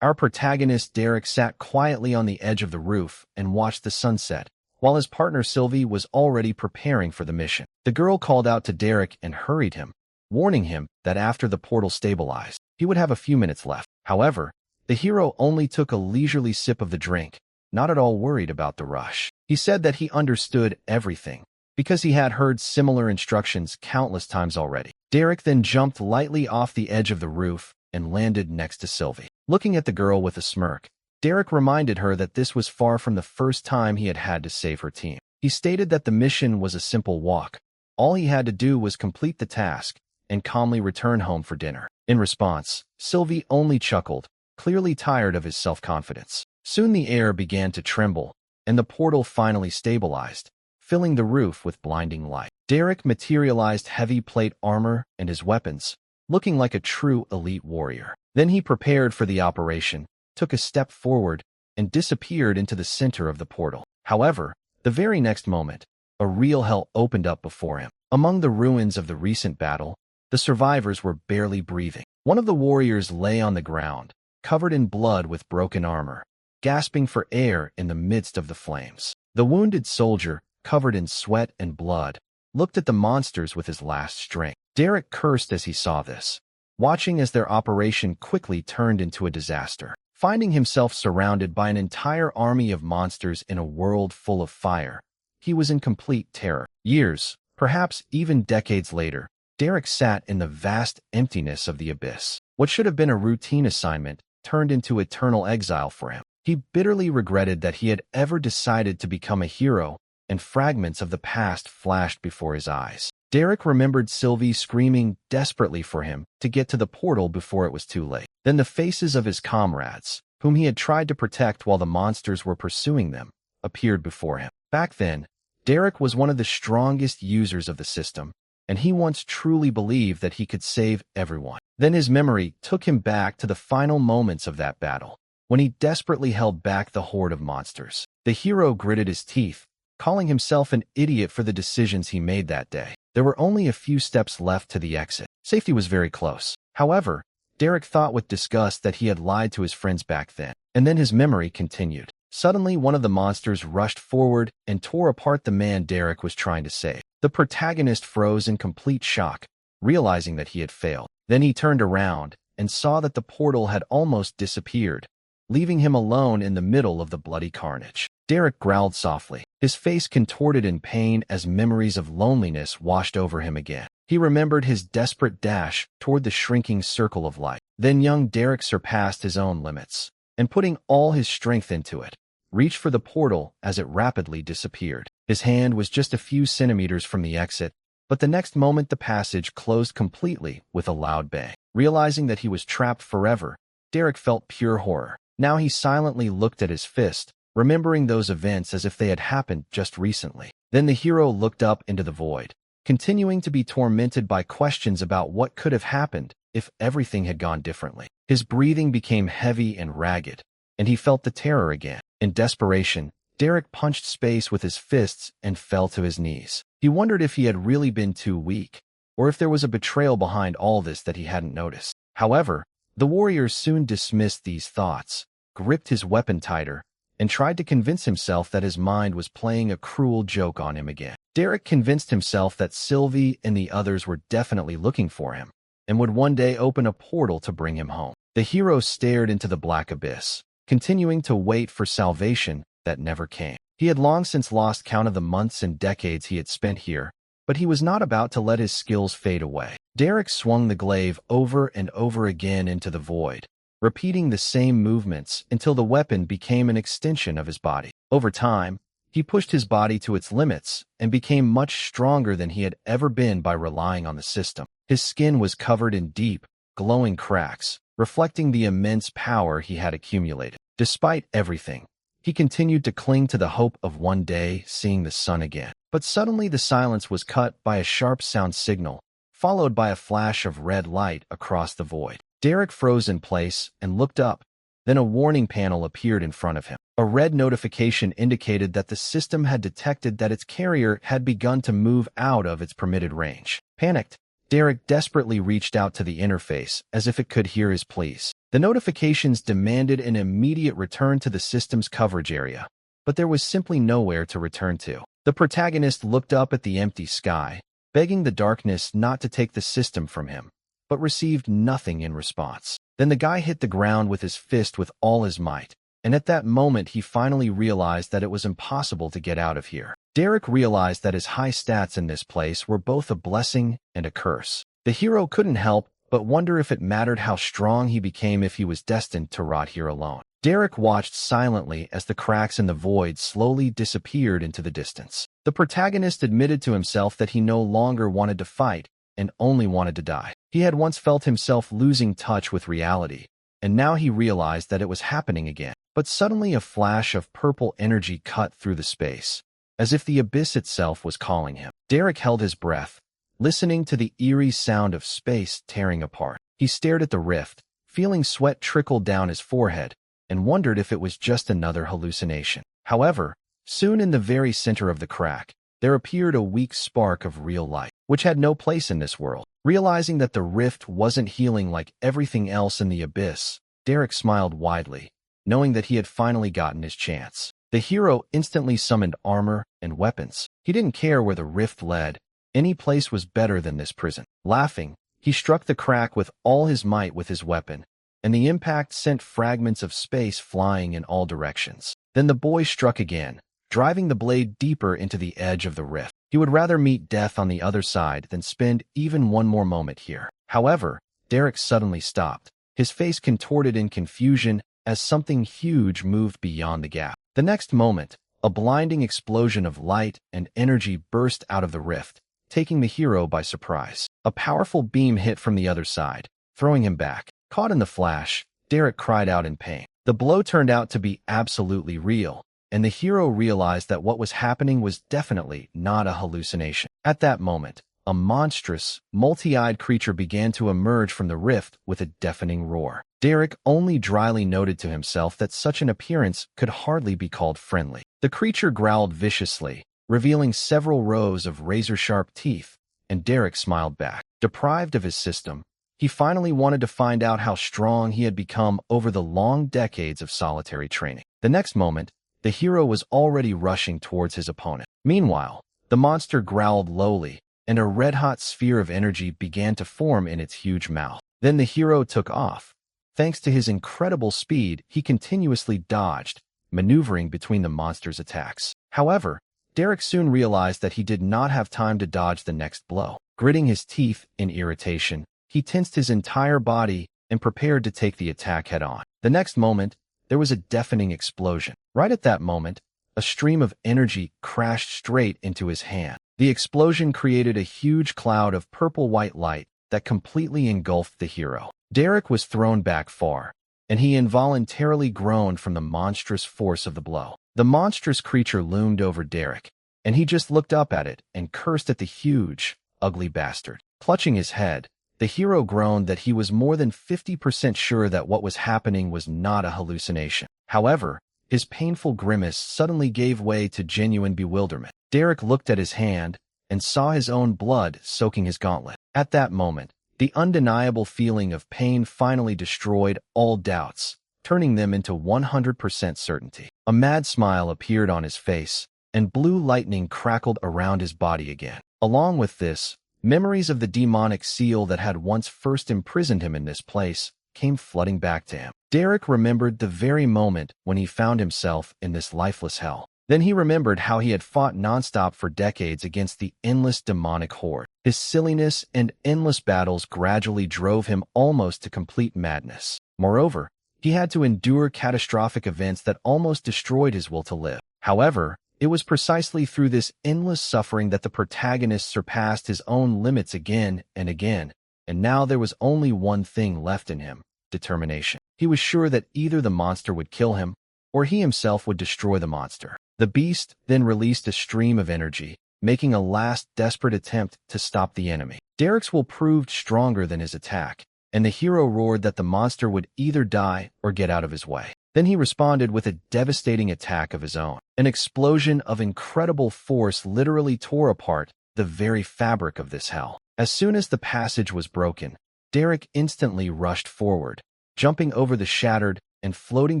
Our protagonist Derek sat quietly on the edge of the roof and watched the sunset, while his partner Sylvie was already preparing for the mission. The girl called out to Derek and hurried him, warning him that after the portal stabilized, he would have a few minutes left. However, the hero only took a leisurely sip of the drink, not at all worried about the rush. He said that he understood everything, because he had heard similar instructions countless times already. Derek then jumped lightly off the edge of the roof and landed next to Sylvie. Looking at the girl with a smirk, Derek reminded her that this was far from the first time he had to save her team. He stated that the mission was a simple walk. All he had to do was complete the task and calmly return home for dinner. In response, Sylvie only chuckled, clearly tired of his self-confidence. Soon the air began to tremble, and the portal finally stabilized, filling the roof with blinding light. Derek materialized heavy plate armor and his weapons, looking like a true elite warrior. Then he prepared for the operation, took a step forward, and disappeared into the center of the portal. However, the very next moment, a real hell opened up before him. Among the ruins of the recent battle, the survivors were barely breathing. One of the warriors lay on the ground, covered in blood with broken armor, gasping for air in the midst of the flames. The wounded soldier, covered in sweat and blood, looked at the monsters with his last strength. Derek cursed as he saw this, watching as their operation quickly turned into a disaster. Finding himself surrounded by an entire army of monsters in a world full of fire, he was in complete terror. Years, perhaps even decades later, Derek sat in the vast emptiness of the abyss. What should have been a routine assignment turned into eternal exile for him. He bitterly regretted that he had ever decided to become a hero, and fragments of the past flashed before his eyes. Derek remembered Sylvie screaming desperately for him to get to the portal before it was too late. Then the faces of his comrades, whom he had tried to protect while the monsters were pursuing them, appeared before him. Back then, Derek was one of the strongest users of the system, and he once truly believed that he could save everyone. Then his memory took him back to the final moments of that battle, when he desperately held back the horde of monsters. The hero gritted his teeth, calling himself an idiot for the decisions he made that day. There were only a few steps left to the exit. Safety was very close. However, Derek thought with disgust that he had lied to his friends back then. And then his memory continued. Suddenly, one of the monsters rushed forward and tore apart the man Derek was trying to save. The protagonist froze in complete shock, realizing that he had failed. Then he turned around and saw that the portal had almost disappeared, leaving him alone in the middle of the bloody carnage. Derek growled softly, his face contorted in pain as memories of loneliness washed over him again. He remembered his desperate dash toward the shrinking circle of light. Then young Derek surpassed his own limits, and putting all his strength into it, reached for the portal as it rapidly disappeared. His hand was just a few centimeters from the exit, but the next moment the passage closed completely with a loud bang. Realizing that he was trapped forever, Derek felt pure horror. Now he silently looked at his fist, remembering those events as if they had happened just recently. Then the hero looked up into the void, continuing to be tormented by questions about what could have happened if everything had gone differently. His breathing became heavy and ragged, and he felt the terror again. In desperation, Derek punched space with his fists and fell to his knees. He wondered if he had really been too weak, or if there was a betrayal behind all this that he hadn't noticed. However, the warrior soon dismissed these thoughts, gripped his weapon tighter, and tried to convince himself that his mind was playing a cruel joke on him again. Derek convinced himself that Sylvie and the others were definitely looking for him, and would one day open a portal to bring him home. The hero stared into the black abyss, continuing to wait for salvation that never came. He had long since lost count of the months and decades he had spent here, but he was not about to let his skills fade away. Derek swung the glaive over and over again into the void, repeating the same movements until the weapon became an extension of his body. Over time, he pushed his body to its limits and became much stronger than he had ever been by relying on the system. His skin was covered in deep, glowing cracks, reflecting the immense power he had accumulated. Despite everything, he continued to cling to the hope of one day seeing the sun again. But suddenly the silence was cut by a sharp sound signal, followed by a flash of red light across the void. Derek froze in place and looked up. Then a warning panel appeared in front of him. A red notification indicated that the system had detected that its carrier had begun to move out of its permitted range. Panicked, Derek desperately reached out to the interface as if it could hear his pleas. The notifications demanded an immediate return to the system's coverage area, but there was simply nowhere to return to. The protagonist looked up at the empty sky, begging the darkness not to take the system from him, but received nothing in response. Then the guy hit the ground with his fist with all his might, and at that moment he finally realized that it was impossible to get out of here. Derek realized that his high stats in this place were both a blessing and a curse. The hero couldn't help but wonder if it mattered how strong he became if he was destined to rot here alone. Derek watched silently as the cracks in the void slowly disappeared into the distance. The protagonist admitted to himself that he no longer wanted to fight and only wanted to die. He had once felt himself losing touch with reality, and now he realized that it was happening again. But suddenly a flash of purple energy cut through the space, as if the abyss itself was calling him. Derek held his breath, listening to the eerie sound of space tearing apart. He stared at the rift, feeling sweat trickle down his forehead, and wondered if it was just another hallucination. However, soon in the very center of the crack, there appeared a weak spark of real light, which had no place in this world. Realizing that the rift wasn't healing like everything else in the abyss, Derek smiled widely, knowing that he had finally gotten his chance. The hero instantly summoned armor and weapons. He didn't care where the rift led. Any place was better than this prison. Laughing, he struck the crack with all his might with his weapon, and the impact sent fragments of space flying in all directions. Then the boy struck again, driving the blade deeper into the edge of the rift. He would rather meet death on the other side than spend even one more moment here. However, Derek suddenly stopped, his face contorted in confusion as something huge moved beyond the gap. The next moment, a blinding explosion of light and energy burst out of the rift, taking the hero by surprise. A powerful beam hit from the other side, throwing him back. Caught in the flash, Derek cried out in pain. The blow turned out to be absolutely real, and the hero realized that what was happening was definitely not a hallucination. At that moment, a monstrous, multi-eyed creature began to emerge from the rift with a deafening roar. Derek only dryly noted to himself that such an appearance could hardly be called friendly. The creature growled viciously, revealing several rows of razor-sharp teeth, and Derek smiled back. Deprived of his system, he finally wanted to find out how strong he had become over the long decades of solitary training. The next moment, the hero was already rushing towards his opponent. Meanwhile, the monster growled lowly, and a red-hot sphere of energy began to form in its huge mouth. Then the hero took off. Thanks to his incredible speed, he continuously dodged, maneuvering between the monster's attacks. However, Derek soon realized that he did not have time to dodge the next blow. Gritting his teeth in irritation, he tensed his entire body and prepared to take the attack head-on. The next moment, there was a deafening explosion. Right at that moment, a stream of energy crashed straight into his hand. The explosion created a huge cloud of purple-white light that completely engulfed the hero. Derek was thrown back far, and he involuntarily groaned from the monstrous force of the blow. The monstrous creature loomed over Derek, and he just looked up at it and cursed at the huge, ugly bastard. Clutching his head, the hero groaned that he was more than 50% sure that what was happening was not a hallucination. However, his painful grimace suddenly gave way to genuine bewilderment. Derek looked at his hand and saw his own blood soaking his gauntlet. At that moment, the undeniable feeling of pain finally destroyed all doubts, turning them into 100% certainty. A mad smile appeared on his face, and blue lightning crackled around his body again. Along with this, memories of the demonic seal that had once first imprisoned him in this place came flooding back to him. Derek remembered the very moment when he found himself in this lifeless hell. Then he remembered how he had fought nonstop for decades against the endless demonic horde. His silliness and endless battles gradually drove him almost to complete madness. Moreover, he had to endure catastrophic events that almost destroyed his will to live. However, it was precisely through this endless suffering that the protagonist surpassed his own limits again and again, and now there was only one thing left in him: determination. He was sure that either the monster would kill him, or he himself would destroy the monster. The beast then released a stream of energy, making a last desperate attempt to stop the enemy. Derek's will proved stronger than his attack, and the hero roared that the monster would either die or get out of his way. Then he responded with a devastating attack of his own. An explosion of incredible force literally tore apart the very fabric of this hell. As soon as the passage was broken, Derek instantly rushed forward, jumping over the shattered and floating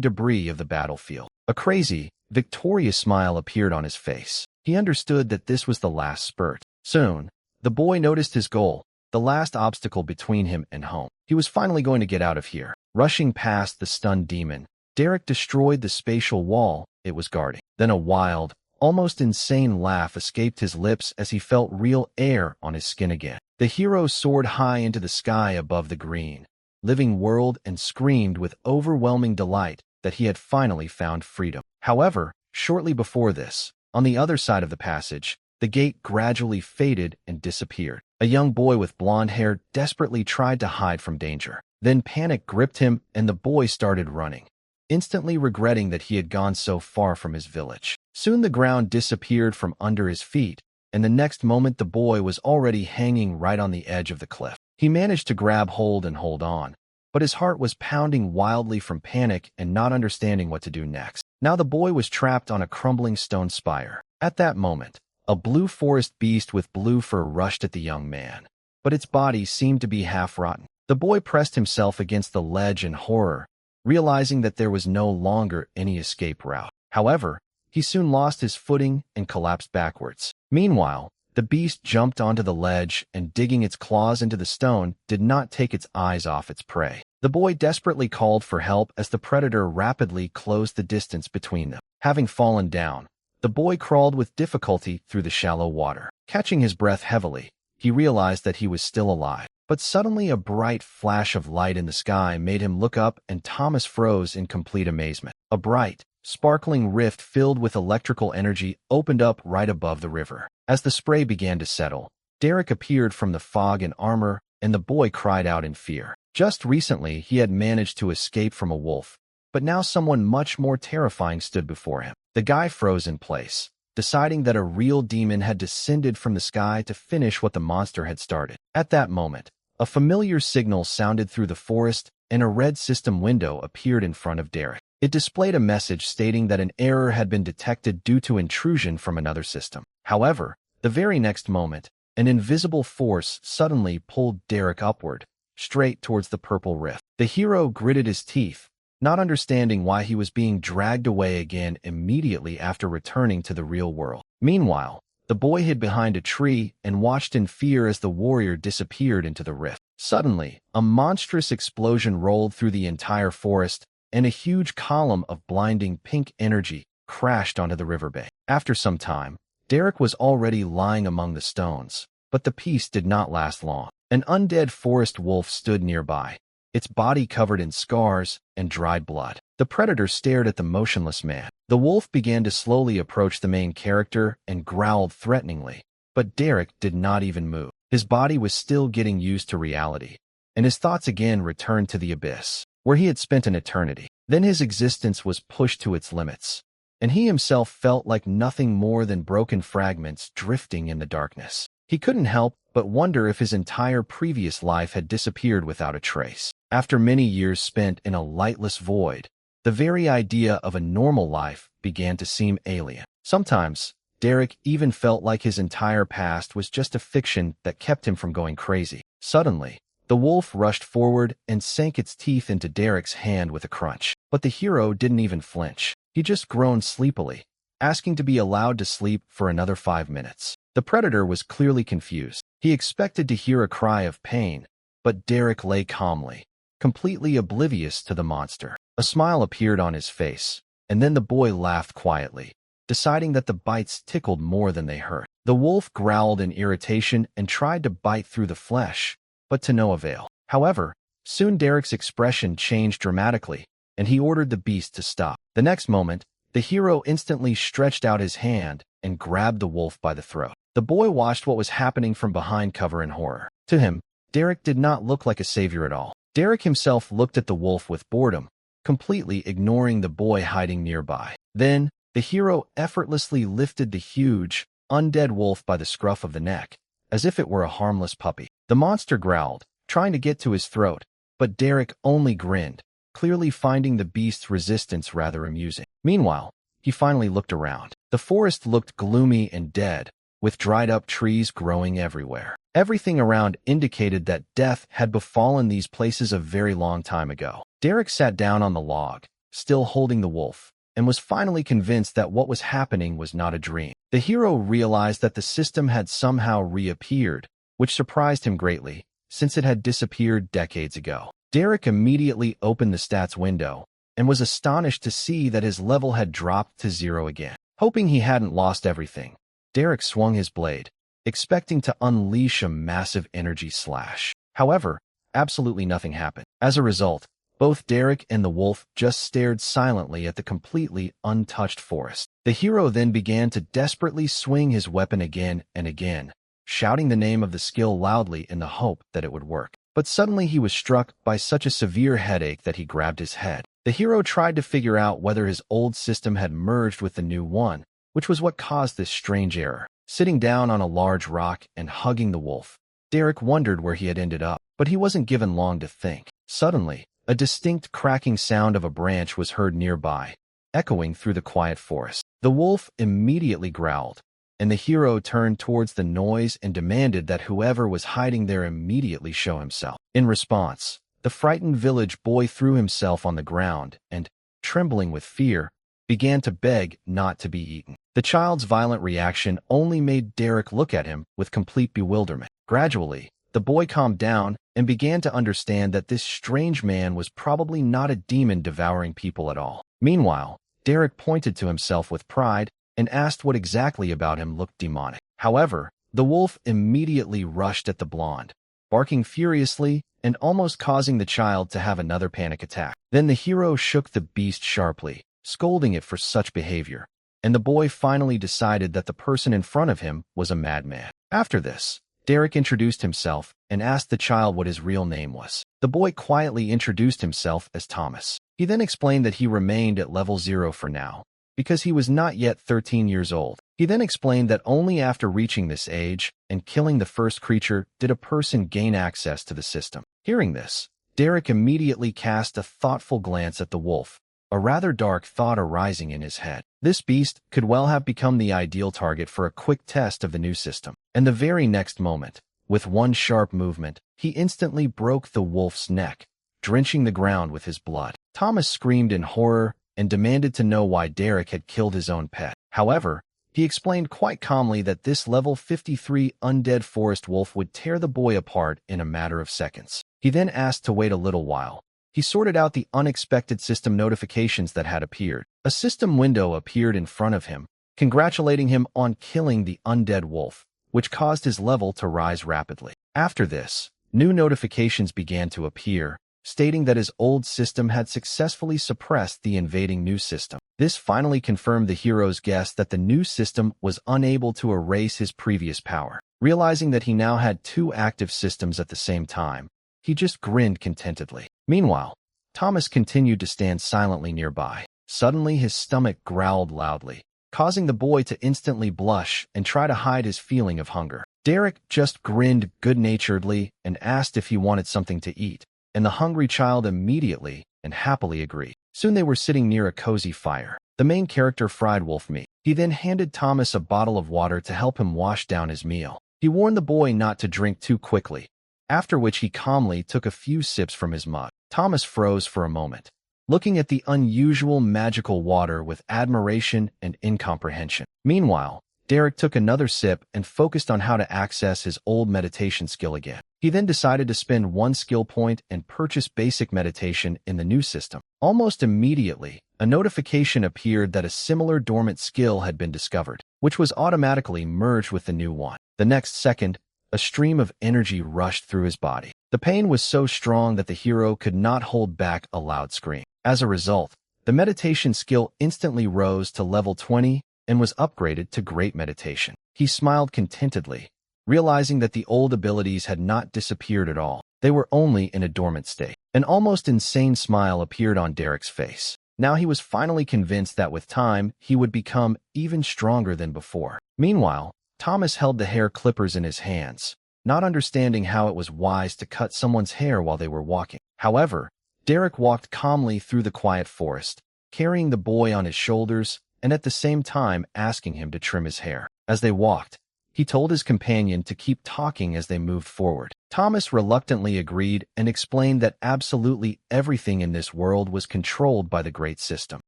debris of the battlefield. A crazy, victorious smile appeared on his face. He understood that this was the last spurt. Soon, the boy noticed his goal, the last obstacle between him and home. He was finally going to get out of here. Rushing past the stunned demon, Derek destroyed the spatial wall it was guarding. Then a wild, almost insane laugh escaped his lips as he felt real air on his skin again. The hero soared high into the sky above the green, living world and screamed with overwhelming delight that he had finally found freedom. However, shortly before this, on the other side of the passage, the gate gradually faded and disappeared. A young boy with blonde hair desperately tried to hide from danger. Then panic gripped him and the boy started running, instantly regretting that he had gone so far from his village. Soon the ground disappeared from under his feet, and the next moment the boy was already hanging right on the edge of the cliff. He managed to grab hold and hold on, but his heart was pounding wildly from panic and not understanding what to do next. Now the boy was trapped on a crumbling stone spire. At that moment, a blue forest beast with blue fur rushed at the young man, but its body seemed to be half-rotten. The boy pressed himself against the ledge in horror, realizing that there was no longer any escape route. However, he soon lost his footing and collapsed backwards. Meanwhile, the beast jumped onto the ledge and, digging its claws into the stone, did not take its eyes off its prey. The boy desperately called for help as the predator rapidly closed the distance between them. Having fallen down, the boy crawled with difficulty through the shallow water. Catching his breath heavily, he realized that he was still alive. But suddenly a bright flash of light in the sky made him look up, and Thomas froze in complete amazement. A bright, sparkling rift filled with electrical energy opened up right above the river. As the spray began to settle, Derek appeared from the fog in armor, and the boy cried out in fear. Just recently, he had managed to escape from a wolf, but now someone much more terrifying stood before him. The guy froze in place, deciding that a real demon had descended from the sky to finish what the monster had started. At that moment, a familiar signal sounded through the forest, and a red system window appeared in front of Derek. It displayed a message stating that an error had been detected due to intrusion from another system. However, the very next moment, an invisible force suddenly pulled Derek upward, straight towards the purple rift. The hero gritted his teeth, not understanding why he was being dragged away again immediately after returning to the real world. Meanwhile, the boy hid behind a tree and watched in fear as the warrior disappeared into the rift. Suddenly, a monstrous explosion rolled through the entire forest, and a huge column of blinding pink energy crashed onto the riverbank. After some time, Derek was already lying among the stones, but the peace did not last long. An undead forest wolf stood nearby, its body covered in scars and dried blood. The predator stared at the motionless man. The wolf began to slowly approach the main character and growled threateningly, but Derek did not even move. His body was still getting used to reality, and his thoughts again returned to the abyss, where he had spent an eternity. Then his existence was pushed to its limits, and he himself felt like nothing more than broken fragments drifting in the darkness. He couldn't help but wonder if his entire previous life had disappeared without a trace. After many years spent in a lightless void, the very idea of a normal life began to seem alien. Sometimes, Derek even felt like his entire past was just a fiction that kept him from going crazy. Suddenly, the wolf rushed forward and sank its teeth into Derek's hand with a crunch. But the hero didn't even flinch. He just groaned sleepily, asking to be allowed to sleep for another 5 minutes. The predator was clearly confused. He expected to hear a cry of pain, but Derek lay calmly, completely oblivious to the monster. A smile appeared on his face, and then the boy laughed quietly, deciding that the bites tickled more than they hurt. The wolf growled in irritation and tried to bite through the flesh, but to no avail. However, soon Derek's expression changed dramatically, and he ordered the beast to stop. The next moment, the hero instantly stretched out his hand and grabbed the wolf by the throat. The boy watched what was happening from behind cover in horror. To him, Derek did not look like a savior at all. Derek himself looked at the wolf with boredom, completely ignoring the boy hiding nearby. Then, the hero effortlessly lifted the huge, undead wolf by the scruff of the neck, as if it were a harmless puppy. The monster growled, trying to get to his throat, but Derek only grinned, clearly finding the beast's resistance rather amusing. Meanwhile, he finally looked around. The forest looked gloomy and dead, with dried-up trees growing everywhere. Everything around indicated that death had befallen these places a very long time ago. Derek sat down on the log, still holding the wolf, and was finally convinced that what was happening was not a dream. The hero realized that the system had somehow reappeared, which surprised him greatly, since it had disappeared decades ago. Derek immediately opened the stats window and was astonished to see that his level had dropped to 0 again. Hoping he hadn't lost everything, Derek swung his blade, expecting to unleash a massive energy slash. However, absolutely nothing happened. As a result, both Derek and the wolf just stared silently at the completely untouched forest. The hero then began to desperately swing his weapon again and again, shouting the name of the skill loudly in the hope that it would work. But suddenly he was struck by such a severe headache that he grabbed his head. The hero tried to figure out whether his old system had merged with the new one, which was what caused this strange error. Sitting down on a large rock and hugging the wolf, Derek wondered where he had ended up, but he wasn't given long to think. Suddenly, a distinct cracking sound of a branch was heard nearby, echoing through the quiet forest. The wolf immediately growled, and the hero turned towards the noise and demanded that whoever was hiding there immediately show himself. In response, the frightened village boy threw himself on the ground and, trembling with fear, began to beg not to be eaten. The child's violent reaction only made Derek look at him with complete bewilderment. Gradually, the boy calmed down and began to understand that this strange man was probably not a demon devouring people at all. Meanwhile, Derek pointed to himself with pride and asked what exactly about him looked demonic. However, the wolf immediately rushed at the blonde, barking furiously and almost causing the child to have another panic attack. Then the hero shook the beast sharply, scolding it for such behavior, and the boy finally decided that the person in front of him was a madman. After this, Derek introduced himself and asked the child what his real name was. The boy quietly introduced himself as Thomas. He then explained that he remained at level 0 for now, because he was not yet 13 years old. He then explained that only after reaching this age and killing the first creature did a person gain access to the system. Hearing this, Derek immediately cast a thoughtful glance at the wolf, a rather dark thought arising in his head. This beast could well have become the ideal target for a quick test of the new system. And the very next moment, with one sharp movement, he instantly broke the wolf's neck, drenching the ground with his blood. Thomas screamed in horror and demanded to know why Derek had killed his own pet. However, he explained quite calmly that this level 53 undead forest wolf would tear the boy apart in a matter of seconds. He then asked to wait a little while. He sorted out the unexpected system notifications that had appeared. A system window appeared in front of him, congratulating him on killing the undead wolf, which caused his level to rise rapidly. After this, new notifications began to appear, stating that his old system had successfully suppressed the invading new system. This finally confirmed the hero's guess that the new system was unable to erase his previous power. Realizing that he now had 2 active systems at the same time, he just grinned contentedly. Meanwhile, Thomas continued to stand silently nearby. Suddenly, his stomach growled loudly, causing the boy to instantly blush and try to hide his feeling of hunger. Derek just grinned good-naturedly and asked if he wanted something to eat, and the hungry child immediately and happily agreed. Soon they were sitting near a cozy fire. The main character fried wolf meat. He then handed Thomas a bottle of water to help him wash down his meal. He warned the boy not to drink too quickly, after which he calmly took a few sips from his mug. Thomas froze for a moment, looking at the unusual magical water with admiration and incomprehension. Meanwhile, Derek took another sip and focused on how to access his old meditation skill again. He then decided to spend 1 skill point and purchase basic meditation in the new system. Almost immediately, a notification appeared that a similar dormant skill had been discovered, which was automatically merged with the new one. The next second, a stream of energy rushed through his body. The pain was so strong that the hero could not hold back a loud scream. As a result, the meditation skill instantly rose to level 20 and was upgraded to Great Meditation. He smiled contentedly, realizing that the old abilities had not disappeared at all. They were only in a dormant state. An almost insane smile appeared on Derek's face. Now he was finally convinced that with time, he would become even stronger than before. Meanwhile, Thomas held the hair clippers in his hands, not understanding how it was wise to cut someone's hair while they were walking. However, Derek walked calmly through the quiet forest, carrying the boy on his shoulders and at the same time asking him to trim his hair. As they walked, He told his companion to keep talking as they moved forward. Thomas reluctantly agreed and explained that absolutely everything in this world was controlled by the great system.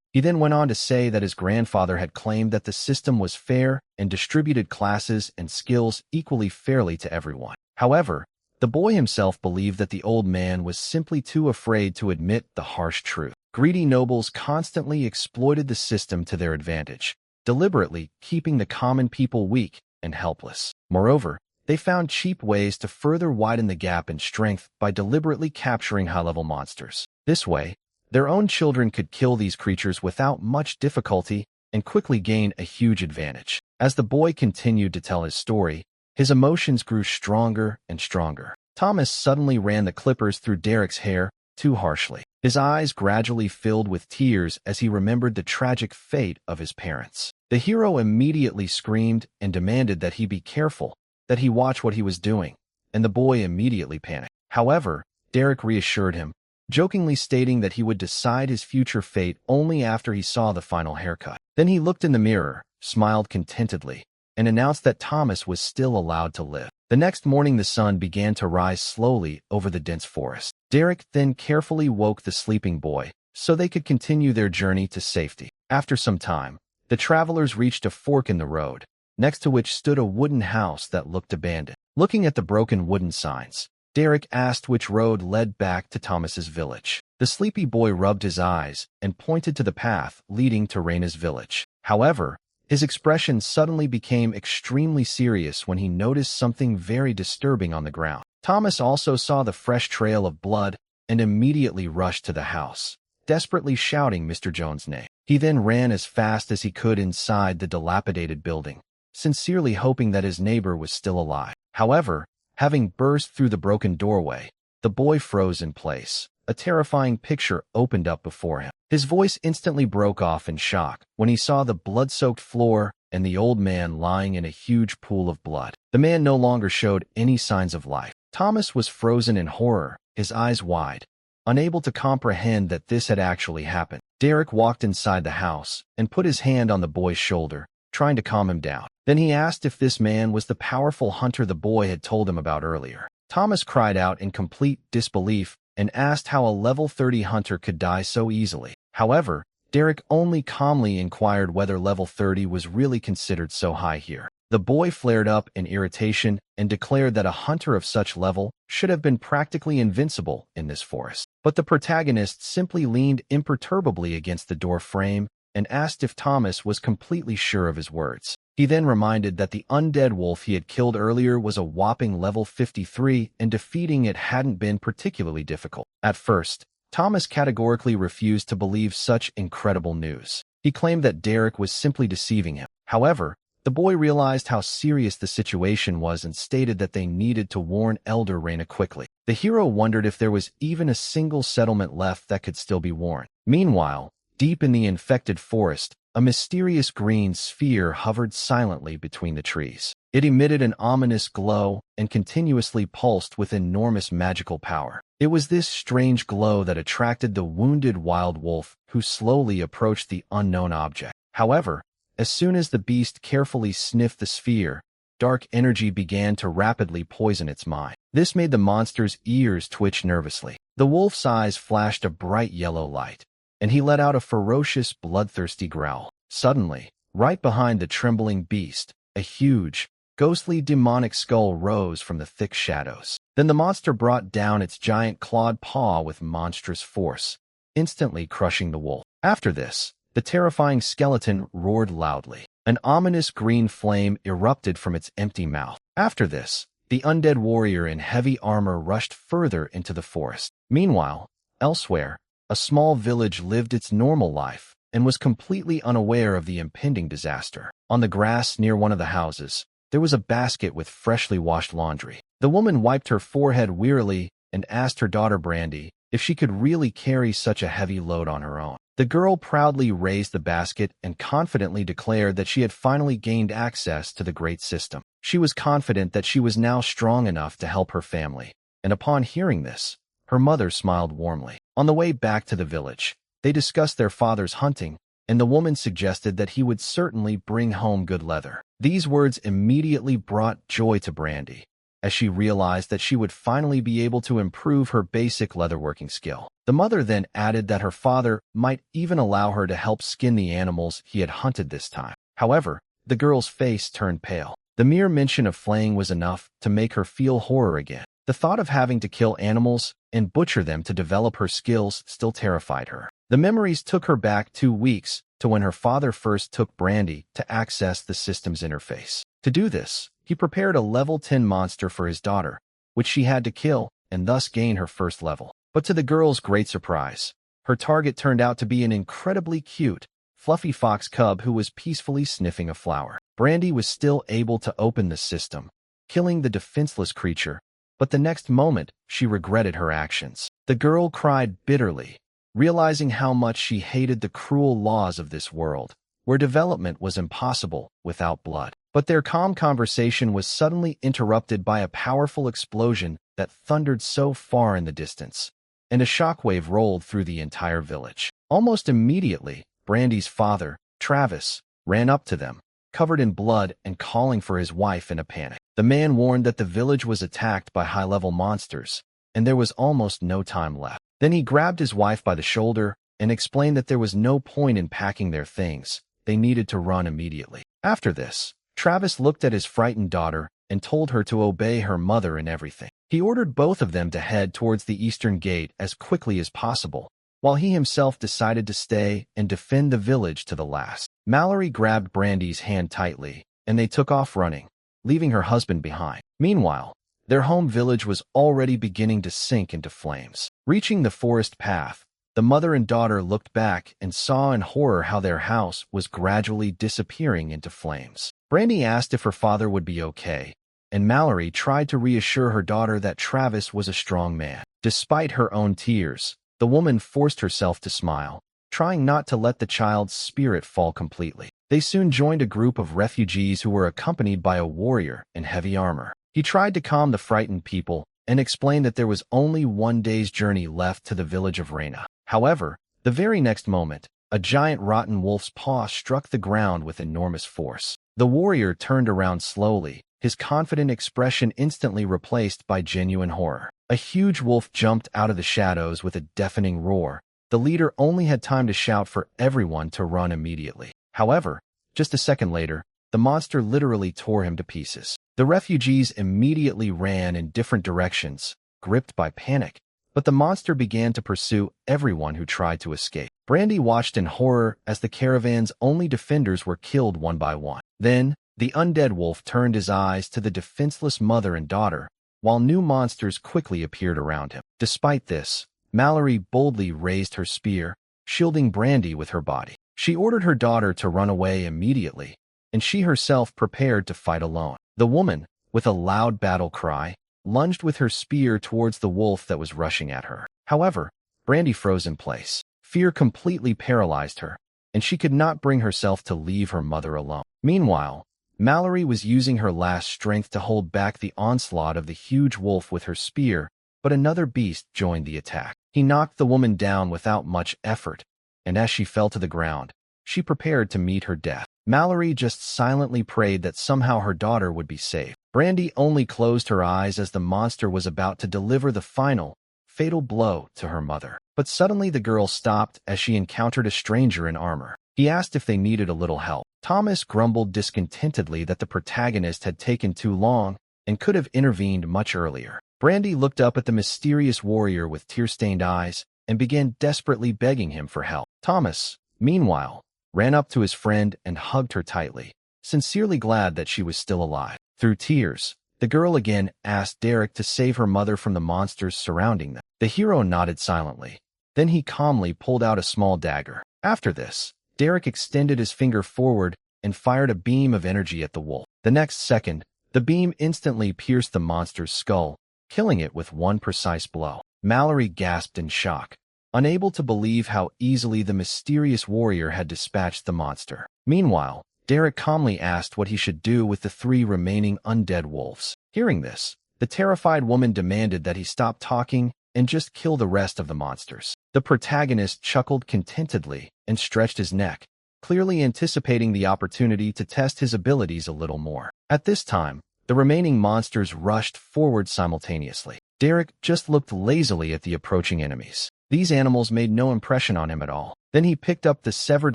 He then went on to say that his grandfather had claimed that the system was fair and distributed classes and skills equally fairly to everyone. However, the boy himself believed that the old man was simply too afraid to admit the harsh truth. Greedy nobles constantly exploited the system to their advantage, deliberately keeping the common people weak and helpless. Moreover, they found cheap ways to further widen the gap in strength by deliberately capturing high-level monsters. This way, their own children could kill these creatures without much difficulty and quickly gain a huge advantage. As the boy continued to tell his story, his emotions grew stronger and stronger. Thomas suddenly ran the clippers through Derek's hair too harshly. His eyes gradually filled with tears as he remembered the tragic fate of his parents. The hero immediately screamed and demanded that he be careful, that he watch what he was doing, and the boy immediately panicked. However, Derek reassured him, jokingly stating that he would decide his future fate only after he saw the final haircut. Then he looked in the mirror, smiled contentedly, and announced that Thomas was still allowed to live. The next morning the sun began to rise slowly over the dense forest. Derek then carefully woke the sleeping boy so they could continue their journey to safety. After some time, the travelers reached a fork in the road, next to which stood a wooden house that looked abandoned. Looking at the broken wooden signs, Derek asked which road led back to Thomas's village. The sleepy boy rubbed his eyes and pointed to the path leading to Raina's village. However, his expression suddenly became extremely serious when he noticed something very disturbing on the ground. Thomas also saw the fresh trail of blood and immediately rushed to the house, desperately shouting Mr. Jones' name. He then ran as fast as he could inside the dilapidated building, sincerely hoping that his neighbor was still alive. However, having burst through the broken doorway, the boy froze in place. A terrifying picture opened up before him. His voice instantly broke off in shock when he saw the blood-soaked floor and the old man lying in a huge pool of blood. The man no longer showed any signs of life. Thomas was frozen in horror, his eyes wide, unable to comprehend that this had actually happened. Derek walked inside the house and put his hand on the boy's shoulder, trying to calm him down. Then he asked if this man was the powerful hunter the boy had told him about earlier. Thomas cried out in complete disbelief and asked how a level 30 hunter could die so easily. However, Derek only calmly inquired whether level 30 was really considered so high here. The boy flared up in irritation and declared that a hunter of such level should have been practically invincible in this forest. But the protagonist simply leaned imperturbably against the door frame and asked if Thomas was completely sure of his words. He then reminded that the undead wolf he had killed earlier was a whopping level 53 and defeating it hadn't been particularly difficult. At first, Thomas categorically refused to believe such incredible news. He claimed that Derek was simply deceiving him. However, the boy realized how serious the situation was and stated that they needed to warn Elder Reina quickly. The hero wondered if there was even a single settlement left that could still be warned. Meanwhile, deep in the infected forest, a mysterious green sphere hovered silently between the trees. It emitted an ominous glow and continuously pulsed with enormous magical power. It was this strange glow that attracted the wounded wild wolf, who slowly approached the unknown object. However, as soon as the beast carefully sniffed the sphere, dark energy began to rapidly poison its mind. This made the monster's ears twitch nervously. The wolf's eyes flashed a bright yellow light, and he let out a ferocious, bloodthirsty growl. Suddenly, right behind the trembling beast, a huge, ghostly demonic skull rose from the thick shadows. Then the monster brought down its giant clawed paw with monstrous force, instantly crushing the wolf. After this, the terrifying skeleton roared loudly. An ominous green flame erupted from its empty mouth. After this, the undead warrior in heavy armor rushed further into the forest. Meanwhile, elsewhere, a small village lived its normal life and was completely unaware of the impending disaster. On the grass near one of the houses, there was a basket with freshly washed laundry. The woman wiped her forehead wearily and asked her daughter Brandy if she could really carry such a heavy load on her own. The girl proudly raised the basket and confidently declared that she had finally gained access to the great system. She was confident that she was now strong enough to help her family, and upon hearing this, her mother smiled warmly. On the way back to the village, they discussed their father's hunting and the woman suggested that he would certainly bring home good leather. These words immediately brought joy to Brandy, as she realized that she would finally be able to improve her basic leatherworking skill. The mother then added that her father might even allow her to help skin the animals he had hunted this time. However, the girl's face turned pale. The mere mention of flaying was enough to make her feel horror again. The thought of having to kill animals and butcher them to develop her skills still terrified her. The memories took her back 2 weeks to when her father first took Brandy to access the system's interface. To do this, he prepared a level 10 monster for his daughter, which she had to kill and thus gain her first level. But to the girl's great surprise, her target turned out to be an incredibly cute, fluffy fox cub who was peacefully sniffing a flower. Brandy was still able to open the system, killing the defenseless creature, but the next moment she regretted her actions. The girl cried bitterly, realizing how much she hated the cruel laws of this world, where development was impossible without blood. But their calm conversation was suddenly interrupted by a powerful explosion that thundered so far in the distance, and a shockwave rolled through the entire village. Almost immediately, Brandy's father, Travis, ran up to them, covered in blood and calling for his wife in a panic. The man warned that the village was attacked by high-level monsters, and there was almost no time left. Then he grabbed his wife by the shoulder and explained that there was no point in packing their things. They needed to run immediately. After this, Travis looked at his frightened daughter and told her to obey her mother in everything. He ordered both of them to head towards the eastern gate as quickly as possible, while he himself decided to stay and defend the village to the last. Mallory grabbed Brandy's hand tightly, and they took off running, leaving her husband behind. Meanwhile, their home village was already beginning to sink into flames. Reaching the forest path, the mother and daughter looked back and saw in horror how their house was gradually disappearing into flames. Brandy asked if her father would be okay, and Mallory tried to reassure her daughter that Travis was a strong man. Despite her own tears, the woman forced herself to smile, trying not to let the child's spirit fall completely. They soon joined a group of refugees who were accompanied by a warrior in heavy armor. He tried to calm the frightened people and explained that there was only 1 day's journey left to the village of Reina. However, the very next moment, a giant rotten wolf's paw struck the ground with enormous force. The warrior turned around slowly, his confident expression instantly replaced by genuine horror. A huge wolf jumped out of the shadows with a deafening roar. The leader only had time to shout for everyone to run immediately. However, just a second later, the monster literally tore him to pieces. The refugees immediately ran in different directions, gripped by panic, but the monster began to pursue everyone who tried to escape. Brandy watched in horror as the caravan's only defenders were killed one by one. Then, the undead wolf turned his eyes to the defenseless mother and daughter, while new monsters quickly appeared around him. Despite this, Mallory boldly raised her spear, shielding Brandy with her body. She ordered her daughter to run away immediately, and she herself prepared to fight alone. The woman, with a loud battle cry, lunged with her spear towards the wolf that was rushing at her. However, Brandy froze in place. Fear completely paralyzed her, and she could not bring herself to leave her mother alone. Meanwhile, Mallory was using her last strength to hold back the onslaught of the huge wolf with her spear, but another beast joined the attack. He knocked the woman down without much effort, and as she fell to the ground, she prepared to meet her death. Mallory just silently prayed that somehow her daughter would be safe. Brandy only closed her eyes as the monster was about to deliver the final, fatal blow to her mother. But suddenly the girl stopped as she encountered a stranger in armor. He asked if they needed a little help. Thomas grumbled discontentedly that the protagonist had taken too long and could have intervened much earlier. Brandy looked up at the mysterious warrior with tear-stained eyes and began desperately begging him for help. Thomas, meanwhile, ran up to his friend and hugged her tightly, sincerely glad that she was still alive. Through tears, the girl again asked Derek to save her mother from the monsters surrounding them. The hero nodded silently. Then he calmly pulled out a small dagger. After this, Derek extended his finger forward and fired a beam of energy at the wolf. The next second, the beam instantly pierced the monster's skull, killing it with one precise blow. Mallory gasped in shock, unable to believe how easily the mysterious warrior had dispatched the monster. Meanwhile, Derek calmly asked what he should do with the 3 remaining undead wolves. Hearing this, the terrified woman demanded that he stop talking and just kill the rest of the monsters. The protagonist chuckled contentedly and stretched his neck, clearly anticipating the opportunity to test his abilities a little more. At this time, the remaining monsters rushed forward simultaneously. Derek just looked lazily at the approaching enemies. These animals made no impression on him at all. Then he picked up the severed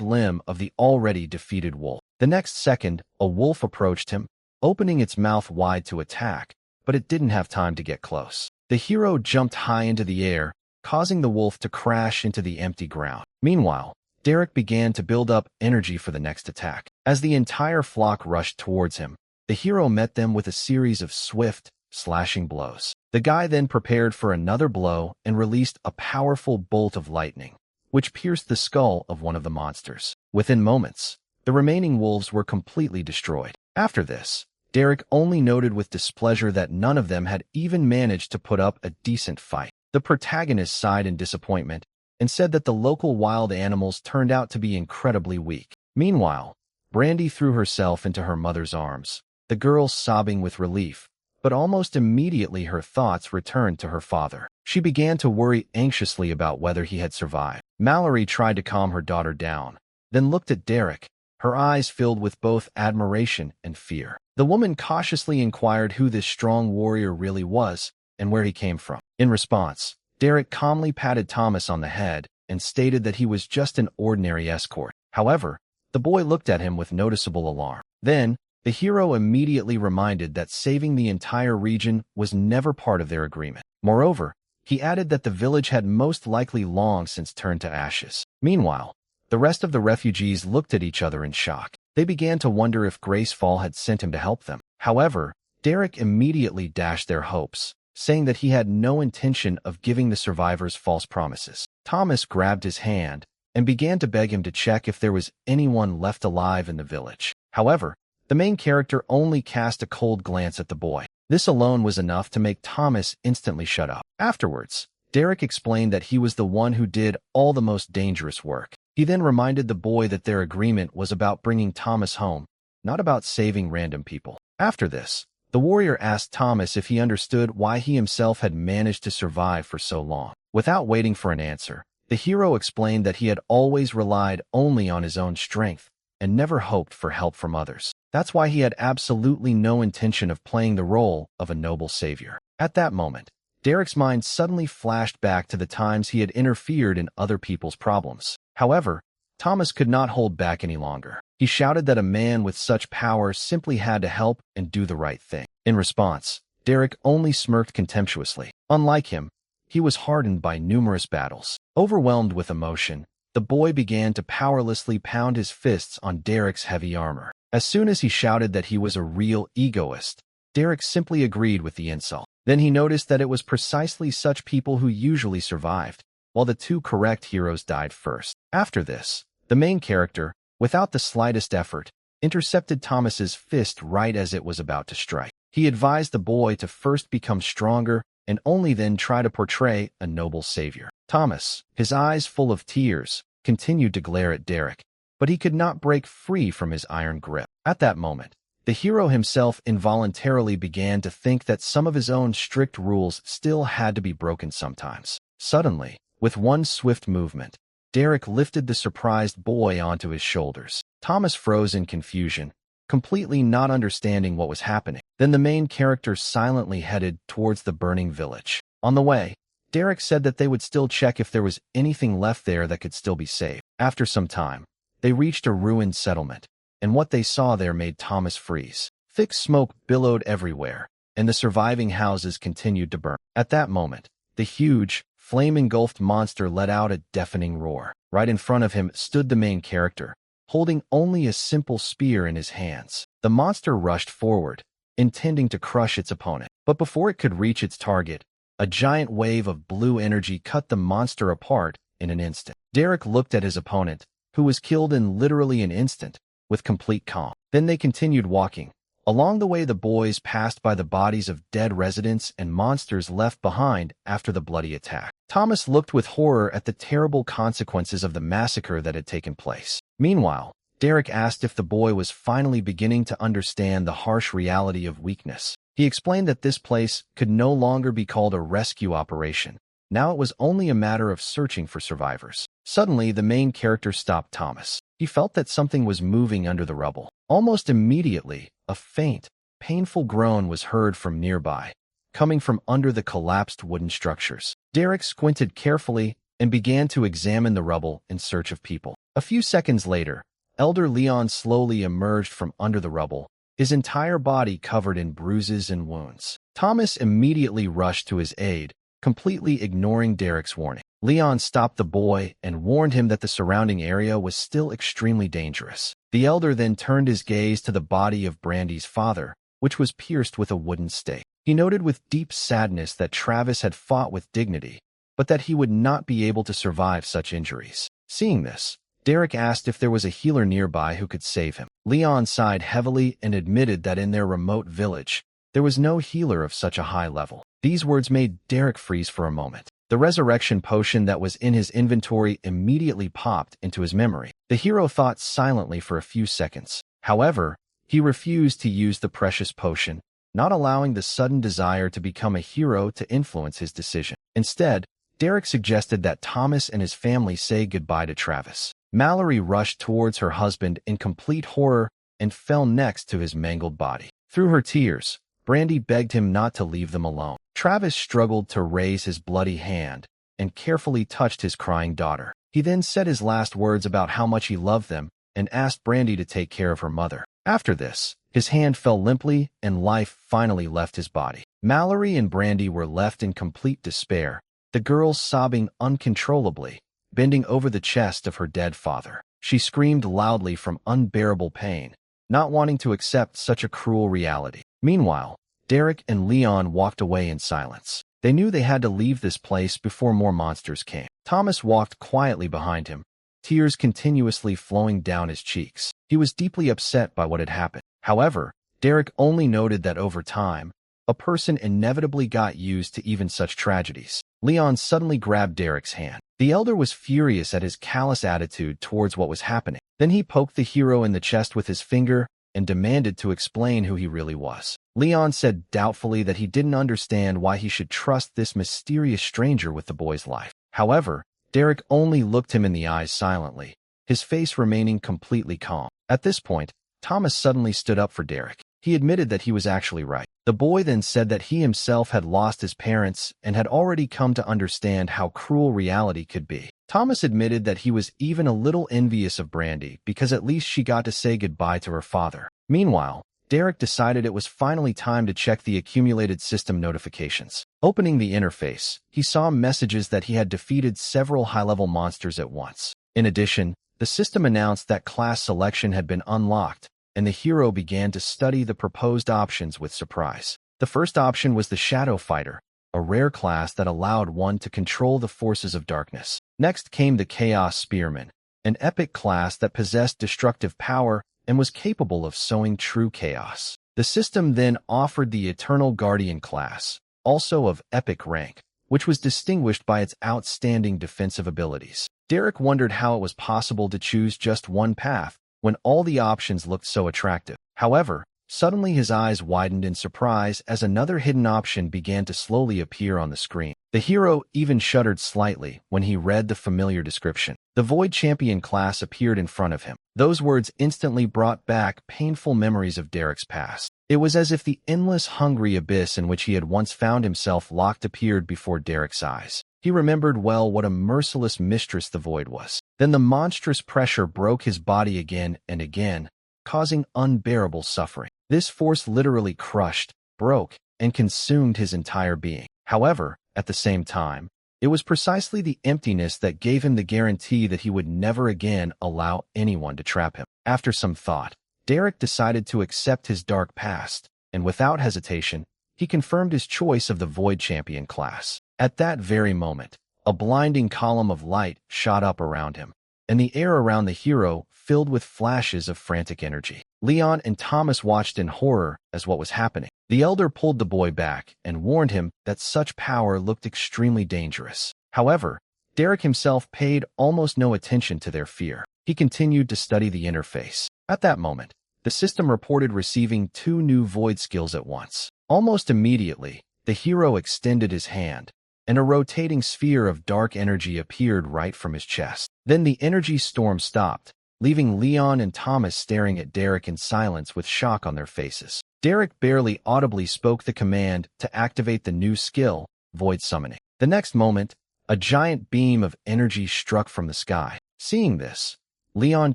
limb of the already defeated wolf. The next second, a wolf approached him, opening its mouth wide to attack, but it didn't have time to get close. The hero jumped high into the air, causing the wolf to crash into the empty ground. Meanwhile, Derek began to build up energy for the next attack. As the entire flock rushed towards him, the hero met them with a series of swift, slashing blows. The guy then prepared for another blow and released a powerful bolt of lightning, which pierced the skull of one of the monsters. Within moments, the remaining wolves were completely destroyed. After this, Derek only noted with displeasure that none of them had even managed to put up a decent fight. The protagonist sighed in disappointment and said that the local wild animals turned out to be incredibly weak. Meanwhile, Brandy threw herself into her mother's arms, the girl sobbing with relief, but almost immediately her thoughts returned to her father. She began to worry anxiously about whether he had survived. Mallory tried to calm her daughter down, then looked at Derek, her eyes filled with both admiration and fear. The woman cautiously inquired who this strong warrior really was and where he came from. In response, Derek calmly patted Thomas on the head and stated that he was just an ordinary escort. However, the boy looked at him with noticeable alarm. Then, the hero immediately reminded that saving the entire region was never part of their agreement. Moreover, he added that the village had most likely long since turned to ashes. Meanwhile, the rest of the refugees looked at each other in shock. They began to wonder if Gracefall had sent him to help them. However, Derek immediately dashed their hopes, saying that he had no intention of giving the survivors false promises. Thomas grabbed his hand and began to beg him to check if there was anyone left alive in the village. However, the main character only cast a cold glance at the boy. This alone was enough to make Thomas instantly shut up. Afterwards, Derek explained that he was the one who did all the most dangerous work. He then reminded the boy that their agreement was about bringing Thomas home, not about saving random people. After this, the warrior asked Thomas if he understood why he himself had managed to survive for so long. Without waiting for an answer, the hero explained that he had always relied only on his own strength and never hoped for help from others. That's why he had absolutely no intention of playing the role of a noble savior. At that moment, Derek's mind suddenly flashed back to the times he had interfered in other people's problems. However, Thomas could not hold back any longer. He shouted that a man with such power simply had to help and do the right thing. In response, Derek only smirked contemptuously. Unlike him, he was hardened by numerous battles. Overwhelmed with emotion, the boy began to powerlessly pound his fists on Derek's heavy armor. As soon as he shouted that he was a real egoist, Derek simply agreed with the insult. Then he noticed that it was precisely such people who usually survived, while the two correct heroes died first. After this, the main character, without the slightest effort, intercepted Thomas's fist right as it was about to strike. He advised the boy to first become stronger and only then try to portray a noble savior. Thomas, his eyes full of tears, continued to glare at Derek, but he could not break free from his iron grip. At that moment, the hero himself involuntarily began to think that some of his own strict rules still had to be broken sometimes. Suddenly, with one swift movement, Derek lifted the surprised boy onto his shoulders. Thomas froze in confusion, completely not understanding what was happening. Then the main character silently headed towards the burning village. On the way, Derek said that they would still check if there was anything left there that could still be saved. After some time, they reached a ruined settlement, and what they saw there made Thomas freeze. Thick smoke billowed everywhere, and the surviving houses continued to burn. At that moment, the huge, flame-engulfed monster let out a deafening roar. Right in front of him stood the main character, holding only a simple spear in his hands. The monster rushed forward, intending to crush its opponent. But before it could reach its target, a giant wave of blue energy cut the monster apart in an instant. Derek looked at his opponent, who was killed in literally an instant, with complete calm. Then they continued walking. Along the way, the boys passed by the bodies of dead residents and monsters left behind after the bloody attack. Thomas looked with horror at the terrible consequences of the massacre that had taken place. Meanwhile, Derek asked if the boy was finally beginning to understand the harsh reality of weakness. He explained that this place could no longer be called a rescue operation, Now it was only a matter of searching for survivors. Suddenly, the main character stopped Thomas. He felt that something was moving under the rubble. Almost immediately, a faint, painful groan was heard from nearby, coming from under the collapsed wooden structures. Derek squinted carefully and began to examine the rubble in search of people. A few seconds later, Elder Leon slowly emerged from under the rubble, his entire body covered in bruises and wounds. Thomas immediately rushed to his aid, completely ignoring Derek's warning. Leon stopped the boy and warned him that the surrounding area was still extremely dangerous. The elder then turned his gaze to the body of Brandy's father, which was pierced with a wooden stake. He noted with deep sadness that Travis had fought with dignity, but that he would not be able to survive such injuries. Seeing this, Derek asked if there was a healer nearby who could save him. Leon sighed heavily and admitted that in their remote village, there was no healer of such a high level. These words made Derek freeze for a moment. The resurrection potion that was in his inventory immediately popped into his memory. The hero thought silently for a few seconds. However, he refused to use the precious potion, not allowing the sudden desire to become a hero to influence his decision. Instead, Derek suggested that Thomas and his family say goodbye to Travis. Mallory rushed towards her husband in complete horror and fell next to his mangled body. Through her tears, Brandy begged him not to leave them alone. Travis struggled to raise his bloody hand and carefully touched his crying daughter. He then said his last words about how much he loved them and asked Brandy to take care of her mother. After this, his hand fell limply and life finally left his body. Mallory and Brandy were left in complete despair, the girl sobbing uncontrollably, bending over the chest of her dead father. She screamed loudly from unbearable pain, not wanting to accept such a cruel reality. Meanwhile, Derek and Leon walked away in silence. They knew they had to leave this place before more monsters came. Thomas walked quietly behind him, tears continuously flowing down his cheeks. He was deeply upset by what had happened. However, Derek only noted that over time, a person inevitably got used to even such tragedies. Leon suddenly grabbed Derek's hand. The elder was furious at his callous attitude towards what was happening. Then he poked the hero in the chest with his finger and demanded to explain who he really was. Leon said doubtfully that he didn't understand why he should trust this mysterious stranger with the boy's life. However, Derek only looked him in the eyes silently, his face remaining completely calm. At this point, Thomas suddenly stood up for Derek. He admitted that he was actually right. The boy then said that he himself had lost his parents and had already come to understand how cruel reality could be. Thomas admitted that he was even a little envious of Brandy because at least she got to say goodbye to her father. Meanwhile, Derek decided it was finally time to check the accumulated system notifications. Opening the interface, he saw messages that he had defeated several high-level monsters at once. In addition, the system announced that class selection had been unlocked, and the hero began to study the proposed options with surprise. The first option was the Shadow Fighter, a rare class that allowed one to control the forces of darkness. Next came the Chaos Spearman, an epic class that possessed destructive power and was capable of sowing true chaos. The system then offered the Eternal Guardian class, also of epic rank, which was distinguished by its outstanding defensive abilities. Derek wondered how it was possible to choose just one path when all the options looked so attractive. However, suddenly his eyes widened in surprise as another hidden option began to slowly appear on the screen. The hero even shuddered slightly when he read the familiar description. The Void Champion class appeared in front of him. Those words instantly brought back painful memories of Derek's past. It was as if the endless hungry abyss in which he had once found himself locked appeared before Derek's eyes. He remembered well what a merciless mistress the Void was. Then the monstrous pressure broke his body again and again, causing unbearable suffering. This force literally crushed, broke, and consumed his entire being. However, at the same time, it was precisely the emptiness that gave him the guarantee that he would never again allow anyone to trap him. After some thought, Derek decided to accept his dark past, and without hesitation, he confirmed his choice of the Void Champion class. At that very moment, a blinding column of light shot up around him, and the air around the hero filled with flashes of frantic energy. Leon and Thomas watched in horror as what was happening. The elder pulled the boy back and warned him that such power looked extremely dangerous. However, Derek himself paid almost no attention to their fear. He continued to study the interface. At that moment, the system reported receiving 2 new void skills at once. Almost immediately, the hero extended his hand, and a rotating sphere of dark energy appeared right from his chest. Then the energy storm stopped, leaving Leon and Thomas staring at Derek in silence with shock on their faces. Derek barely audibly spoke the command to activate the new skill, Void Summoning. The next moment, a giant beam of energy struck from the sky. Seeing this, Leon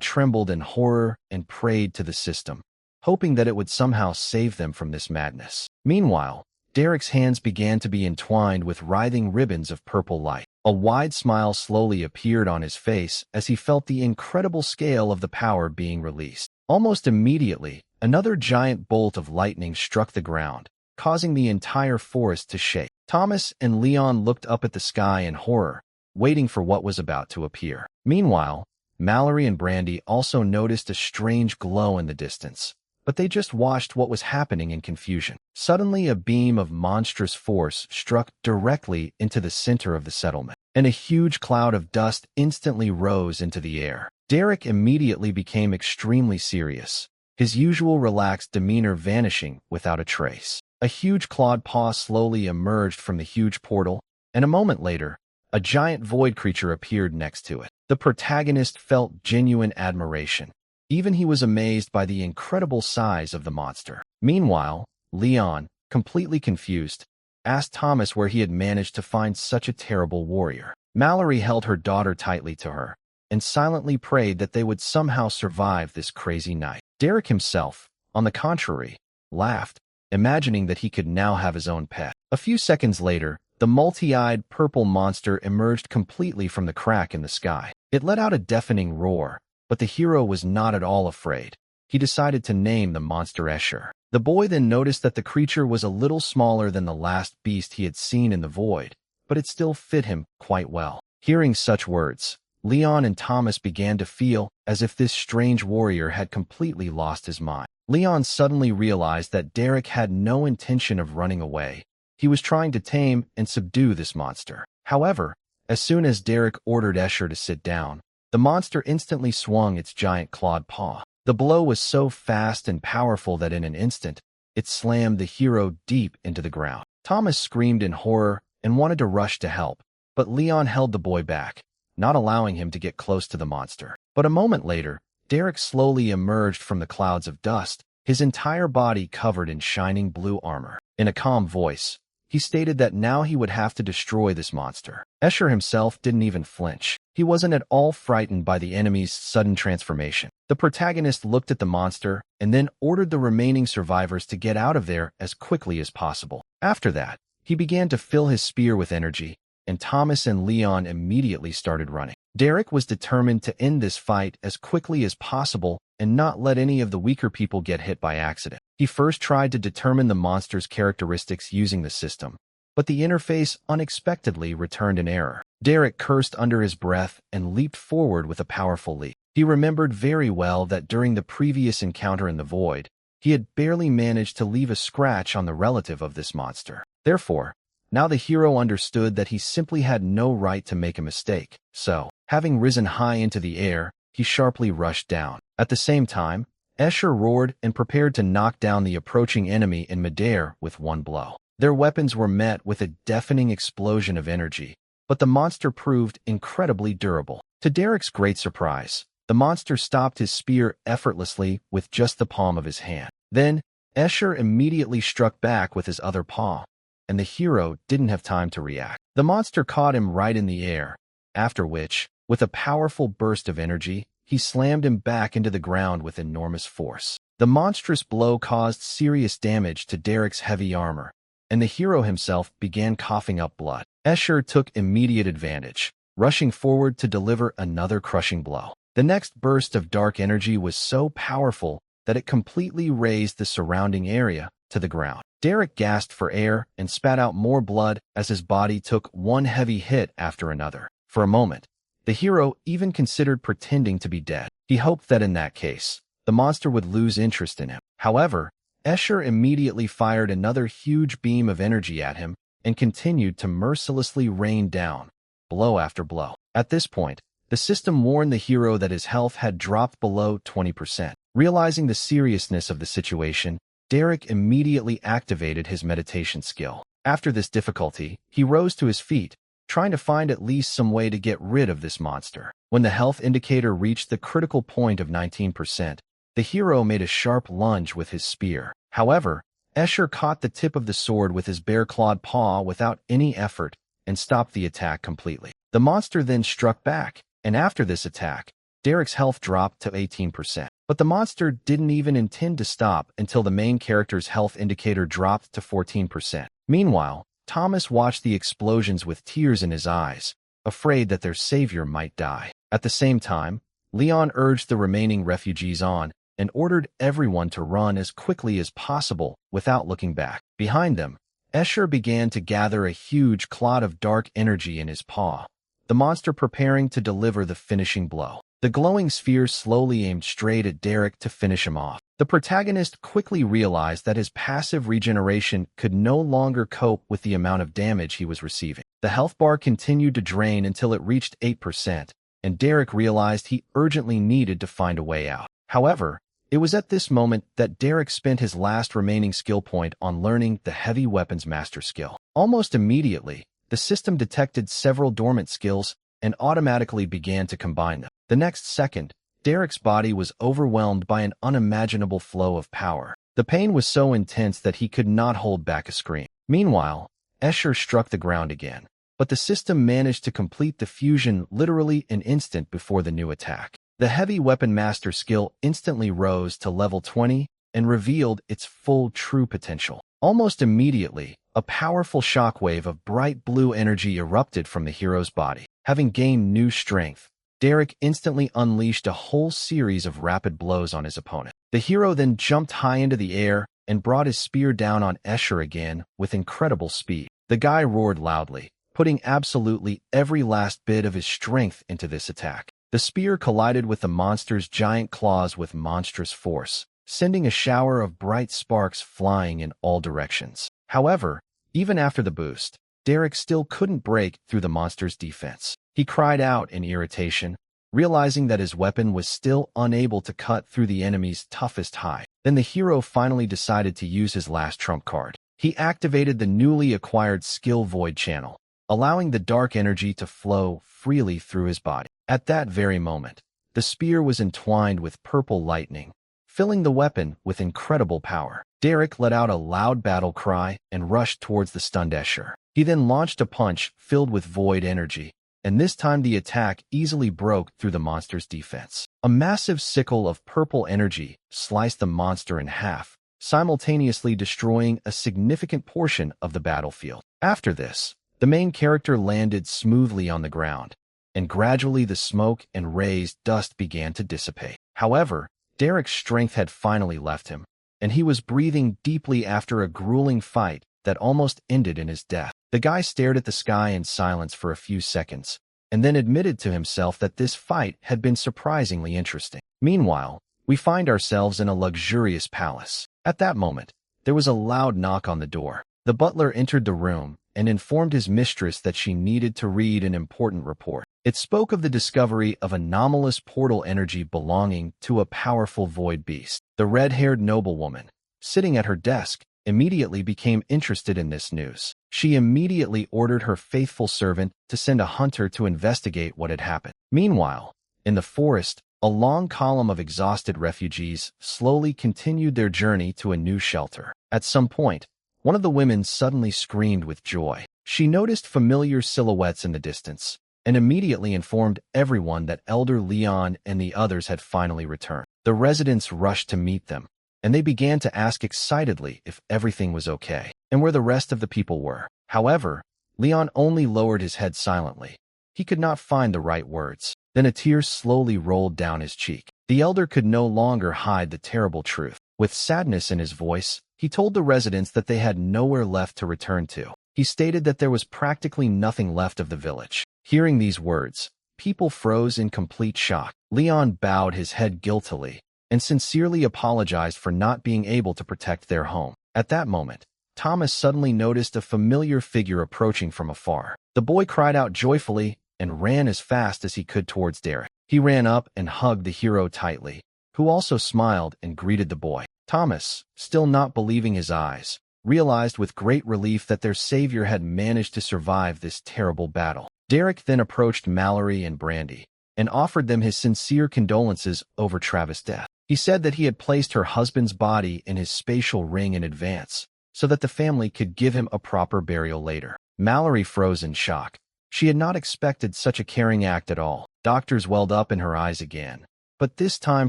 trembled in horror and prayed to the system, hoping that it would somehow save them from this madness. Meanwhile, Derek's hands began to be entwined with writhing ribbons of purple light. A wide smile slowly appeared on his face as he felt the incredible scale of the power being released. Almost immediately, another giant bolt of lightning struck the ground, causing the entire forest to shake. Thomas and Leon looked up at the sky in horror, waiting for what was about to appear. Meanwhile, Mallory and Brandy also noticed a strange glow in the distance, but they just watched what was happening in confusion. Suddenly, a beam of monstrous force struck directly into the center of the settlement, and a huge cloud of dust instantly rose into the air. Derek immediately became extremely serious, his usual relaxed demeanor vanishing without a trace. A huge clawed paw slowly emerged from the huge portal, and a moment later, a giant void creature appeared next to it. The protagonist felt genuine admiration. Even he was amazed by the incredible size of the monster. Meanwhile, Leon, completely confused, asked Thomas where he had managed to find such a terrible warrior. Mallory held her daughter tightly to her and silently prayed that they would somehow survive this crazy night. Derek himself, on the contrary, laughed, imagining that he could now have his own pet. A few seconds later, the multi-eyed purple monster emerged completely from the crack in the sky. It let out a deafening roar, but the hero was not at all afraid. He decided to name the monster Escher. The boy then noticed that the creature was a little smaller than the last beast he had seen in the void, but it still fit him quite well. Hearing such words, Leon and Thomas began to feel as if this strange warrior had completely lost his mind. Leon suddenly realized that Derek had no intention of running away. He was trying to tame and subdue this monster. However, as soon as Derek ordered Escher to sit down, the monster instantly swung its giant clawed paw. The blow was so fast and powerful that in an instant, it slammed the hero deep into the ground. Thomas screamed in horror and wanted to rush to help, but Leon held the boy back, not allowing him to get close to the monster. But a moment later, Derek slowly emerged from the clouds of dust, his entire body covered in shining blue armor. In a calm voice, he stated that now he would have to destroy this monster. Escher himself didn't even flinch. He wasn't at all frightened by the enemy's sudden transformation. The protagonist looked at the monster and then ordered the remaining survivors to get out of there as quickly as possible. After that, he began to fill his spear with energy, and Thomas and Leon immediately started running. Derek was determined to end this fight as quickly as possible and not let any of the weaker people get hit by accident. He first tried to determine the monster's characteristics using the system, but the interface unexpectedly returned an error. Derek cursed under his breath and leaped forward with a powerful leap. He remembered very well that during the previous encounter in the void, he had barely managed to leave a scratch on the relative of this monster. Therefore, now the hero understood that he simply had no right to make a mistake. So, having risen high into the air, he sharply rushed down. At the same time, Escher roared and prepared to knock down the approaching enemy in midair with one blow. Their weapons were met with a deafening explosion of energy, but the monster proved incredibly durable. To Derek's great surprise, the monster stopped his spear effortlessly with just the palm of his hand. Then, Escher immediately struck back with his other paw, and the hero didn't have time to react. The monster caught him right in the air, after which, with a powerful burst of energy, he slammed him back into the ground with enormous force. The monstrous blow caused serious damage to Derek's heavy armor, and the hero himself began coughing up blood. Escher took immediate advantage, rushing forward to deliver another crushing blow. The next burst of dark energy was so powerful that it completely razed the surrounding area to the ground. Derek gasped for air and spat out more blood as his body took one heavy hit after another. For a moment, the hero even considered pretending to be dead. He hoped that in that case, the monster would lose interest in him. However, Escher immediately fired another huge beam of energy at him and continued to mercilessly rain down, blow after blow. At this point, the system warned the hero that his health had dropped below 20%. Realizing the seriousness of the situation, Derek immediately activated his meditation skill. After this difficulty, he rose to his feet, trying to find at least some way to get rid of this monster. When the health indicator reached the critical point of 19%, the hero made a sharp lunge with his spear. However, Escher caught the tip of the sword with his bare-clawed paw without any effort and stopped the attack completely. The monster then struck back, and after this attack, Derek's health dropped to 18%. But the monster didn't even intend to stop until the main character's health indicator dropped to 14%. Meanwhile, Thomas watched the explosions with tears in his eyes, afraid that their savior might die. At the same time, Leon urged the remaining refugees on and ordered everyone to run as quickly as possible without looking back. Behind them, Escher began to gather a huge clot of dark energy in his paw, the monster preparing to deliver the finishing blow. The glowing sphere slowly aimed straight at Derek to finish him off. The protagonist quickly realized that his passive regeneration could no longer cope with the amount of damage he was receiving. The health bar continued to drain until it reached 8%, and Derek realized he urgently needed to find a way out. However, it was at this moment that Derek spent his last remaining skill point on learning the heavy weapons master skill. Almost immediately, the system detected several dormant skills and automatically began to combine them. The next second, Derek's body was overwhelmed by an unimaginable flow of power. The pain was so intense that he could not hold back a scream. Meanwhile, Escher struck the ground again, but the system managed to complete the fusion literally an instant before the new attack. The heavy weapon master skill instantly rose to level 20 and revealed its full true potential. Almost immediately, a powerful shockwave of bright blue energy erupted from the hero's body. Having gained new strength, Derek instantly unleashed a whole series of rapid blows on his opponent. The hero then jumped high into the air and brought his spear down on Escher again with incredible speed. The guy roared loudly, putting absolutely every last bit of his strength into this attack. The spear collided with the monster's giant claws with monstrous force, sending a shower of bright sparks flying in all directions. However, even after the boost, Derek still couldn't break through the monster's defense. He cried out in irritation, realizing that his weapon was still unable to cut through the enemy's toughest hide. Then the hero finally decided to use his last trump card. He activated the newly acquired skill void channel, allowing the dark energy to flow freely through his body. At that very moment, the spear was entwined with purple lightning, filling the weapon with incredible power. Derek let out a loud battle cry and rushed towards the stunned Escher. He then launched a punch filled with void energy, and this time the attack easily broke through the monster's defense. A massive sickle of purple energy sliced the monster in half, simultaneously destroying a significant portion of the battlefield. After this, the main character landed smoothly on the ground, and gradually the smoke and raised dust began to dissipate. However, Derek's strength had finally left him, and he was breathing deeply after a grueling fight that almost ended in his death. The guy stared at the sky in silence for a few seconds, and then admitted to himself that this fight had been surprisingly interesting. Meanwhile, we find ourselves in a luxurious palace. At that moment, there was a loud knock on the door. The butler entered the room and informed his mistress that she needed to read an important report. It spoke of the discovery of anomalous portal energy belonging to a powerful void beast. The red-haired noblewoman, sitting at her desk, immediately became interested in this news. She immediately ordered her faithful servant to send a hunter to investigate what had happened. Meanwhile, in the forest, a long column of exhausted refugees slowly continued their journey to a new shelter. At some point, one of the women suddenly screamed with joy. She noticed familiar silhouettes in the distance and immediately informed everyone that Elder Leon and the others had finally returned. The residents rushed to meet them, and they began to ask excitedly if everything was okay and where the rest of the people were. However, Leon only lowered his head silently. He could not find the right words. Then a tear slowly rolled down his cheek. The elder could no longer hide the terrible truth. With sadness in his voice, he told the residents that they had nowhere left to return to. He stated that there was practically nothing left of the village. Hearing these words, people froze in complete shock. Leon bowed his head guiltily and sincerely apologized for not being able to protect their home. At that moment, Thomas suddenly noticed a familiar figure approaching from afar. The boy cried out joyfully and ran as fast as he could towards Derek. He ran up and hugged the hero tightly, who also smiled and greeted the boy. Thomas, still not believing his eyes, realized with great relief that their savior had managed to survive this terrible battle. Derek then approached Mallory and Brandy and offered them his sincere condolences over Travis' death. He said that he had placed her husband's body in his spatial ring in advance so that the family could give him a proper burial later. Mallory froze in shock. She had not expected such a caring act at all. Doctors welled up in her eyes again, but this time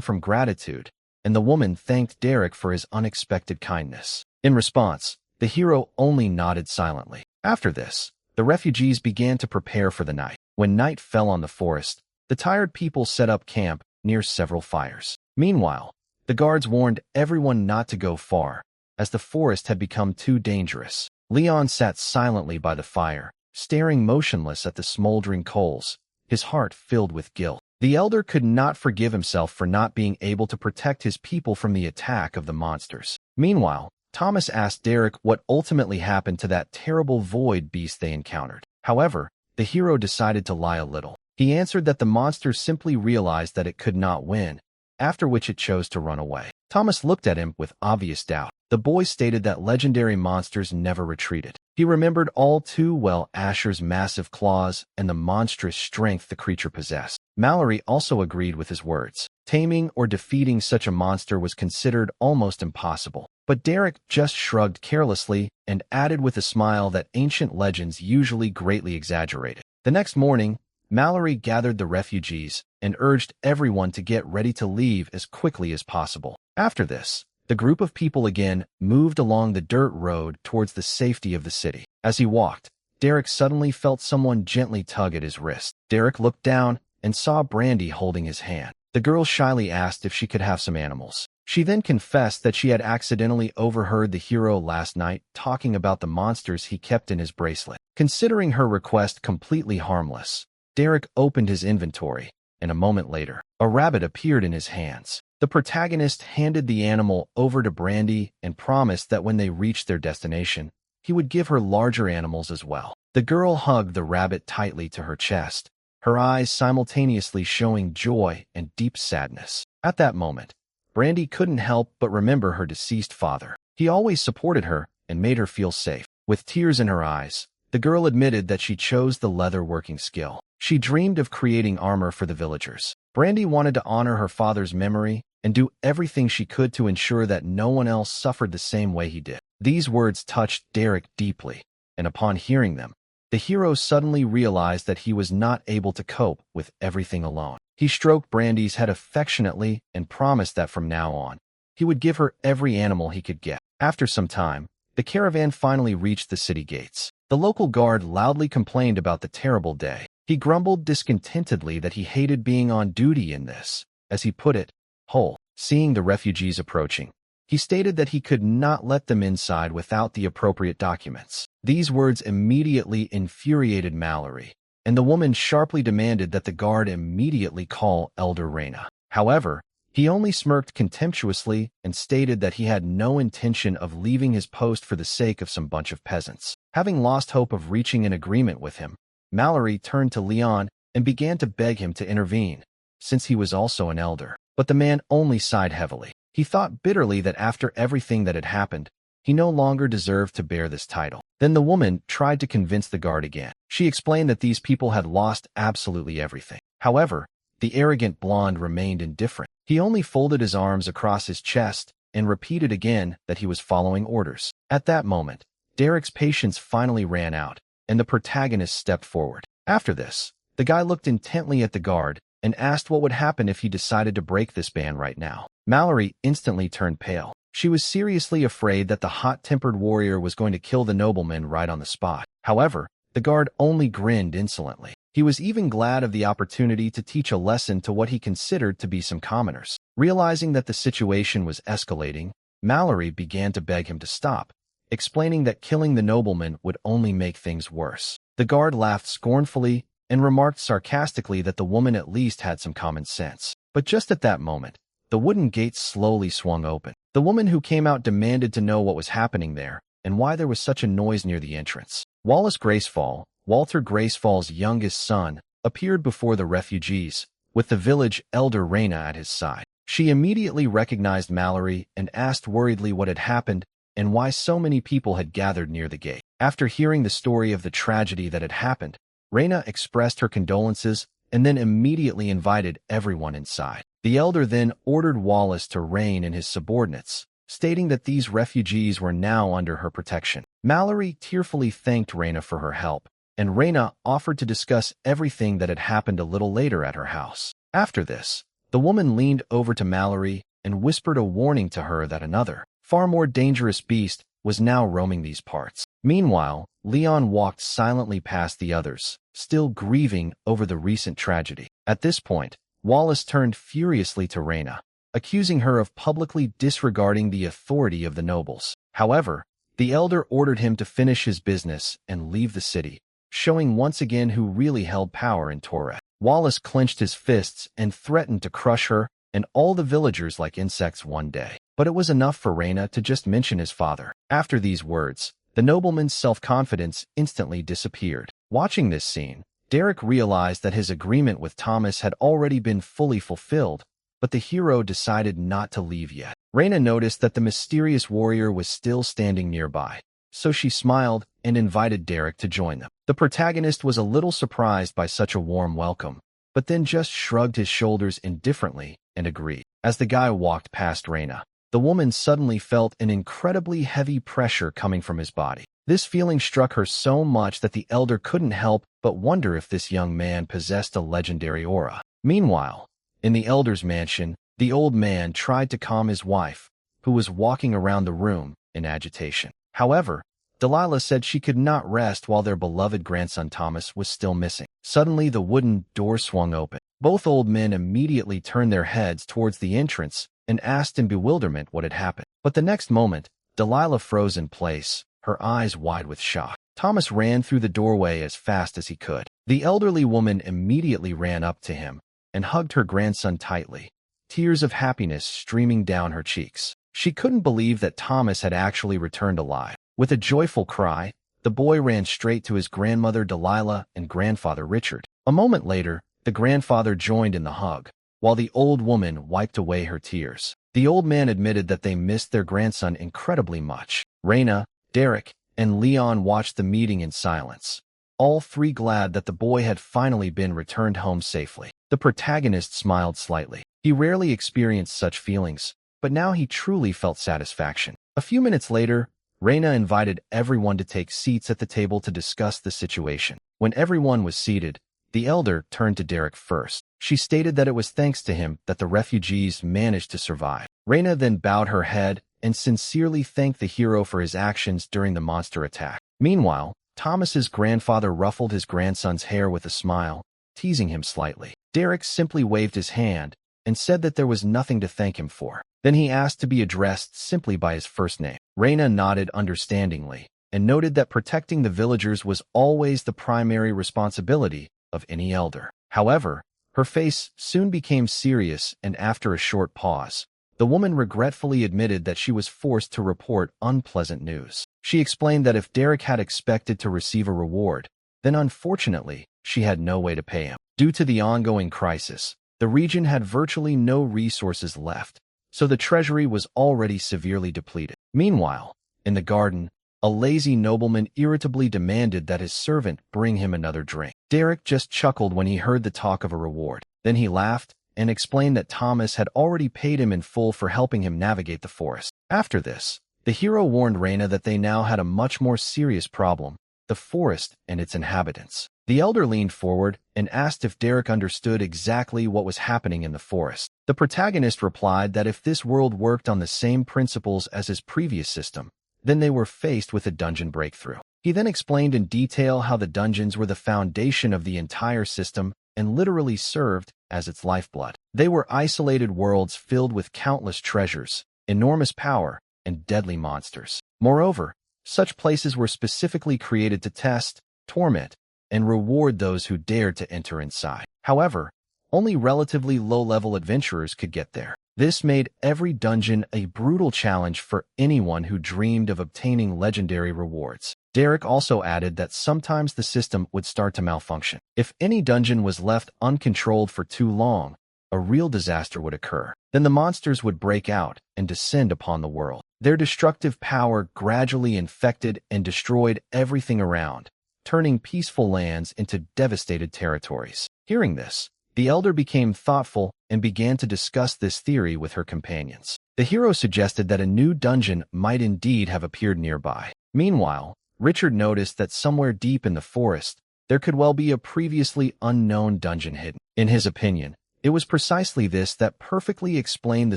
from gratitude, and the woman thanked Derek for his unexpected kindness. In response, the hero only nodded silently. After this, the refugees began to prepare for the night. When night fell on the forest, the tired people set up camp near several fires. Meanwhile, the guards warned everyone not to go far, as the forest had become too dangerous. Leon sat silently by the fire, staring motionless at the smoldering coals, his heart filled with guilt. The elder could not forgive himself for not being able to protect his people from the attack of the monsters. Meanwhile, Thomas asked Derek what ultimately happened to that terrible void beast they encountered. However, the hero decided to lie a little. He answered that the monster simply realized that it could not win, after which it chose to run away. Thomas looked at him with obvious doubt. The boy stated that legendary monsters never retreated. He remembered all too well Asher's massive claws and the monstrous strength the creature possessed. Mallory also agreed with his words. Taming or defeating such a monster was considered almost impossible. But Derek just shrugged carelessly and added with a smile that ancient legends usually greatly exaggerated. The next morning, Mallory gathered the refugees and urged everyone to get ready to leave as quickly as possible. After this, the group of people again moved along the dirt road towards the safety of the city. As he walked, Derek suddenly felt someone gently tug at his wrist. Derek looked down and saw Brandy holding his hand. The girl shyly asked if she could have some animals. She then confessed that she had accidentally overheard the hero last night talking about the monsters he kept in his bracelet. Considering her request completely harmless, Derek opened his inventory, and a moment later, a rabbit appeared in his hands. The protagonist handed the animal over to Brandy and promised that when they reached their destination, he would give her larger animals as well. The girl hugged the rabbit tightly to her chest, her eyes simultaneously showing joy and deep sadness. At that moment, Brandy couldn't help but remember her deceased father. He always supported her and made her feel safe. With tears in her eyes, the girl admitted that she chose the leather working skill. She dreamed of creating armor for the villagers. Brandy wanted to honor her father's memory and do everything she could to ensure that no one else suffered the same way he did. These words touched Derek deeply, and upon hearing them, the hero suddenly realized that he was not able to cope with everything alone. He stroked Brandy's head affectionately and promised that from now on, he would give her every animal he could get. After some time, the caravan finally reached the city gates. The local guard loudly complained about the terrible day. He grumbled discontentedly that he hated being on duty in this, as he put it, hole. Seeing the refugees approaching, he stated that he could not let them inside without the appropriate documents. These words immediately infuriated Mallory, and the woman sharply demanded that the guard immediately call Elder Reyna. However, he only smirked contemptuously and stated that he had no intention of leaving his post for the sake of some bunch of peasants. Having lost hope of reaching an agreement with him, Mallory turned to Leon and began to beg him to intervene, since he was also an elder. But the man only sighed heavily. He thought bitterly that after everything that had happened, he no longer deserved to bear this title. Then the woman tried to convince the guard again. She explained that these people had lost absolutely everything. However, the arrogant blonde remained indifferent. He only folded his arms across his chest and repeated again that he was following orders. At that moment, Derek's patience finally ran out, and the protagonist stepped forward. After this, the guy looked intently at the guard and asked what would happen if he decided to break this ban right now. Mallory instantly turned pale. She was seriously afraid that the hot-tempered warrior was going to kill the nobleman right on the spot. However, the guard only grinned insolently. He was even glad of the opportunity to teach a lesson to what he considered to be some commoners. Realizing that the situation was escalating, Mallory began to beg him to stop, explaining that killing the nobleman would only make things worse. The guard laughed scornfully and remarked sarcastically that the woman at least had some common sense. But just at that moment, the wooden gate slowly swung open. The woman who came out demanded to know what was happening there and why there was such a noise near the entrance. Wallace Gracefall, Walter Gracefall's youngest son, appeared before the refugees, with the village elder Reyna at his side. She immediately recognized Mallory and asked worriedly what had happened and why so many people had gathered near the gate. After hearing the story of the tragedy that had happened, Reina expressed her condolences and then immediately invited everyone inside. The elder then ordered Wallace to rein in his subordinates, stating that these refugees were now under her protection. Mallory tearfully thanked Reina for her help, and Reina offered to discuss everything that had happened a little later at her house. After this, the woman leaned over to Mallory and whispered a warning to her that another, far more dangerous beast was now roaming these parts. Meanwhile, Leon walked silently past the others, still grieving over the recent tragedy. At this point, Wallace turned furiously to Reina, accusing her of publicly disregarding the authority of the nobles. However, the elder ordered him to finish his business and leave the city, showing once again who really held power in Torre. Wallace clenched his fists and threatened to crush her and all the villagers like insects one day. But it was enough for Reina to just mention his father. After these words, the nobleman's self-confidence instantly disappeared. Watching this scene, Derek realized that his agreement with Thomas had already been fully fulfilled, but the hero decided not to leave yet. Reina noticed that the mysterious warrior was still standing nearby, so she smiled and invited Derek to join them. The protagonist was a little surprised by such a warm welcome, but then just shrugged his shoulders indifferently and agreed. As the guy walked past Reina, the woman suddenly felt an incredibly heavy pressure coming from his body. This feeling struck her so much that the elder couldn't help but wonder if this young man possessed a legendary aura. Meanwhile, in the elder's mansion, the old man tried to calm his wife, who was walking around the room in agitation. However, Delilah said she could not rest while their beloved grandson Thomas was still missing. Suddenly, the wooden door swung open. Both old men immediately turned their heads towards the entrance and asked in bewilderment what had happened. But the next moment, Delilah froze in place, her eyes wide with shock. Thomas ran through the doorway as fast as he could. The elderly woman immediately ran up to him and hugged her grandson tightly, tears of happiness streaming down her cheeks. She couldn't believe that Thomas had actually returned alive. With a joyful cry, the boy ran straight to his grandmother Delilah and grandfather Richard. A moment later, the grandfather joined in the hug, while the old woman wiped away her tears. The old man admitted that they missed their grandson incredibly much. Reina, Derek, and Leon watched the meeting in silence, all three glad that the boy had finally been returned home safely. The protagonist smiled slightly. He rarely experienced such feelings, but now he truly felt satisfaction. A few minutes later, Reina invited everyone to take seats at the table to discuss the situation. When everyone was seated, the elder turned to Derek first. She stated that it was thanks to him that the refugees managed to survive. Reina then bowed her head and sincerely thanked the hero for his actions during the monster attack. Meanwhile, Thomas's grandfather ruffled his grandson's hair with a smile, teasing him slightly. Derek simply waved his hand and said that there was nothing to thank him for. Then he asked to be addressed simply by his first name. Reina nodded understandingly and noted that protecting the villagers was always the primary responsibility of any elder. However, her face soon became serious, and after a short pause, the woman regretfully admitted that she was forced to report unpleasant news. She explained that if Derek had expected to receive a reward, then unfortunately, she had no way to pay him. Due to the ongoing crisis, the region had virtually no resources left, so the treasury was already severely depleted. Meanwhile, in the garden, a lazy nobleman irritably demanded that his servant bring him another drink. Derek just chuckled when he heard the talk of a reward. Then he laughed and explained that Thomas had already paid him in full for helping him navigate the forest. After this, the hero warned Reina that they now had a much more serious problem: the forest and its inhabitants. The elder leaned forward and asked if Derek understood exactly what was happening in the forest. The protagonist replied that if this world worked on the same principles as his previous system, then they were faced with a dungeon breakthrough. He then explained in detail how the dungeons were the foundation of the entire system and literally served as its lifeblood. They were isolated worlds filled with countless treasures, enormous power, and deadly monsters. Moreover, such places were specifically created to test, torment, and reward those who dared to enter inside. However, only relatively low-level adventurers could get there. This made every dungeon a brutal challenge for anyone who dreamed of obtaining legendary rewards. Derek also added that sometimes the system would start to malfunction. If any dungeon was left uncontrolled for too long, a real disaster would occur. Then the monsters would break out and descend upon the world. Their destructive power gradually infected and destroyed everything around, turning peaceful lands into devastated territories. Hearing this, the elder became thoughtful and began to discuss this theory with her companions. The hero suggested that a new dungeon might indeed have appeared nearby. Meanwhile, Richard noticed that somewhere deep in the forest, there could well be a previously unknown dungeon hidden. In his opinion, it was precisely this that perfectly explained the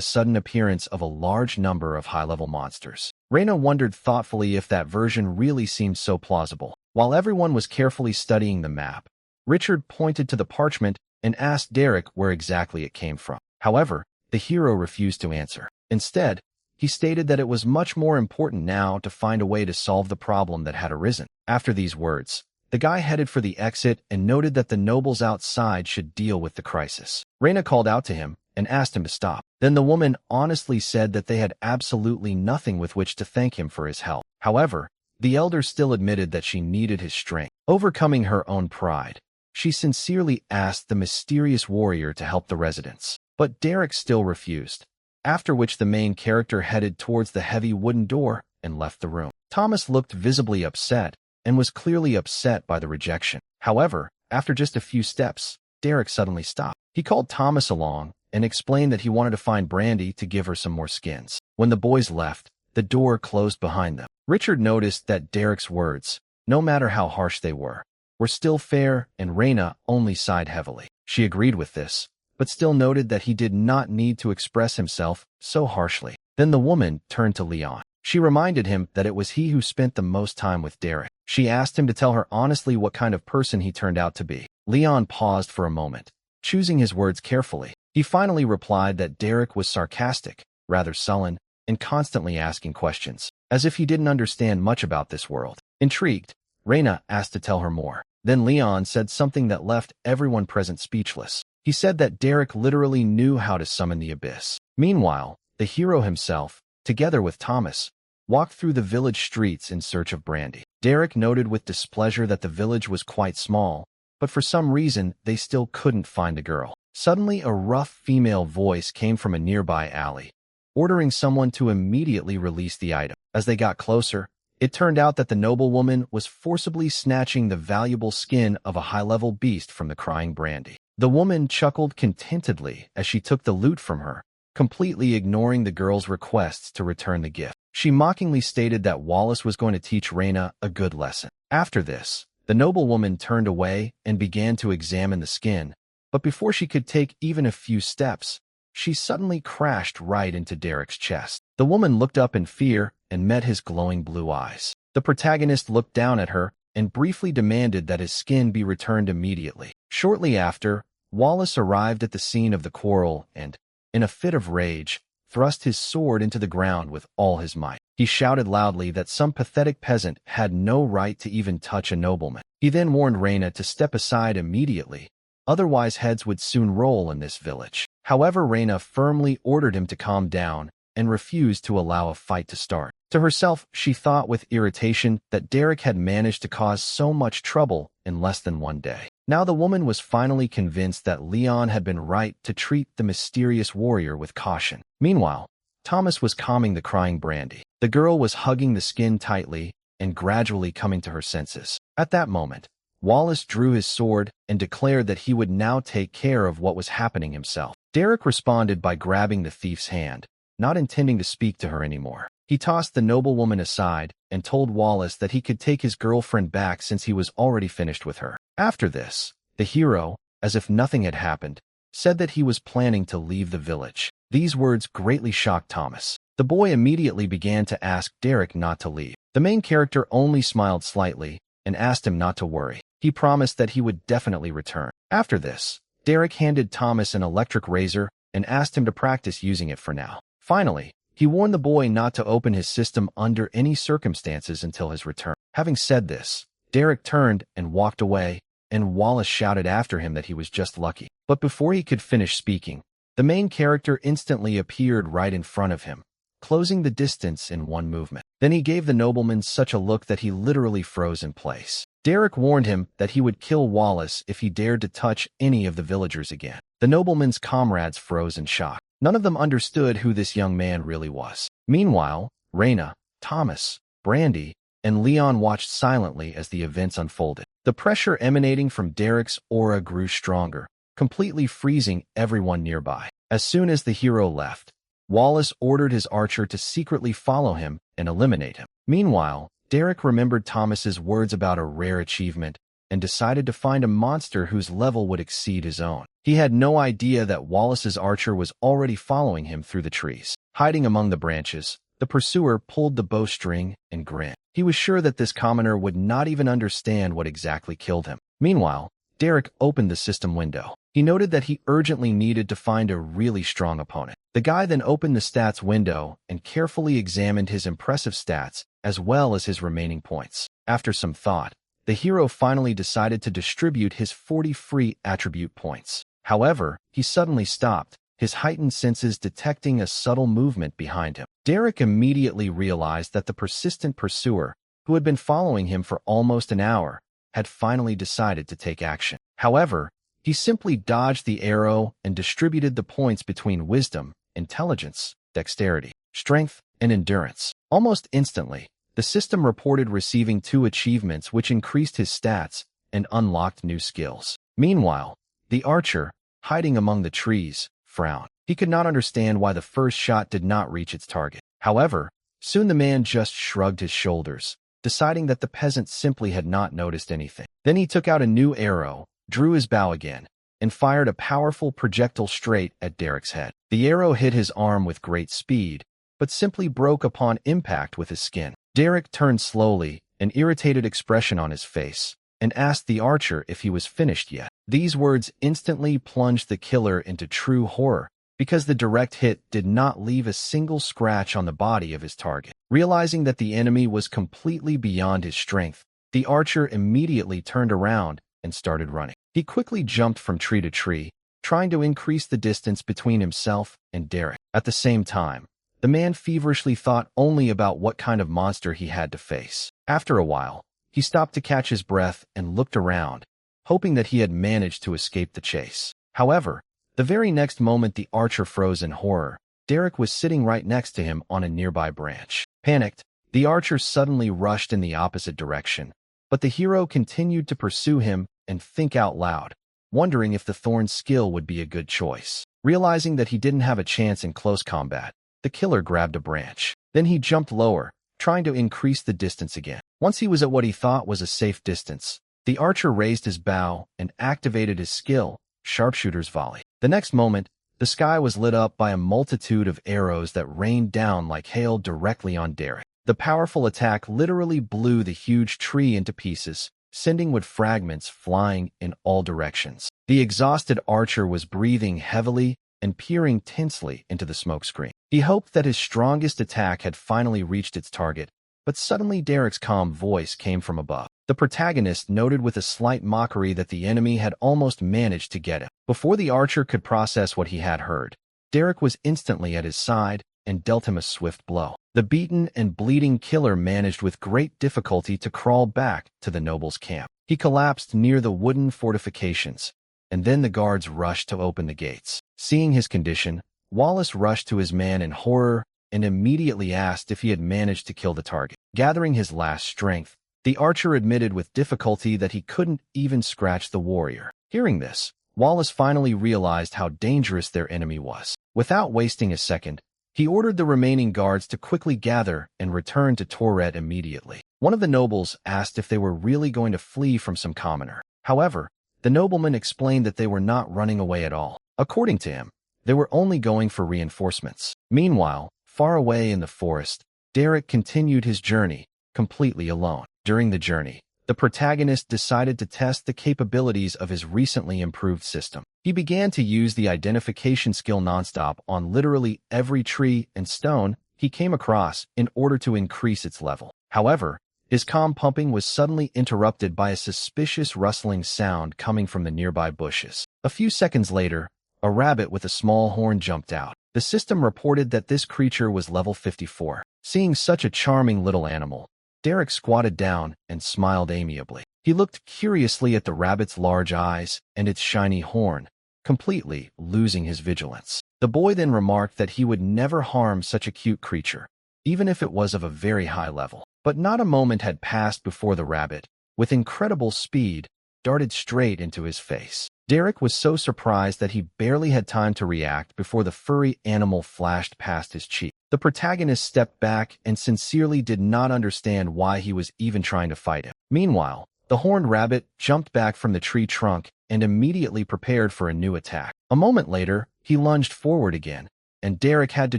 sudden appearance of a large number of high-level monsters. Reina wondered thoughtfully if that version really seemed so plausible. While everyone was carefully studying the map, Richard pointed to the parchment and asked Derek where exactly it came from. However, the hero refused to answer. Instead, he stated that it was much more important now to find a way to solve the problem that had arisen. After these words, the guy headed for the exit and noted that the nobles outside should deal with the crisis. Reina called out to him and asked him to stop. Then the woman honestly said that they had absolutely nothing with which to thank him for his help. However, the elder still admitted that she needed his strength. Overcoming her own pride, she sincerely asked the mysterious warrior to help the residents. But Derek still refused, after which the main character headed towards the heavy wooden door and left the room. Thomas looked visibly upset and was clearly upset by the rejection. However, after just a few steps, Derek suddenly stopped. He called Thomas along and explained that he wanted to find Brandy to give her some more skins. When the boys left, the door closed behind them. Richard noticed that Derek's words, no matter how harsh they were still fair, and Reina only sighed heavily. She agreed with this, but still noted that he did not need to express himself so harshly. Then the woman turned to Leon. She reminded him that it was he who spent the most time with Derek. She asked him to tell her honestly what kind of person he turned out to be. Leon paused for a moment, choosing his words carefully. He finally replied that Derek was sarcastic, rather sullen, and constantly asking questions, as if he didn't understand much about this world. Intrigued, Reina asked to tell her more. Then Leon said something that left everyone present speechless. He said that Derek literally knew how to summon the abyss. Meanwhile, the hero himself, together with Thomas, walked through the village streets in search of Brandy. Derek noted with displeasure that the village was quite small, but for some reason they still couldn't find the girl. Suddenly, a rough female voice came from a nearby alley, ordering someone to immediately release the item. As they got closer, it turned out that the noblewoman was forcibly snatching the valuable skin of a high-level beast from the crying Brandy. The woman chuckled contentedly as she took the loot from her, completely ignoring the girl's requests to return the gift. She mockingly stated that Wallace was going to teach Reina a good lesson. After this, the noblewoman turned away and began to examine the skin, but before she could take even a few steps, she suddenly crashed right into Derek's chest. The woman looked up in fear and met his glowing blue eyes. The protagonist looked down at her and briefly demanded that his skin be returned immediately. Shortly after, Wallace arrived at the scene of the quarrel and, in a fit of rage, thrust his sword into the ground with all his might. He shouted loudly that some pathetic peasant had no right to even touch a nobleman. He then warned Reina to step aside immediately, otherwise heads would soon roll in this village. However, Reina firmly ordered him to calm down and refused to allow a fight to start. To herself, she thought with irritation that Derek had managed to cause so much trouble in less than one day. Now the woman was finally convinced that Leon had been right to treat the mysterious warrior with caution. Meanwhile, Thomas was calming the crying Brandy. The girl was hugging the skin tightly and gradually coming to her senses. At that moment, Wallace drew his sword and declared that he would now take care of what was happening himself. Derek responded by grabbing the thief's hand, not intending to speak to her anymore. He tossed the noblewoman aside and told Wallace that he could take his girlfriend back since he was already finished with her. After this, the hero, as if nothing had happened, said that he was planning to leave the village. These words greatly shocked Thomas. The boy immediately began to ask Derek not to leave. The main character only smiled slightly and asked him not to worry. He promised that he would definitely return. After this, Derek handed Thomas an electric razor and asked him to practice using it for now. Finally, he warned the boy not to open his system under any circumstances until his return. Having said this, Derek turned and walked away, and Wallace shouted after him that he was just lucky. But before he could finish speaking, the main character instantly appeared right in front of him, closing the distance in one movement. Then he gave the nobleman such a look that he literally froze in place. Derek warned him that he would kill Wallace if he dared to touch any of the villagers again. The nobleman's comrades froze in shock. None of them understood who this young man really was. Meanwhile, Reina, Thomas, Brandy, and Leon watched silently as the events unfolded. The pressure emanating from Derek's aura grew stronger, completely freezing everyone nearby. As soon as the hero left, Wallace ordered his archer to secretly follow him and eliminate him. Meanwhile, Derek remembered Thomas's words about a rare achievement and decided to find a monster whose level would exceed his own. He had no idea that Wallace's archer was already following him through the trees. Hiding among the branches, the pursuer pulled the bowstring and grinned. He was sure that this commoner would not even understand what exactly killed him. Meanwhile, Derek opened the system window. He noted that he urgently needed to find a really strong opponent. The guy then opened the stats window and carefully examined his impressive stats as well as his remaining points. After some thought, the hero finally decided to distribute his 40 free attribute points. However, he suddenly stopped, his heightened senses detecting a subtle movement behind him. Derek immediately realized that the persistent pursuer, who had been following him for almost an hour, had finally decided to take action. However, he simply dodged the arrow and distributed the points between wisdom, intelligence, dexterity, strength, and endurance. Almost instantly, the system reported receiving 2 achievements which increased his stats and unlocked new skills. Meanwhile, the archer, hiding among the trees, frowned. He could not understand why the first shot did not reach its target. However, soon the man just shrugged his shoulders, deciding that the peasant simply had not noticed anything. Then he took out a new arrow, drew his bow again, and fired a powerful projectile straight at Derek's head. The arrow hit his arm with great speed, but simply broke upon impact with his skin. Derek turned slowly, an irritated expression on his face, and asked the archer if he was finished yet. These words instantly plunged the killer into true horror, because the direct hit did not leave a single scratch on the body of his target. Realizing that the enemy was completely beyond his strength, the archer immediately turned around and started running. He quickly jumped from tree to tree, trying to increase the distance between himself and Derek. At the same time, the man feverishly thought only about what kind of monster he had to face. After a while, he stopped to catch his breath and looked around, hoping that he had managed to escape the chase. However, the very next moment the archer froze in horror. Derek was sitting right next to him on a nearby branch. Panicked, the archer suddenly rushed in the opposite direction, but the hero continued to pursue him and think out loud, wondering if the thorn's skill would be a good choice. Realizing that he didn't have a chance in close combat, the killer grabbed a branch. Then he jumped lower, trying to increase the distance again. Once he was at what he thought was a safe distance, the archer raised his bow and activated his skill, Sharpshooter's Volley. The next moment, the sky was lit up by a multitude of arrows that rained down like hail directly on Derek. The powerful attack literally blew the huge tree into pieces, sending wood fragments flying in all directions. The exhausted archer was breathing heavily and peering tensely into the smokescreen. He hoped that his strongest attack had finally reached its target, but suddenly Derek's calm voice came from above. The protagonist noted with a slight mockery that the enemy had almost managed to get him. Before the archer could process what he had heard, Derek was instantly at his side and dealt him a swift blow. The beaten and bleeding killer managed with great difficulty to crawl back to the noble's camp. He collapsed near the wooden fortifications, and then the guards rushed to open the gates. Seeing his condition, Wallace rushed to his man in horror and immediately asked if he had managed to kill the target. Gathering his last strength, the archer admitted with difficulty that he couldn't even scratch the warrior. Hearing this, Wallace finally realized how dangerous their enemy was. Without wasting a second, he ordered the remaining guards to quickly gather and return to Tourette immediately. One of the nobles asked if they were really going to flee from some commoner. However, the nobleman explained that they were not running away at all. According to him, they were only going for reinforcements. Meanwhile, far away in the forest, Derek continued his journey, completely alone. During the journey, the protagonist decided to test the capabilities of his recently improved system. He began to use the identification skill nonstop on literally every tree and stone he came across in order to increase its level. However, his calm pumping was suddenly interrupted by a suspicious rustling sound coming from the nearby bushes. A few seconds later, a rabbit with a small horn jumped out. The system reported that this creature was level 54. Seeing such a charming little animal, Derek squatted down and smiled amiably. He looked curiously at the rabbit's large eyes and its shiny horn, completely losing his vigilance. The boy then remarked that he would never harm such a cute creature, even if it was of a very high level. But not a moment had passed before the rabbit, with incredible speed, darted straight into his face. Derek was so surprised that he barely had time to react before the furry animal flashed past his cheek. The protagonist stepped back and sincerely did not understand why he was even trying to fight him. Meanwhile, the horned rabbit jumped back from the tree trunk and immediately prepared for a new attack. A moment later, he lunged forward again, and Derek had to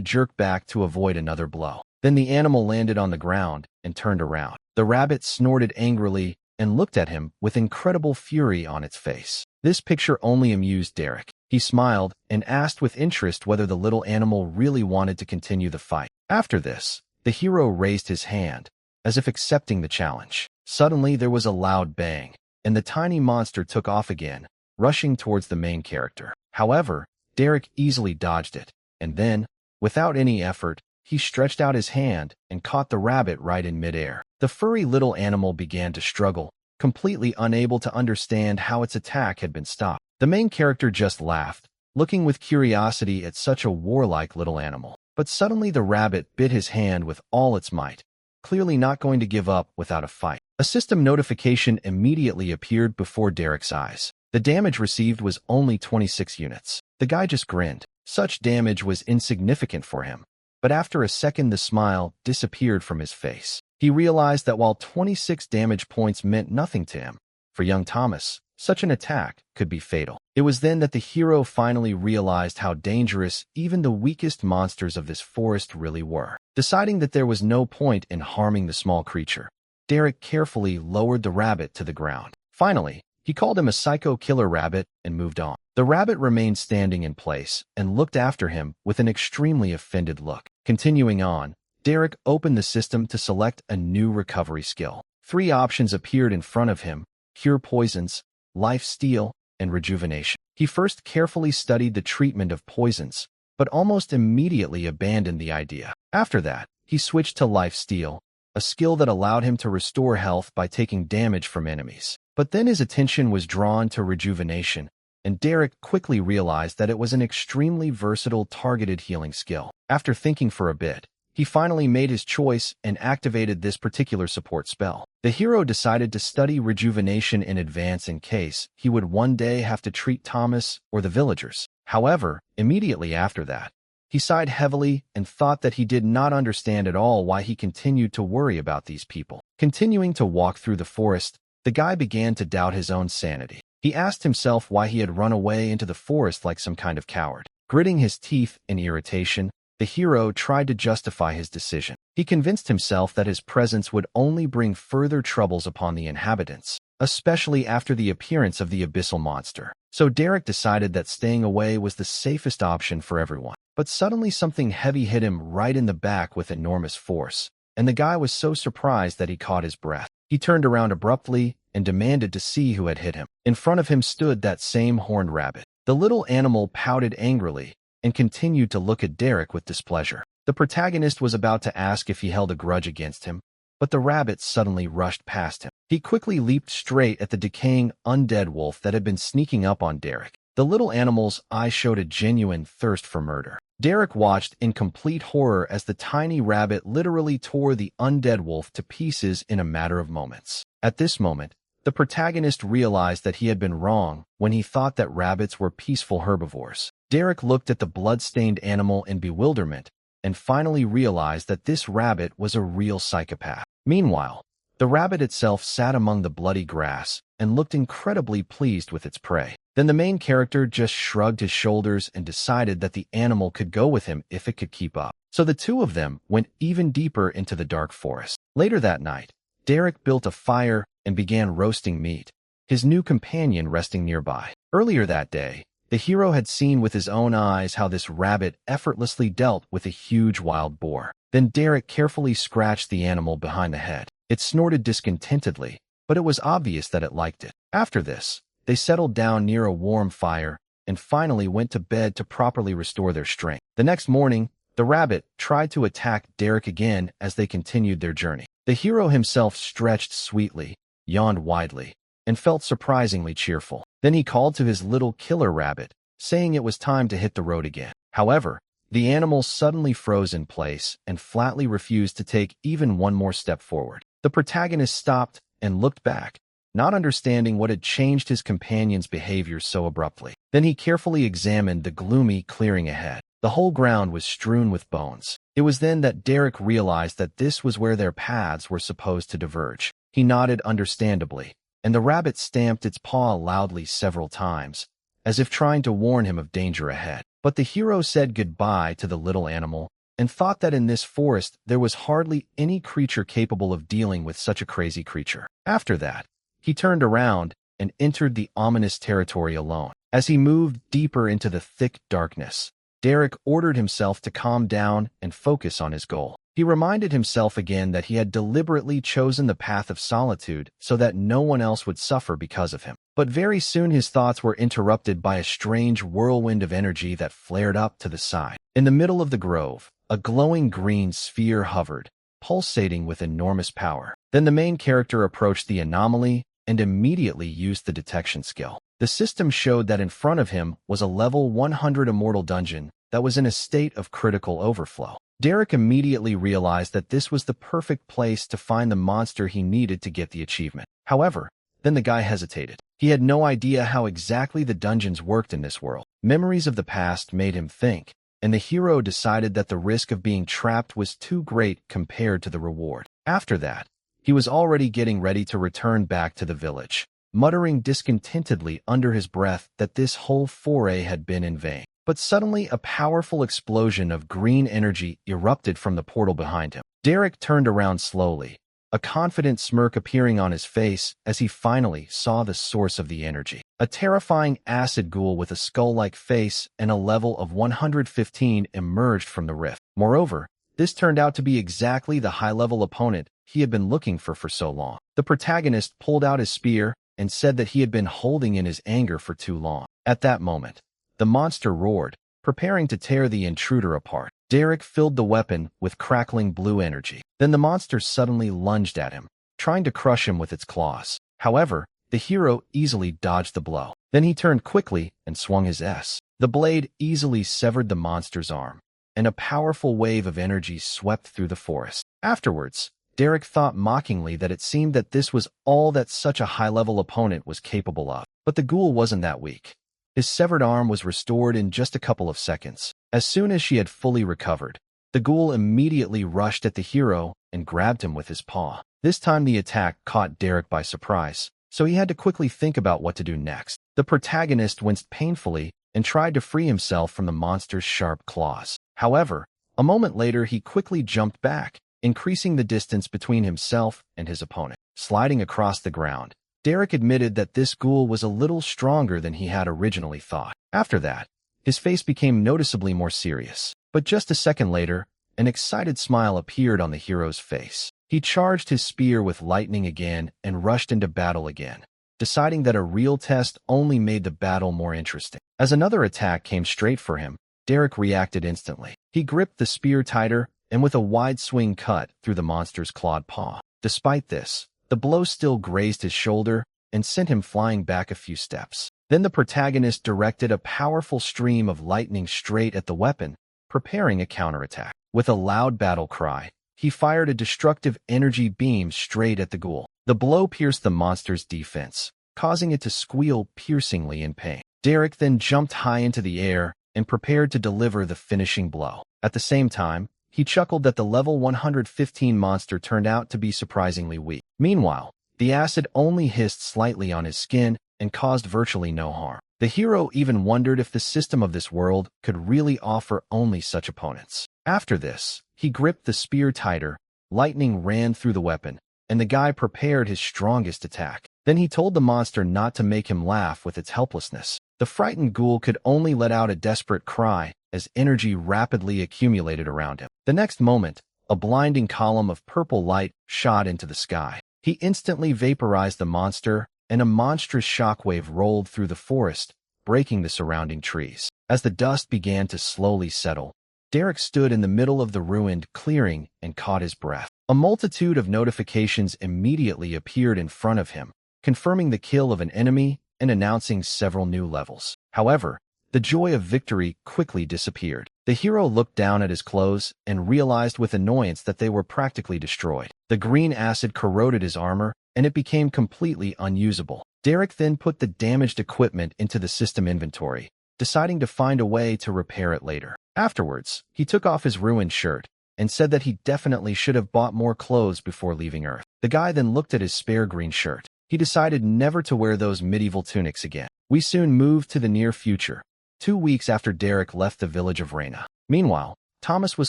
jerk back to avoid another blow. Then the animal landed on the ground and turned around. The rabbit snorted angrily and looked at him with incredible fury on its face. This picture only amused Derek. He smiled and asked with interest whether the little animal really wanted to continue the fight. After this, the hero raised his hand, as if accepting the challenge. Suddenly, there was a loud bang, and the tiny monster took off again, rushing towards the main character. However, Derek easily dodged it, and then, without any effort, he stretched out his hand and caught the rabbit right in midair. The furry little animal began to struggle, completely unable to understand how its attack had been stopped. The main character just laughed, looking with curiosity at such a warlike little animal. But suddenly the rabbit bit his hand with all its might, clearly not going to give up without a fight. A system notification immediately appeared before Derek's eyes. The damage received was only 26 units. The guy just grinned. Such damage was insignificant for him. But after a second, the smile disappeared from his face. He realized that while 26 damage points meant nothing to him, for young Thomas, such an attack could be fatal. It was then that the hero finally realized how dangerous even the weakest monsters of this forest really were. Deciding that there was no point in harming the small creature, Derek carefully lowered the rabbit to the ground. Finally, he called him a psycho killer rabbit and moved on. The rabbit remained standing in place and looked after him with an extremely offended look. Continuing on, Derek opened the system to select a new recovery skill. 3 options appeared in front of him: cure poisons, life steal, and rejuvenation. He first carefully studied the treatment of poisons, but almost immediately abandoned the idea. After that, he switched to life steal, a skill that allowed him to restore health by taking damage from enemies. But then his attention was drawn to rejuvenation, and Derek quickly realized that it was an extremely versatile targeted healing skill. After thinking for a bit, he finally made his choice and activated this particular support spell. The hero decided to study rejuvenation in advance in case he would one day have to treat Thomas or the villagers. However, immediately after that, he sighed heavily and thought that he did not understand at all why he continued to worry about these people. Continuing to walk through the forest, the guy began to doubt his own sanity. He asked himself why he had run away into the forest like some kind of coward. Gritting his teeth in irritation, the hero tried to justify his decision. He convinced himself that his presence would only bring further troubles upon the inhabitants, especially after the appearance of the abyssal monster. So Derek decided that staying away was the safest option for everyone. But suddenly something heavy hit him right in the back with enormous force, and the guy was so surprised that he caught his breath. He turned around abruptly and demanded to see who had hit him. In front of him stood that same horned rabbit. The little animal pouted angrily and continued to look at Derek with displeasure. The protagonist was about to ask if he held a grudge against him, but the rabbit suddenly rushed past him. He quickly leaped straight at the decaying undead wolf that had been sneaking up on Derek. The little animal's eyes showed a genuine thirst for murder. Derek watched in complete horror as the tiny rabbit literally tore the undead wolf to pieces in a matter of moments. At this moment, the protagonist realized that he had been wrong when he thought that rabbits were peaceful herbivores. Derek looked at the blood-stained animal in bewilderment and finally realized that this rabbit was a real psychopath. Meanwhile, the rabbit itself sat among the bloody grass and looked incredibly pleased with its prey. Then the main character just shrugged his shoulders and decided that the animal could go with him if it could keep up. So the two of them went even deeper into the dark forest. Later that night, Derek built a fire and began roasting meat, his new companion resting nearby. Earlier that day, the hero had seen with his own eyes how this rabbit effortlessly dealt with a huge wild boar. Then Derek carefully scratched the animal behind the head. It snorted discontentedly, but it was obvious that it liked it. After this, they settled down near a warm fire and finally went to bed to properly restore their strength. The next morning, the rabbit tried to attack Derek again as they continued their journey. The hero himself stretched sweetly, yawned widely, and felt surprisingly cheerful. Then he called to his little killer rabbit, saying it was time to hit the road again. However, The animal suddenly froze in place and flatly refused to take even one more step forward. The protagonist stopped and looked back, not understanding what had changed his companion's behavior so abruptly. Then he carefully examined the gloomy clearing ahead. The whole ground was strewn with bones. It was then that Derek realized that this was where their paths were supposed to diverge. He nodded understandably, and the rabbit stamped its paw loudly several times, as if trying to warn him of danger ahead. But the hero said goodbye to the little animal and thought that in this forest there was hardly any creature capable of dealing with such a crazy creature. After that, he turned around and entered the ominous territory alone. As he moved deeper into the thick darkness, Derek ordered himself to calm down and focus on his goal. He reminded himself again that he had deliberately chosen the path of solitude so that no one else would suffer because of him. But very soon his thoughts were interrupted by a strange whirlwind of energy that flared up to the side. In the middle of the grove, a glowing green sphere hovered, pulsating with enormous power. Then the main character approached the anomaly and immediately used the detection skill. The system showed that in front of him was a level 100 immortal dungeon that was in a state of critical overflow. Derek immediately realized that this was the perfect place to find the monster he needed to get the achievement. However, then the guy hesitated. He had no idea how exactly the dungeons worked in this world. Memories of the past made him think, and the hero decided that the risk of being trapped was too great compared to the reward. After that, he was already getting ready to return back to the village, muttering discontentedly under his breath that this whole foray had been in vain. But suddenly a powerful explosion of green energy erupted from the portal behind him. Derek turned around slowly, a confident smirk appearing on his face as he finally saw the source of the energy. A terrifying acid ghoul with a skull-like face and a level of 115 emerged from the rift. Moreover, this turned out to be exactly the high-level opponent he had been looking for so long. The protagonist pulled out his spear and said that he had been holding in his anger for too long. At that moment, the monster roared, preparing to tear the intruder apart. Derek filled the weapon with crackling blue energy. Then the monster suddenly lunged at him, trying to crush him with its claws. However, the hero easily dodged the blow. Then he turned quickly and swung his S. The blade easily severed the monster's arm, and a powerful wave of energy swept through the forest. Afterwards, Derek thought mockingly that it seemed that this was all that such a high-level opponent was capable of. But the ghoul wasn't that weak. His severed arm was restored in just a couple of seconds. As soon as she had fully recovered, the ghoul immediately rushed at the hero and grabbed him with his paw. This time the attack caught Derek by surprise, so he had to quickly think about what to do next. The protagonist winced painfully and tried to free himself from the monster's sharp claws. However, a moment later he quickly jumped back, increasing the distance between himself and his opponent. Sliding across the ground, Derek admitted that this ghoul was a little stronger than he had originally thought. After that, his face became noticeably more serious. But just a second later, an excited smile appeared on the hero's face. He charged his spear with lightning again and rushed into battle again, deciding that a real test only made the battle more interesting. As another attack came straight for him, Derek reacted instantly. He gripped the spear tighter and with a wide swing cut through the monster's clawed paw. Despite this, the blow still grazed his shoulder and sent him flying back a few steps. Then the protagonist directed a powerful stream of lightning straight at the weapon, preparing a counterattack. With a loud battle cry, he fired a destructive energy beam straight at the ghoul. The blow pierced the monster's defense, causing it to squeal piercingly in pain. Derek then jumped high into the air and prepared to deliver the finishing blow. At the same time, he chuckled that the level 115 monster turned out to be surprisingly weak. Meanwhile, the acid only hissed slightly on his skin and caused virtually no harm. The hero even wondered if the system of this world could really offer only such opponents. After this, he gripped the spear tighter, lightning ran through the weapon, and the guy prepared his strongest attack. Then he told the monster not to make him laugh with its helplessness. The frightened ghoul could only let out a desperate cry as energy rapidly accumulated around him. The next moment, a blinding column of purple light shot into the sky. He instantly vaporized the monster, and a monstrous shockwave rolled through the forest, breaking the surrounding trees. As the dust began to slowly settle, Derek stood in the middle of the ruined clearing and caught his breath. A multitude of notifications immediately appeared in front of him, confirming the kill of an enemy and announcing several new levels. However, the joy of victory quickly disappeared. The hero looked down at his clothes and realized with annoyance that they were practically destroyed. The green acid corroded his armor, and it became completely unusable. Derek then put the damaged equipment into the system inventory, deciding to find a way to repair it later. Afterwards, he took off his ruined shirt and said that he definitely should have bought more clothes before leaving Earth. The guy then looked at his spare green shirt. He decided never to wear those medieval tunics again. We soon moved to the near future, 2 weeks after Derek left the village of Reina. Meanwhile, Thomas was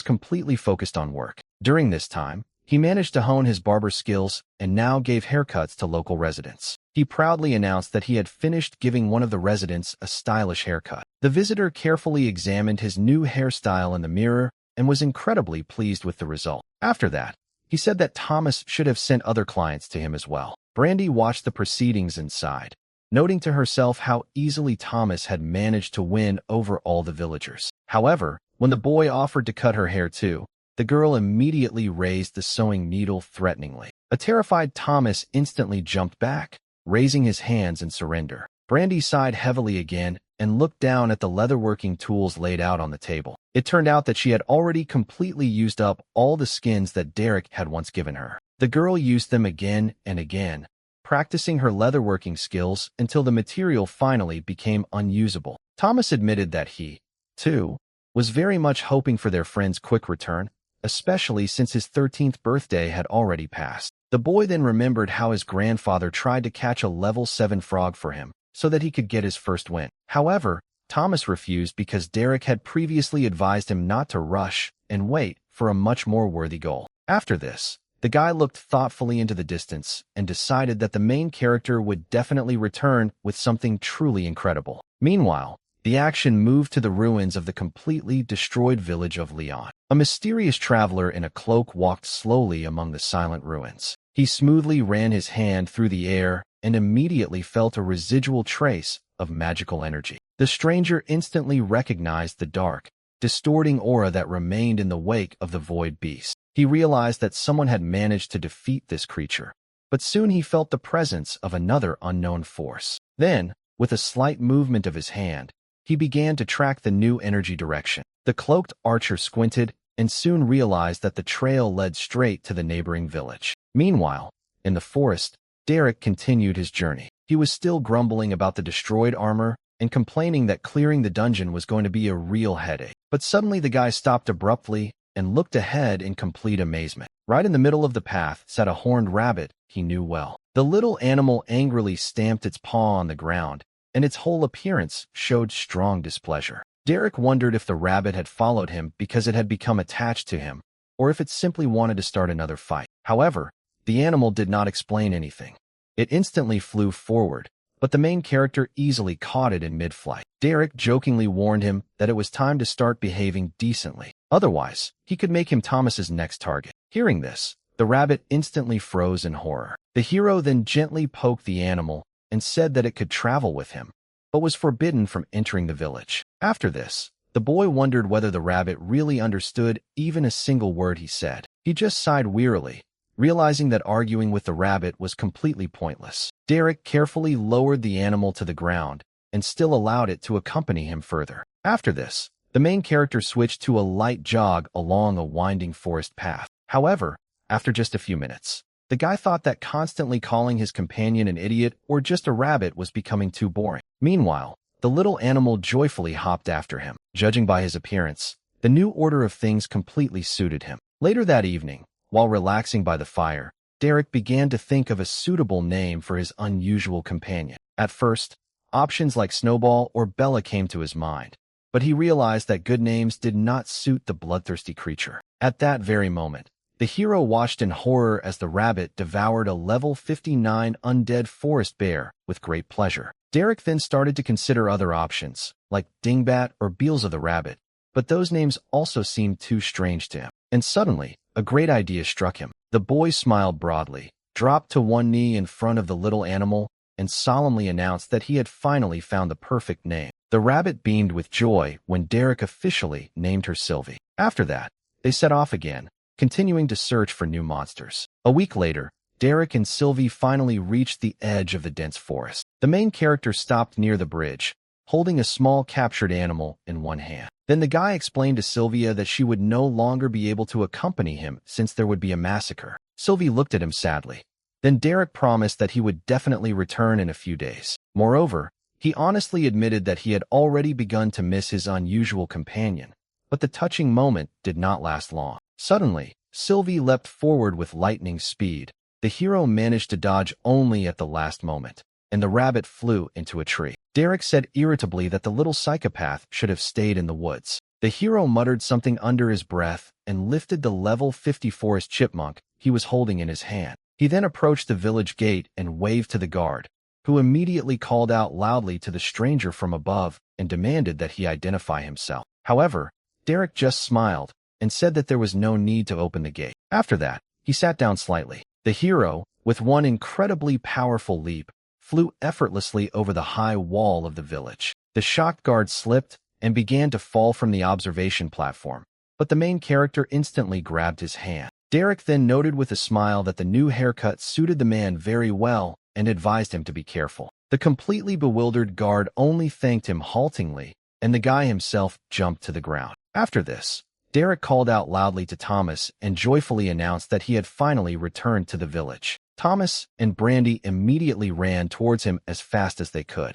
completely focused on work. During this time, he managed to hone his barber skills and now gave haircuts to local residents. He proudly announced that he had finished giving one of the residents a stylish haircut. The visitor carefully examined his new hairstyle in the mirror and was incredibly pleased with the result. After that, he said that Thomas should have sent other clients to him as well. Brandy watched the proceedings and sighed, noting to herself how easily Thomas had managed to win over all the villagers. However, when the boy offered to cut her hair too, the girl immediately raised the sewing needle threateningly. A terrified Thomas instantly jumped back, raising his hands in surrender. Brandy sighed heavily again and looked down at the leatherworking tools laid out on the table. It turned out that she had already completely used up all the skins that Derek had once given her. The girl used them again and again, practicing her leatherworking skills until the material finally became unusable. Thomas admitted that he, too, was very much hoping for their friend's quick return, especially since his 13th birthday had already passed. The boy then remembered how his grandfather tried to catch a level 7 frog for him so that he could get his first win. However, Thomas refused because Derek had previously advised him not to rush and wait for a much more worthy goal. After this, the guy looked thoughtfully into the distance and decided that the main character would definitely return with something truly incredible. Meanwhile, the action moved to the ruins of the completely destroyed village of Leon. A mysterious traveler in a cloak walked slowly among the silent ruins. He smoothly ran his hand through the air and immediately felt a residual trace of magical energy. The stranger instantly recognized the dark, distorting aura that remained in the wake of the void beast. He realized that someone had managed to defeat this creature, but soon he felt the presence of another unknown force. Then, with a slight movement of his hand, he began to track the new energy direction. The cloaked archer squinted and soon realized that the trail led straight to the neighboring village. Meanwhile, in the forest, Derek continued his journey. He was still grumbling about the destroyed armor and complaining that clearing the dungeon was going to be a real headache. But suddenly the guy stopped abruptly and looked ahead in complete amazement. Right in the middle of the path sat a horned rabbit he knew well. The little animal angrily stamped its paw on the ground, and its whole appearance showed strong displeasure. Derek wondered if the rabbit had followed him because it had become attached to him, or if it simply wanted to start another fight. However, the animal did not explain anything. It instantly flew forward, but the main character easily caught it in mid-flight. Derek jokingly warned him that it was time to start behaving decently. Otherwise, he could make him Thomas's next target. Hearing this, the rabbit instantly froze in horror. The hero then gently poked the animal and said that it could travel with him, but was forbidden from entering the village. After this, the boy wondered whether the rabbit really understood even a single word he said. He just sighed wearily, realizing that arguing with the rabbit was completely pointless. Derek carefully lowered the animal to the ground and still allowed it to accompany him further. After this, the main character switched to a light jog along a winding forest path. However, after just a few minutes, the guy thought that constantly calling his companion an idiot or just a rabbit was becoming too boring. Meanwhile, the little animal joyfully hopped after him. Judging by his appearance, the new order of things completely suited him. Later that evening, while relaxing by the fire, Derek began to think of a suitable name for his unusual companion. At first, options like Snowball or Bella came to his mind, but he realized that good names did not suit the bloodthirsty creature. At that very moment, the hero watched in horror as the rabbit devoured a level 59 undead forest bear with great pleasure. Derek then started to consider other options, like Dingbat or Beelze the rabbit, but those names also seemed too strange to him. And suddenly, a great idea struck him. The boy smiled broadly, dropped to one knee in front of the little animal, and solemnly announced that he had finally found the perfect name. The rabbit beamed with joy when Derek officially named her Sylvie. After that, they set off again, continuing to search for new monsters. A week later, Derek and Sylvie finally reached the edge of the dense forest. The main character stopped near the bridge, holding a small captured animal in one hand. Then the guy explained to Sylvia that she would no longer be able to accompany him since there would be a massacre. Sylvie looked at him sadly. Then Derek promised that he would definitely return in a few days. Moreover, he honestly admitted that he had already begun to miss his unusual companion, but the touching moment did not last long. Suddenly, Sylvie leapt forward with lightning speed. The hero managed to dodge only at the last moment, and the rabbit flew into a tree. Derek said irritably that the little psychopath should have stayed in the woods. The hero muttered something under his breath and lifted the level 50 forest chipmunk he was holding in his hand. He then approached the village gate and waved to the guard, who immediately called out loudly to the stranger from above and demanded that he identify himself. However, Derek just smiled and said that there was no need to open the gate. After that, he sat down slightly. The hero, with one incredibly powerful leap, flew effortlessly over the high wall of the village. The shocked guard slipped and began to fall from the observation platform, but the main character instantly grabbed his hand. Derek then noted with a smile that the new haircut suited the man very well and advised him to be careful. The completely bewildered guard only thanked him haltingly, and the guy himself jumped to the ground. After this, Derek called out loudly to Thomas and joyfully announced that he had finally returned to the village. Thomas and Brandy immediately ran towards him as fast as they could.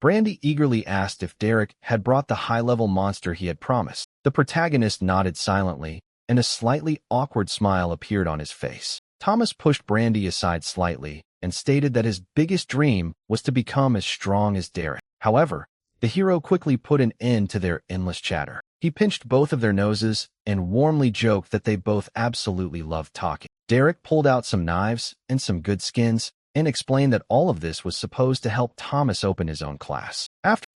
Brandy eagerly asked if Derek had brought the high-level monster he had promised. The protagonist nodded silently, and a slightly awkward smile appeared on his face. Thomas pushed Brandy aside slightly and stated that his biggest dream was to become as strong as Derek. However, the hero quickly put an end to their endless chatter. He pinched both of their noses and warmly joked that they both absolutely loved talking. Derek pulled out some knives and some good skins and explained that all of this was supposed to help Thomas open his own class.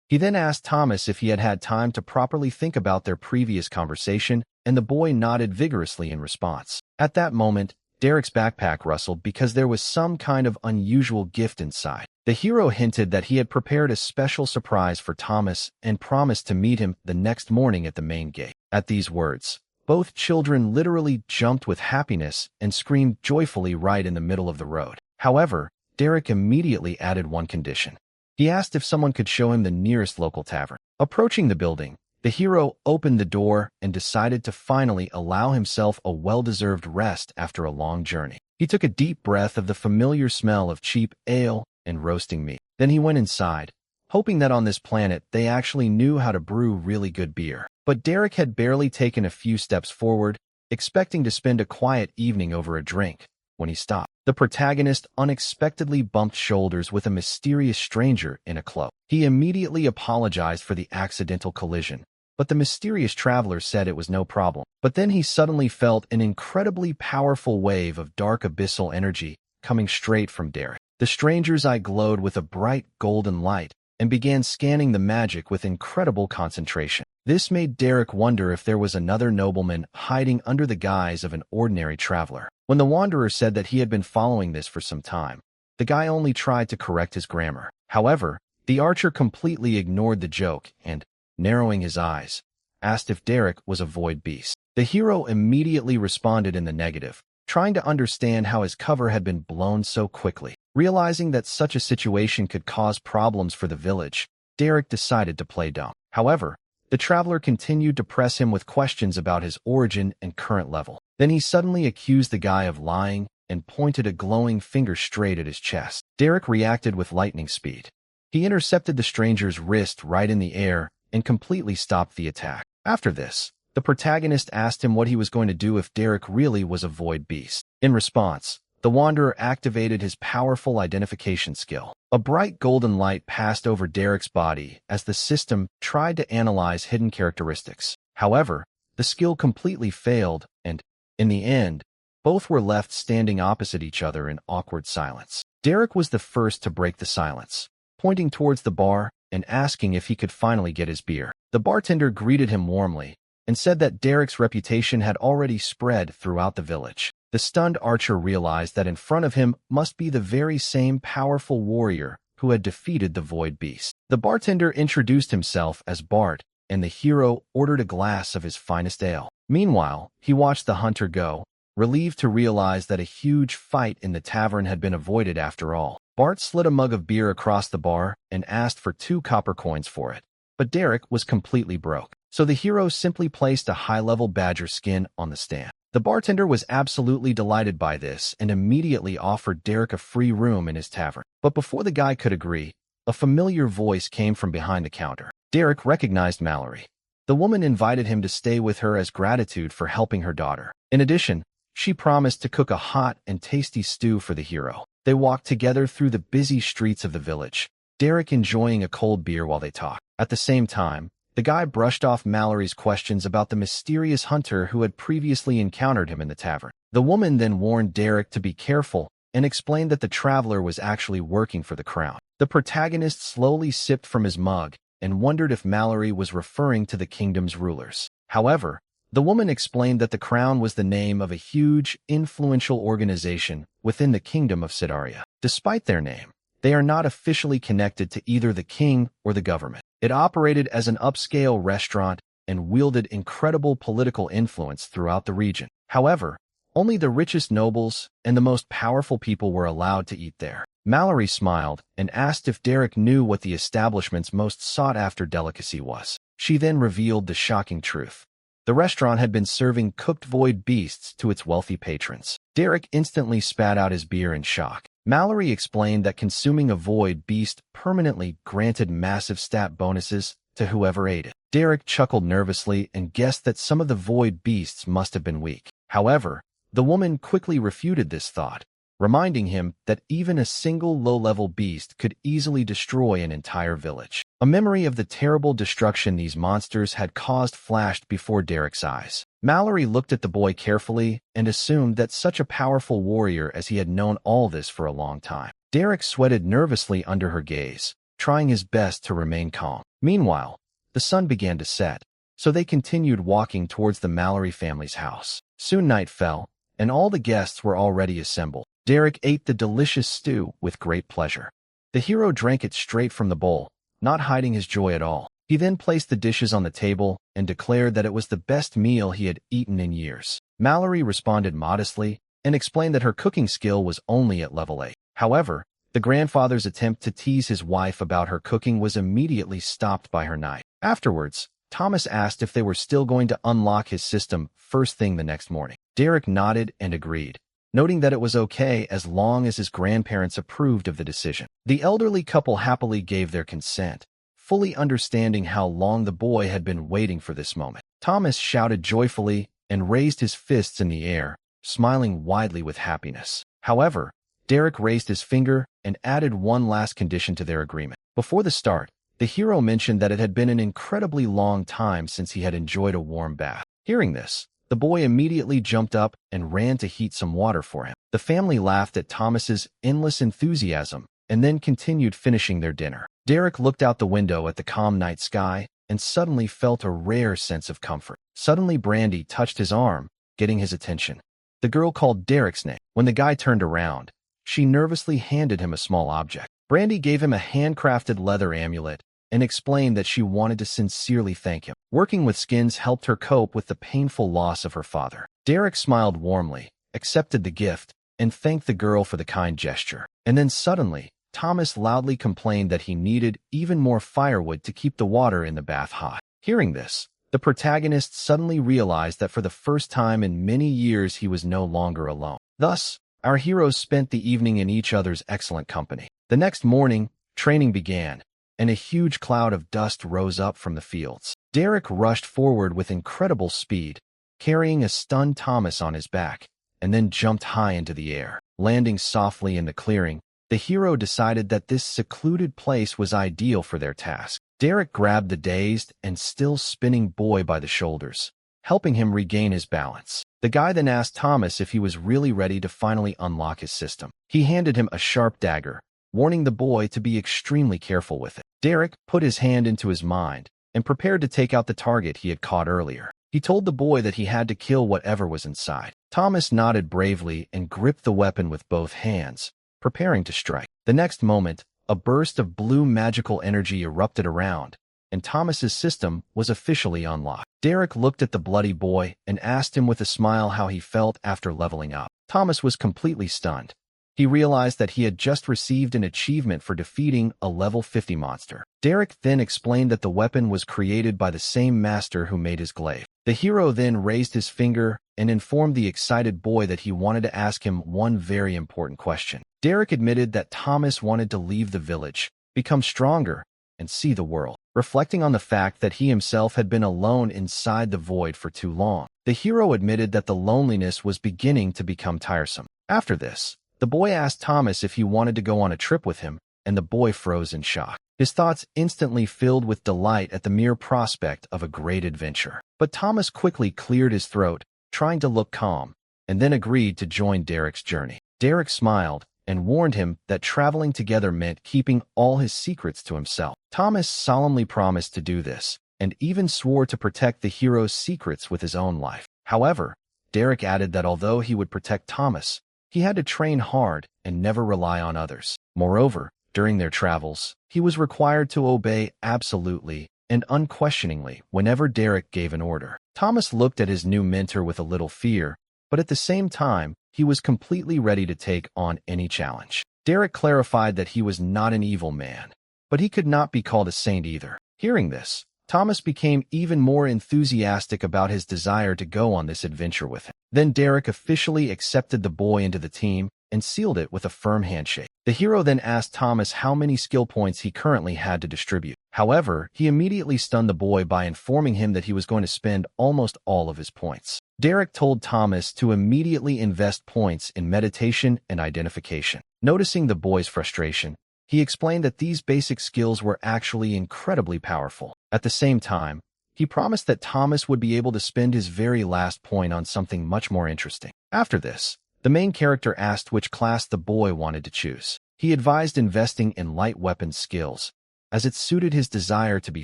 He then asked Thomas if he had had time to properly think about their previous conversation, and the boy nodded vigorously in response. At that moment, Derek's backpack rustled because there was some kind of unusual gift inside. The hero hinted that he had prepared a special surprise for Thomas and promised to meet him the next morning at the main gate. At these words, both children literally jumped with happiness and screamed joyfully right in the middle of the road. However, Derek immediately added one condition. He asked if someone could show him the nearest local tavern. Approaching the building, the hero opened the door and decided to finally allow himself a well-deserved rest after a long journey. He took a deep breath of the familiar smell of cheap ale and roasting meat. Then he went inside, hoping that on this planet they actually knew how to brew really good beer. But Derek had barely taken a few steps forward, expecting to spend a quiet evening over a drink, when he stopped. The protagonist unexpectedly bumped shoulders with a mysterious stranger in a cloak. He immediately apologized for the accidental collision, but the mysterious traveler said it was no problem. But then he suddenly felt an incredibly powerful wave of dark abyssal energy coming straight from Derek. The stranger's eye glowed with a bright golden light and began scanning the magic with incredible concentration. This made Derek wonder if there was another nobleman hiding under the guise of an ordinary traveler. When the wanderer said that he had been following this for some time, the guy only tried to correct his grammar. However, the archer completely ignored the joke and, narrowing his eyes, asked if Derek was a void beast. The hero immediately responded in the negative, trying to understand how his cover had been blown so quickly. Realizing that such a situation could cause problems for the village, Derek decided to play dumb. However, the traveler continued to press him with questions about his origin and current level. Then he suddenly accused the guy of lying and pointed a glowing finger straight at his chest. Derek reacted with lightning speed. He intercepted the stranger's wrist right in the air and completely stopped the attack. After this, the protagonist asked him what he was going to do if Derek really was a void beast. In response, the wanderer activated his powerful identification skill. A bright golden light passed over Derek's body as the system tried to analyze hidden characteristics. However, the skill completely failed, and, in the end, both were left standing opposite each other in awkward silence. Derek was the first to break the silence, pointing towards the bar and asking if he could finally get his beer. The bartender greeted him warmly and said that Derek's reputation had already spread throughout the village. The stunned archer realized that in front of him must be the very same powerful warrior who had defeated the void beast. The bartender introduced himself as Bart, and the hero ordered a glass of his finest ale. Meanwhile, he watched the hunter go, relieved to realize that a huge fight in the tavern had been avoided after all. Bart slid a mug of beer across the bar and asked for 2 copper coins for it. But Derek was completely broke, so the hero simply placed a high-level badger skin on the stand. The bartender was absolutely delighted by this and immediately offered Derek a free room in his tavern. But before the guy could agree, a familiar voice came from behind the counter. Derek recognized Mallory. The woman invited him to stay with her as gratitude for helping her daughter. In addition, she promised to cook a hot and tasty stew for the hero. They walked together through the busy streets of the village, Derek enjoying a cold beer while they talked. At the same time, the guy brushed off Mallory's questions about the mysterious hunter who had previously encountered him in the tavern. The woman then warned Derek to be careful and explained that the traveler was actually working for the crown. The protagonist slowly sipped from his mug and wondered if Mallory was referring to the kingdom's rulers. However, the woman explained that the crown was the name of a huge, influential organization within the kingdom of Sidaria. Despite their name, they are not officially connected to either the king or the government. It operated as an upscale restaurant and wielded incredible political influence throughout the region. However, only the richest nobles and the most powerful people were allowed to eat there. Mallory smiled and asked if Derek knew what the establishment's most sought-after delicacy was. She then revealed the shocking truth. The restaurant had been serving cooked void beasts to its wealthy patrons. Derek instantly spat out his beer in shock. Mallory explained that consuming a void beast permanently granted massive stat bonuses to whoever ate it. Derek chuckled nervously and guessed that some of the void beasts must have been weak. However, the woman quickly refuted this thought, reminding him that even a single low-level beast could easily destroy an entire village. A memory of the terrible destruction these monsters had caused flashed before Derek's eyes. Mallory looked at the boy carefully and assumed that such a powerful warrior as he had known all this for a long time. Derek sweated nervously under her gaze, trying his best to remain calm. Meanwhile, the sun began to set, so they continued walking towards the Mallory family's house. Soon night fell, and all the guests were already assembled. Derek ate the delicious stew with great pleasure. The hero drank it straight from the bowl, not hiding his joy at all. He then placed the dishes on the table and declared that it was the best meal he had eaten in years. Mallory responded modestly and explained that her cooking skill was only at level 8. However, the grandfather's attempt to tease his wife about her cooking was immediately stopped by her knife. Afterwards, Thomas asked if they were still going to unlock his system first thing the next morning. Derek nodded and agreed, noting that it was okay as long as his grandparents approved of the decision. The elderly couple happily gave their consent, fully understanding how long the boy had been waiting for this moment. Thomas shouted joyfully and raised his fists in the air, smiling widely with happiness. However, Derek raised his finger and added one last condition to their agreement. Before the start, the hero mentioned that it had been an incredibly long time since he had enjoyed a warm bath. Hearing this, the boy immediately jumped up and ran to heat some water for him. The family laughed at Thomas's endless enthusiasm and then continued finishing their dinner. Derek looked out the window at the calm night sky and suddenly felt a rare sense of comfort. Suddenly Brandy touched his arm, getting his attention. The girl called Derek's name. When the guy turned around, she nervously handed him a small object. Brandy gave him a handcrafted leather amulet and explained that she wanted to sincerely thank him. Working with skins helped her cope with the painful loss of her father. Derek smiled warmly, accepted the gift, and thanked the girl for the kind gesture. And then suddenly, Thomas loudly complained that he needed even more firewood to keep the water in the bath hot. Hearing this, the protagonist suddenly realized that for the first time in many years he was no longer alone. Thus, our heroes spent the evening in each other's excellent company. The next morning, training began, and a huge cloud of dust rose up from the fields. Derek rushed forward with incredible speed, carrying a stunned Thomas on his back, and then jumped high into the air. Landing softly in the clearing, the hero decided that this secluded place was ideal for their task. Derek grabbed the dazed and still spinning boy by the shoulders, helping him regain his balance. The guy then asked Thomas if he was really ready to finally unlock his system. He handed him a sharp dagger, warning the boy to be extremely careful with it. Derek put his hand into his mind and prepared to take out the target he had caught earlier. He told the boy that he had to kill whatever was inside. Thomas nodded bravely and gripped the weapon with both hands, preparing to strike. The next moment, a burst of blue magical energy erupted around, and Thomas's system was officially unlocked. Derek looked at the bloody boy and asked him with a smile how he felt after leveling up. Thomas was completely stunned, he realized that he had just received an achievement for defeating a level 50 monster. Derek then explained that the weapon was created by the same master who made his glaive. The hero then raised his finger and informed the excited boy that he wanted to ask him one very important question. Derek admitted that Thomas wanted to leave the village, become stronger, and see the world, reflecting on the fact that he himself had been alone inside the void for too long. The hero admitted that the loneliness was beginning to become tiresome. After this, the boy asked Thomas if he wanted to go on a trip with him, and the boy froze in shock. His thoughts instantly filled with delight at the mere prospect of a great adventure. But Thomas quickly cleared his throat, trying to look calm, and then agreed to join Derek's journey. Derek smiled and warned him that traveling together meant keeping all his secrets to himself. Thomas solemnly promised to do this, and even swore to protect the hero's secrets with his own life. However, Derek added that although he would protect Thomas, he had to train hard and never rely on others. Moreover, during their travels, he was required to obey absolutely and unquestioningly whenever Derek gave an order. Thomas looked at his new mentor with a little fear, but at the same time, he was completely ready to take on any challenge. Derek clarified that he was not an evil man, but he could not be called a saint either. Hearing this, Thomas became even more enthusiastic about his desire to go on this adventure with him. Then Derek officially accepted the boy into the team and sealed it with a firm handshake. The hero then asked Thomas how many skill points he currently had to distribute. However, he immediately stunned the boy by informing him that he was going to spend almost all of his points. Derek told Thomas to immediately invest points in meditation and identification. Noticing the boy's frustration, he explained that these basic skills were actually incredibly powerful. At the same time, he promised that Thomas would be able to spend his very last point on something much more interesting. After this, the main character asked which class the boy wanted to choose. He advised investing in light weapon skills, as it suited his desire to be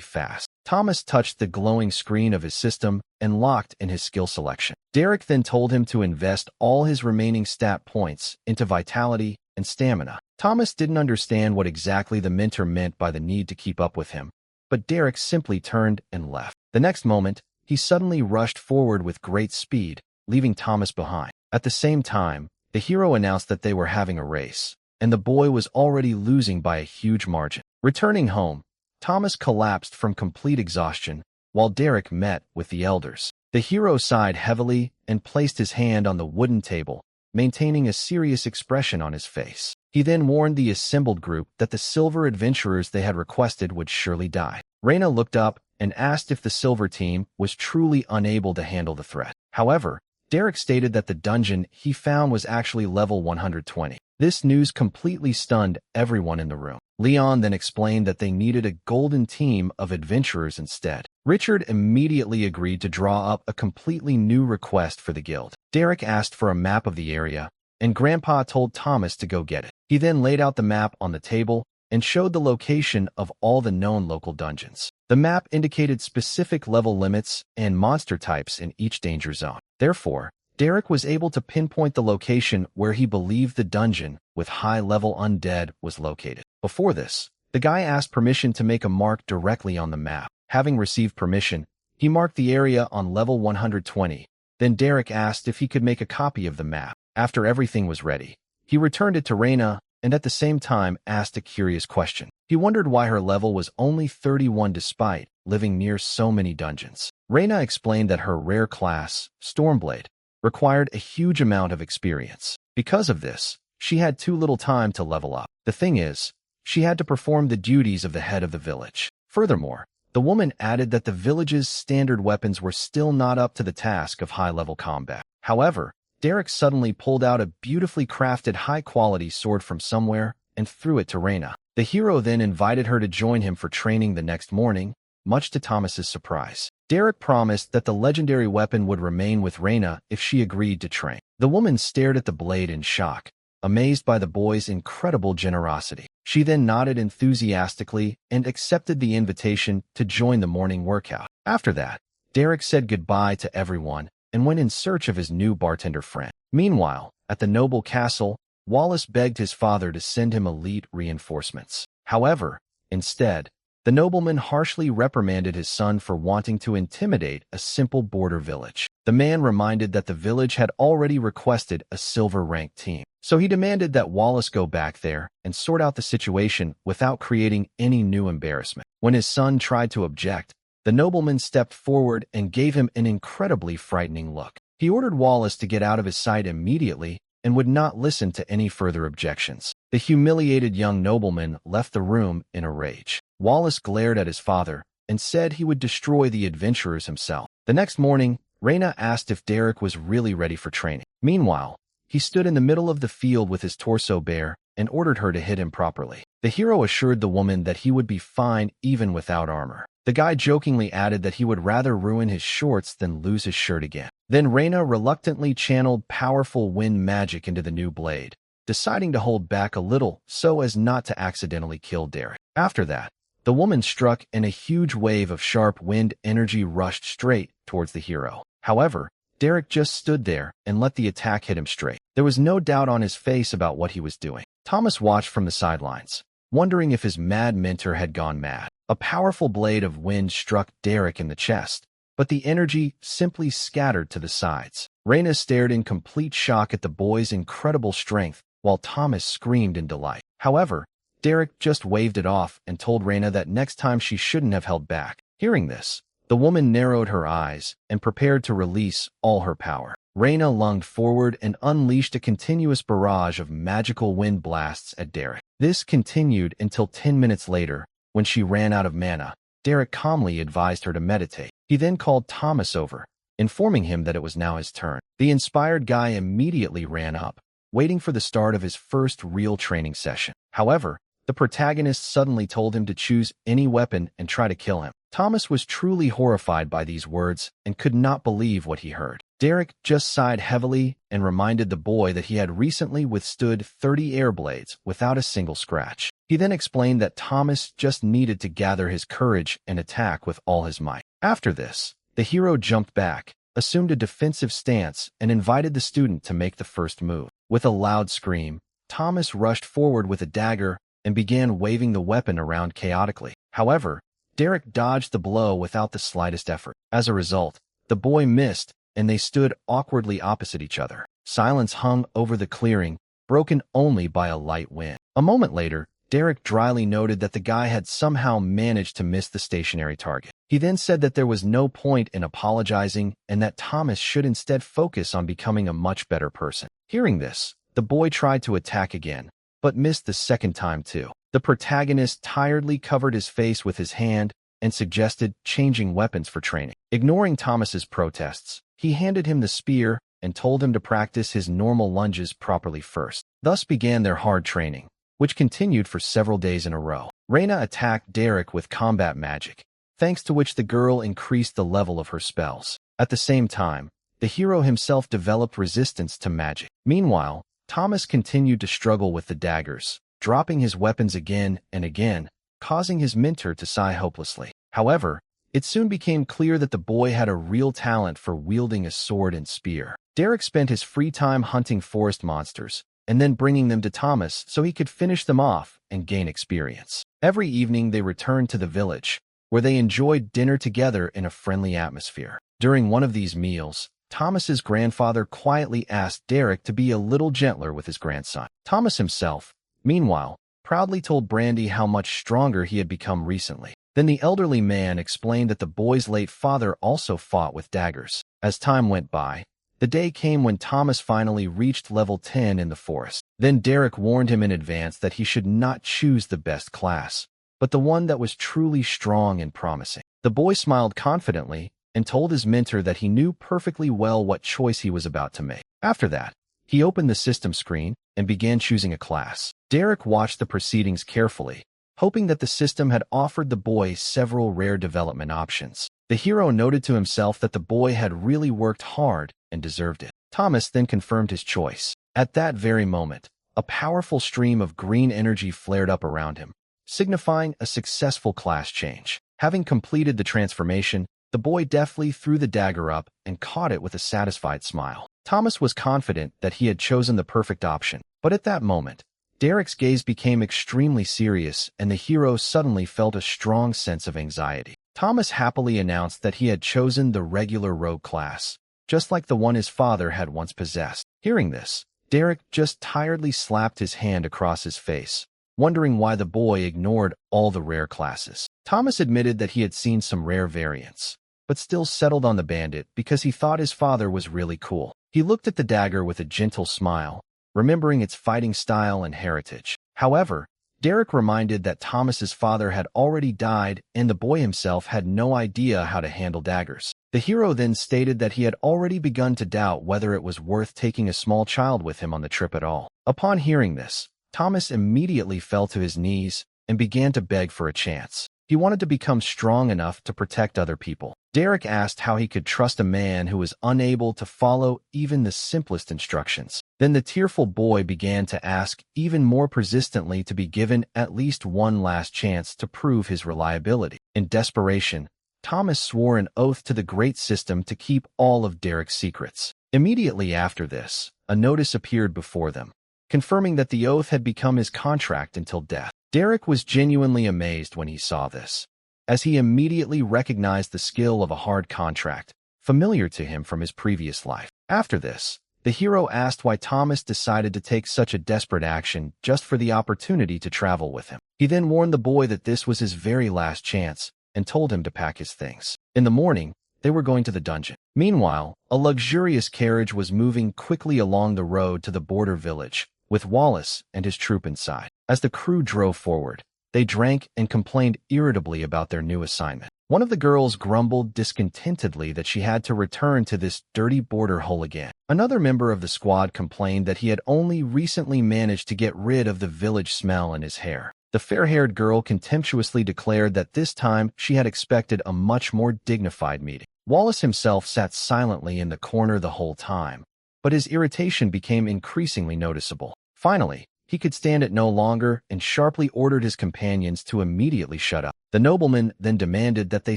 fast. Thomas touched the glowing screen of his system and locked in his skill selection. Derek then told him to invest all his remaining stat points into vitality and stamina. Thomas didn't understand what exactly the mentor meant by the need to keep up with him, but Derek simply turned and left. The next moment, he suddenly rushed forward with great speed, leaving Thomas behind. At the same time, the hero announced that they were having a race, and the boy was already losing by a huge margin. Returning home, Thomas collapsed from complete exhaustion, while Derek met with the elders. The hero sighed heavily and placed his hand on the wooden table, maintaining a serious expression on his face. He then warned the assembled group that the silver adventurers they had requested would surely die. Reina looked up and asked if the silver team was truly unable to handle the threat. However, Derek stated that the dungeon he found was actually level 120. This news completely stunned everyone in the room. Leon then explained that they needed a golden team of adventurers instead. Richard immediately agreed to draw up a completely new request for the guild. Derek asked for a map of the area, and Grandpa told Thomas to go get it. He then laid out the map on the table and showed the location of all the known local dungeons. The map indicated specific level limits and monster types in each danger zone. Therefore, Derek was able to pinpoint the location where he believed the dungeon with high-level undead was located. Before this, the guy asked permission to make a mark directly on the map. Having received permission, he marked the area on level 120. Then Derek asked if he could make a copy of the map. After everything was ready, he returned it to Reina and at the same time asked a curious question. He wondered why her level was only 31 despite living near so many dungeons. Reina explained that her rare class, Stormblade, required a huge amount of experience. Because of this, she had too little time to level up. The thing is, she had to perform the duties of the head of the village. Furthermore, the woman added that the village's standard weapons were still not up to the task of high-level combat. However, Derek suddenly pulled out a beautifully crafted high-quality sword from somewhere and threw it to Reina. The hero then invited her to join him for training the next morning, much to Thomas's surprise. Derek promised that the legendary weapon would remain with Reina if she agreed to train. The woman stared at the blade in shock, amazed by the boy's incredible generosity. She then nodded enthusiastically and accepted the invitation to join the morning workout. After that, Derek said goodbye to everyone and went in search of his new bartender friend. Meanwhile, at the noble castle, Wallace begged his father to send him elite reinforcements. However, instead, the nobleman harshly reprimanded his son for wanting to intimidate a simple border village. The man reminded that the village had already requested a silver-ranked team. so he demanded that Wallace go back there and sort out the situation without creating any new embarrassment. When his son tried to object, the nobleman stepped forward and gave him an incredibly frightening look. He ordered Wallace to get out of his sight immediately and would not listen to any further objections. The humiliated young nobleman left the room in a rage. Wallace glared at his father and said he would destroy the adventurers himself. The next morning, Reina asked if Derek was really ready for training. Meanwhile, he stood in the middle of the field with his torso bare and ordered her to hit him properly. The hero assured the woman that he would be fine even without armor. The guy jokingly added that he would rather ruin his shorts than lose his shirt again. Then Reina reluctantly channeled powerful wind magic into the new blade, deciding to hold back a little so as not to accidentally kill Derek. After that, the woman struck and a huge wave of sharp wind energy rushed straight towards the hero. However, Derek just stood there and let the attack hit him straight. There was no doubt on his face about what he was doing. Thomas watched from the sidelines, wondering if his mad mentor had gone mad. A powerful blade of wind struck Derek in the chest, but the energy simply scattered to the sides. Reina stared in complete shock at the boy's incredible strength, while Thomas screamed in delight. However, Derek just waved it off and told Reina that next time she shouldn't have held back. Hearing this, the woman narrowed her eyes and prepared to release all her power. Reina lunged forward and unleashed a continuous barrage of magical wind blasts at Derek. This continued until 10 minutes later, when she ran out of mana. Derek calmly advised her to meditate. He then called Thomas over, informing him that it was now his turn. The inspired guy immediately ran up, waiting for the start of his first real training session. However, the protagonist suddenly told him to choose any weapon and try to kill him. Thomas was truly horrified by these words and could not believe what he heard. Derek just sighed heavily and reminded the boy that he had recently withstood 30 air blades without a single scratch. He then explained that Thomas just needed to gather his courage and attack with all his might. After this, the hero jumped back, assumed a defensive stance, and invited the student to make the first move. With a loud scream, Thomas rushed forward with a dagger and began waving the weapon around chaotically. However, Derek dodged the blow without the slightest effort. As a result, the boy missed, and they stood awkwardly opposite each other. Silence hung over the clearing, broken only by a light wind. A moment later, Derek dryly noted that the guy had somehow managed to miss the stationary target. He then said that there was no point in apologizing and that Thomas should instead focus on becoming a much better person. Hearing this, the boy tried to attack again, but missed the second time too. The protagonist tiredly covered his face with his hand and suggested changing weapons for training. Ignoring Thomas's protests, he handed him the spear and told him to practice his normal lunges properly first. Thus began their hard training, which continued for several days in a row. Reina attacked Derek with combat magic, thanks to which the girl increased the level of her spells. At the same time, the hero himself developed resistance to magic. Meanwhile, Thomas continued to struggle with the daggers, dropping his weapons again and again, causing his mentor to sigh hopelessly. However, it soon became clear that the boy had a real talent for wielding a sword and spear. Derek spent his free time hunting forest monsters, and then bringing them to Thomas so he could finish them off and gain experience. Every evening they returned to the village, where they enjoyed dinner together in a friendly atmosphere. During one of these meals, Thomas's grandfather quietly asked Derek to be a little gentler with his grandson. Thomas himself, meanwhile, proudly told Brandy how much stronger he had become recently. Then the elderly man explained that the boy's late father also fought with daggers. As time went by, the day came when Thomas finally reached level 10 in the forest. Then Derek warned him in advance that he should not choose the best class, but the one that was truly strong and promising. The boy smiled confidently and told his mentor that he knew perfectly well what choice he was about to make. After that, he opened the system screen and began choosing a class. Derek watched the proceedings carefully, hoping that the system had offered the boy several rare development options. The hero noted to himself that the boy had really worked hard and deserved it. Thomas then confirmed his choice. At that very moment, a powerful stream of green energy flared up around him, signifying a successful class change. Having completed the transformation, the boy deftly threw the dagger up and caught it with a satisfied smile. Thomas was confident that he had chosen the perfect option, but at that moment, Derek's gaze became extremely serious and the hero suddenly felt a strong sense of anxiety. Thomas happily announced that he had chosen the regular rogue class, just like the one his father had once possessed. Hearing this, Derek just tiredly slapped his hand across his face, wondering why the boy ignored all the rare classes. Thomas admitted that he had seen some rare variants, but still settled on the bandit because he thought his father was really cool. He looked at the dagger with a gentle smile, remembering its fighting style and heritage. However, Derek reminded that Thomas's father had already died and the boy himself had no idea how to handle daggers. The hero then stated that he had already begun to doubt whether it was worth taking a small child with him on the trip at all. Upon hearing this, Thomas immediately fell to his knees and began to beg for a chance. He wanted to become strong enough to protect other people. Derek asked how he could trust a man who was unable to follow even the simplest instructions. Then the tearful boy began to ask even more persistently to be given at least one last chance to prove his reliability. In desperation, Thomas swore an oath to the great system to keep all of Derek's secrets. Immediately after this, a notice appeared before them, confirming that the oath had become his contract until death. Derek was genuinely amazed when he saw this, as he immediately recognized the skill of a hard contract, familiar to him from his previous life. After this, the hero asked why Thomas decided to take such a desperate action just for the opportunity to travel with him. He then warned the boy that this was his very last chance and told him to pack his things. In the morning, they were going to the dungeon. Meanwhile, a luxurious carriage was moving quickly along the road to the border village, with Wallace and his troop inside. As the crew drove forward, they drank and complained irritably about their new assignment. One of the girls grumbled discontentedly that she had to return to this dirty border hole again. Another member of the squad complained that he had only recently managed to get rid of the village smell in his hair. The fair-haired girl contemptuously declared that this time she had expected a much more dignified meeting. Wallace himself sat silently in the corner the whole time, but his irritation became increasingly noticeable. Finally, he could stand it no longer and sharply ordered his companions to immediately shut up. The nobleman then demanded that they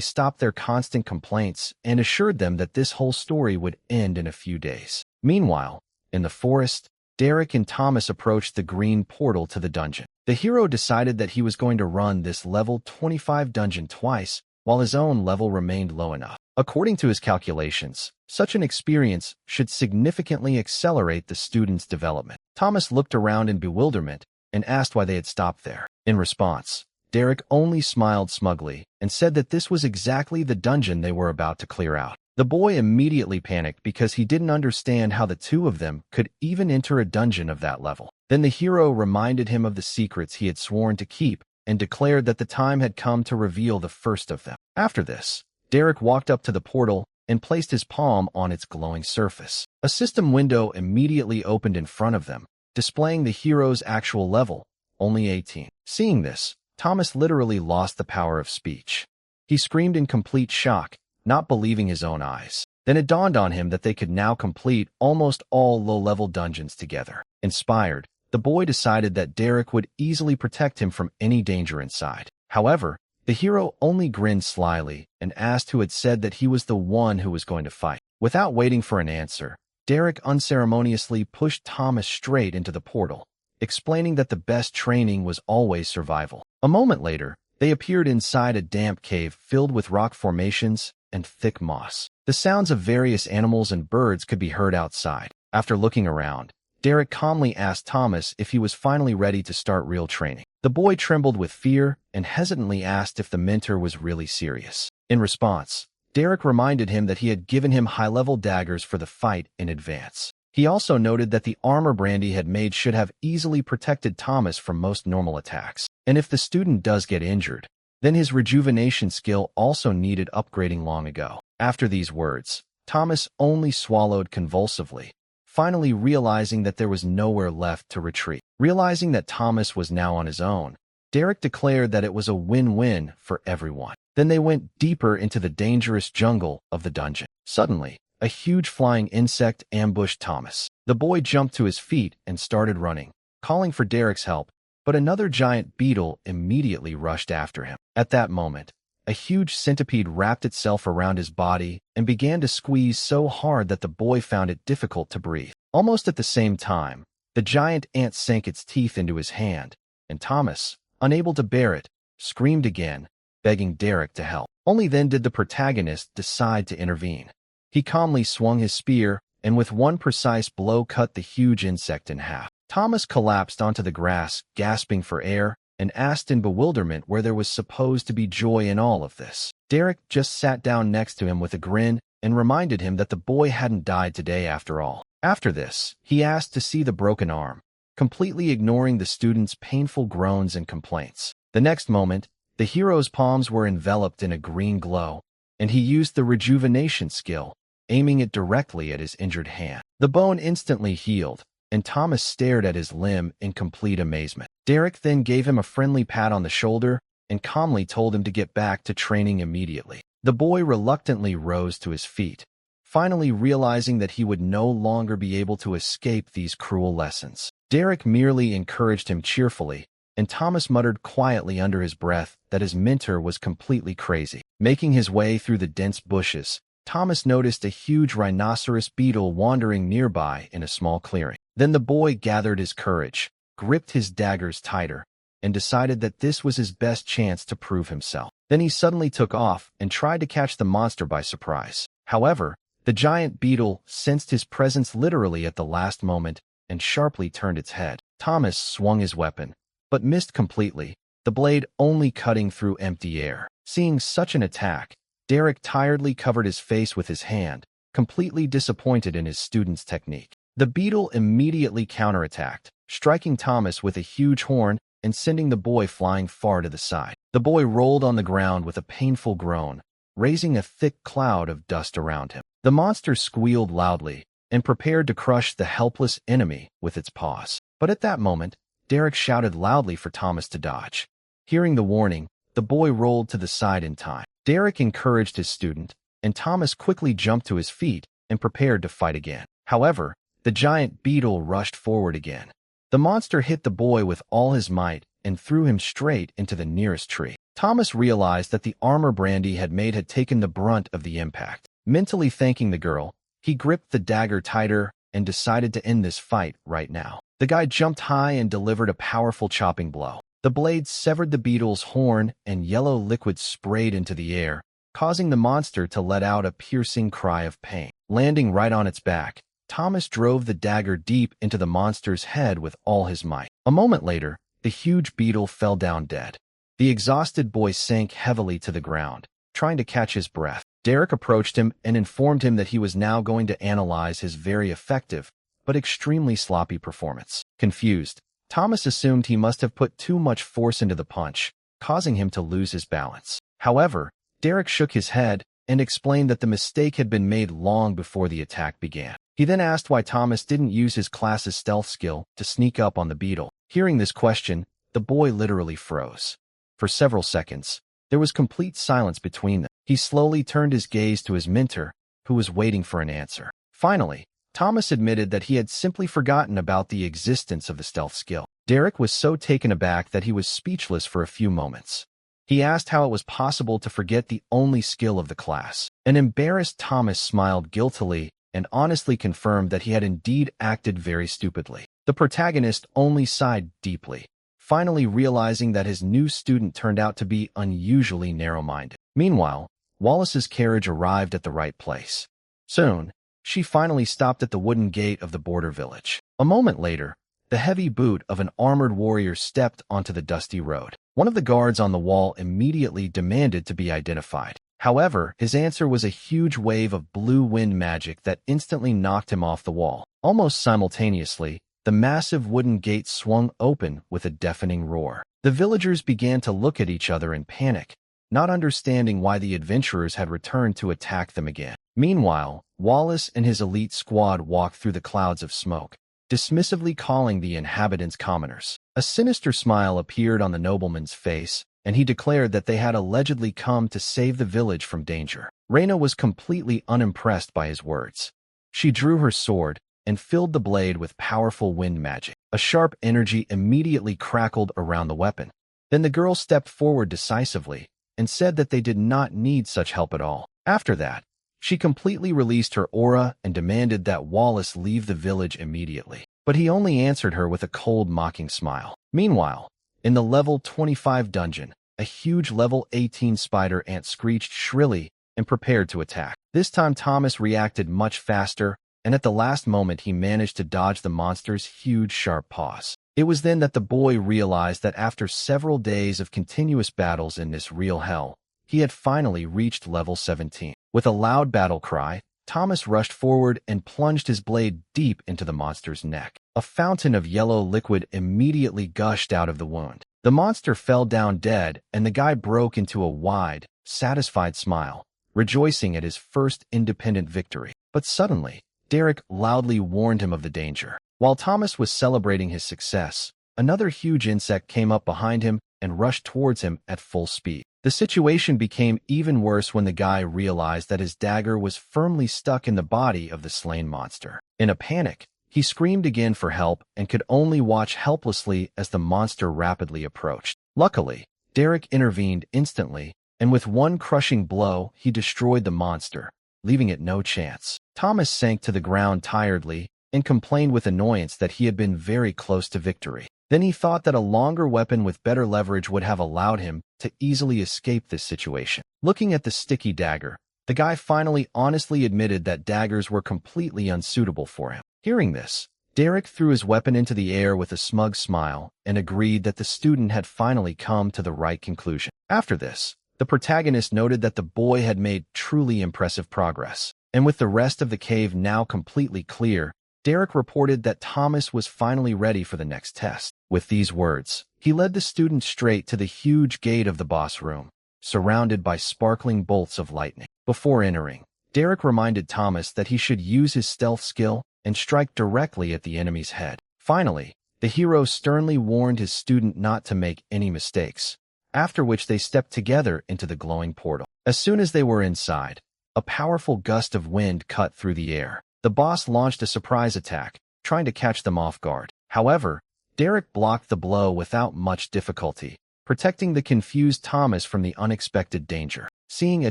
stop their constant complaints and assured them that this whole story would end in a few days. Meanwhile, in the forest, Derek and Thomas approached the green portal to the dungeon. The hero decided that he was going to run this level 25 dungeon twice, while his own level remained low enough. According to his calculations, such an experience should significantly accelerate the student's development. Thomas looked around in bewilderment and asked why they had stopped there. In response, Derek only smiled smugly and said that this was exactly the dungeon they were about to clear out. The boy immediately panicked because he didn't understand how the two of them could even enter a dungeon of that level. Then the hero reminded him of the secrets he had sworn to keep and declared that the time had come to reveal the first of them. After this, Derek walked up to the portal and placed his palm on its glowing surface. A system window immediately opened in front of them, displaying the hero's actual level, only 18. Seeing this, Thomas literally lost the power of speech. He screamed in complete shock, not believing his own eyes. Then it dawned on him that they could now complete almost all low-level dungeons together. Inspired, the boy decided that Derek would easily protect him from any danger inside. However, the hero only grinned slyly and asked who had said that he was the one who was going to fight. Without waiting for an answer, Derek unceremoniously pushed Thomas straight into the portal, explaining that the best training was always survival. A moment later, they appeared inside a damp cave filled with rock formations and thick moss. The sounds of various animals and birds could be heard outside. After looking around, Derek calmly asked Thomas if he was finally ready to start real training. The boy trembled with fear and hesitantly asked if the mentor was really serious. In response, Derek reminded him that he had given him high-level daggers for the fight in advance. He also noted that the armor Brandy had made should have easily protected Thomas from most normal attacks. And if the student does get injured, then his rejuvenation skill also needed upgrading long ago. After these words, Thomas only swallowed convulsively, finally realizing that there was nowhere left to retreat. Realizing that Thomas was now on his own, Derek declared that it was a win-win for everyone. Then they went deeper into the dangerous jungle of the dungeon. Suddenly, a huge flying insect ambushed Thomas. The boy jumped to his feet and started running, calling for Derek's help, but another giant beetle immediately rushed after him. At that moment, a huge centipede wrapped itself around his body and began to squeeze so hard that the boy found it difficult to breathe. Almost at the same time, the giant ant sank its teeth into his hand, and Thomas, unable to bear it, screamed again, begging Derek to help. Only then did the protagonist decide to intervene. He calmly swung his spear and with one precise blow cut the huge insect in half. Thomas collapsed onto the grass, gasping for air, and asked in bewilderment where there was supposed to be joy in all of this. Derek just sat down next to him with a grin and reminded him that the boy hadn't died today after all. After this, he asked to see the broken arm, completely ignoring the student's painful groans and complaints. The next moment, the hero's palms were enveloped in a green glow, and he used the rejuvenation skill, aiming it directly at his injured hand. The bone instantly healed, and Thomas stared at his limb in complete amazement. Derek then gave him a friendly pat on the shoulder and calmly told him to get back to training immediately. The boy reluctantly rose to his feet, finally realizing that he would no longer be able to escape these cruel lessons. Derek merely encouraged him cheerfully, and Thomas muttered quietly under his breath that his mentor was completely crazy. Making his way through the dense bushes, Thomas noticed a huge rhinoceros beetle wandering nearby in a small clearing. Then the boy gathered his courage, gripped his daggers tighter, and decided that this was his best chance to prove himself. Then he suddenly took off and tried to catch the monster by surprise. However, the giant beetle sensed his presence literally at the last moment and sharply turned its head. Thomas swung his weapon, but missed completely, the blade only cutting through empty air. Seeing such an attack, Derek tiredly covered his face with his hand, completely disappointed in his student's technique. The beetle immediately counterattacked, striking Thomas with a huge horn and sending the boy flying far to the side. The boy rolled on the ground with a painful groan, raising a thick cloud of dust around him. The monster squealed loudly and prepared to crush the helpless enemy with its paws. But at that moment, Derek shouted loudly for Thomas to dodge. Hearing the warning, the boy rolled to the side in time. Derek encouraged his student, and Thomas quickly jumped to his feet and prepared to fight again. However, the giant beetle rushed forward again. The monster hit the boy with all his might and threw him straight into the nearest tree. Thomas realized that the armor Brandy had made had taken the brunt of the impact. Mentally thanking the girl, he gripped the dagger tighter and decided to end this fight right now. The guy jumped high and delivered a powerful chopping blow. The blade severed the beetle's horn and yellow liquid sprayed into the air, causing the monster to let out a piercing cry of pain. Landing right on its back, Thomas drove the dagger deep into the monster's head with all his might. A moment later, the huge beetle fell down dead. The exhausted boy sank heavily to the ground, trying to catch his breath. Derek approached him and informed him that he was now going to analyze his very effective but extremely sloppy performance. Confused, Thomas assumed he must have put too much force into the punch, causing him to lose his balance. However, Derek shook his head and explained that the mistake had been made long before the attack began. He then asked why Thomas didn't use his class's stealth skill to sneak up on the beetle. Hearing this question, the boy literally froze. For several seconds, there was complete silence between them. He slowly turned his gaze to his mentor, who was waiting for an answer. Finally, Thomas admitted that he had simply forgotten about the existence of the stealth skill. Derek was so taken aback that he was speechless for a few moments. He asked how it was possible to forget the only skill of the class. An embarrassed Thomas smiled guiltily and honestly confirmed that he had indeed acted very stupidly. The protagonist only sighed deeply, finally realizing that his new student turned out to be unusually narrow-minded. Meanwhile, Wallace's carriage arrived at the right place. Soon, she finally stopped at the wooden gate of the border village. A moment later, the heavy boot of an armored warrior stepped onto the dusty road. One of the guards on the wall immediately demanded to be identified. However, his answer was a huge wave of blue wind magic that instantly knocked him off the wall. Almost simultaneously, the massive wooden gate swung open with a deafening roar. The villagers began to look at each other in panic, not understanding why the adventurers had returned to attack them again. Meanwhile, Wallace and his elite squad walked through the clouds of smoke, dismissively calling the inhabitants commoners. A sinister smile appeared on the nobleman's face, and he declared that they had allegedly come to save the village from danger. Reina was completely unimpressed by his words. She drew her sword and filled the blade with powerful wind magic. A sharp energy immediately crackled around the weapon. Then the girl stepped forward decisively and said that they did not need such help at all. After that, she completely released her aura and demanded that Wallace leave the village immediately. But he only answered her with a cold, mocking smile. Meanwhile, in the level 25 dungeon, a huge level 18 spider ant screeched shrilly and prepared to attack. This time Thomas reacted much faster and at the last moment he managed to dodge the monster's huge sharp paws. It was then that the boy realized that after several days of continuous battles in this real hell, he had finally reached level 17. With a loud battle cry, Thomas rushed forward and plunged his blade deep into the monster's neck. A fountain of yellow liquid immediately gushed out of the wound. The monster fell down dead, and the guy broke into a wide, satisfied smile, rejoicing at his first independent victory. But suddenly, Derek loudly warned him of the danger. While Thomas was celebrating his success, another huge insect came up behind him and rushed towards him at full speed. The situation became even worse when the guy realized that his dagger was firmly stuck in the body of the slain monster. In a panic, he screamed again for help and could only watch helplessly as the monster rapidly approached. Luckily, Derek intervened instantly, and with one crushing blow, he destroyed the monster, leaving it no chance. Thomas sank to the ground tiredly and complained with annoyance that he had been very close to victory. Then he thought that a longer weapon with better leverage would have allowed him to easily escape this situation. Looking at the sticky dagger, the guy finally honestly admitted that daggers were completely unsuitable for him. Hearing this, Derek threw his weapon into the air with a smug smile and agreed that the student had finally come to the right conclusion. After this, the protagonist noted that the boy had made truly impressive progress, and with the rest of the cave now completely clear, Derek reported that Thomas was finally ready for the next test. With these words, he led the student straight to the huge gate of the boss room, surrounded by sparkling bolts of lightning. Before entering, Derek reminded Thomas that he should use his stealth skill and strike directly at the enemy's head. Finally, the hero sternly warned his student not to make any mistakes, after which they stepped together into the glowing portal. As soon as they were inside, a powerful gust of wind cut through the air. The boss launched a surprise attack, trying to catch them off guard. However, Derek blocked the blow without much difficulty, protecting the confused Thomas from the unexpected danger. Seeing a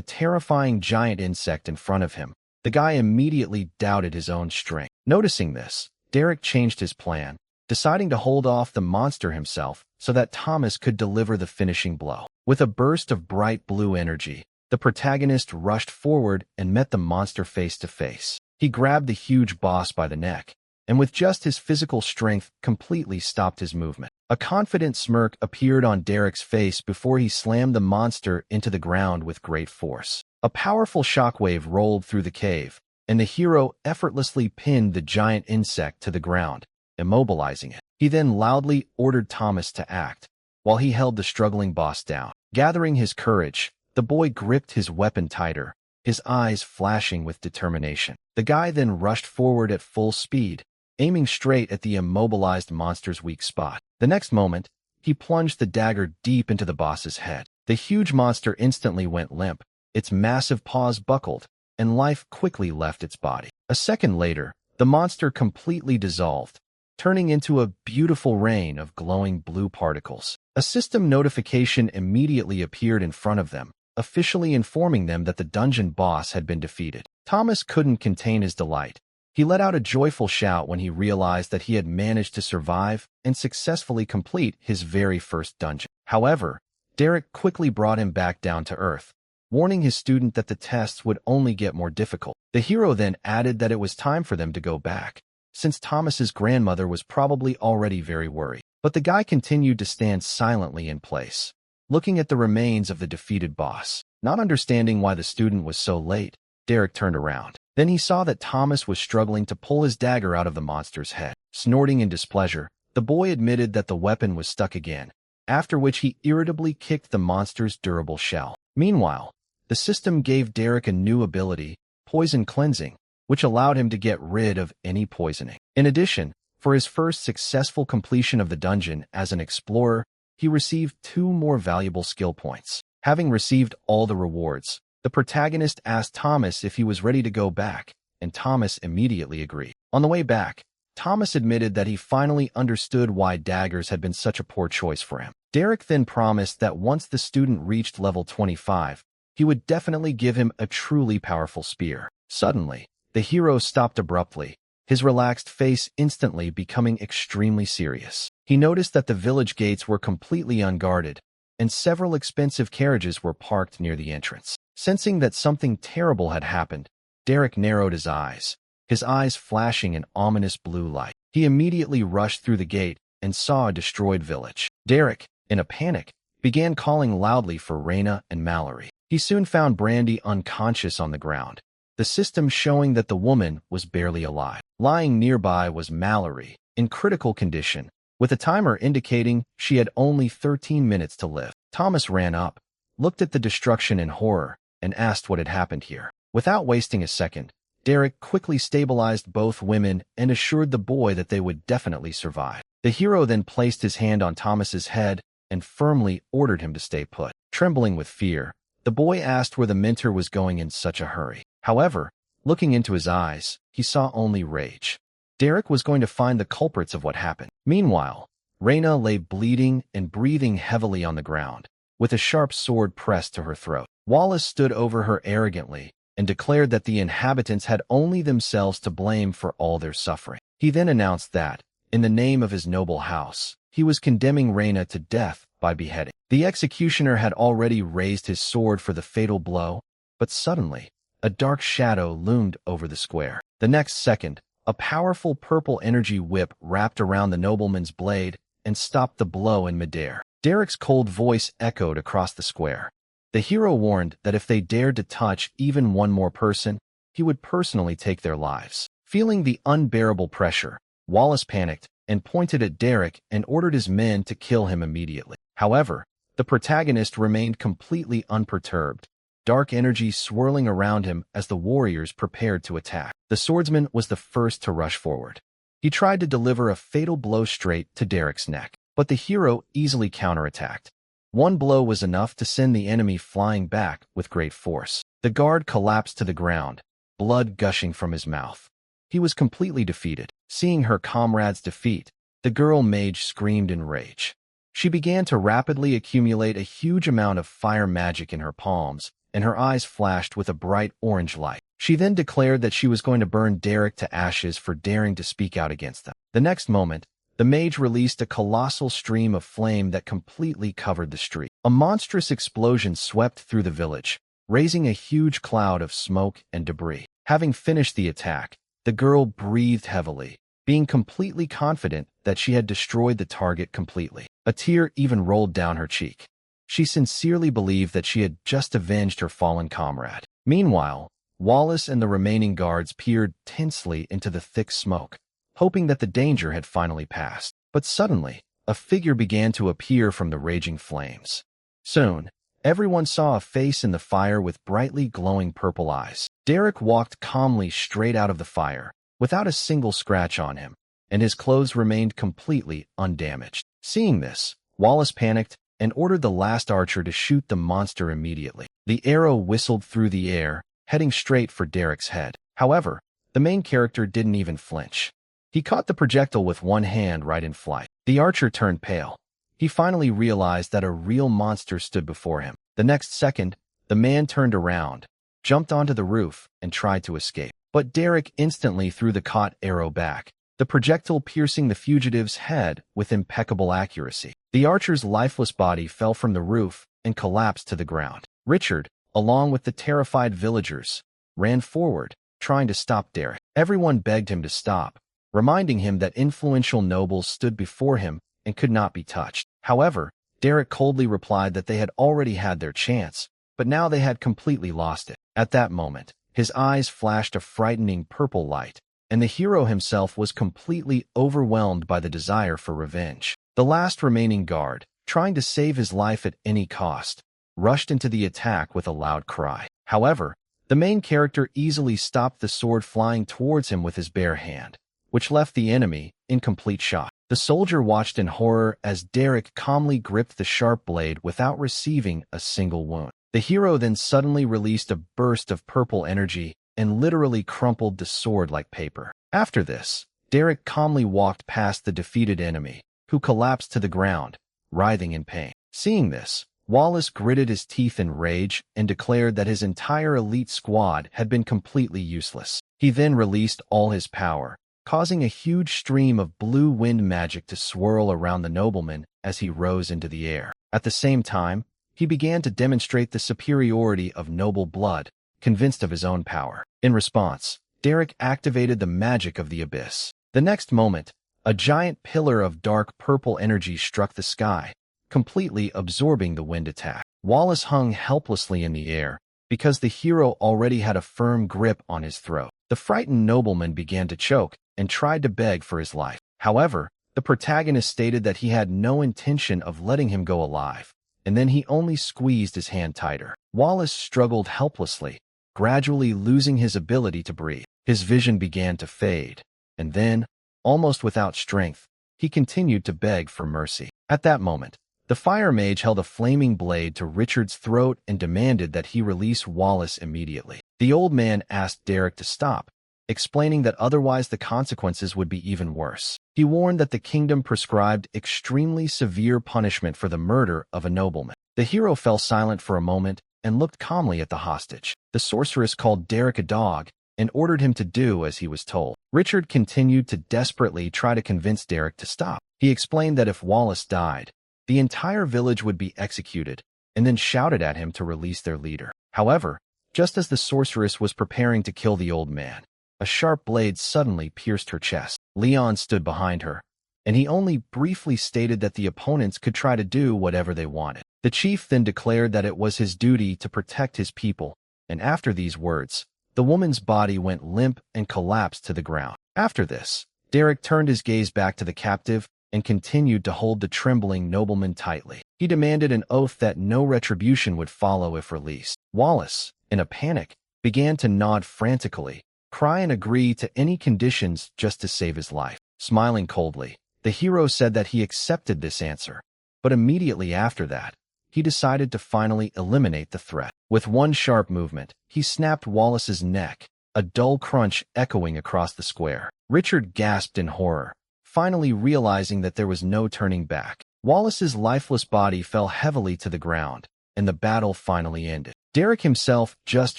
terrifying giant insect in front of him, the guy immediately doubted his own strength. Noticing this, Derek changed his plan, deciding to hold off the monster himself so that Thomas could deliver the finishing blow. With a burst of bright blue energy, the protagonist rushed forward and met the monster face to face. He grabbed the huge boss by the neck, and with just his physical strength completely stopped his movement. A confident smirk appeared on Derek's face before he slammed the monster into the ground with great force. A powerful shockwave rolled through the cave, and the hero effortlessly pinned the giant insect to the ground, immobilizing it. He then loudly ordered Thomas to act, while he held the struggling boss down. Gathering his courage, the boy gripped his weapon tighter, his eyes flashing with determination. The guy then rushed forward at full speed, aiming straight at the immobilized monster's weak spot. The next moment, he plunged the dagger deep into the boss's head. The huge monster instantly went limp, its massive paws buckled, and life quickly left its body. A second later, the monster completely dissolved, turning into a beautiful rain of glowing blue particles. A system notification immediately appeared in front of them, officially informing them that the dungeon boss had been defeated. Thomas couldn't contain his delight. He let out a joyful shout when he realized that he had managed to survive and successfully complete his very first dungeon. However, Derek quickly brought him back down to earth, warning his student that the tests would only get more difficult. The hero then added that it was time for them to go back, since Thomas's grandmother was probably already very worried. But the guy continued to stand silently in place, looking at the remains of the defeated boss. Not understanding why the student was so late, Derek turned around. Then he saw that Thomas was struggling to pull his dagger out of the monster's head. Snorting in displeasure, the boy admitted that the weapon was stuck again, after which he irritably kicked the monster's durable shell. Meanwhile, the system gave Derek a new ability, Poison Cleansing, which allowed him to get rid of any poisoning. In addition, for his first successful completion of the dungeon as an explorer, he received 2 more valuable skill points. Having received all the rewards, the protagonist asked Thomas if he was ready to go back, and Thomas immediately agreed. On the way back, Thomas admitted that he finally understood why daggers had been such a poor choice for him. Derek then promised that once the student reached level 25, he would definitely give him a truly powerful spear. Suddenly, the hero stopped abruptly, his relaxed face instantly becoming extremely serious. He noticed that the village gates were completely unguarded, and several expensive carriages were parked near the entrance. Sensing that something terrible had happened, Derek narrowed his eyes, his eyes flashing an ominous blue light. He immediately rushed through the gate and saw a destroyed village. Derek, in a panic, began calling loudly for Raina and Mallory. He soon found Brandy unconscious on the ground, the system showing that the woman was barely alive. Lying nearby was Mallory, in critical condition, with a timer indicating she had only 13 minutes to live. Thomas ran up, looked at the destruction in horror, and asked what had happened here. Without wasting a second, Derek quickly stabilized both women and assured the boy that they would definitely survive. The hero then placed his hand on Thomas's head and firmly ordered him to stay put. Trembling with fear, the boy asked where the mentor was going in such a hurry. However, looking into his eyes, he saw only rage. Derek was going to find the culprits of what happened. Meanwhile, Raina lay bleeding and breathing heavily on the ground, with a sharp sword pressed to her throat. Wallace stood over her arrogantly and declared that the inhabitants had only themselves to blame for all their suffering. He then announced that, in the name of his noble house, he was condemning Raina to death by beheading. The executioner had already raised his sword for the fatal blow, but suddenly, a dark shadow loomed over the square. The next second, a powerful purple energy whip wrapped around the nobleman's blade and stopped the blow in midair. Derek's cold voice echoed across the square. The hero warned that if they dared to touch even one more person, he would personally take their lives. Feeling the unbearable pressure, Wallace panicked and pointed at Derek and ordered his men to kill him immediately. However, the protagonist remained completely unperturbed, dark energy swirling around him as the warriors prepared to attack. The swordsman was the first to rush forward. He tried to deliver a fatal blow straight to Derek's neck, but the hero easily counterattacked. One blow was enough to send the enemy flying back with great force. The guard collapsed to the ground, blood gushing from his mouth. He was completely defeated. Seeing her comrade's defeat, the girl mage screamed in rage. She began to rapidly accumulate a huge amount of fire magic in her palms, and her eyes flashed with a bright orange light. She then declared that she was going to burn Derek to ashes for daring to speak out against them. The next moment, the mage released a colossal stream of flame that completely covered the street. A monstrous explosion swept through the village, raising a huge cloud of smoke and debris. Having finished the attack, the girl breathed heavily, being completely confident that she had destroyed the target completely. A tear even rolled down her cheek. She sincerely believed that she had just avenged her fallen comrade. Meanwhile, Wallace and the remaining guards peered tensely into the thick smoke, hoping that the danger had finally passed. But suddenly, a figure began to appear from the raging flames. Soon, everyone saw a face in the fire with brightly glowing purple eyes. Derek walked calmly straight out of the fire, without a single scratch on him, and his clothes remained completely undamaged. Seeing this, Wallace panicked and ordered the last archer to shoot the monster immediately. The arrow whistled through the air, heading straight for Derek's head. However, the main character didn't even flinch. He caught the projectile with one hand right in flight. The archer turned pale. He finally realized that a real monster stood before him. The next second, the man turned around, jumped onto the roof, and tried to escape. But Derek instantly threw the caught arrow back, the projectile piercing the fugitive's head with impeccable accuracy. The archer's lifeless body fell from the roof and collapsed to the ground. Richard, along with the terrified villagers, ran forward, trying to stop Derek. Everyone begged him to stop, reminding him that influential nobles stood before him and could not be touched. However, Derek coldly replied that they had already had their chance, but now they had completely lost it. At that moment, his eyes flashed a frightening purple light, and the hero himself was completely overwhelmed by the desire for revenge. The last remaining guard, trying to save his life at any cost, rushed into the attack with a loud cry. However, the main character easily stopped the sword flying towards him with his bare hand, which left the enemy in complete shock. The soldier watched in horror as Derek calmly gripped the sharp blade without receiving a single wound. The hero then suddenly released a burst of purple energy and literally crumpled the sword like paper. After this, Derek calmly walked past the defeated enemy, who collapsed to the ground, writhing in pain. Seeing this, Wallace gritted his teeth in rage and declared that his entire elite squad had been completely useless. He then released all his power, causing a huge stream of blue wind magic to swirl around the nobleman as he rose into the air. At the same time, he began to demonstrate the superiority of noble blood, convinced of his own power. In response, Derek activated the magic of the abyss. The next moment, a giant pillar of dark purple energy struck the sky, completely absorbing the wind attack. Wallace hung helplessly in the air, because the hero already had a firm grip on his throat. The frightened nobleman began to choke and tried to beg for his life. However, the protagonist stated that he had no intention of letting him go alive, and then he only squeezed his hand tighter. Wallace struggled helplessly, gradually losing his ability to breathe. His vision began to fade, and then, almost without strength, he continued to beg for mercy. At that moment, the fire mage held a flaming blade to Richard's throat and demanded that he release Wallace immediately. The old man asked Derek to stop, explaining that otherwise the consequences would be even worse. He warned that the kingdom prescribed extremely severe punishment for the murder of a nobleman. The hero fell silent for a moment and looked calmly at the hostage. The sorceress called Derek a dog and ordered him to do as he was told. Richard continued to desperately try to convince Derek to stop. He explained that if Wallace died, the entire village would be executed, and then shouted at him to release their leader. However, just as the sorceress was preparing to kill the old man, a sharp blade suddenly pierced her chest. Leon stood behind her, and he only briefly stated that the opponents could try to do whatever they wanted. The chief then declared that it was his duty to protect his people, and after these words, the woman's body went limp and collapsed to the ground. After this, Derek turned his gaze back to the captive and continued to hold the trembling nobleman tightly. He demanded an oath that no retribution would follow if released. Wallace, in a panic, began to nod frantically, cry and agree to any conditions just to save his life. Smiling coldly, the hero said that he accepted this answer, but immediately after that, he decided to finally eliminate the threat. With one sharp movement, he snapped Wallace's neck, a dull crunch echoing across the square. Richard gasped in horror, finally realizing that there was no turning back. Wallace's lifeless body fell heavily to the ground, and the battle finally ended. Derek himself just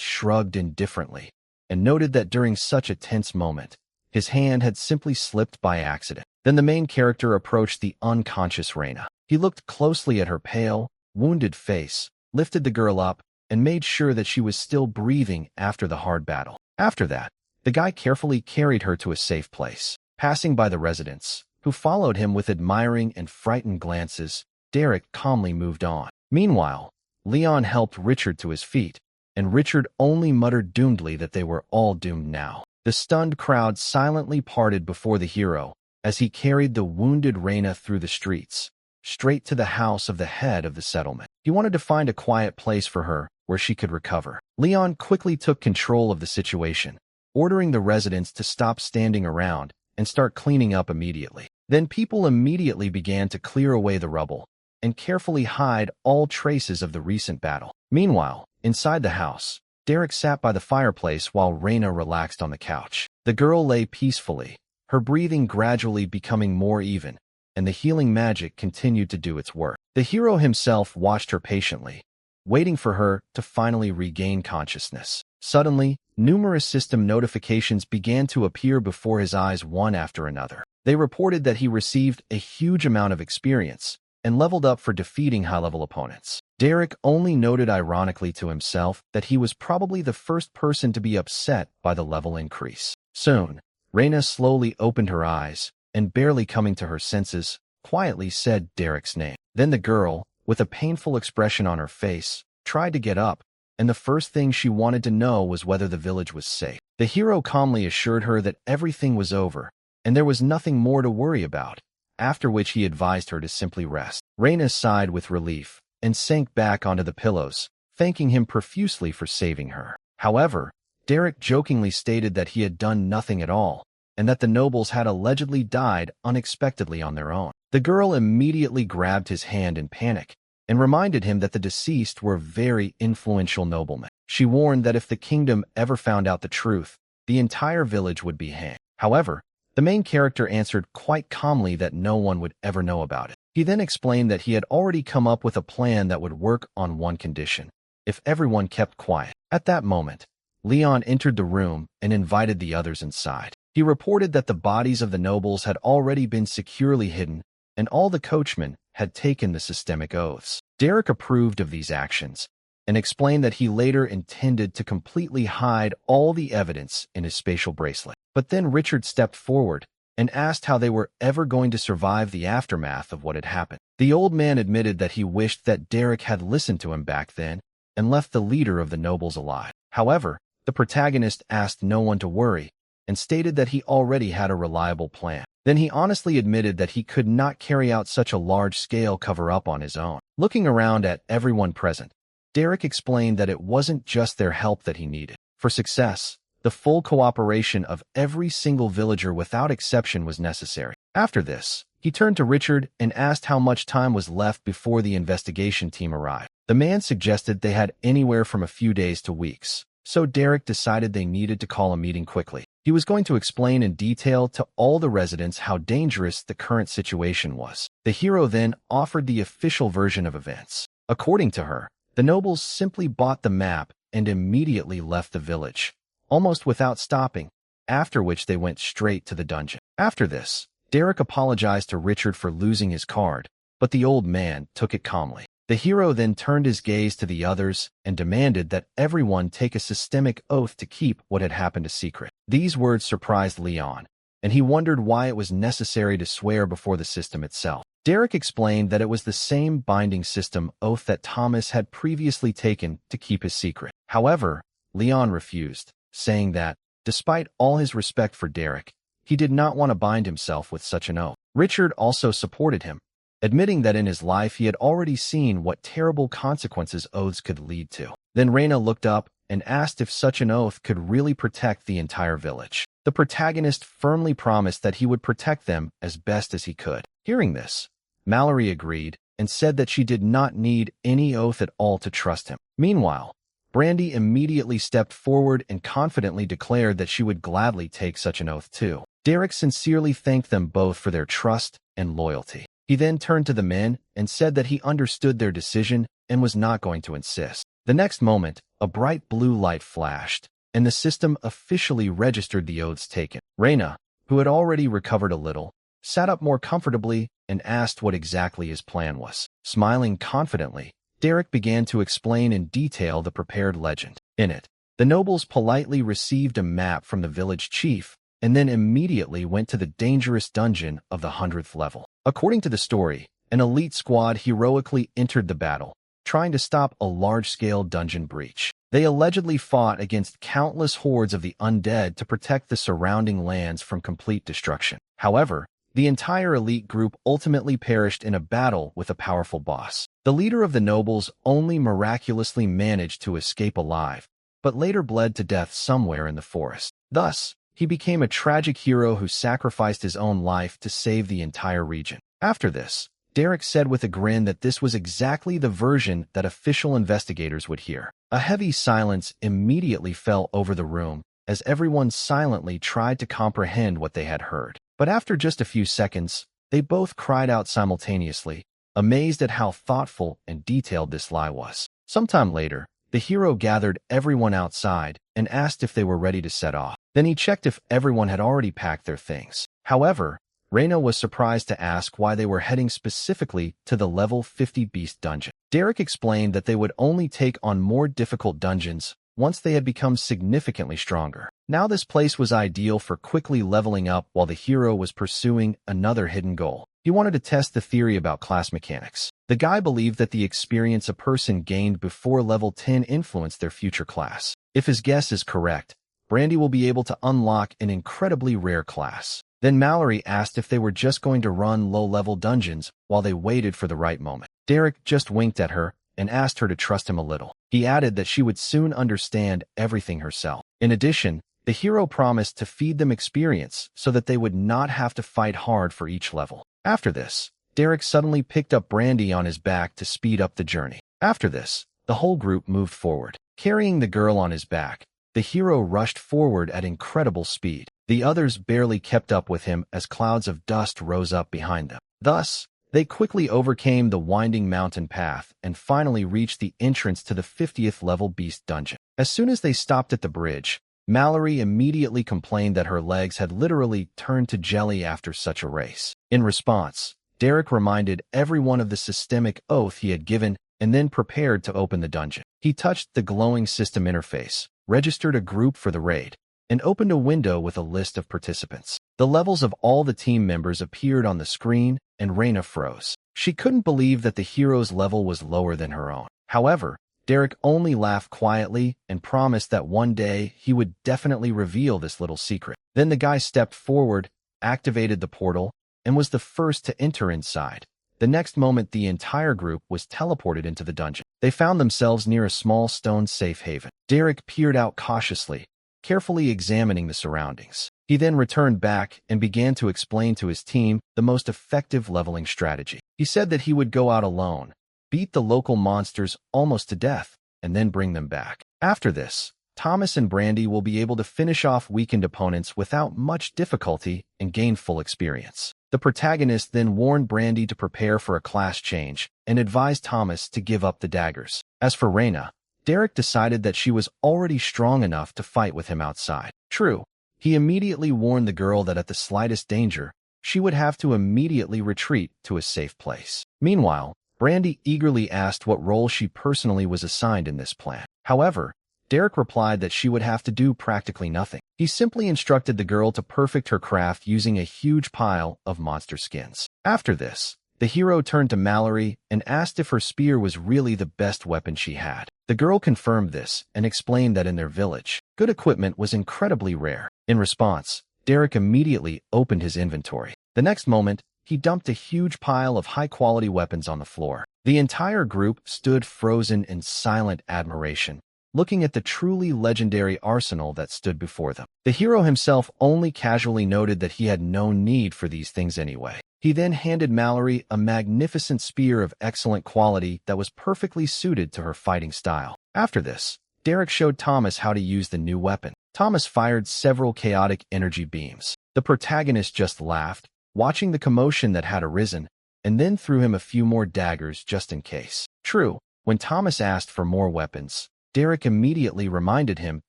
shrugged indifferently, and noted that during such a tense moment, his hand had simply slipped by accident. Then the main character approached the unconscious Reina. He looked closely at her pale, wounded face, lifted the girl up, and made sure that she was still breathing after the hard battle. After that, the guy carefully carried her to a safe place. Passing by the residents, who followed him with admiring and frightened glances, Derek calmly moved on. Meanwhile, Leon helped Richard to his feet, and Richard only muttered doomedly that they were all doomed now. The stunned crowd silently parted before the hero as he carried the wounded Reina through the streets, straight to the house of the head of the settlement. He wanted to find a quiet place for her where she could recover. Leon quickly took control of the situation, ordering the residents to stop standing around and start cleaning up immediately. Then people immediately began to clear away the rubble and carefully hide all traces of the recent battle. Meanwhile, inside the house, Derek sat by the fireplace while Reina relaxed on the couch. The girl lay peacefully, her breathing gradually becoming more even, and the healing magic continued to do its work. The hero himself watched her patiently, waiting for her to finally regain consciousness. Suddenly, numerous system notifications began to appear before his eyes one after another. They reported that he received a huge amount of experience and leveled up for defeating high-level opponents. Derek only noted ironically to himself that he was probably the first person to be upset by the level increase. Soon, Reina slowly opened her eyes and, barely coming to her senses, quietly said Derek's name. Then the girl, with a painful expression on her face, tried to get up, and the first thing she wanted to know was whether the village was safe. The hero calmly assured her that everything was over, and there was nothing more to worry about, after which he advised her to simply rest. Reina sighed with relief and sank back onto the pillows, thanking him profusely for saving her. However, Derek jokingly stated that he had done nothing at all, and that the nobles had allegedly died unexpectedly on their own. The girl immediately grabbed his hand in panic and reminded him that the deceased were very influential noblemen. She warned that if the kingdom ever found out the truth, the entire village would be hanged. However, the main character answered quite calmly that no one would ever know about it. He then explained that he had already come up with a plan that would work on one condition: if everyone kept quiet. At that moment, Leon entered the room and invited the others inside. He reported that the bodies of the nobles had already been securely hidden, and all the coachmen had taken the systemic oaths. Derek approved of these actions and explained that he later intended to completely hide all the evidence in his spatial bracelet. But then Richard stepped forward and asked how they were ever going to survive the aftermath of what had happened. The old man admitted that he wished that Derek had listened to him back then and left the leader of the nobles alive. However, the protagonist asked no one to worry and stated that he already had a reliable plan. Then he honestly admitted that he could not carry out such a large-scale cover-up on his own. Looking around at everyone present, Derek explained that it wasn't just their help that he needed. For success, the full cooperation of every single villager without exception was necessary. After this, he turned to Richard and asked how much time was left before the investigation team arrived. The man suggested they had anywhere from a few days to weeks, so Derek decided they needed to call a meeting quickly. He was going to explain in detail to all the residents how dangerous the current situation was. The hero then offered the official version of events. According to her, the nobles simply bought the map and immediately left the village, almost without stopping, after which they went straight to the dungeon. After this, Derek apologized to Richard for losing his card, but the old man took it calmly. The hero then turned his gaze to the others and demanded that everyone take a systemic oath to keep what had happened a secret. These words surprised Leon, and he wondered why it was necessary to swear before the system itself. Derek explained that it was the same binding system oath that Thomas had previously taken to keep his secret. However, Leon refused, saying that, despite all his respect for Derek, he did not want to bind himself with such an oath. Richard also supported him, admitting that in his life he had already seen what terrible consequences oaths could lead to. Then Reina looked up and asked if such an oath could really protect the entire village. The protagonist firmly promised that he would protect them as best as he could. Hearing this, Mallory agreed and said that she did not need any oath at all to trust him. Meanwhile, Brandy immediately stepped forward and confidently declared that she would gladly take such an oath too. Derek sincerely thanked them both for their trust and loyalty. He then turned to the men and said that he understood their decision and was not going to insist. The next moment, a bright blue light flashed, and the system officially registered the oaths taken. Reina, who had already recovered a little, sat up more comfortably and asked what exactly his plan was. Smiling confidently, Derek began to explain in detail the prepared legend. In it, the nobles politely received a map from the village chief and then immediately went to the dangerous dungeon of the 100th level. According to the story, an elite squad heroically entered the battle, trying to stop a large-scale dungeon breach. They allegedly fought against countless hordes of the undead to protect the surrounding lands from complete destruction. However, the entire elite group ultimately perished in a battle with a powerful boss. The leader of the nobles only miraculously managed to escape alive, but later bled to death somewhere in the forest. Thus, he became a tragic hero who sacrificed his own life to save the entire region. After this, Derek said with a grin that this was exactly the version that official investigators would hear. A heavy silence immediately fell over the room as everyone silently tried to comprehend what they had heard. But after just a few seconds, they both cried out simultaneously, amazed at how thoughtful and detailed this lie was. Sometime later, the hero gathered everyone outside and asked if they were ready to set off. Then he checked if everyone had already packed their things. However, Reina was surprised to ask why they were heading specifically to the level 50 beast dungeon. Derek explained that they would only take on more difficult dungeons once they had become significantly stronger. Now this place was ideal for quickly leveling up while the hero was pursuing another hidden goal. He wanted to test the theory about class mechanics. The guy believed that the experience a person gained before level 10 influenced their future class. If his guess is correct, Brandy will be able to unlock an incredibly rare class. Then Mallory asked if they were just going to run low-level dungeons while they waited for the right moment. Derek just winked at her and asked her to trust him a little. He added that she would soon understand everything herself. In addition, the hero promised to feed them experience so that they would not have to fight hard for each level. After this, Derek suddenly picked up Brandy on his back to speed up the journey. After this, the whole group moved forward. Carrying the girl on his back, the hero rushed forward at incredible speed. The others barely kept up with him as clouds of dust rose up behind them. Thus, they quickly overcame the winding mountain path and finally reached the entrance to the 50th level beast dungeon. As soon as they stopped at the bridge, Mallory immediately complained that her legs had literally turned to jelly after such a race. In response, Derek reminded everyone of the systemic oath he had given and then prepared to open the dungeon. He touched the glowing system interface, registered a group for the raid, and opened a window with a list of participants. The levels of all the team members appeared on the screen, and Reina froze. She couldn't believe that the hero's level was lower than her own. However, Derek only laughed quietly and promised that one day he would definitely reveal this little secret. Then the guy stepped forward, activated the portal, and was the first to enter inside. The next moment, the entire group was teleported into the dungeon. They found themselves near a small stone safe haven. Derek peered out cautiously, carefully examining the surroundings. He then returned back and began to explain to his team the most effective leveling strategy. He said that he would go out alone, beat the local monsters almost to death, and then bring them back. After this, Thomas and Brandy will be able to finish off weakened opponents without much difficulty and gain full experience. The protagonist then warned Brandy to prepare for a class change and advised Thomas to give up the daggers. As for Reina, Derek decided that she was already strong enough to fight with him outside. True, he immediately warned the girl that at the slightest danger, she would have to immediately retreat to a safe place. Meanwhile, Brandy eagerly asked what role she personally was assigned in this plan. However, Derek replied that she would have to do practically nothing. He simply instructed the girl to perfect her craft using a huge pile of monster skins. After this, the hero turned to Mallory and asked if her spear was really the best weapon she had. The girl confirmed this and explained that in their village, good equipment was incredibly rare. In response, Derek immediately opened his inventory. The next moment, he dumped a huge pile of high-quality weapons on the floor. The entire group stood frozen in silent admiration, looking at the truly legendary arsenal that stood before them. The hero himself only casually noted that he had no need for these things anyway. He then handed Mallory a magnificent spear of excellent quality that was perfectly suited to her fighting style. After this, Derek showed Thomas how to use the new weapon. Thomas fired several chaotic energy beams. The protagonist just laughed, watching the commotion that had arisen, and then threw him a few more daggers just in case. True, when Thomas asked for more weapons, Derek immediately reminded him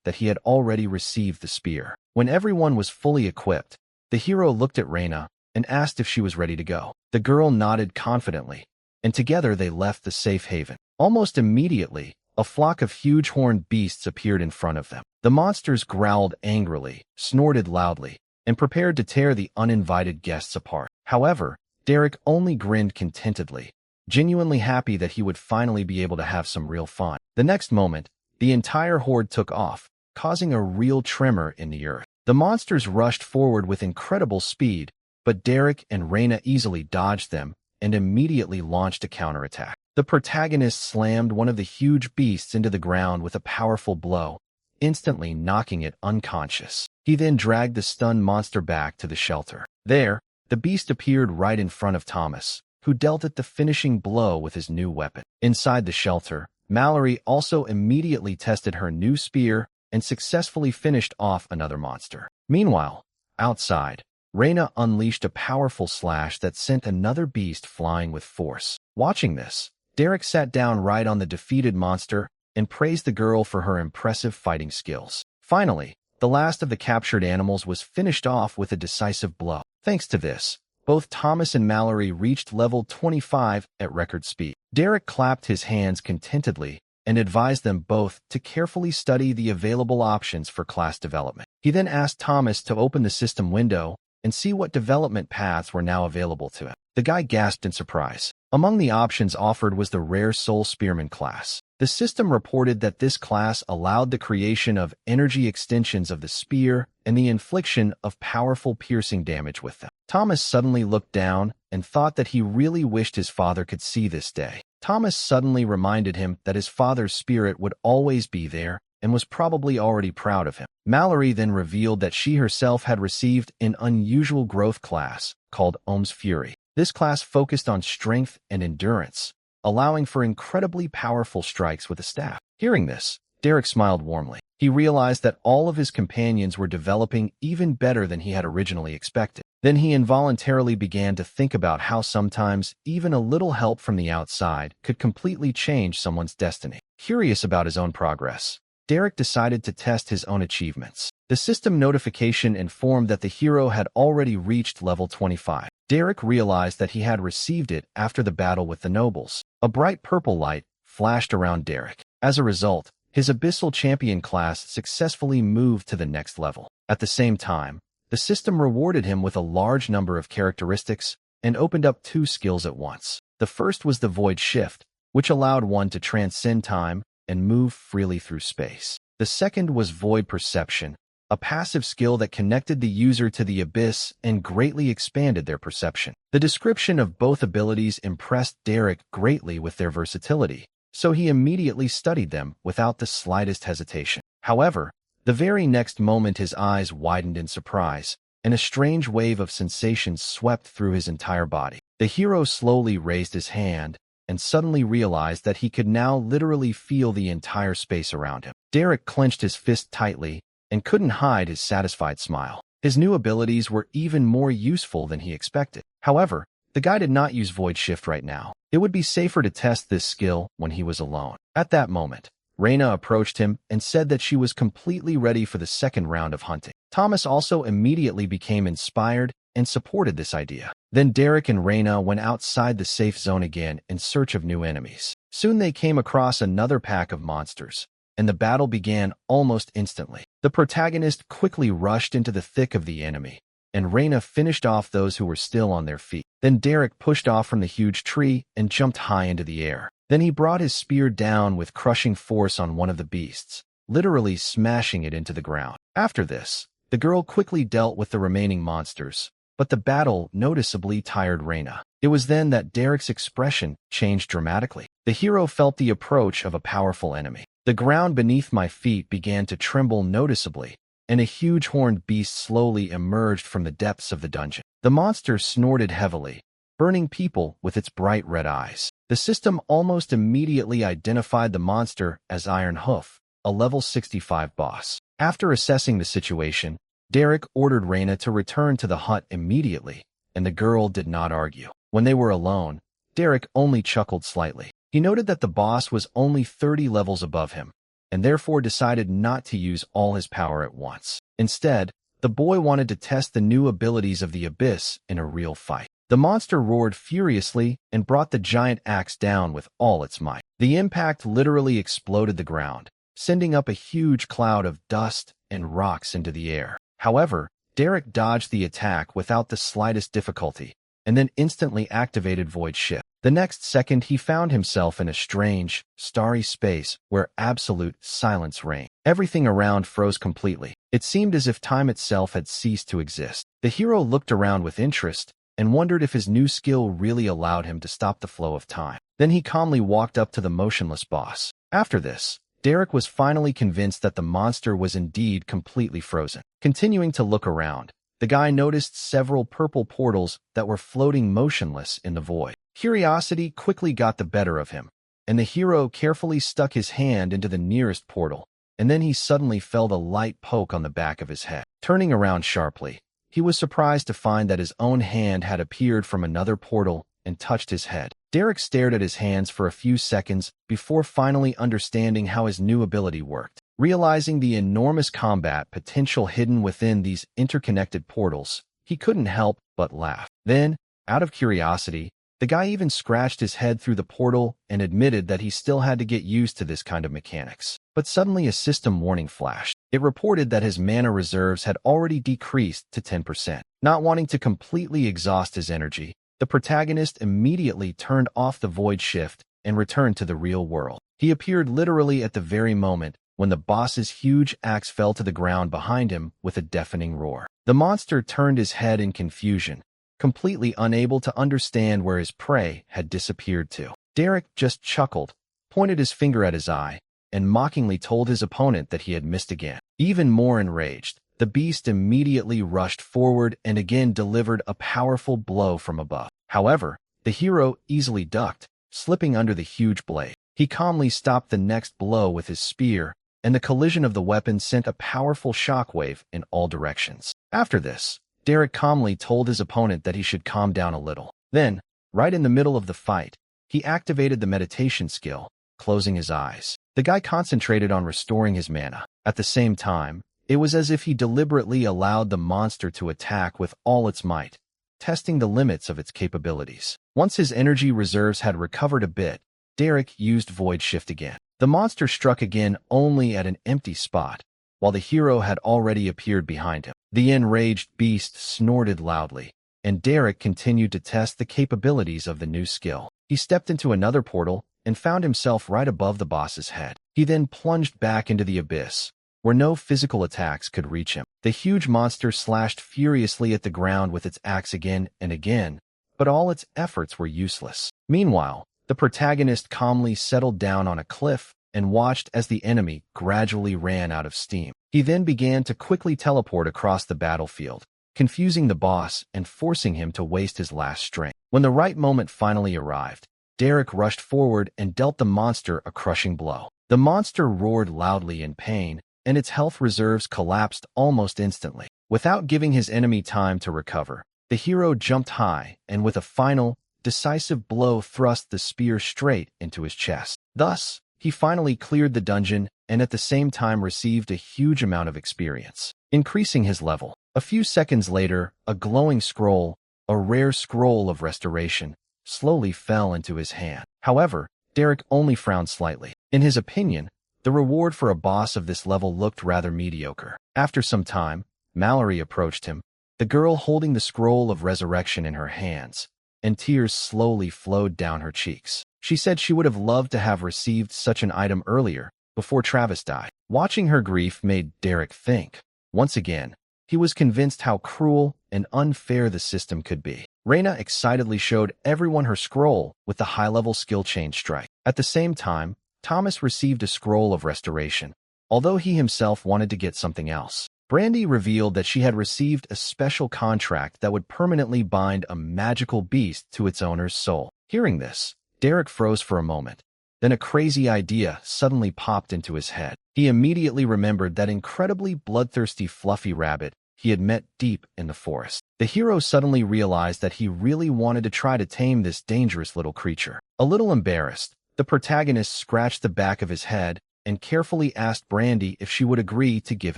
that he had already received the spear. When everyone was fully equipped, the hero looked at Reina and asked if she was ready to go. The girl nodded confidently, and together they left the safe haven. Almost immediately, a flock of huge horned beasts appeared in front of them. The monsters growled angrily, snorted loudly, and prepared to tear the uninvited guests apart. However, Derek only grinned contentedly, genuinely happy that he would finally be able to have some real fun. The next moment, the entire horde took off, causing a real tremor in the earth. The monsters rushed forward with incredible speed, but Derek and Reina easily dodged them and immediately launched a counterattack. The protagonist slammed one of the huge beasts into the ground with a powerful blow, instantly knocking it unconscious. He then dragged the stunned monster back to the shelter. There, the beast appeared right in front of Thomas, who dealt it the finishing blow with his new weapon. Inside the shelter, Mallory also immediately tested her new spear and successfully finished off another monster. Meanwhile, outside, Reina unleashed a powerful slash that sent another beast flying with force. Watching this, Derek sat down right on the defeated monster and praised the girl for her impressive fighting skills. Finally, the last of the captured animals was finished off with a decisive blow. Thanks to this, both Thomas and Mallory reached level 25 at record speed. Derek clapped his hands contentedly and advised them both to carefully study the available options for class development. He then asked Thomas to open the system window and see what development paths were now available to him. The guy gasped in surprise. Among the options offered was the rare Soul Spearman class. The system reported that this class allowed the creation of energy extensions of the spear and the infliction of powerful piercing damage with them. Thomas suddenly looked down and thought that he really wished his father could see this day. Thomas suddenly reminded him that his father's spirit would always be there and was probably already proud of him. Mallory then revealed that she herself had received an unusual growth class called Ohm's Fury. This class focused on strength and endurance, allowing for incredibly powerful strikes with a staff. Hearing this, Derek smiled warmly. He realized that all of his companions were developing even better than he had originally expected. Then he involuntarily began to think about how sometimes even a little help from the outside could completely change someone's destiny. Curious about his own progress, Derek decided to test his own achievements. The system notification informed that the hero had already reached level 25. Derek realized that he had received it after the battle with the nobles. A bright purple light flashed around Derek. As a result, his Abyssal Champion class successfully moved to the next level. At the same time, the system rewarded him with a large number of characteristics and opened up 2 skills at once. The first was the Void Shift, which allowed one to transcend time and move freely through space. The second was Void Perception, a passive skill that connected the user to the abyss and greatly expanded their perception. The description of both abilities impressed Derek greatly with their versatility, so he immediately studied them without the slightest hesitation. However, the very next moment his eyes widened in surprise, and a strange wave of sensations swept through his entire body. The hero slowly raised his hand and suddenly realized that he could now literally feel the entire space around him. Derek clenched his fist tightly and couldn't hide his satisfied smile. His new abilities were even more useful than he expected. However, the guy did not use Void Shift right now. It would be safer to test this skill when he was alone. At that moment, Reina approached him and said that she was completely ready for the second round of hunting. Thomas also immediately became inspired and supported this idea. Then Derek and Reina went outside the safe zone again in search of new enemies. Soon they came across another pack of monsters, and the battle began almost instantly. The protagonist quickly rushed into the thick of the enemy, and Reina finished off those who were still on their feet. Then Derek pushed off from the huge tree and jumped high into the air. Then he brought his spear down with crushing force on one of the beasts, literally smashing it into the ground. After this, the girl quickly dealt with the remaining monsters, but the battle noticeably tired Reina. It was then that Derek's expression changed dramatically. The hero felt the approach of a powerful enemy. The ground beneath my feet began to tremble noticeably, and a huge horned beast slowly emerged from the depths of the dungeon. The monster snorted heavily, burning people with its bright red eyes. The system almost immediately identified the monster as Iron Hoof, a level 65 boss. After assessing the situation, Derek ordered Reina to return to the hut immediately, and the girl did not argue. When they were alone, Derek only chuckled slightly. He noted that the boss was only 30 levels above him, and therefore decided not to use all his power at once. Instead, the boy wanted to test the new abilities of the Abyss in a real fight. The monster roared furiously and brought the giant axe down with all its might. The impact literally exploded the ground, sending up a huge cloud of dust and rocks into the air. However, Derek dodged the attack without the slightest difficulty, and then instantly activated Void Shift. The next second he found himself in a strange, starry space where absolute silence reigned. Everything around froze completely. It seemed as if time itself had ceased to exist. The hero looked around with interest and wondered if his new skill really allowed him to stop the flow of time. Then he calmly walked up to the motionless boss. After this, Derek was finally convinced that the monster was indeed completely frozen. Continuing to look around, the guy noticed several purple portals that were floating motionless in the void. Curiosity quickly got the better of him, and the hero carefully stuck his hand into the nearest portal, and then he suddenly felt a light poke on the back of his head. Turning around sharply, he was surprised to find that his own hand had appeared from another portal and touched his head. Derek stared at his hands for a few seconds before finally understanding how his new ability worked. Realizing the enormous combat potential hidden within these interconnected portals, he couldn't help but laugh. Then, out of curiosity, the guy even scratched his head through the portal and admitted that he still had to get used to this kind of mechanics. But suddenly a system warning flashed. It reported that his mana reserves had already decreased to 10%. Not wanting to completely exhaust his energy, the protagonist immediately turned off the Void Shift and returned to the real world. He appeared literally at the very moment when the boss's huge axe fell to the ground behind him with a deafening roar. The monster turned his head in confusion, completely unable to understand where his prey had disappeared to. Derek just chuckled, pointed his finger at his eye, and mockingly told his opponent that he had missed again. Even more enraged, the beast immediately rushed forward and again delivered a powerful blow from above. However, the hero easily ducked, slipping under the huge blade. He calmly stopped the next blow with his spear, and the collision of the weapon sent a powerful shockwave in all directions. After this, Derek calmly told his opponent that he should calm down a little. Then, right in the middle of the fight, he activated the meditation skill, closing his eyes. The guy concentrated on restoring his mana. At the same time, it was as if he deliberately allowed the monster to attack with all its might, testing the limits of its capabilities. Once his energy reserves had recovered a bit, Derek used Void Shift again. The monster struck again only at an empty spot, while the hero had already appeared behind him. The enraged beast snorted loudly, and Derek continued to test the capabilities of the new skill. He stepped into another portal and found himself right above the boss's head. He then plunged back into the abyss, where no physical attacks could reach him. The huge monster slashed furiously at the ground with its axe again and again, but all its efforts were useless. Meanwhile, the protagonist calmly settled down on a cliff and watched as the enemy gradually ran out of steam. He then began to quickly teleport across the battlefield, confusing the boss and forcing him to waste his last strength. When the right moment finally arrived, Derek rushed forward and dealt the monster a crushing blow. The monster roared loudly in pain, and its health reserves collapsed almost instantly. Without giving his enemy time to recover, the hero jumped high and with a final, decisive blow thrust the spear straight into his chest. Thus, he finally cleared the dungeon and at the same time received a huge amount of experience, increasing his level. A few seconds later, a glowing scroll, a rare scroll of restoration, slowly fell into his hand. However, Derek only frowned slightly. In his opinion, the reward for a boss of this level looked rather mediocre. After some time, Mallory approached him, the girl holding the scroll of resurrection in her hands, and tears slowly flowed down her cheeks. She said she would have loved to have received such an item earlier, before Travis died. Watching her grief made Derek think. Once again, he was convinced how cruel and unfair the system could be. Reina excitedly showed everyone her scroll with the high-level skill change strike. At the same time, Thomas received a scroll of restoration, although he himself wanted to get something else. Brandy revealed that she had received a special contract that would permanently bind a magical beast to its owner's soul. Hearing this, Derek froze for a moment. Then a crazy idea suddenly popped into his head. He immediately remembered that incredibly bloodthirsty fluffy rabbit he had met deep in the forest. The hero suddenly realized that he really wanted to try to tame this dangerous little creature. A little embarrassed, the protagonist scratched the back of his head and carefully asked Brandy if she would agree to give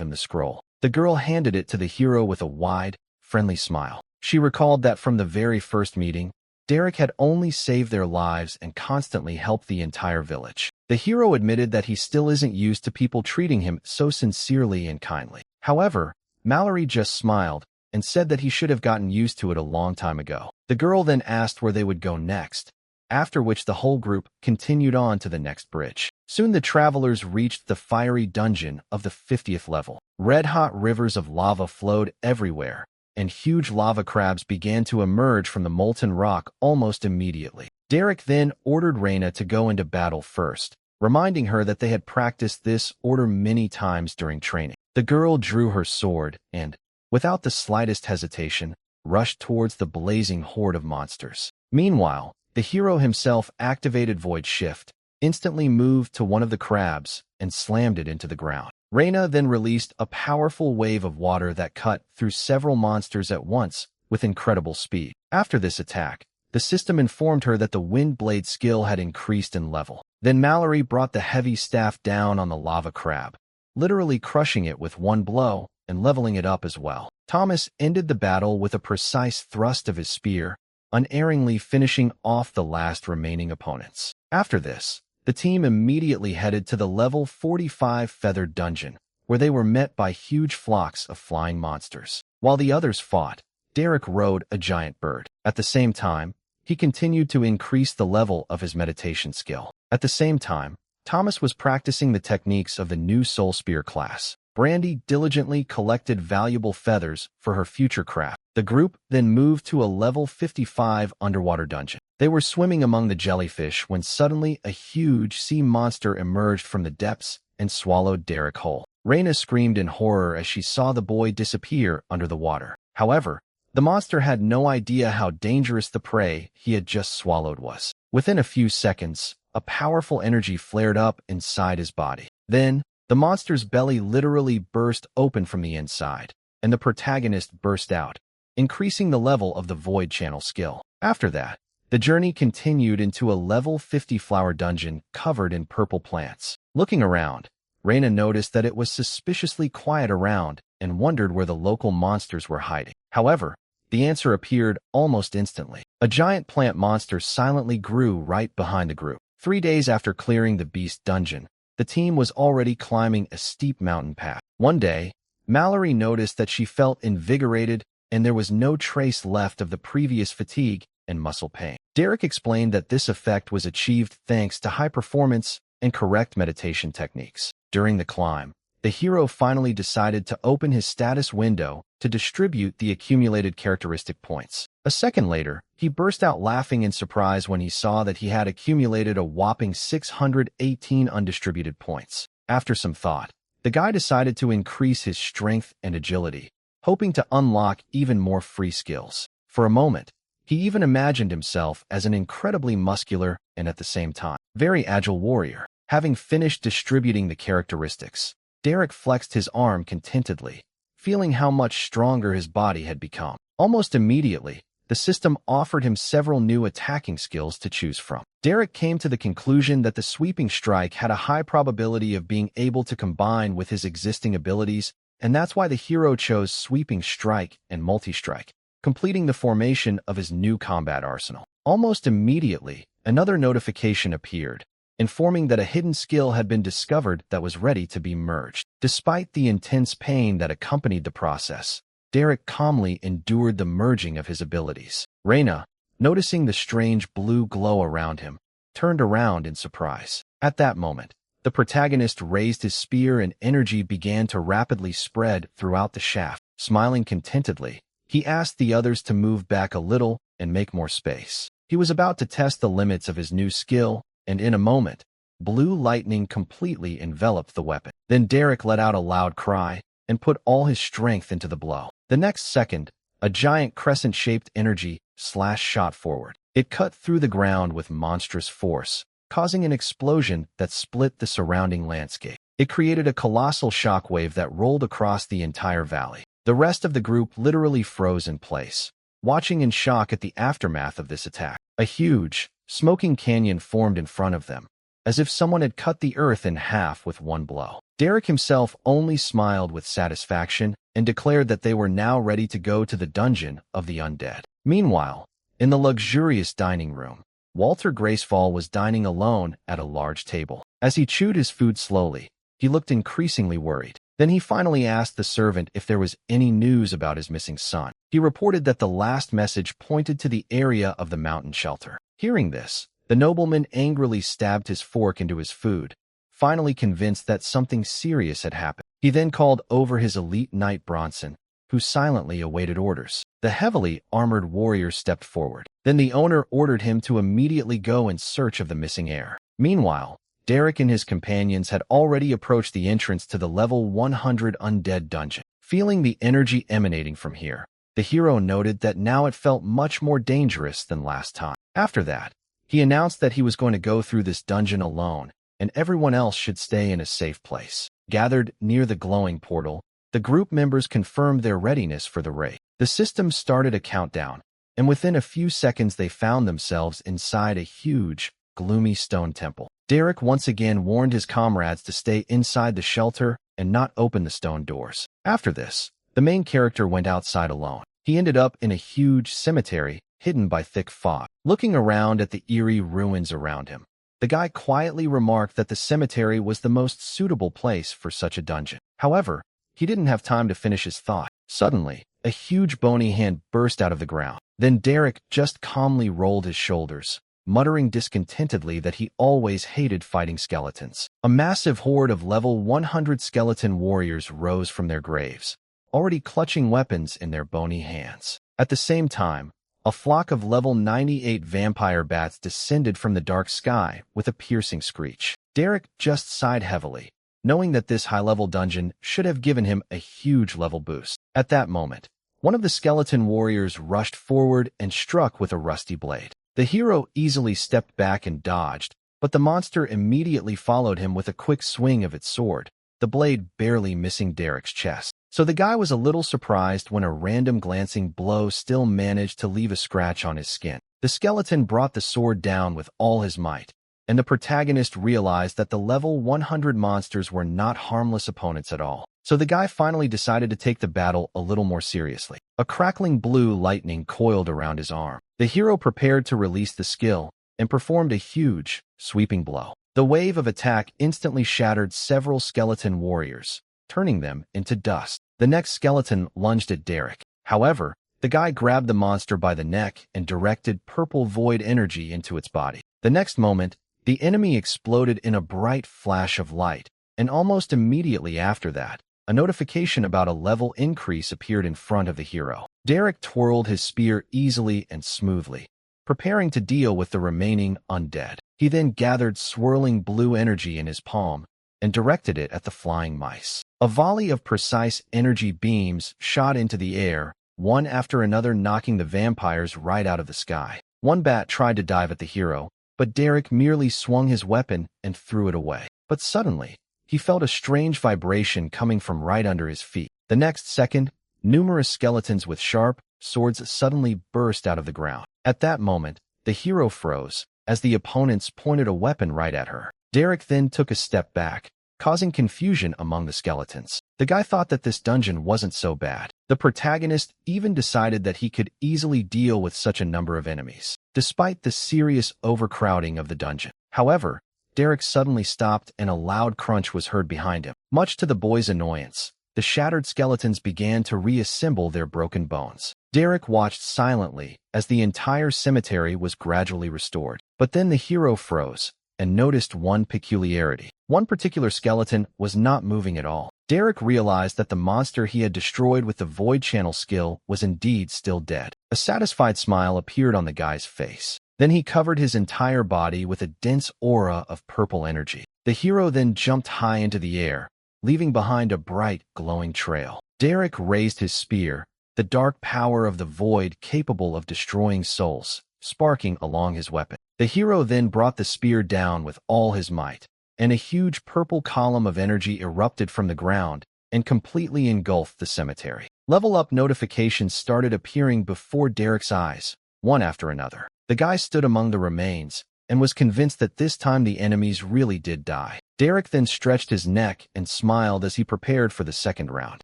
him the scroll. The girl handed it to the hero with a wide, friendly smile. She recalled that from the very first meeting, Derek had only saved their lives and constantly helped the entire village. The hero admitted that he still isn't used to people treating him so sincerely and kindly. However, Mallory just smiled and said that he should have gotten used to it a long time ago. The girl then asked where they would go next, after which the whole group continued on to the next bridge. Soon the travelers reached the fiery dungeon of the 50th level. Red-hot rivers of lava flowed everywhere, and huge lava crabs began to emerge from the molten rock almost immediately. Derek then ordered Reina to go into battle first, reminding her that they had practiced this order many times during training. The girl drew her sword and, without the slightest hesitation, rushed towards the blazing horde of monsters. Meanwhile, the hero himself activated Void Shift, instantly moved to one of the crabs, and slammed it into the ground. Reina then released a powerful wave of water that cut through several monsters at once with incredible speed. After this attack, the system informed her that the Wind Blade skill had increased in level. Then Mallory brought the heavy staff down on the lava crab, literally crushing it with one blow and leveling it up as well. Thomas ended the battle with a precise thrust of his spear, unerringly finishing off the last remaining opponents. After this, the team immediately headed to the level 45 feathered dungeon, where they were met by huge flocks of flying monsters. While the others fought, Derek rode a giant bird. At the same time, he continued to increase the level of his meditation skill. At the same time, Thomas was practicing the techniques of the new Soul Spear class. Brandy diligently collected valuable feathers for her future craft. The group then moved to a level 55 underwater dungeon. They were swimming among the jellyfish when suddenly a huge sea monster emerged from the depths and swallowed Derek whole. Reina screamed in horror as she saw the boy disappear under the water. However, the monster had no idea how dangerous the prey he had just swallowed was. Within a few seconds, a powerful energy flared up inside his body. Then, the monster's belly literally burst open from the inside, and the protagonist burst out, increasing the level of the Void Channel skill. After that, the journey continued into a level 50 flower dungeon covered in purple plants. Looking around, Reina noticed that it was suspiciously quiet around and wondered where the local monsters were hiding. However, the answer appeared almost instantly. A giant plant monster silently grew right behind the group. 3 days after clearing the beast dungeon, the team was already climbing a steep mountain path. One day, Mallory noticed that she felt invigorated and there was no trace left of the previous fatigue and muscle pain. Derek explained that this effect was achieved thanks to high performance and correct meditation techniques. During the climb, the hero finally decided to open his status window to distribute the accumulated characteristic points. A second later, he burst out laughing in surprise when he saw that he had accumulated a whopping 618 undistributed points. After some thought, the guy decided to increase his strength and agility, hoping to unlock even more free skills. For a moment, he even imagined himself as an incredibly muscular and at the same time, very agile warrior. Having finished distributing the characteristics, Derek flexed his arm contentedly, feeling how much stronger his body had become. Almost immediately, the system offered him several new attacking skills to choose from. Derek came to the conclusion that the sweeping strike had a high probability of being able to combine with his existing abilities, and that's why the hero chose sweeping strike and multi-strike, completing the formation of his new combat arsenal. Almost immediately, another notification appeared, informing that a hidden skill had been discovered that was ready to be merged. Despite the intense pain that accompanied the process, Derek calmly endured the merging of his abilities. Reina, noticing the strange blue glow around him, turned around in surprise. At that moment, the protagonist raised his spear and energy began to rapidly spread throughout the shaft. Smiling contentedly, he asked the others to move back a little and make more space. He was about to test the limits of his new skill, and in a moment, blue lightning completely enveloped the weapon. Then Derek let out a loud cry and put all his strength into the blow. The next second, a giant crescent-shaped energy slash shot forward. It cut through the ground with monstrous force, causing an explosion that split the surrounding landscape. It created a colossal shockwave that rolled across the entire valley. The rest of the group literally froze in place, watching in shock at the aftermath of this attack. A huge, smoking canyon formed in front of them, as if someone had cut the earth in half with one blow. Derek himself only smiled with satisfaction and declared that they were now ready to go to the dungeon of the undead. Meanwhile, in the luxurious dining room, Walter Gracefall was dining alone at a large table. As he chewed his food slowly, he looked increasingly worried. Then he finally asked the servant if there was any news about his missing son. He reported that the last message pointed to the area of the mountain shelter. Hearing this, the nobleman angrily stabbed his fork into his food, finally convinced that something serious had happened. He then called over his elite knight Bronson, who silently awaited orders. The heavily armored warrior stepped forward. Then the owner ordered him to immediately go in search of the missing heir. Meanwhile, Derek and his companions had already approached the entrance to the level 100 undead dungeon. Feeling the energy emanating from here, the hero noted that now it felt much more dangerous than last time. After that, he announced that he was going to go through this dungeon alone, and everyone else should stay in a safe place. Gathered near the glowing portal, the group members confirmed their readiness for the raid. The system started a countdown, and within a few seconds they found themselves inside a huge, gloomy stone temple. Derek once again warned his comrades to stay inside the shelter and not open the stone doors. After this, the main character went outside alone. He ended up in a huge cemetery hidden by thick fog. Looking around at the eerie ruins around him, the guy quietly remarked that the cemetery was the most suitable place for such a dungeon. However, he didn't have time to finish his thought. Suddenly, a huge bony hand burst out of the ground. Then Derek just calmly rolled his shoulders, muttering discontentedly that he always hated fighting skeletons. A massive horde of level 100 skeleton warriors rose from their graves, already clutching weapons in their bony hands. At the same time, a flock of level 98 vampire bats descended from the dark sky with a piercing screech. Derek just sighed heavily, knowing that this high-level dungeon should have given him a huge level boost. At that moment, one of the skeleton warriors rushed forward and struck with a rusty blade. The hero easily stepped back and dodged, but the monster immediately followed him with a quick swing of its sword, the blade barely missing Derek's chest. So the guy was a little surprised when a random glancing blow still managed to leave a scratch on his skin. The skeleton brought the sword down with all his might, and the protagonist realized that the level 100 monsters were not harmless opponents at all. So the guy finally decided to take the battle a little more seriously. A crackling blue lightning coiled around his arm. The hero prepared to release the skill and performed a huge, sweeping blow. The wave of attack instantly shattered several skeleton warriors, turning them into dust. The next skeleton lunged at Derek. However, the guy grabbed the monster by the neck and directed purple void energy into its body. The next moment, the enemy exploded in a bright flash of light, and almost immediately after that, a notification about a level increase appeared in front of the hero. Derek twirled his spear easily and smoothly, preparing to deal with the remaining undead. He then gathered swirling blue energy in his palm and directed it at the flying mice. A volley of precise energy beams shot into the air, one after another, knocking the vampires right out of the sky. One bat tried to dive at the hero, but Derek merely swung his weapon and threw it away. But suddenly, he felt a strange vibration coming from right under his feet. The next second, numerous skeletons with sharp swords suddenly burst out of the ground. At that moment, the hero froze, as the opponents pointed a weapon right at her. Derek then took a step back, causing confusion among the skeletons. The guy thought that this dungeon wasn't so bad. The protagonist even decided that he could easily deal with such a number of enemies, despite the serious overcrowding of the dungeon. However, Derek suddenly stopped and a loud crunch was heard behind him. Much to the boy's annoyance, the shattered skeletons began to reassemble their broken bones. Derek watched silently as the entire cemetery was gradually restored. But then the hero froze and noticed one peculiarity. One particular skeleton was not moving at all. Derek realized that the monster he had destroyed with the Void Channel skill was indeed still dead. A satisfied smile appeared on the guy's face. Then he covered his entire body with a dense aura of purple energy. The hero then jumped high into the air, leaving behind a bright, glowing trail. Derek raised his spear, the dark power of the void capable of destroying souls, sparking along his weapon. The hero then brought the spear down with all his might, and a huge purple column of energy erupted from the ground and completely engulfed the cemetery. Level up notifications started appearing before Derek's eyes, one after another. The guy stood among the remains and was convinced that this time the enemies really did die. Derek then stretched his neck and smiled as he prepared for the second round.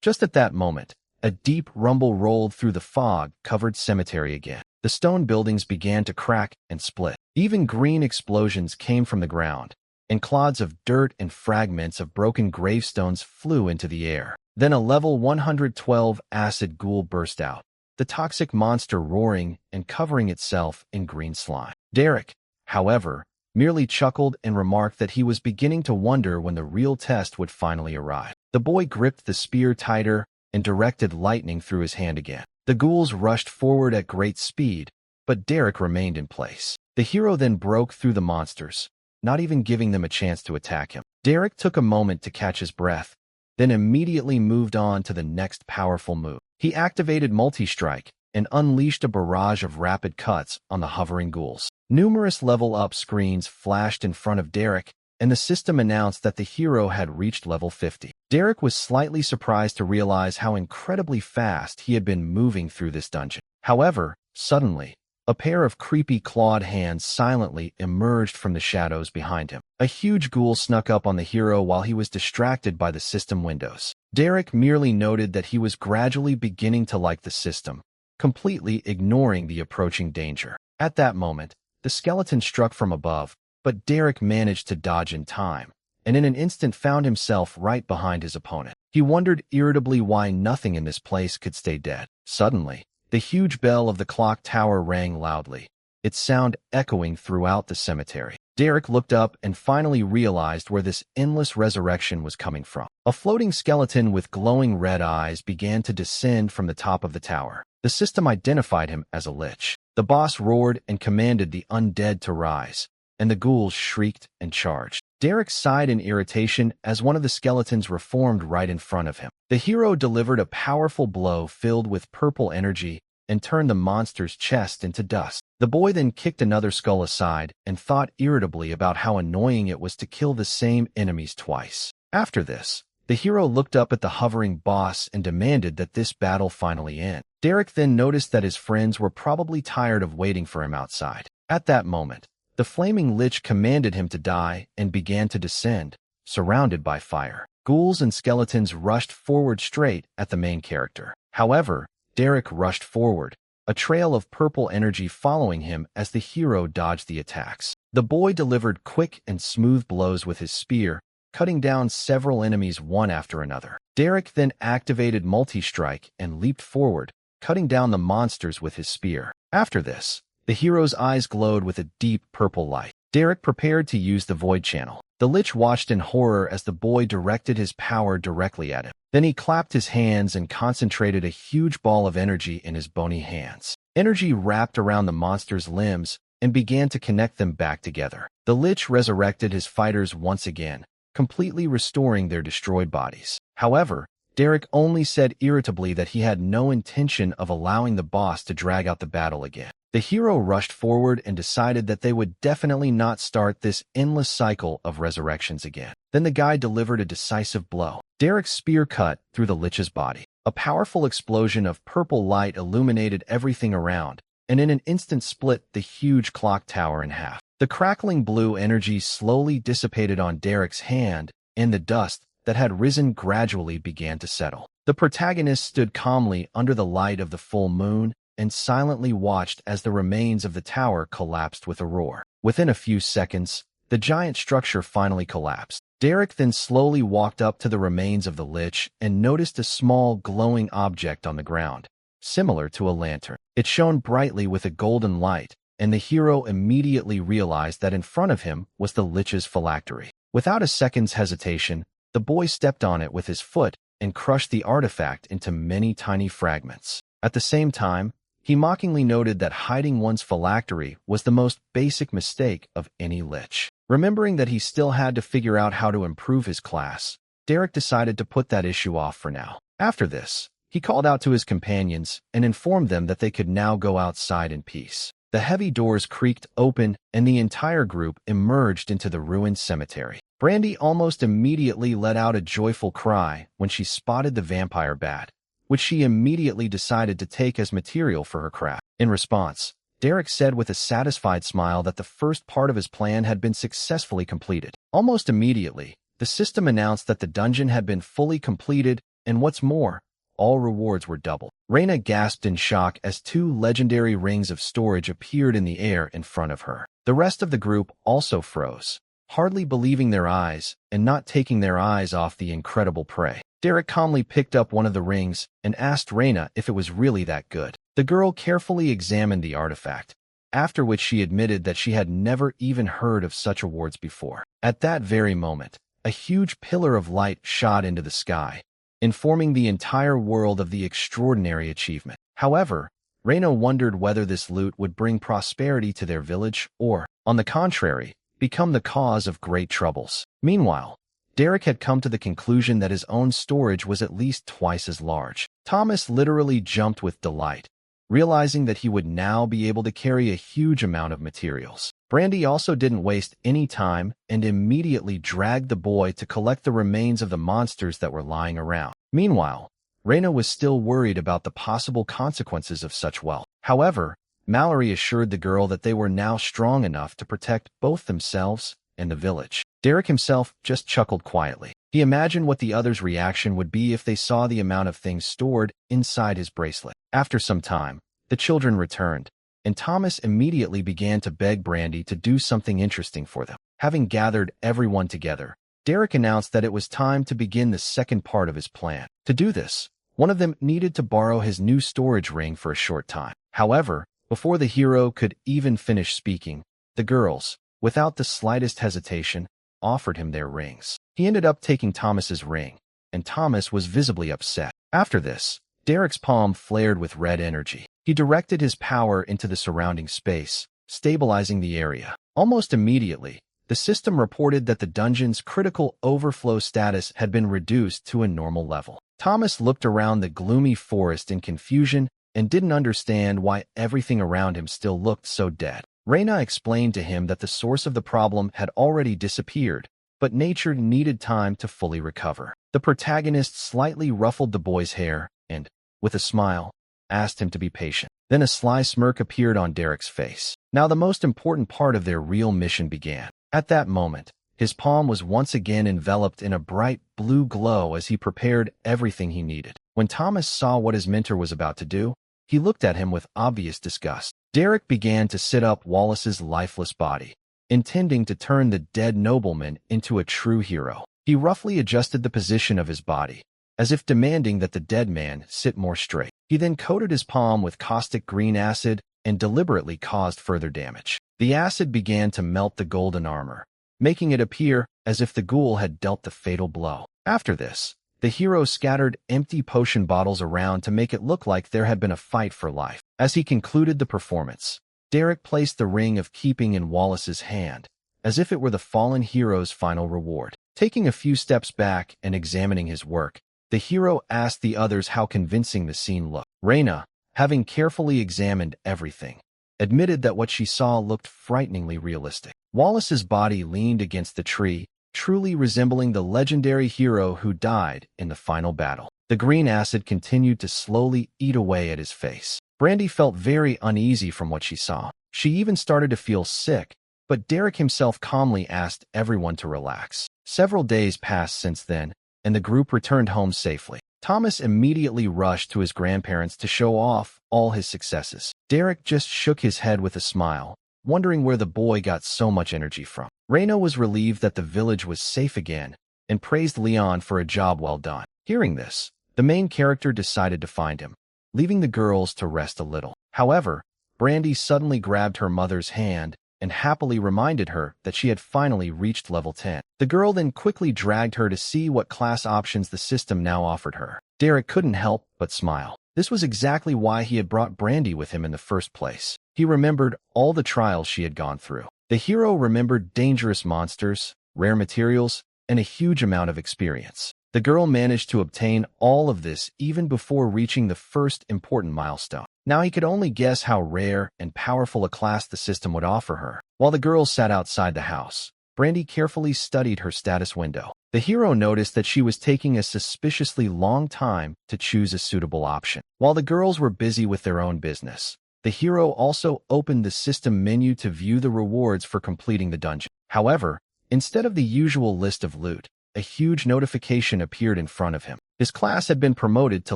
Just at that moment, a deep rumble rolled through the fog-covered cemetery again. The stone buildings began to crack and split. Even green explosions came from the ground, and clods of dirt and fragments of broken gravestones flew into the air. Then a level 112 acid ghoul burst out, the toxic monster roaring and covering itself in green slime. Derek, however, merely chuckled and remarked that he was beginning to wonder when the real test would finally arrive. The boy gripped the spear tighter and directed lightning through his hand again. The ghouls rushed forward at great speed, but Derek remained in place. The hero then broke through the monsters, not even giving them a chance to attack him. Derek took a moment to catch his breath, then immediately moved on to the next powerful move. He activated Multi-Strike and unleashed a barrage of rapid cuts on the hovering ghouls. Numerous level-up screens flashed in front of Derek, and the system announced that the hero had reached level 50. Derek was slightly surprised to realize how incredibly fast he had been moving through this dungeon. However, suddenly, a pair of creepy clawed hands silently emerged from the shadows behind him. A huge ghoul snuck up on the hero while he was distracted by the system windows. Derek merely noted that he was gradually beginning to like the system, completely ignoring the approaching danger. At that moment, the skeleton struck from above, but Derek managed to dodge in time, and in an instant found himself right behind his opponent. He wondered irritably why nothing in this place could stay dead. Suddenly, the huge bell of the clock tower rang loudly, its sound echoing throughout the cemetery. Derek looked up and finally realized where this endless resurrection was coming from. A floating skeleton with glowing red eyes began to descend from the top of the tower. The system identified him as a lich. The boss roared and commanded the undead to rise, and the ghouls shrieked and charged. Derek sighed in irritation as one of the skeletons reformed right in front of him. The hero delivered a powerful blow filled with purple energy and turned the monster's chest into dust. The boy then kicked another skull aside and thought irritably about how annoying it was to kill the same enemies twice. After this, the hero looked up at the hovering boss and demanded that this battle finally end. Derek then noticed that his friends were probably tired of waiting for him outside. At that moment, the flaming lich commanded him to die and began to descend, surrounded by fire. Ghouls and skeletons rushed forward straight at the main character. However, Derek rushed forward, a trail of purple energy following him as the hero dodged the attacks. The boy delivered quick and smooth blows with his spear, cutting down several enemies one after another. Derek then activated multi-strike and leaped forward, cutting down the monsters with his spear. After this, the hero's eyes glowed with a deep purple light. Derek prepared to use the void channel. The Lich watched in horror as the boy directed his power directly at him. Then he clapped his hands and concentrated a huge ball of energy in his bony hands. Energy wrapped around the monster's limbs and began to connect them back together. The Lich resurrected his fighters once again, completely restoring their destroyed bodies. However, Derek only said irritably that he had no intention of allowing the boss to drag out the battle again. The hero rushed forward and decided that they would definitely not start this endless cycle of resurrections again. Then the guy delivered a decisive blow. Derek's spear cut through the Lich's body. A powerful explosion of purple light illuminated everything around, and in an instant split the huge clock tower in half. The crackling blue energy slowly dissipated on Derek's hand, and the dust that had risen gradually began to settle. The protagonist stood calmly under the light of the full moon and silently watched as the remains of the tower collapsed with a roar. Within a few seconds, the giant structure finally collapsed. Derek then slowly walked up to the remains of the Lich and noticed a small glowing object on the ground, similar to a lantern. It shone brightly with a golden light, and the hero immediately realized that in front of him was the Lich's phylactery. Without a second's hesitation, the boy stepped on it with his foot and crushed the artifact into many tiny fragments. At the same time, he mockingly noted that hiding one's phylactery was the most basic mistake of any Lich. Remembering that he still had to figure out how to improve his class, Derek decided to put that issue off for now. After this, he called out to his companions and informed them that they could now go outside in peace. The heavy doors creaked open and the entire group emerged into the ruined cemetery. Brandy almost immediately let out a joyful cry when she spotted the vampire bat, which she immediately decided to take as material for her craft. In response, Derek said with a satisfied smile that the first part of his plan had been successfully completed. Almost immediately, the system announced that the dungeon had been fully completed, and what's more, all rewards were doubled. Reina gasped in shock as 2 legendary rings of storage appeared in the air in front of her. The rest of the group also froze, hardly believing their eyes and not taking their eyes off the incredible prey. Derek calmly picked up one of the rings and asked Reina if it was really that good. The girl carefully examined the artifact, after which she admitted that she had never even heard of such awards before. At that very moment, a huge pillar of light shot into the sky, informing the entire world of the extraordinary achievement. However, Reina wondered whether this loot would bring prosperity to their village or, on the contrary, become the cause of great troubles. Meanwhile, Derek had come to the conclusion that his own storage was at least twice as large. Thomas literally jumped with delight, realizing that he would now be able to carry a huge amount of materials. Brandy also didn't waste any time and immediately dragged the boy to collect the remains of the monsters that were lying around. Meanwhile, Reina was still worried about the possible consequences of such wealth. However, Mallory assured the girl that they were now strong enough to protect both themselves and the village. Derek himself just chuckled quietly. He imagined what the others' reaction would be if they saw the amount of things stored inside his bracelet. After some time, the children returned, and Thomas immediately began to beg Brandy to do something interesting for them. Having gathered everyone together, Derek announced that it was time to begin the second part of his plan. To do this, one of them needed to borrow his new storage ring for a short time. However, before the hero could even finish speaking, the girls, without the slightest hesitation, offered him their rings. He ended up taking Thomas's ring, and Thomas was visibly upset. After this, Derek's palm flared with red energy. He directed his power into the surrounding space, stabilizing the area. Almost immediately, the system reported that the dungeon's critical overflow status had been reduced to a normal level. Thomas looked around the gloomy forest in confusion and didn't understand why everything around him still looked so dead. Reina explained to him that the source of the problem had already disappeared, but nature needed time to fully recover. The protagonist slightly ruffled the boy's hair and, with a smile, asked him to be patient. Then a sly smirk appeared on Derek's face. Now the most important part of their real mission began. At that moment, his palm was once again enveloped in a bright blue glow as he prepared everything he needed. When Thomas saw what his mentor was about to do, he looked at him with obvious disgust. Derek began to sit up Wallace's lifeless body, intending to turn the dead nobleman into a true hero. He roughly adjusted the position of his body, as if demanding that the dead man sit more straight. He then coated his palm with caustic green acid and deliberately caused further damage. The acid began to melt the golden armor, making it appear as if the ghoul had dealt the fatal blow. After this, the hero scattered empty potion bottles around to make it look like there had been a fight for life. As he concluded the performance, Derek placed the Ring of Keeping in Wallace's hand, as if it were the fallen hero's final reward. Taking a few steps back and examining his work, the hero asked the others how convincing the scene looked. Reina, having carefully examined everything, admitted that what she saw looked frighteningly realistic. Wallace's body leaned against the tree, truly resembling the legendary hero who died in the final battle. The green acid continued to slowly eat away at his face. Brandy felt very uneasy from what she saw. She even started to feel sick, but Derek himself calmly asked everyone to relax. Several days passed since then, and the group returned home safely. Thomas immediately rushed to his grandparents to show off all his successes. Derek just shook his head with a smile, wondering where the boy got so much energy from. Reina was relieved that the village was safe again and praised Leon for a job well done. Hearing this, the main character decided to find him, leaving the girls to rest a little. However, Brandy suddenly grabbed her mother's hand and happily reminded her that she had finally reached level 10. The girl then quickly dragged her to see what class options the system now offered her. Derek couldn't help but smile. This was exactly why he had brought Brandy with him in the first place. He remembered all the trials she had gone through. The hero remembered dangerous monsters, rare materials, and a huge amount of experience. The girl managed to obtain all of this even before reaching the first important milestone. Now he could only guess how rare and powerful a class the system would offer her. While the girls sat outside the house, Brandy carefully studied her status window. The hero noticed that she was taking a suspiciously long time to choose a suitable option. While the girls were busy with their own business, the hero also opened the system menu to view the rewards for completing the dungeon. However, instead of the usual list of loot, a huge notification appeared in front of him. His class had been promoted to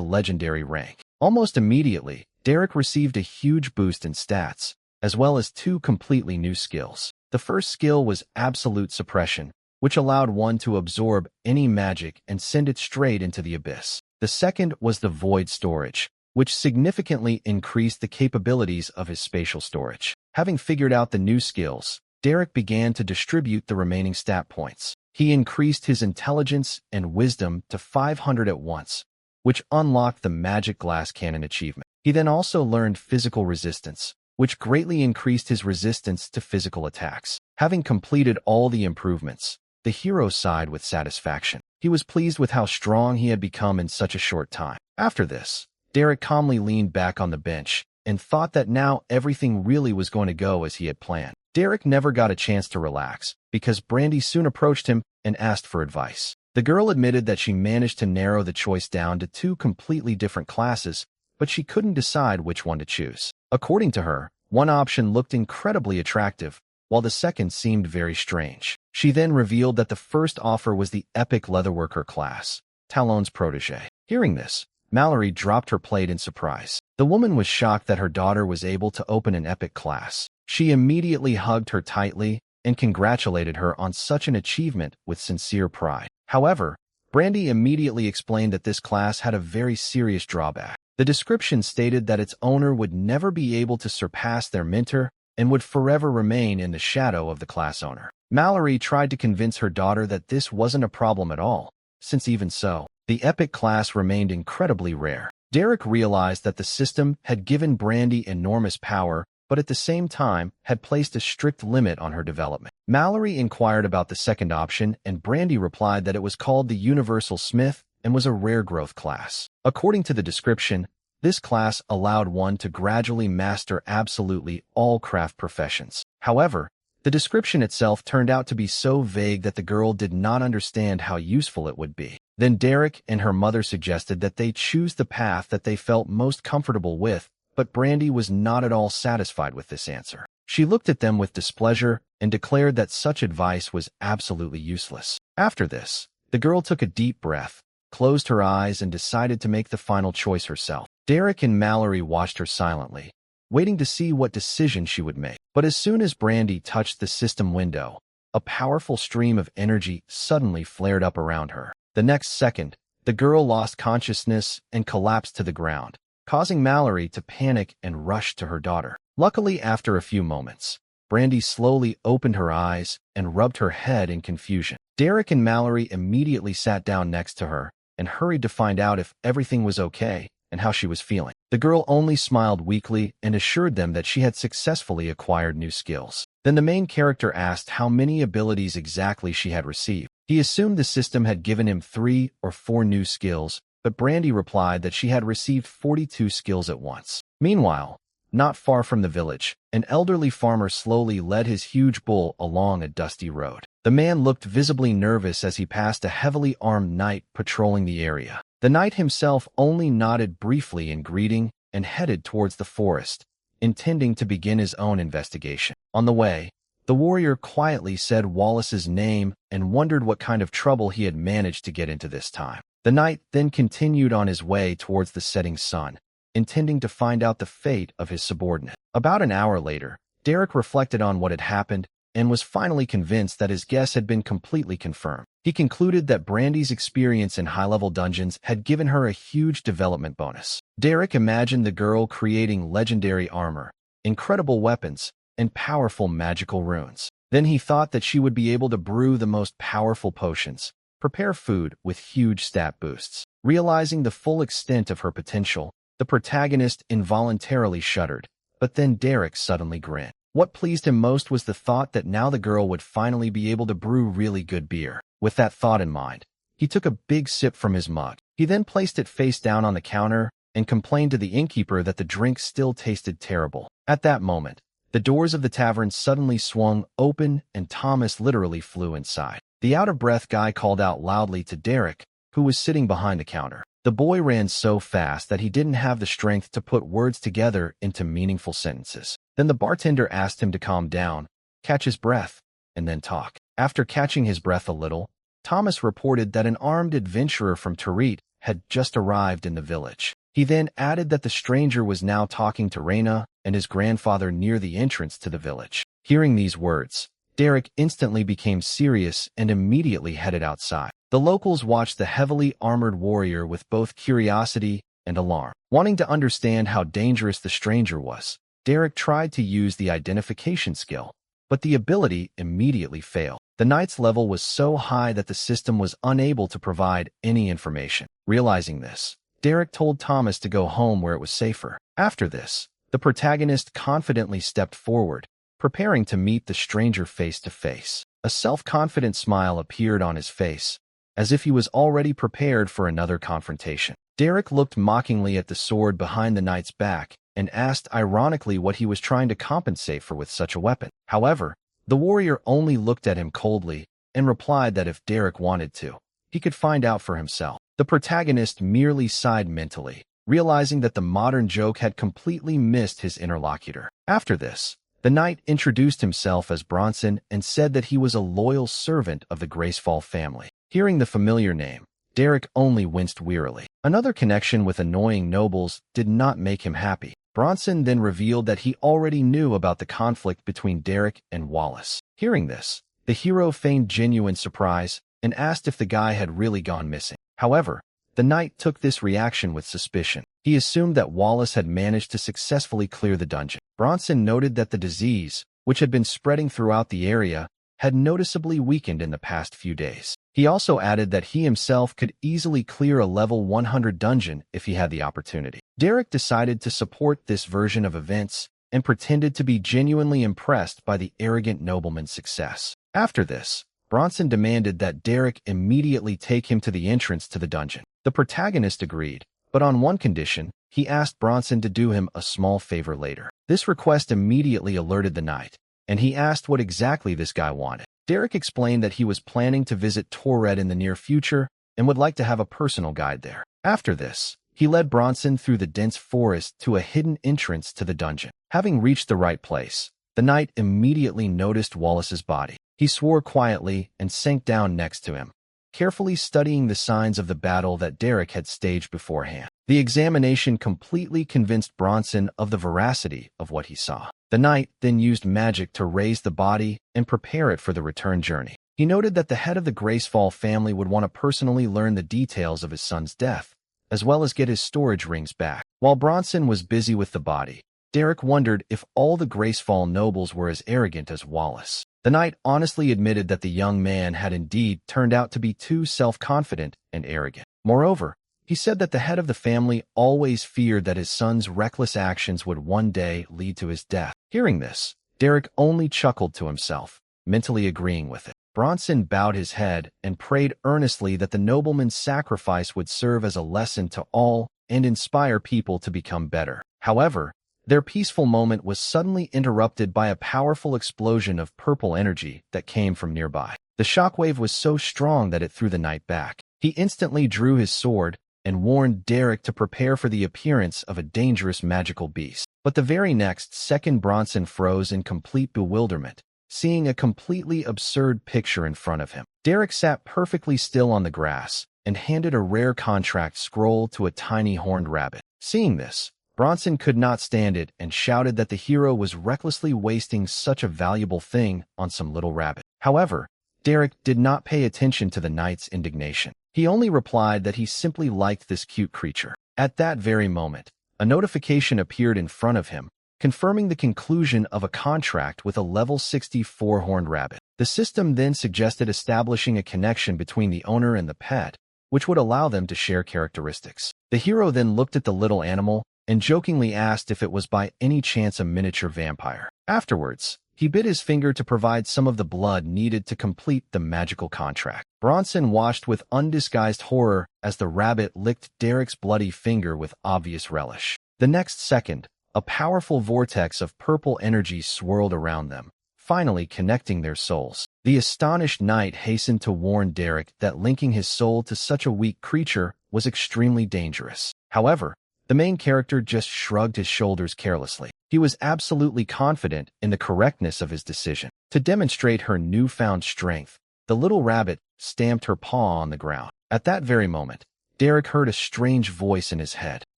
legendary rank. Almost immediately, Derek received a huge boost in stats, as well as 2 completely new skills. The first skill was Absolute Suppression, which allowed one to absorb any magic and send it straight into the abyss. The second was the Void Storage, which significantly increased the capabilities of his spatial storage. Having figured out the new skills, Derek began to distribute the remaining stat points. He increased his intelligence and wisdom to 500 at once, which unlocked the Magic Glass Cannon achievement. He then also learned Physical Resistance, which greatly increased his resistance to physical attacks. Having completed all the improvements, the hero sighed with satisfaction. He was pleased with how strong he had become in such a short time. After this, Derek calmly leaned back on the bench and thought that now everything really was going to go as he had planned. Derek never got a chance to relax because Brandy soon approached him and asked for advice. The girl admitted that she managed to narrow the choice down to 2 completely different classes, but she couldn't decide which one to choose. According to her, one option looked incredibly attractive, while the second seemed very strange. She then revealed that the first offer was the Epic Leatherworker class, Talon's protege. Hearing this, Mallory dropped her plate in surprise. The woman was shocked that her daughter was able to open an epic class. She immediately hugged her tightly and congratulated her on such an achievement with sincere pride. However, Brandy immediately explained that this class had a very serious drawback. The description stated that its owner would never be able to surpass their mentor and would forever remain in the shadow of the class owner. Mallory tried to convince her daughter that this wasn't a problem at all, since even so, the epic class remained incredibly rare. Derek realized that the system had given Brandy enormous power, but at the same time had placed a strict limit on her development. Mallory inquired about the second option, and Brandy replied that it was called the Universal Smith and was a rare growth class. According to the description, this class allowed one to gradually master absolutely all craft professions. However, the description itself turned out to be so vague that the girl did not understand how useful it would be. Then Derek and her mother suggested that they choose the path that they felt most comfortable with, but Brandy was not at all satisfied with this answer. She looked at them with displeasure and declared that such advice was absolutely useless. After this, the girl took a deep breath, closed her eyes, and decided to make the final choice herself. Derek and Mallory watched her silently, waiting to see what decision she would make. But as soon as Brandy touched the system window, a powerful stream of energy suddenly flared up around her. The next second, the girl lost consciousness and collapsed to the ground, causing Mallory to panic and rush to her daughter. Luckily, after a few moments, Brandy slowly opened her eyes and rubbed her head in confusion. Derek and Mallory immediately sat down next to her and hurried to find out if everything was okay and how she was feeling. The girl only smiled weakly and assured them that she had successfully acquired new skills. Then the main character asked how many abilities exactly she had received. He assumed the system had given him 3 or 4 new skills, but Brandy replied that she had received 42 skills at once. Meanwhile, not far from the village, an elderly farmer slowly led his huge bull along a dusty road. The man looked visibly nervous as he passed a heavily armed knight patrolling the area. The knight himself only nodded briefly in greeting and headed towards the forest, intending to begin his own investigation. On the way, the warrior quietly said Wallace's name and wondered what kind of trouble he had managed to get into this time. The knight then continued on his way towards the setting sun, intending to find out the fate of his subordinate. About an hour later, Derek reflected on what had happened and was finally convinced that his guess had been completely confirmed. He concluded that Brandy's experience in high-level dungeons had given her a huge development bonus. Derek imagined the girl creating legendary armor, incredible weapons, and powerful magical runes. Then he thought that she would be able to brew the most powerful potions, prepare food with huge stat boosts. Realizing the full extent of her potential, the protagonist involuntarily shuddered, but then Derek suddenly grinned. What pleased him most was the thought that now the girl would finally be able to brew really good beer. With that thought in mind, he took a big sip from his mug. He then placed it face down on the counter and complained to the innkeeper that the drink still tasted terrible. At that moment, the doors of the tavern suddenly swung open and Thomas literally flew inside. The out-of-breath guy called out loudly to Derek, who was sitting behind the counter. The boy ran so fast that he didn't have the strength to put words together into meaningful sentences. Then the bartender asked him to calm down, catch his breath, and then talk. After catching his breath a little, Thomas reported that an armed adventurer from Tarit had just arrived in the village. He then added that the stranger was now talking to Reyna and his grandfather near the entrance to the village. Hearing these words, Derek instantly became serious and immediately headed outside. The locals watched the heavily armored warrior with both curiosity and alarm. Wanting to understand how dangerous the stranger was, Derek tried to use the identification skill, but the ability immediately failed. The knight's level was so high that the system was unable to provide any information. Realizing this, Derek told Thomas to go home where it was safer. After this, the protagonist confidently stepped forward, preparing to meet the stranger face to face. A self-confident smile appeared on his face, as if he was already prepared for another confrontation. Derek looked mockingly at the sword behind the knight's back and asked ironically what he was trying to compensate for with such a weapon. However, the warrior only looked at him coldly and replied that if Derek wanted to, he could find out for himself. The protagonist merely sighed mentally, realizing that the modern joke had completely missed his interlocutor. After this, the knight introduced himself as Bronson and said that he was a loyal servant of the Gracefall family. Hearing the familiar name, Derek only winced wearily. Another connection with annoying nobles did not make him happy. Bronson then revealed that he already knew about the conflict between Derek and Wallace. Hearing this, the hero feigned genuine surprise and asked if the guy had really gone missing. However, the knight took this reaction with suspicion. He assumed that Wallace had managed to successfully clear the dungeon. Bronson noted that the disease, which had been spreading throughout the area, had noticeably weakened in the past few days. He also added that he himself could easily clear a level 100 dungeon if he had the opportunity. Derek decided to support this version of events and pretended to be genuinely impressed by the arrogant nobleman's success. After this, Bronson demanded that Derek immediately take him to the entrance to the dungeon. The protagonist agreed, but on one condition, he asked Bronson to do him a small favor later. This request immediately alerted the knight, and he asked what exactly this guy wanted. Derek explained that he was planning to visit Torred in the near future and would like to have a personal guide there. After this, he led Bronson through the dense forest to a hidden entrance to the dungeon. Having reached the right place, the knight immediately noticed Wallace's body. He swore quietly and sank down next to him, carefully studying the signs of the battle that Derek had staged beforehand. The examination completely convinced Bronson of the veracity of what he saw. The knight then used magic to raise the body and prepare it for the return journey. He noted that the head of the Gracefall family would want to personally learn the details of his son's death, as well as get his storage rings back. While Bronson was busy with the body, Derek wondered if all the Gracefall nobles were as arrogant as Wallace. The knight honestly admitted that the young man had indeed turned out to be too self-confident and arrogant. Moreover, he said that the head of the family always feared that his son's reckless actions would one day lead to his death. Hearing this, Derek only chuckled to himself, mentally agreeing with it. Bronson bowed his head and prayed earnestly that the nobleman's sacrifice would serve as a lesson to all and inspire people to become better. However, their peaceful moment was suddenly interrupted by a powerful explosion of purple energy that came from nearby. The shockwave was so strong that it threw the knight back. He instantly drew his sword and warned Derek to prepare for the appearance of a dangerous magical beast. But the very next second, Bronson froze in complete bewilderment, seeing a completely absurd picture in front of him. Derek sat perfectly still on the grass and handed a rare contract scroll to a tiny horned rabbit. Seeing this, Bronson could not stand it and shouted that the hero was recklessly wasting such a valuable thing on some little rabbit. However, Derek did not pay attention to the knight's indignation. He only replied that he simply liked this cute creature. At that very moment, a notification appeared in front of him, confirming the conclusion of a contract with a level 64 horned rabbit. The system then suggested establishing a connection between the owner and the pet, which would allow them to share characteristics. The hero then looked at the little animal and jokingly asked if it was by any chance a miniature vampire. Afterwards, he bit his finger to provide some of the blood needed to complete the magical contract. Bronson watched with undisguised horror as the rabbit licked Derek's bloody finger with obvious relish. The next second, a powerful vortex of purple energy swirled around them, finally connecting their souls. The astonished knight hastened to warn Derek that linking his soul to such a weak creature was extremely dangerous. However, the main character just shrugged his shoulders carelessly. He was absolutely confident in the correctness of his decision. To demonstrate her newfound strength, the little rabbit stamped her paw on the ground. At that very moment, Derek heard a strange voice in his head.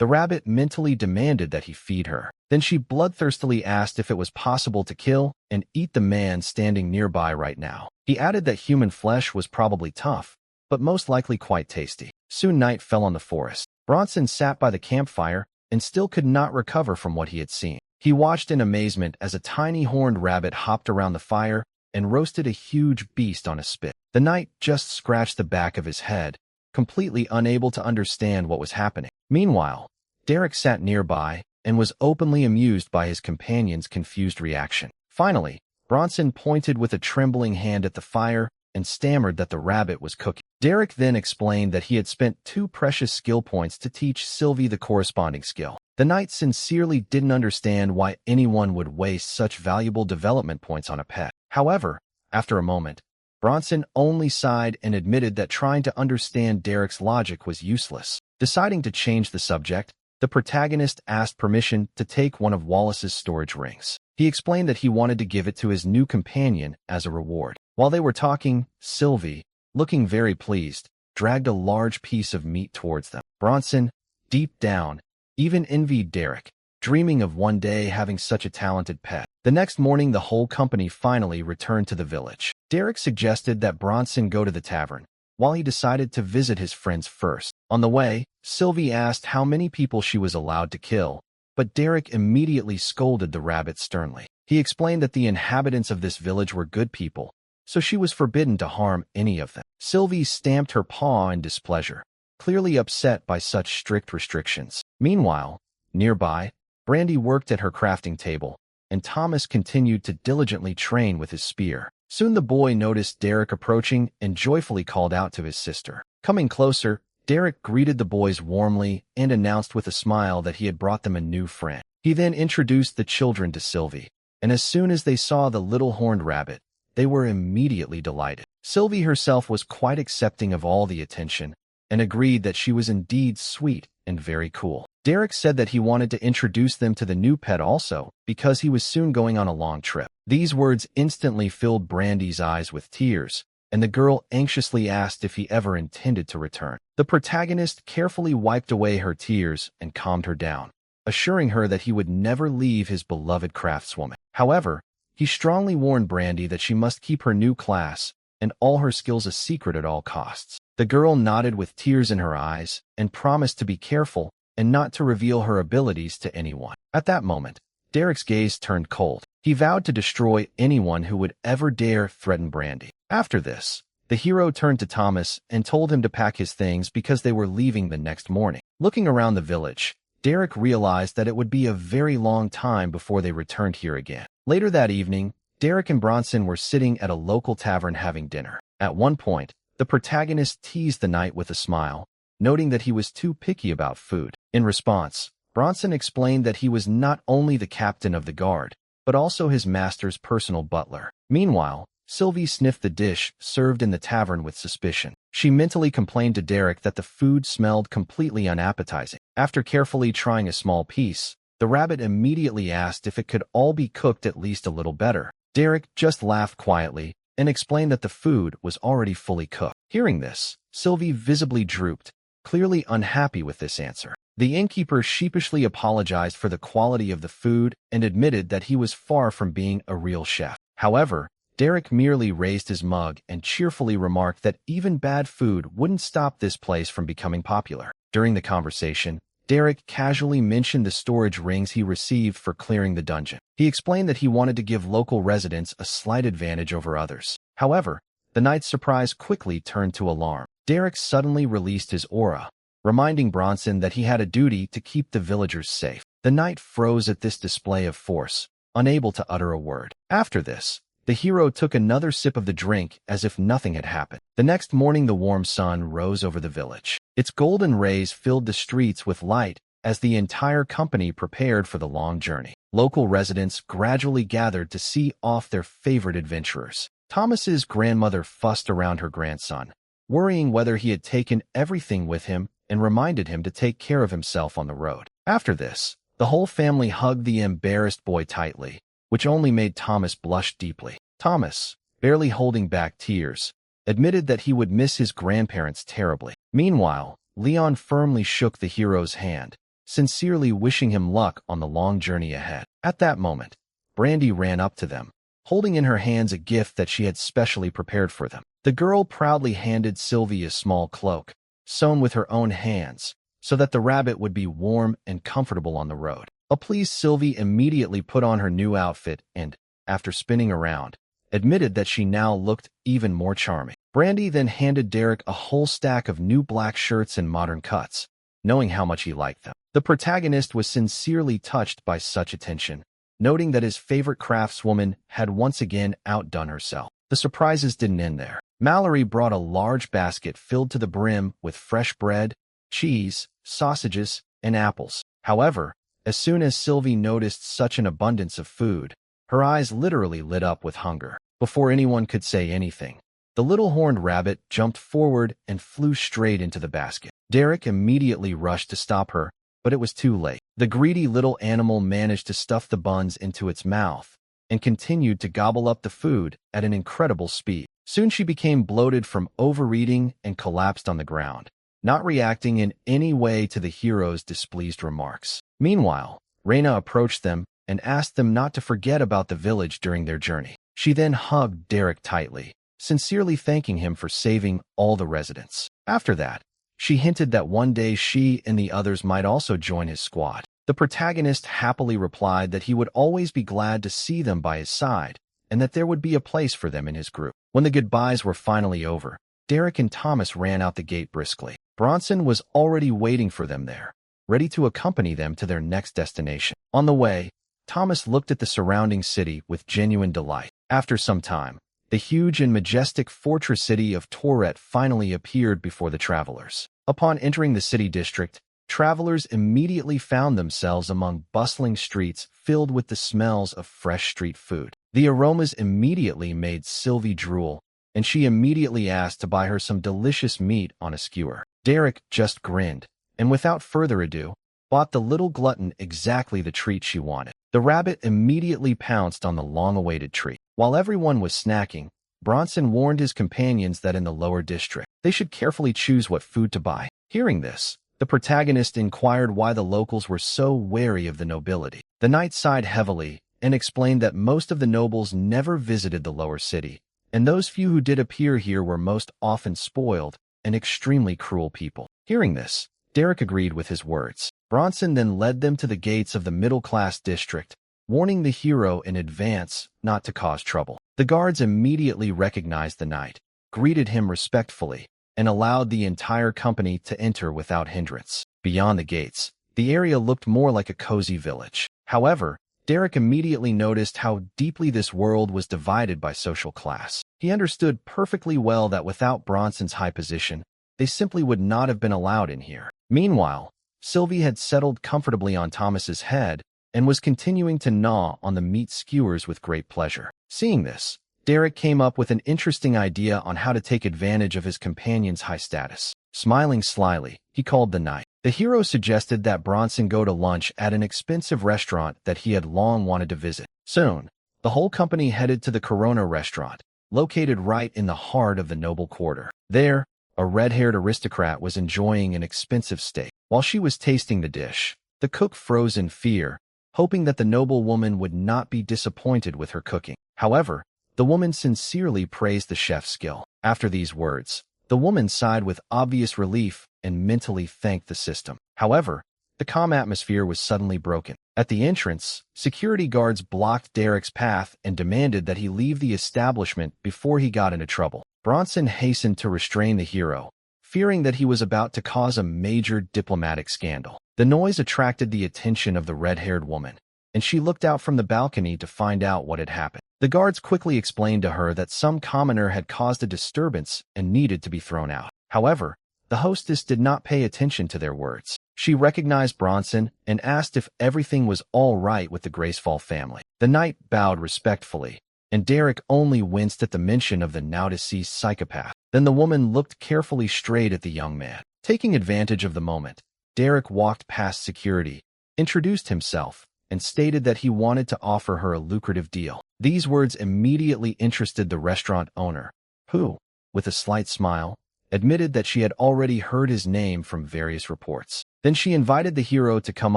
The rabbit mentally demanded that he feed her. Then she bloodthirstily asked if it was possible to kill and eat the man standing nearby right now. He added that human flesh was probably tough, but most likely quite tasty. Soon night fell on the forest. Bronson sat by the campfire and still could not recover from what he had seen. He watched in amazement as a tiny horned rabbit hopped around the fire and roasted a huge beast on a spit. The knight just scratched the back of his head, completely unable to understand what was happening. Meanwhile, Derek sat nearby and was openly amused by his companion's confused reaction. Finally, Bronson pointed with a trembling hand at the fire and stammered that the rabbit was cooking. Derek then explained that he had spent 2 precious skill points to teach Sylvie the corresponding skill. The knight sincerely didn't understand why anyone would waste such valuable development points on a pet. However, after a moment, Bronson only sighed and admitted that trying to understand Derek's logic was useless. Deciding to change the subject, the protagonist asked permission to take one of Wallace's storage rings. He explained that he wanted to give it to his new companion as a reward. While they were talking, Sylvie, looking very pleased, dragged a large piece of meat towards them. Bronson, deep down, even envied Derek, dreaming of one day having such a talented pet. The next morning, the whole company finally returned to the village. Derek suggested that Bronson go to the tavern, while he decided to visit his friends first. On the way, Sylvie asked how many people she was allowed to kill, but Derek immediately scolded the rabbit sternly. He explained that the inhabitants of this village were good people, so she was forbidden to harm any of them. Sylvie stamped her paw in displeasure, clearly upset by such strict restrictions. Meanwhile, nearby, Brandy worked at her crafting table, and Thomas continued to diligently train with his spear. Soon the boy noticed Derek approaching and joyfully called out to his sister. Coming closer, Derek greeted the boys warmly and announced with a smile that he had brought them a new friend. He then introduced the children to Sylvie, and as soon as they saw the little horned rabbit, they were immediately delighted. Sylvie herself was quite accepting of all the attention and agreed that she was indeed sweet and very cool. Derek said that he wanted to introduce them to the new pet also, because he was soon going on a long trip. These words instantly filled Brandy's eyes with tears, and the girl anxiously asked if he ever intended to return. The protagonist carefully wiped away her tears and calmed her down, assuring her that he would never leave his beloved craftswoman. However, he strongly warned Brandy that she must keep her new class and all her skills a secret at all costs. The girl nodded with tears in her eyes and promised to be careful and not to reveal her abilities to anyone. At that moment, Derek's gaze turned cold. He vowed to destroy anyone who would ever dare threaten Brandy. After this, the hero turned to Thomas and told him to pack his things because they were leaving the next morning. Looking around the village, Derek realized that it would be a very long time before they returned here again. Later that evening, Derek and Bronson were sitting at a local tavern having dinner. At one point, the protagonist teased the knight with a smile, noting that he was too picky about food. In response, Bronson explained that he was not only the captain of the guard, but also his master's personal butler. Meanwhile, Sylvie sniffed the dish served in the tavern with suspicion. She mentally complained to Derek that the food smelled completely unappetizing. After carefully trying a small piece, the rabbit immediately asked if it could all be cooked at least a little better. Derek just laughed quietly and explained that the food was already fully cooked. Hearing this, Sylvie visibly drooped, clearly unhappy with this answer. The innkeeper sheepishly apologized for the quality of the food and admitted that he was far from being a real chef. However, Derek merely raised his mug and cheerfully remarked that even bad food wouldn't stop this place from becoming popular. During the conversation, Derek casually mentioned the storage rings he received for clearing the dungeon. He explained that he wanted to give local residents a slight advantage over others. However, the knight's surprise quickly turned to alarm. Derek suddenly released his aura, reminding Bronson that he had a duty to keep the villagers safe. The knight froze at this display of force, unable to utter a word. After this, the hero took another sip of the drink as if nothing had happened. The next morning, the warm sun rose over the village. Its golden rays filled the streets with light as the entire company prepared for the long journey. Local residents gradually gathered to see off their favorite adventurers. Thomas's grandmother fussed around her grandson, worrying whether he had taken everything with him and reminded him to take care of himself on the road. After this, the whole family hugged the embarrassed boy tightly, which only made Thomas blush deeply. Thomas, barely holding back tears, admitted that he would miss his grandparents terribly. Meanwhile, Leon firmly shook the hero's hand, sincerely wishing him luck on the long journey ahead. At that moment, Brandy ran up to them, holding in her hands a gift that she had specially prepared for them. The girl proudly handed Sylvie a small cloak, sewn with her own hands, so that the rabbit would be warm and comfortable on the road. A pleased Sylvie immediately put on her new outfit and, after spinning around, admitted that she now looked even more charming. Brandy then handed Derek a whole stack of new black shirts and modern cuts, knowing how much he liked them. The protagonist was sincerely touched by such attention, noting that his favorite craftswoman had once again outdone herself. The surprises didn't end there. Mallory brought a large basket filled to the brim with fresh bread, cheese, sausages, and apples. However, as soon as Sylvie noticed such an abundance of food, her eyes literally lit up with hunger. Before anyone could say anything, the little horned rabbit jumped forward and flew straight into the basket. Derek immediately rushed to stop her, but it was too late. The greedy little animal managed to stuff the buns into its mouth and continued to gobble up the food at an incredible speed. Soon she became bloated from overeating and collapsed on the ground, not reacting in any way to the hero's displeased remarks. Meanwhile, Reina approached them and asked them not to forget about the village during their journey. She then hugged Derek tightly, sincerely thanking him for saving all the residents. After that, she hinted that one day she and the others might also join his squad. The protagonist happily replied that he would always be glad to see them by his side and that there would be a place for them in his group. When the goodbyes were finally over, Derek and Thomas ran out the gate briskly. Bronson was already waiting for them there, ready to accompany them to their next destination. On the way, Thomas looked at the surrounding city with genuine delight. After some time, the huge and majestic fortress city of Tourette finally appeared before the travelers. Upon entering the city district, travelers immediately found themselves among bustling streets filled with the smells of fresh street food. The aromas immediately made Sylvie drool, and she immediately asked to buy her some delicious meat on a skewer. Derek just grinned, and without further ado, bought the little glutton exactly the treat she wanted. The rabbit immediately pounced on the long-awaited treat. While everyone was snacking, Bronson warned his companions that in the lower district, they should carefully choose what food to buy. Hearing this, the protagonist inquired why the locals were so wary of the nobility. The knight sighed heavily and explained that most of the nobles never visited the lower city, and those few who did appear here were most often spoiled and extremely cruel people. Hearing this, Derek agreed with his words. Bronson then led them to the gates of the middle-class district, warning the hero in advance not to cause trouble. The guards immediately recognized the knight, greeted him respectfully, and allowed the entire company to enter without hindrance. Beyond the gates, the area looked more like a cozy village. However, Derek immediately noticed how deeply this world was divided by social class. He understood perfectly well that without Bronson's high position, they simply would not have been allowed in here. Meanwhile, Sylvie had settled comfortably on Thomas's head and was continuing to gnaw on the meat skewers with great pleasure. Seeing this, Derek came up with an interesting idea on how to take advantage of his companion's high status. Smiling slyly, he called the knight. The hero suggested that Bronson go to lunch at an expensive restaurant that he had long wanted to visit. Soon, the whole company headed to the Corona restaurant, located right in the heart of the noble quarter. There, a red-haired aristocrat was enjoying an expensive steak. While she was tasting the dish, the cook froze in fear, hoping that the noble woman would not be disappointed with her cooking. However, the woman sincerely praised the chef's skill. After these words, the woman sighed with obvious relief and mentally thanked the system. However, the calm atmosphere was suddenly broken. At the entrance, security guards blocked Derek's path and demanded that he leave the establishment before he got into trouble. Bronson hastened to restrain the hero, fearing that he was about to cause a major diplomatic scandal. The noise attracted the attention of the red-haired woman, and she looked out from the balcony to find out what had happened. The guards quickly explained to her that some commoner had caused a disturbance and needed to be thrown out. However, the hostess did not pay attention to their words. She recognized Bronson and asked if everything was all right with the Gracefall family. The knight bowed respectfully, and Derek only winced at the mention of the now-deceased psychopath. Then the woman looked carefully straight at the young man. Taking advantage of the moment, Derek walked past security, introduced himself, and stated that he wanted to offer her a lucrative deal. These words immediately interested the restaurant owner, who, with a slight smile, admitted that she had already heard his name from various reports. Then she invited the hero to come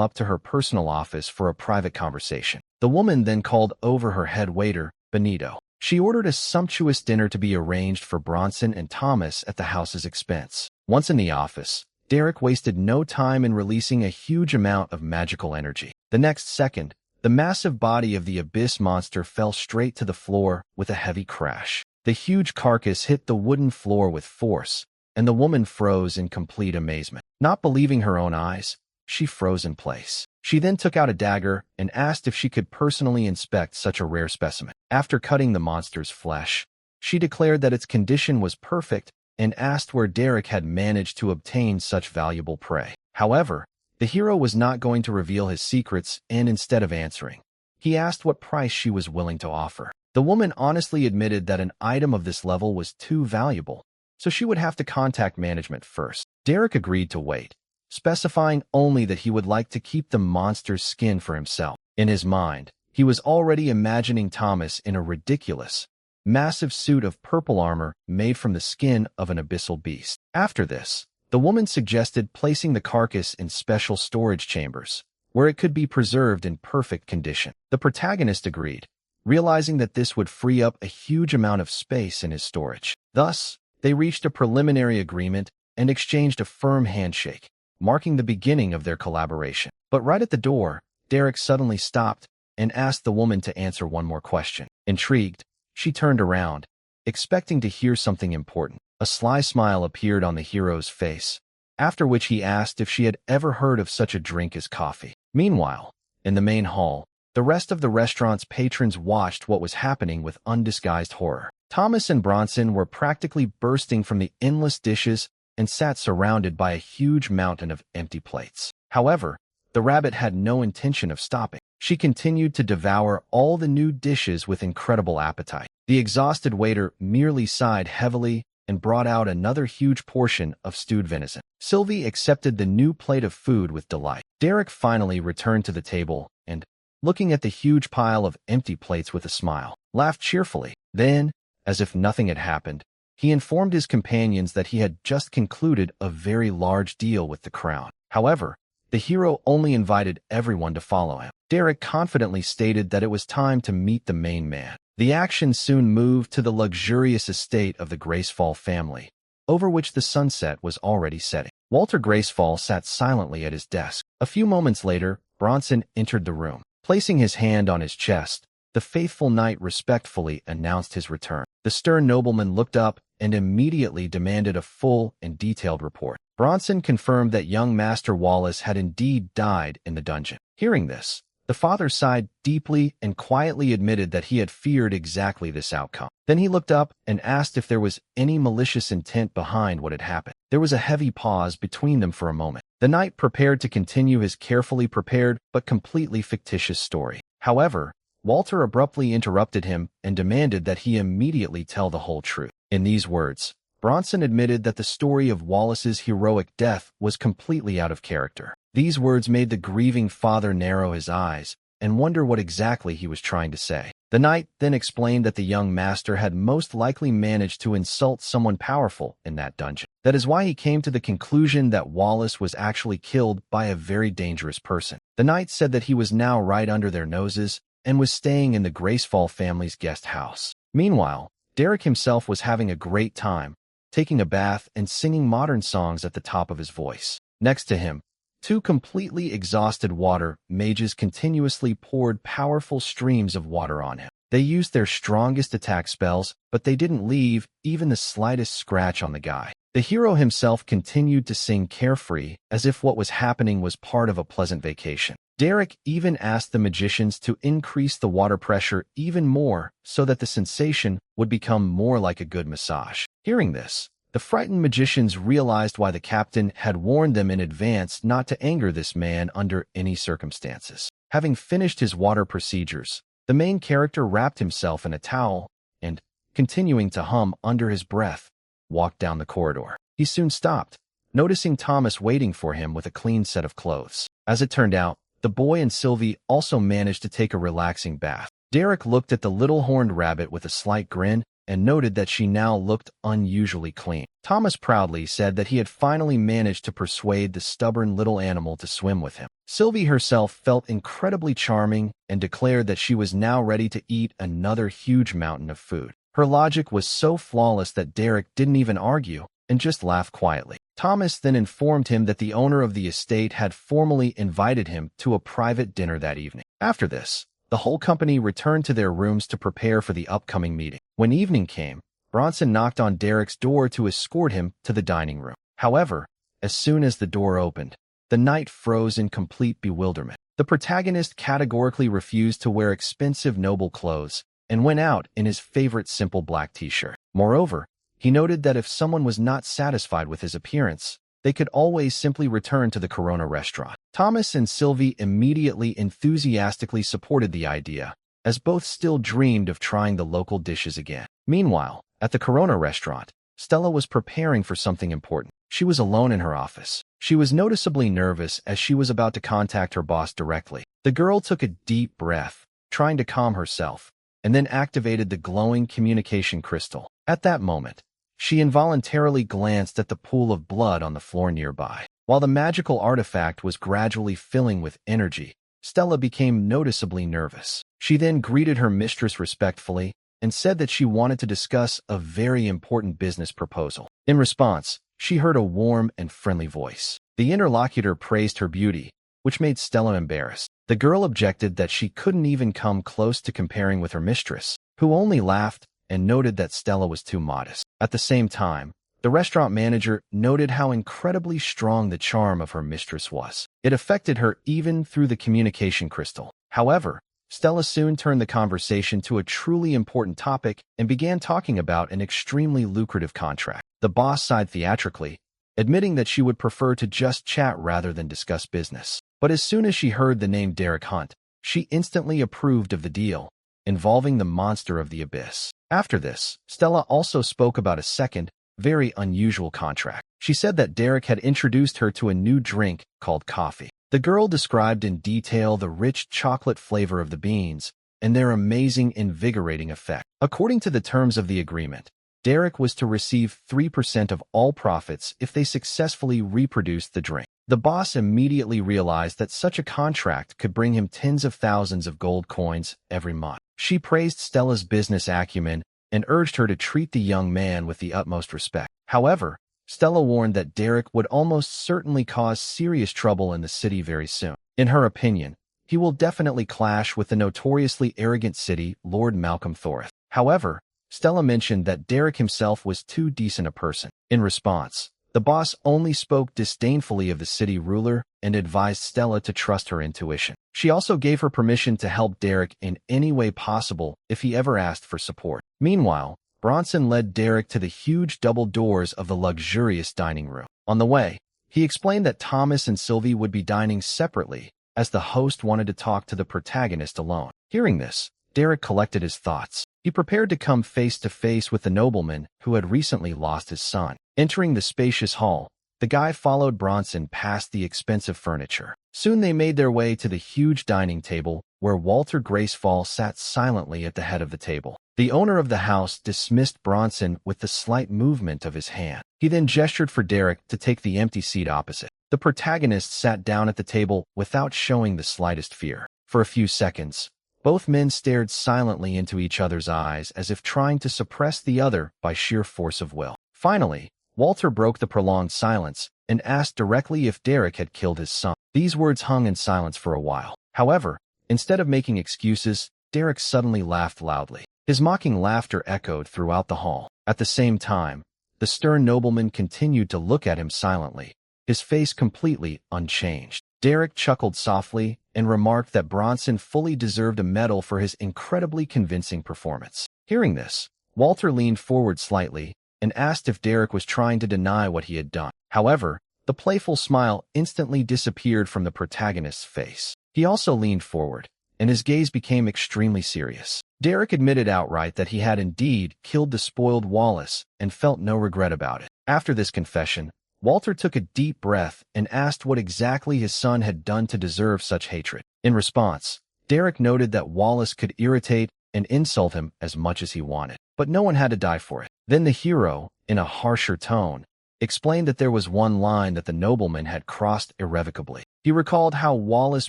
up to her personal office for a private conversation. The woman then called over her head waiter, Benito. She ordered a sumptuous dinner to be arranged for Bronson and Thomas at the house's expense. Once in the office, Derek wasted no time in releasing a huge amount of magical energy. The next second, the massive body of the abyss monster fell straight to the floor with a heavy crash. The huge carcass hit the wooden floor with force, and the woman froze in complete amazement. Not believing her own eyes, she froze in place. She then took out a dagger and asked if she could personally inspect such a rare specimen. After cutting the monster's flesh, she declared that its condition was perfect and asked where Derek had managed to obtain such valuable prey. However, the hero was not going to reveal his secrets, and instead of answering, he asked what price she was willing to offer. The woman honestly admitted that an item of this level was too valuable, so she would have to contact management first. Derek agreed to wait, specifying only that he would like to keep the monster's skin for himself. In his mind, he was already imagining Thomas in a ridiculous, massive suit of purple armor made from the skin of an abyssal beast. After this, the woman suggested placing the carcass in special storage chambers, where it could be preserved in perfect condition. The protagonist agreed, realizing that this would free up a huge amount of space in his storage. Thus, they reached a preliminary agreement and exchanged a firm handshake, marking the beginning of their collaboration. But right at the door, Derek suddenly stopped and asked the woman to answer one more question. Intrigued, she turned around, expecting to hear something important. A sly smile appeared on the hero's face, after which he asked if she had ever heard of such a drink as coffee. Meanwhile, in the main hall, the rest of the restaurant's patrons watched what was happening with undisguised horror. Thomas and Bronson were practically bursting from the endless dishes and sat surrounded by a huge mountain of empty plates. However, the rabbit had no intention of stopping. She continued to devour all the new dishes with incredible appetite. The exhausted waiter merely sighed heavily and brought out another huge portion of stewed venison. Sylvie accepted the new plate of food with delight. Derek finally returned to the table and, looking at the huge pile of empty plates with a smile, laughed cheerfully. Then, As if nothing had happened, he informed his companions that he had just concluded a very large deal with the crown. However, the hero only invited everyone to follow him. Derek confidently stated that it was time to meet the main man. The action soon moved to the luxurious estate of the Gracefall family, over which the sunset was already setting. Walter Gracefall sat silently at his desk. A few moments later, Bronson entered the room. Placing his hand on his chest, the faithful knight respectfully announced his return. The stern nobleman looked up and immediately demanded a full and detailed report. Bronson confirmed that young Master Wallace had indeed died in the dungeon. Hearing this, the father sighed deeply and quietly admitted that he had feared exactly this outcome. Then he looked up and asked if there was any malicious intent behind what had happened. There was a heavy pause between them for a moment. The knight prepared to continue his carefully prepared but completely fictitious story. However, Walter abruptly interrupted him and demanded that he immediately tell the whole truth. In these words, Bronson admitted that the story of Wallace's heroic death was completely out of character. These words made the grieving father narrow his eyes and wonder what exactly he was trying to say. The knight then explained that the young master had most likely managed to insult someone powerful in that dungeon. That is why he came to the conclusion that Wallace was actually killed by a very dangerous person. The knight said that he was now right under their noses and was staying in the Gracefall family's guest house. Meanwhile, Derek himself was having a great time, taking a bath and singing modern songs at the top of his voice. Next to him, two completely exhausted water mages continuously poured powerful streams of water on him. They used their strongest attack spells, but they didn't leave even the slightest scratch on the guy. The hero himself continued to sing carefree, as if what was happening was part of a pleasant vacation. Derek even asked the magicians to increase the water pressure even more so that the sensation would become more like a good massage. Hearing this, the frightened magicians realized why the captain had warned them in advance not to anger this man under any circumstances. Having finished his water procedures, the main character wrapped himself in a towel and, continuing to hum under his breath, walked down the corridor. He soon stopped, noticing Thomas waiting for him with a clean set of clothes. As it turned out, the boy and Sylvie also managed to take a relaxing bath. Derek looked at the little horned rabbit with a slight grin and noted that she now looked unusually clean. Thomas proudly said that he had finally managed to persuade the stubborn little animal to swim with him. Sylvie herself felt incredibly charming and declared that she was now ready to eat another huge mountain of food. Her logic was so flawless that Derek didn't even argue and just laughed quietly. Thomas then informed him that the owner of the estate had formally invited him to a private dinner that evening. After this, the whole company returned to their rooms to prepare for the upcoming meeting. When evening came, Bronson knocked on Derek's door to escort him to the dining room. However, as soon as the door opened, the knight froze in complete bewilderment. The protagonist categorically refused to wear expensive noble clothes and went out in his favorite simple black t-shirt. Moreover, he noted that if someone was not satisfied with his appearance, they could always simply return to the Corona restaurant. Thomas and Sylvie immediately enthusiastically supported the idea, as both still dreamed of trying the local dishes again. Meanwhile, at the Corona restaurant, Stella was preparing for something important. She was alone in her office. She was noticeably nervous as she was about to contact her boss directly. The girl took a deep breath, trying to calm herself, and then activated the glowing communication crystal. At that moment, she involuntarily glanced at the pool of blood on the floor nearby. While the magical artifact was gradually filling with energy, Stella became noticeably nervous. She then greeted her mistress respectfully and said that she wanted to discuss a very important business proposal. In response, she heard a warm and friendly voice. The interlocutor praised her beauty, which made Stella embarrassed. The girl objected that she couldn't even come close to comparing with her mistress, who only laughed and noted that Stella was too modest. At the same time, the restaurant manager noted how incredibly strong the charm of her mistress was. It affected her even through the communication crystal. However, Stella soon turned the conversation to a truly important topic and began talking about an extremely lucrative contract. The boss sighed theatrically, admitting that she would prefer to just chat rather than discuss business. But as soon as she heard the name Derek Hunt, she instantly approved of the deal, involving the monster of the abyss. After this, Stella also spoke about a second, very unusual contract. She said that Derek had introduced her to a new drink called coffee. The girl described in detail the rich chocolate flavor of the beans, and their amazing, invigorating effect. According to the terms of the agreement, Derek was to receive 3% of all profits if they successfully reproduced the drink. The boss immediately realized that such a contract could bring him tens of thousands of gold coins every month. She praised Stella's business acumen and urged her to treat the young man with the utmost respect. However, Stella warned that Derek would almost certainly cause serious trouble in the city very soon. In her opinion, he will definitely clash with the notoriously arrogant city Lord Malcolm Thorith. However, Stella mentioned that Derek himself was too decent a person. In response, the boss only spoke disdainfully of the city ruler and advised Stella to trust her intuition. She also gave her permission to help Derek in any way possible if he ever asked for support. Meanwhile, Bronson led Derek to the huge double doors of the luxurious dining room. On the way, he explained that Thomas and Sylvie would be dining separately, as the host wanted to talk to the protagonist alone. Hearing this, Derek collected his thoughts. He prepared to come face to face with the nobleman who had recently lost his son. Entering the spacious hall, the guy followed Bronson past the expensive furniture. Soon they made their way to the huge dining table, where Walter Gracefall sat silently at the head of the table. The owner of the house dismissed Bronson with the slight movement of his hand. He then gestured for Derek to take the empty seat opposite. The protagonist sat down at the table without showing the slightest fear. For a few seconds, both men stared silently into each other's eyes as if trying to suppress the other by sheer force of will. Finally, Walter broke the prolonged silence and asked directly if Derek had killed his son. These words hung in silence for a while. However, instead of making excuses, Derek suddenly laughed loudly. His mocking laughter echoed throughout the hall. At the same time, the stern nobleman continued to look at him silently, his face completely unchanged. Derek chuckled softly and remarked that Bronson fully deserved a medal for his incredibly convincing performance. Hearing this, Walter leaned forward slightly and asked if Derek was trying to deny what he had done. However, the playful smile instantly disappeared from the protagonist's face. He also leaned forward, and his gaze became extremely serious. Derek admitted outright that he had indeed killed the spoiled Wallace and felt no regret about it. After this confession, Walter took a deep breath and asked what exactly his son had done to deserve such hatred. In response, Derek noted that Wallace could irritate and insult him as much as he wanted, but no one had to die for it. Then the hero, in a harsher tone, explained that there was one line that the nobleman had crossed irrevocably. He recalled how Wallace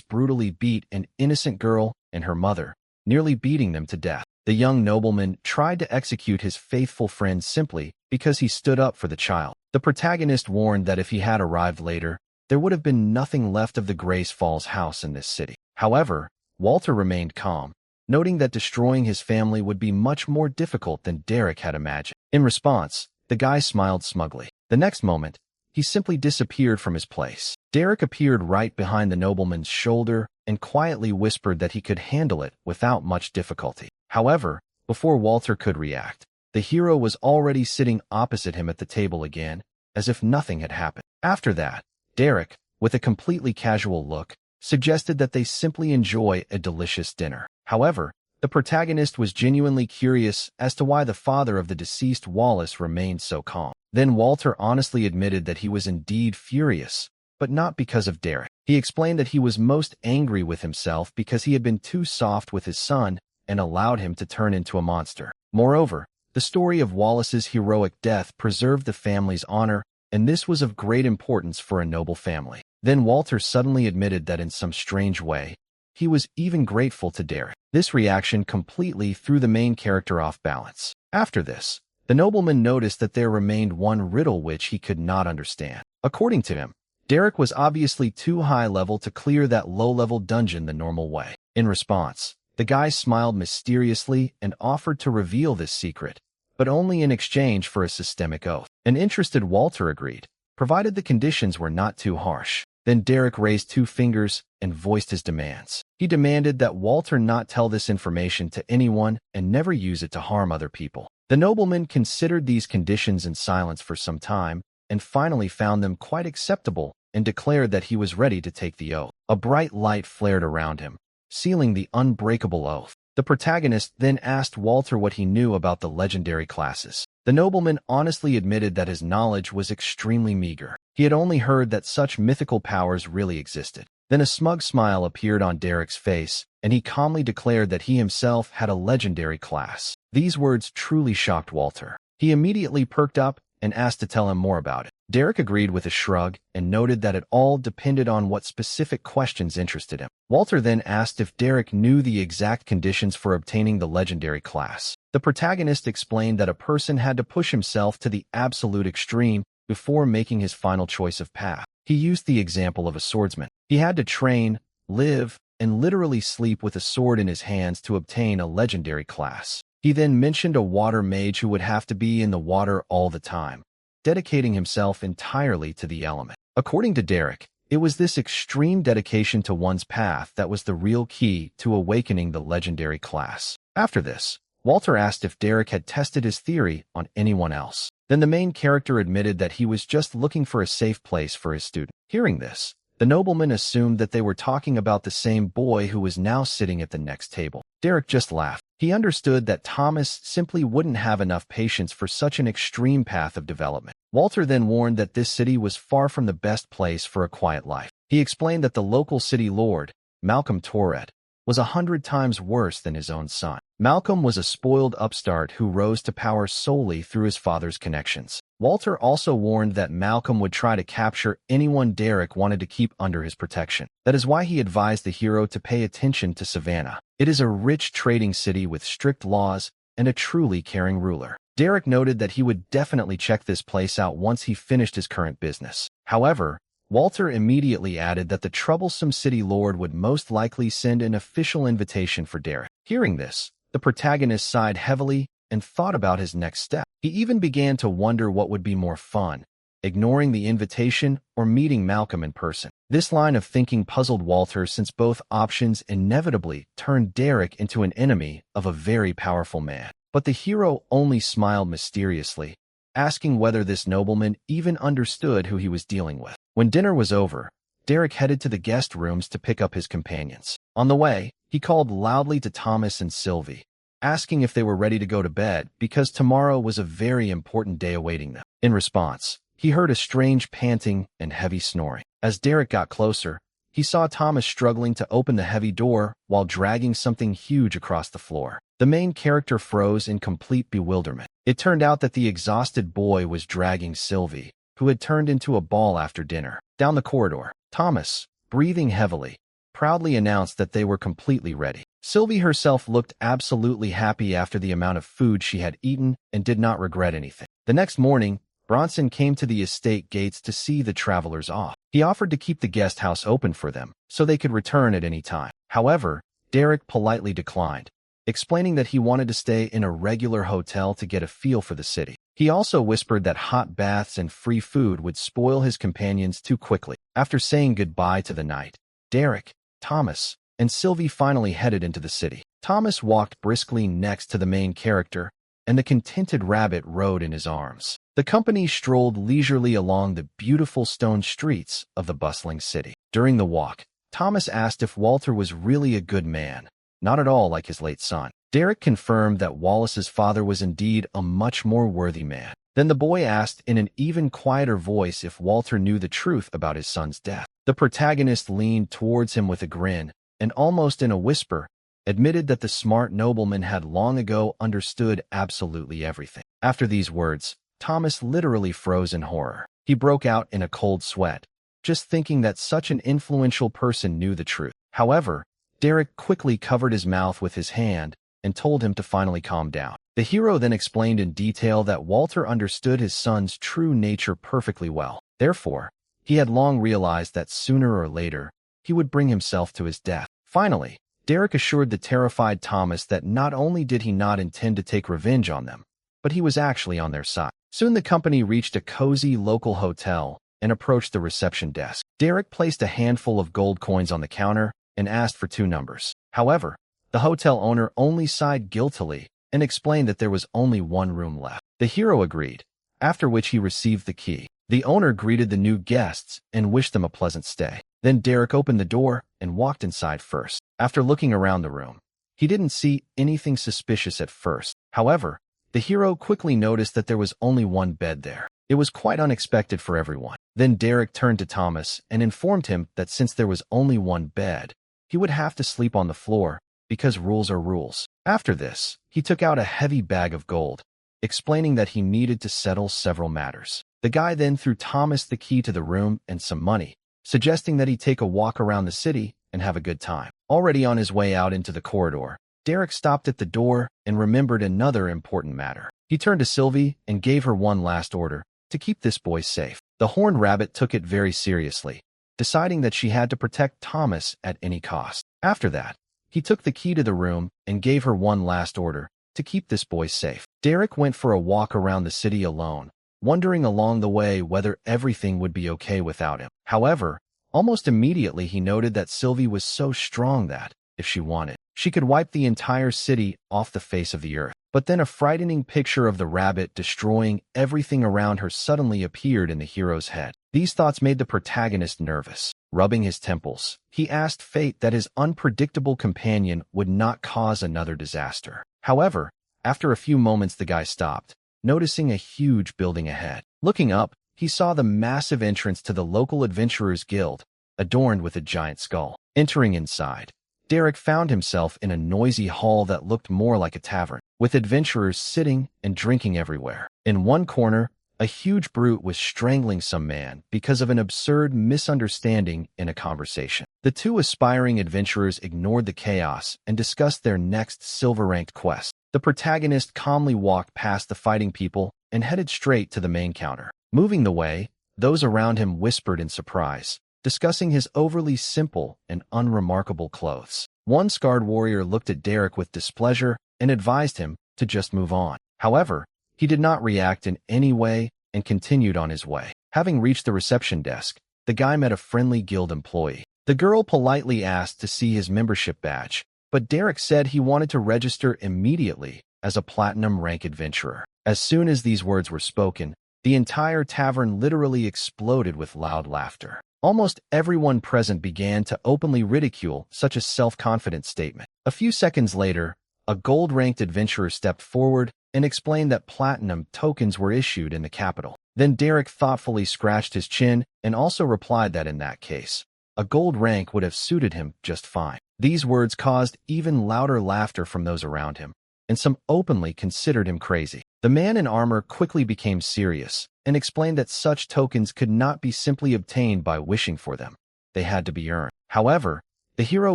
brutally beat an innocent girl and her mother, nearly beating them to death. The young nobleman tried to execute his faithful friend simply because he stood up for the child. The protagonist warned that if he had arrived later, there would have been nothing left of the Gracefalls house in this city. However, Walter remained calm, noting that destroying his family would be much more difficult than Derek had imagined. In response, the guy smiled smugly. The next moment, he simply disappeared from his place. Derek appeared right behind the nobleman's shoulder and quietly whispered that he could handle it without much difficulty. However, before Walter could react, the hero was already sitting opposite him at the table again, as if nothing had happened. After that, Derek, with a completely casual look, suggested that they simply enjoy a delicious dinner. However, the protagonist was genuinely curious as to why the father of the deceased Wallace remained so calm. Then Walter honestly admitted that he was indeed furious, but not because of Derek. He explained that he was most angry with himself because he had been too soft with his son and allowed him to turn into a monster. Moreover, the story of Wallace's heroic death preserved the family's honor, and this was of great importance for a noble family. Then Walter suddenly admitted that in some strange way, he was even grateful to Derek. This reaction completely threw the main character off balance. After this, the nobleman noticed that there remained one riddle which he could not understand. According to him, Derek was obviously too high level to clear that low-level dungeon the normal way. In response, the guy smiled mysteriously and offered to reveal this secret, but only in exchange for a systemic oath. An interested Walter agreed, provided the conditions were not too harsh. Then Derek raised 2 fingers and voiced his demands. He demanded that Walter not tell this information to anyone and never use it to harm other people. The nobleman considered these conditions in silence for some time and finally found them quite acceptable and declared that he was ready to take the oath. A bright light flared around him, sealing the unbreakable oath. The protagonist then asked Walter what he knew about the legendary classes. The nobleman honestly admitted that his knowledge was extremely meager. He had only heard that such mythical powers really existed. Then a smug smile appeared on Derek's face and he calmly declared that he himself had a legendary class. These words truly shocked Walter. He immediately perked up and asked to tell him more about it. Derek agreed with a shrug and noted that it all depended on what specific questions interested him. Walter then asked if Derek knew the exact conditions for obtaining the legendary class. The protagonist explained that a person had to push himself to the absolute extreme before making his final choice of path. He used the example of a swordsman. He had to train, live, and literally sleep with a sword in his hands to obtain a legendary class. He then mentioned a water mage who would have to be in the water all the time, dedicating himself entirely to the element. According to Derek, it was this extreme dedication to one's path that was the real key to awakening the legendary class. After this, Walter asked if Derek had tested his theory on anyone else. Then the main character admitted that he was just looking for a safe place for his student. Hearing this, the nobleman assumed that they were talking about the same boy who was now sitting at the next table. Derek just laughed. He understood that Thomas simply wouldn't have enough patience for such an extreme path of development. Walter then warned that this city was far from the best place for a quiet life. He explained that the local city lord, Malcolm Tourette, was 100 times worse than his own son. Malcolm was a spoiled upstart who rose to power solely through his father's connections. Walter also warned that Malcolm would try to capture anyone Derek wanted to keep under his protection. That is why he advised the hero to pay attention to Savannah. It is a rich trading city with strict laws and a truly caring ruler. Derek noted that he would definitely check this place out once he finished his current business. However, Walter immediately added that the troublesome city lord would most likely send an official invitation for Derek. Hearing this, the protagonist sighed heavily and thought about his next step. He even began to wonder what would be more fun, ignoring the invitation or meeting Malcolm in person. This line of thinking puzzled Walter since both options inevitably turned Derek into an enemy of a very powerful man. But the hero only smiled mysteriously, asking whether this nobleman even understood who he was dealing with. When dinner was over, Derek headed to the guest rooms to pick up his companions. On the way, he called loudly to Thomas and Sylvie, asking if they were ready to go to bed because tomorrow was a very important day awaiting them. In response, he heard a strange panting and heavy snoring. As Derek got closer, he saw Thomas struggling to open the heavy door while dragging something huge across the floor. The main character froze in complete bewilderment. It turned out that the exhausted boy was dragging Sylvie, who had turned into a ball after dinner. Down the corridor, Thomas, breathing heavily, proudly announced that they were completely ready. Sylvie herself looked absolutely happy after the amount of food she had eaten and did not regret anything. The next morning, Bronson came to the estate gates to see the travelers off. He offered to keep the guest house open for them so they could return at any time. However, Derek politely declined, explaining that he wanted to stay in a regular hotel to get a feel for the city. He also whispered that hot baths and free food would spoil his companions too quickly. After saying goodbye to the night, Derek, Thomas, and Sylvie finally headed into the city. Thomas walked briskly next to the main character, and the contented rabbit rode in his arms. The company strolled leisurely along the beautiful stone streets of the bustling city. During the walk, Thomas asked if Walter was really a good man, not at all like his late son. Derek confirmed that Wallace's father was indeed a much more worthy man. Then the boy asked in an even quieter voice if Walter knew the truth about his son's death. The protagonist leaned towards him with a grin, and almost in a whisper, admitted that the smart nobleman had long ago understood absolutely everything. After these words, Thomas literally froze in horror. He broke out in a cold sweat, just thinking that such an influential person knew the truth. However, Derek quickly covered his mouth with his hand and told him to finally calm down. The hero then explained in detail that Walter understood his son's true nature perfectly well. Therefore, he had long realized that sooner or later, he would bring himself to his death. Finally, Derek assured the terrified Thomas that not only did he not intend to take revenge on them, but he was actually on their side. Soon the company reached a cozy local hotel and approached the reception desk. Derek placed a handful of gold coins on the counter and asked for 2 numbers. However, the hotel owner only sighed guiltily and explained that there was only 1 room left. The hero agreed, after which he received the key. The owner greeted the new guests and wished them a pleasant stay. Then Derek opened the door and walked inside first. After looking around the room, he didn't see anything suspicious at first. However, the hero quickly noticed that there was only 1 bed there. It was quite unexpected for everyone. Then Derek turned to Thomas and informed him that since there was only 1 bed, he would have to sleep on the floor, because rules are rules. After this, he took out a heavy bag of gold, explaining that he needed to settle several matters. The guy then threw Thomas the key to the room and some money, suggesting that he take a walk around the city and have a good time. Already on his way out into the corridor, Derek stopped at the door and remembered another important matter. He turned to Sylvie and gave her one last order, to keep this boy safe. The horned rabbit took it very seriously, deciding that she had to protect Thomas at any cost. After that, he took the key to the room and gave her one last order, to keep this boy safe. Derek went for a walk around the city alone, wondering along the way whether everything would be okay without him. However, almost immediately he noted that Sylvie was so strong that, if she wanted, she could wipe the entire city off the face of the earth. But then a frightening picture of the rabbit destroying everything around her suddenly appeared in the hero's head. These thoughts made the protagonist nervous. Rubbing his temples, he asked fate that his unpredictable companion would not cause another disaster. However, after a few moments the guy stopped, noticing a huge building ahead. Looking up, he saw the massive entrance to the local adventurers guild, adorned with a giant skull. Entering inside, Derek found himself in a noisy hall that looked more like a tavern, with adventurers sitting and drinking everywhere. In one corner, a huge brute was strangling some man because of an absurd misunderstanding in a conversation. The two aspiring adventurers ignored the chaos and discussed their next silver-ranked quest. The protagonist calmly walked past the fighting people and headed straight to the main counter. Moving the way, those around him whispered in surprise, discussing his overly simple and unremarkable clothes. One scarred warrior looked at Derek with displeasure and advised him to just move on. However, he did not react in any way and continued on his way. Having reached the reception desk, the guy met a friendly guild employee. The girl politely asked to see his membership badge, but Derek said he wanted to register immediately as a platinum rank adventurer. As soon as these words were spoken, the entire tavern literally exploded with loud laughter. Almost everyone present began to openly ridicule such a self-confident statement. A few seconds later, a gold-ranked adventurer stepped forward and explained that platinum tokens were issued in the capital. Then Derek thoughtfully scratched his chin and also replied that in that case, a gold rank would have suited him just fine. These words caused even louder laughter from those around him, and some openly considered him crazy. The man in armor quickly became serious and explained that such tokens could not be simply obtained by wishing for them. They had to be earned. However, the hero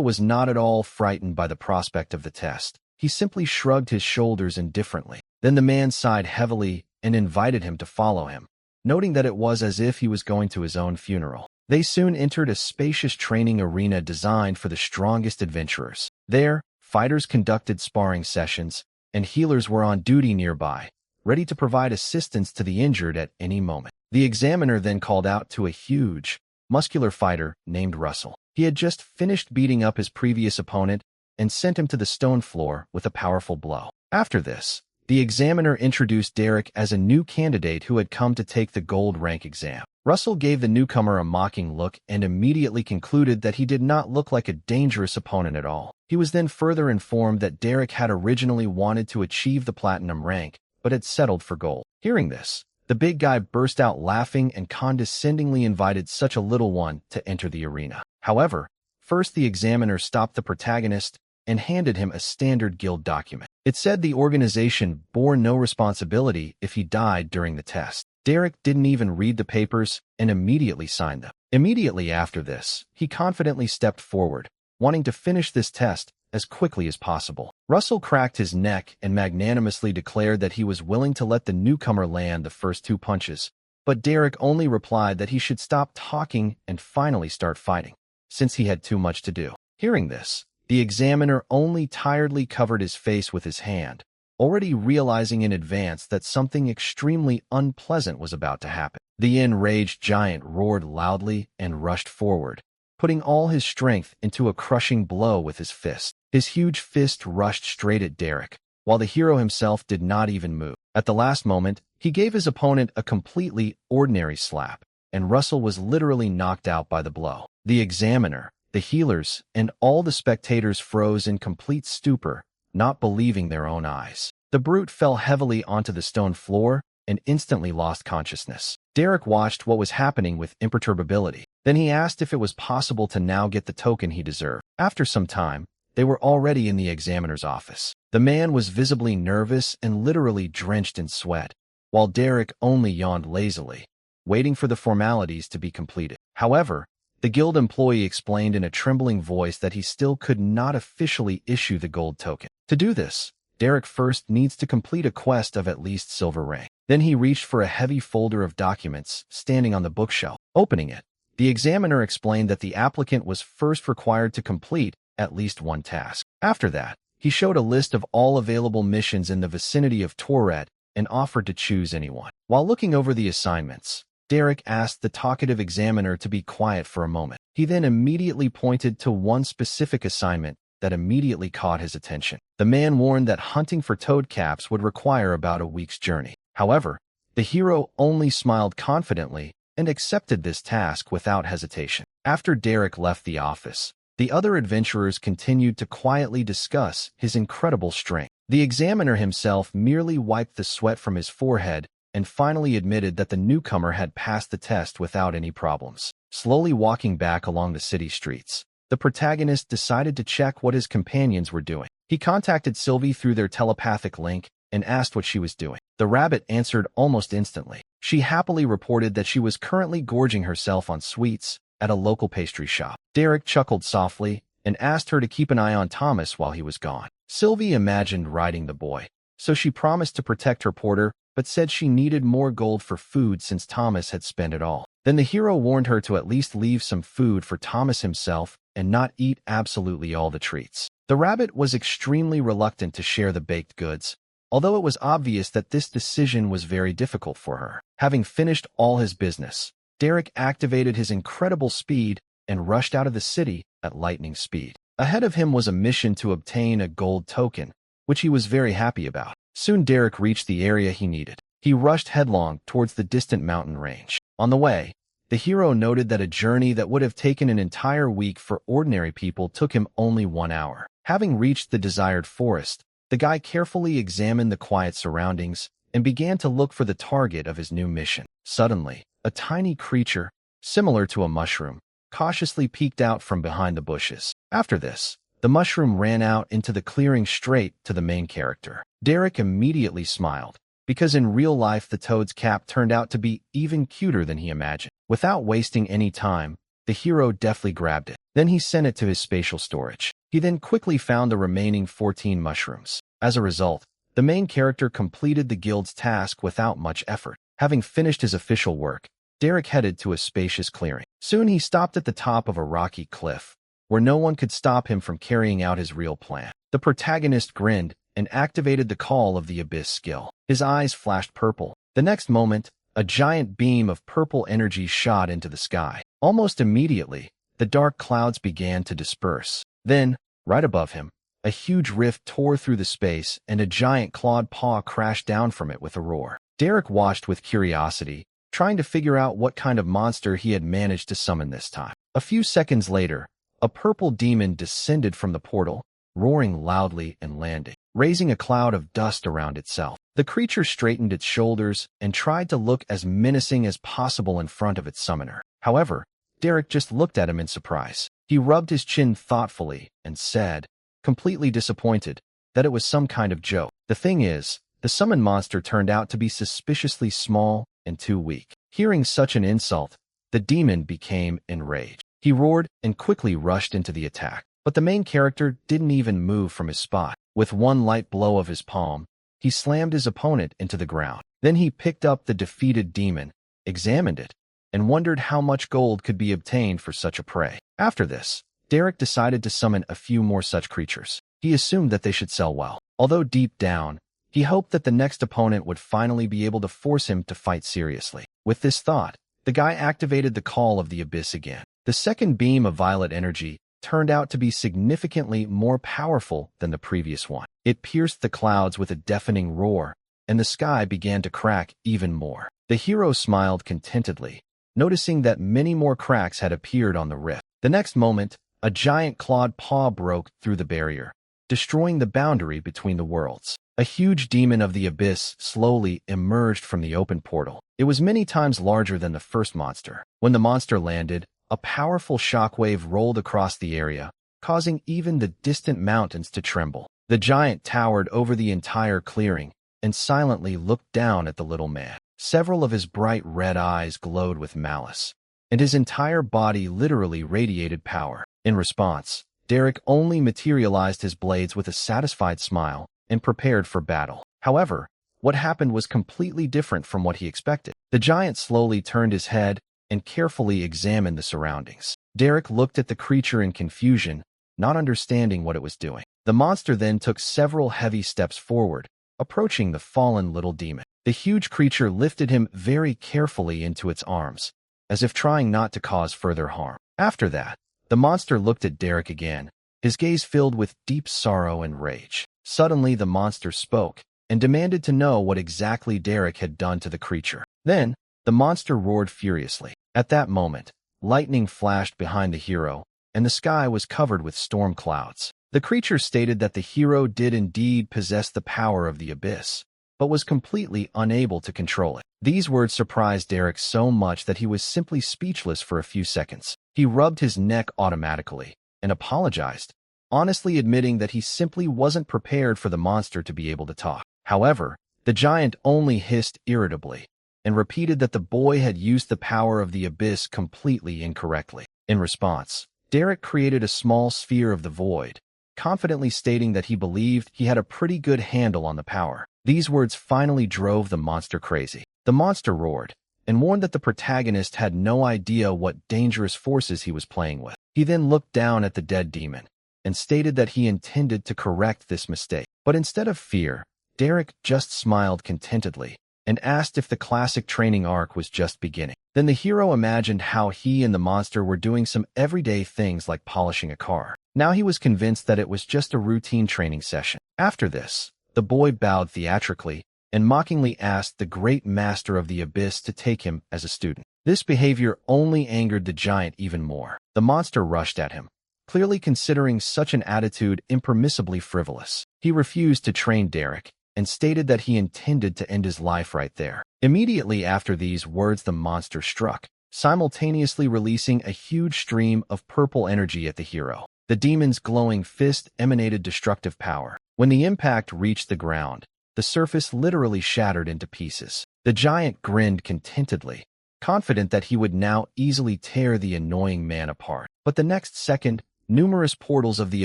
was not at all frightened by the prospect of the test. He simply shrugged his shoulders indifferently. Then the man sighed heavily and invited him to follow him, noting that it was as if he was going to his own funeral. They soon entered a spacious training arena designed for the strongest adventurers. There, fighters conducted sparring sessions, and healers were on duty nearby, ready to provide assistance to the injured at any moment. The examiner then called out to a huge, muscular fighter named Russell. He had just finished beating up his previous opponent and sent him to the stone floor with a powerful blow. After this, the examiner introduced Derek as a new candidate who had come to take the gold rank exam. Russell gave the newcomer a mocking look and immediately concluded that he did not look like a dangerous opponent at all. He was then further informed that Derek had originally wanted to achieve the platinum rank, but had settled for gold. Hearing this, the big guy burst out laughing and condescendingly invited such a little one to enter the arena. However, first the examiner stopped the protagonist and handed him a standard guild document. It said the organization bore no responsibility if he died during the test. Derek didn't even read the papers and immediately signed them. Immediately after this, he confidently stepped forward, wanting to finish this test as quickly as possible. Russell cracked his neck and magnanimously declared that he was willing to let the newcomer land the first 2 punches, but Derek only replied that he should stop talking and finally start fighting, since he had too much to do. Hearing this, the examiner only tiredly covered his face with his hand, already realizing in advance that something extremely unpleasant was about to happen. The enraged giant roared loudly and rushed forward, putting all his strength into a crushing blow with his fist. His huge fist rushed straight at Derek, while the hero himself did not even move. At the last moment, he gave his opponent a completely ordinary slap, and Russell was literally knocked out by the blow. The examiner, the healers, and all the spectators froze in complete stupor, not believing their own eyes. The brute fell heavily onto the stone floor and instantly lost consciousness. Derek watched what was happening with imperturbability. Then he asked if it was possible to now get the token he deserved. After some time, they were already in the examiner's office. The man was visibly nervous and literally drenched in sweat, while Derek only yawned lazily, waiting for the formalities to be completed. However, the guild employee explained in a trembling voice that he still could not officially issue the gold token. To do this, Derek first needs to complete a quest of at least silver rank. Then he reached for a heavy folder of documents standing on the bookshelf. Opening it, the examiner explained that the applicant was first required to complete at least one task. After that, he showed a list of all available missions in the vicinity of Tourette and offered to choose anyone. While looking over the assignments, Derek asked the talkative examiner to be quiet for a moment. He then immediately pointed to one specific assignment that immediately caught his attention. The man warned that hunting for toadcaps would require about a week's journey. However, the hero only smiled confidently and accepted this task without hesitation. After Derek left the office, the other adventurers continued to quietly discuss his incredible strength. The examiner himself merely wiped the sweat from his forehead and finally admitted that the newcomer had passed the test without any problems. Slowly walking back along the city streets, the protagonist decided to check what his companions were doing. He contacted Sylvie through their telepathic link and asked what she was doing. The rabbit answered almost instantly. She happily reported that she was currently gorging herself on sweets at a local pastry shop. Derek chuckled softly and asked her to keep an eye on Thomas while he was gone. Sylvie imagined riding the boy, so she promised to protect her porter, but said she needed more gold for food since Thomas had spent it all. Then the hero warned her to at least leave some food for Thomas himself and not eat absolutely all the treats. The rabbit was extremely reluctant to share the baked goods, although it was obvious that this decision was very difficult for her. Having finished all his business, Derek activated his incredible speed and rushed out of the city at lightning speed. Ahead of him was a mission to obtain a gold token, which he was very happy about. Soon Derek reached the area he needed. He rushed headlong towards the distant mountain range. On the way, the hero noted that a journey that would have taken an entire week for ordinary people took him only 1 hour. Having reached the desired forest, the guy carefully examined the quiet surroundings and began to look for the target of his new mission. Suddenly, a tiny creature, similar to a mushroom, cautiously peeked out from behind the bushes. After this, the mushroom ran out into the clearing straight to the main character. Derek immediately smiled, because in real life the toad's cap turned out to be even cuter than he imagined. Without wasting any time, the hero deftly grabbed it. Then he sent it to his spatial storage. He then quickly found the remaining 14 mushrooms. As a result, the main character completed the guild's task without much effort. Having finished his official work, Derek headed to a spacious clearing. Soon he stopped at the top of a rocky cliff, where no one could stop him from carrying out his real plan. The protagonist grinned and activated the Call of the Abyss skill. His eyes flashed purple. The next moment, a giant beam of purple energy shot into the sky. Almost immediately, the dark clouds began to disperse. Then, right above him, a huge rift tore through the space and a giant clawed paw crashed down from it with a roar. Derek watched with curiosity, trying to figure out what kind of monster he had managed to summon this time. A few seconds later, a purple demon descended from the portal, roaring loudly and landing, raising a cloud of dust around itself. The creature straightened its shoulders and tried to look as menacing as possible in front of its summoner. However, Derek just looked at him in surprise. He rubbed his chin thoughtfully and said, completely disappointed, that it was some kind of joke. The thing is, the summoned monster turned out to be suspiciously small and too weak. Hearing such an insult, the demon became enraged. He roared and quickly rushed into the attack. But the main character didn't even move from his spot. With one light blow of his palm, he slammed his opponent into the ground. Then he picked up the defeated demon, examined it, and wondered how much gold could be obtained for such a prey. After this, Derek decided to summon a few more such creatures. He assumed that they should sell well. Although deep down, he hoped that the next opponent would finally be able to force him to fight seriously. With this thought, the guy activated the Call of the Abyss again. The second beam of violet energy turned out to be significantly more powerful than the previous one. It pierced the clouds with a deafening roar, and the sky began to crack even more. The hero smiled contentedly, noticing that many more cracks had appeared on the rift. The next moment, a giant clawed paw broke through the barrier, destroying the boundary between the worlds. A huge demon of the abyss slowly emerged from the open portal. It was many times larger than the first monster. When the monster landed, a powerful shockwave rolled across the area, causing even the distant mountains to tremble. The giant towered over the entire clearing and silently looked down at the little man. Several of his bright red eyes glowed with malice, and his entire body literally radiated power. In response, Derek only materialized his blades with a satisfied smile and prepared for battle. However, what happened was completely different from what he expected. The giant slowly turned his head and carefully examined the surroundings. Derek looked at the creature in confusion, not understanding what it was doing. The monster then took several heavy steps forward, approaching the fallen little demon. The huge creature lifted him very carefully into its arms, as if trying not to cause further harm. After that, the monster looked at Derek again, his gaze filled with deep sorrow and rage. Suddenly, the monster spoke and demanded to know what exactly Derek had done to the creature. Then, the monster roared furiously. At that moment, lightning flashed behind the hero, and the sky was covered with storm clouds. The creature stated that the hero did indeed possess the power of the abyss, but was completely unable to control it. These words surprised Derek so much that he was simply speechless for a few seconds. He rubbed his neck automatically and apologized, honestly admitting that he simply wasn't prepared for the monster to be able to talk. However, the giant only hissed irritably and repeated that the boy had used the power of the abyss completely incorrectly. In response, Derek created a small sphere of the void, confidently stating that he believed he had a pretty good handle on the power. These words finally drove the monster crazy. The monster roared and warned that the protagonist had no idea what dangerous forces he was playing with. He then looked down at the dead demon and stated that he intended to correct this mistake. But instead of fear, Derek just smiled contentedly and asked if the classic training arc was just beginning. Then the hero imagined how he and the monster were doing some everyday things like polishing a car. Now he was convinced that it was just a routine training session. After this, the boy bowed theatrically and mockingly asked the great master of the abyss to take him as a student. This behavior only angered the giant even more. The monster rushed at him, clearly considering such an attitude impermissibly frivolous. He refused to train Derek and stated that he intended to end his life right there. Immediately after these words, the monster struck, simultaneously releasing a huge stream of purple energy at the hero. The demon's glowing fist emanated destructive power. When the impact reached the ground, the surface literally shattered into pieces. The giant grinned contentedly, confident that he would now easily tear the annoying man apart. But the next second, numerous portals of the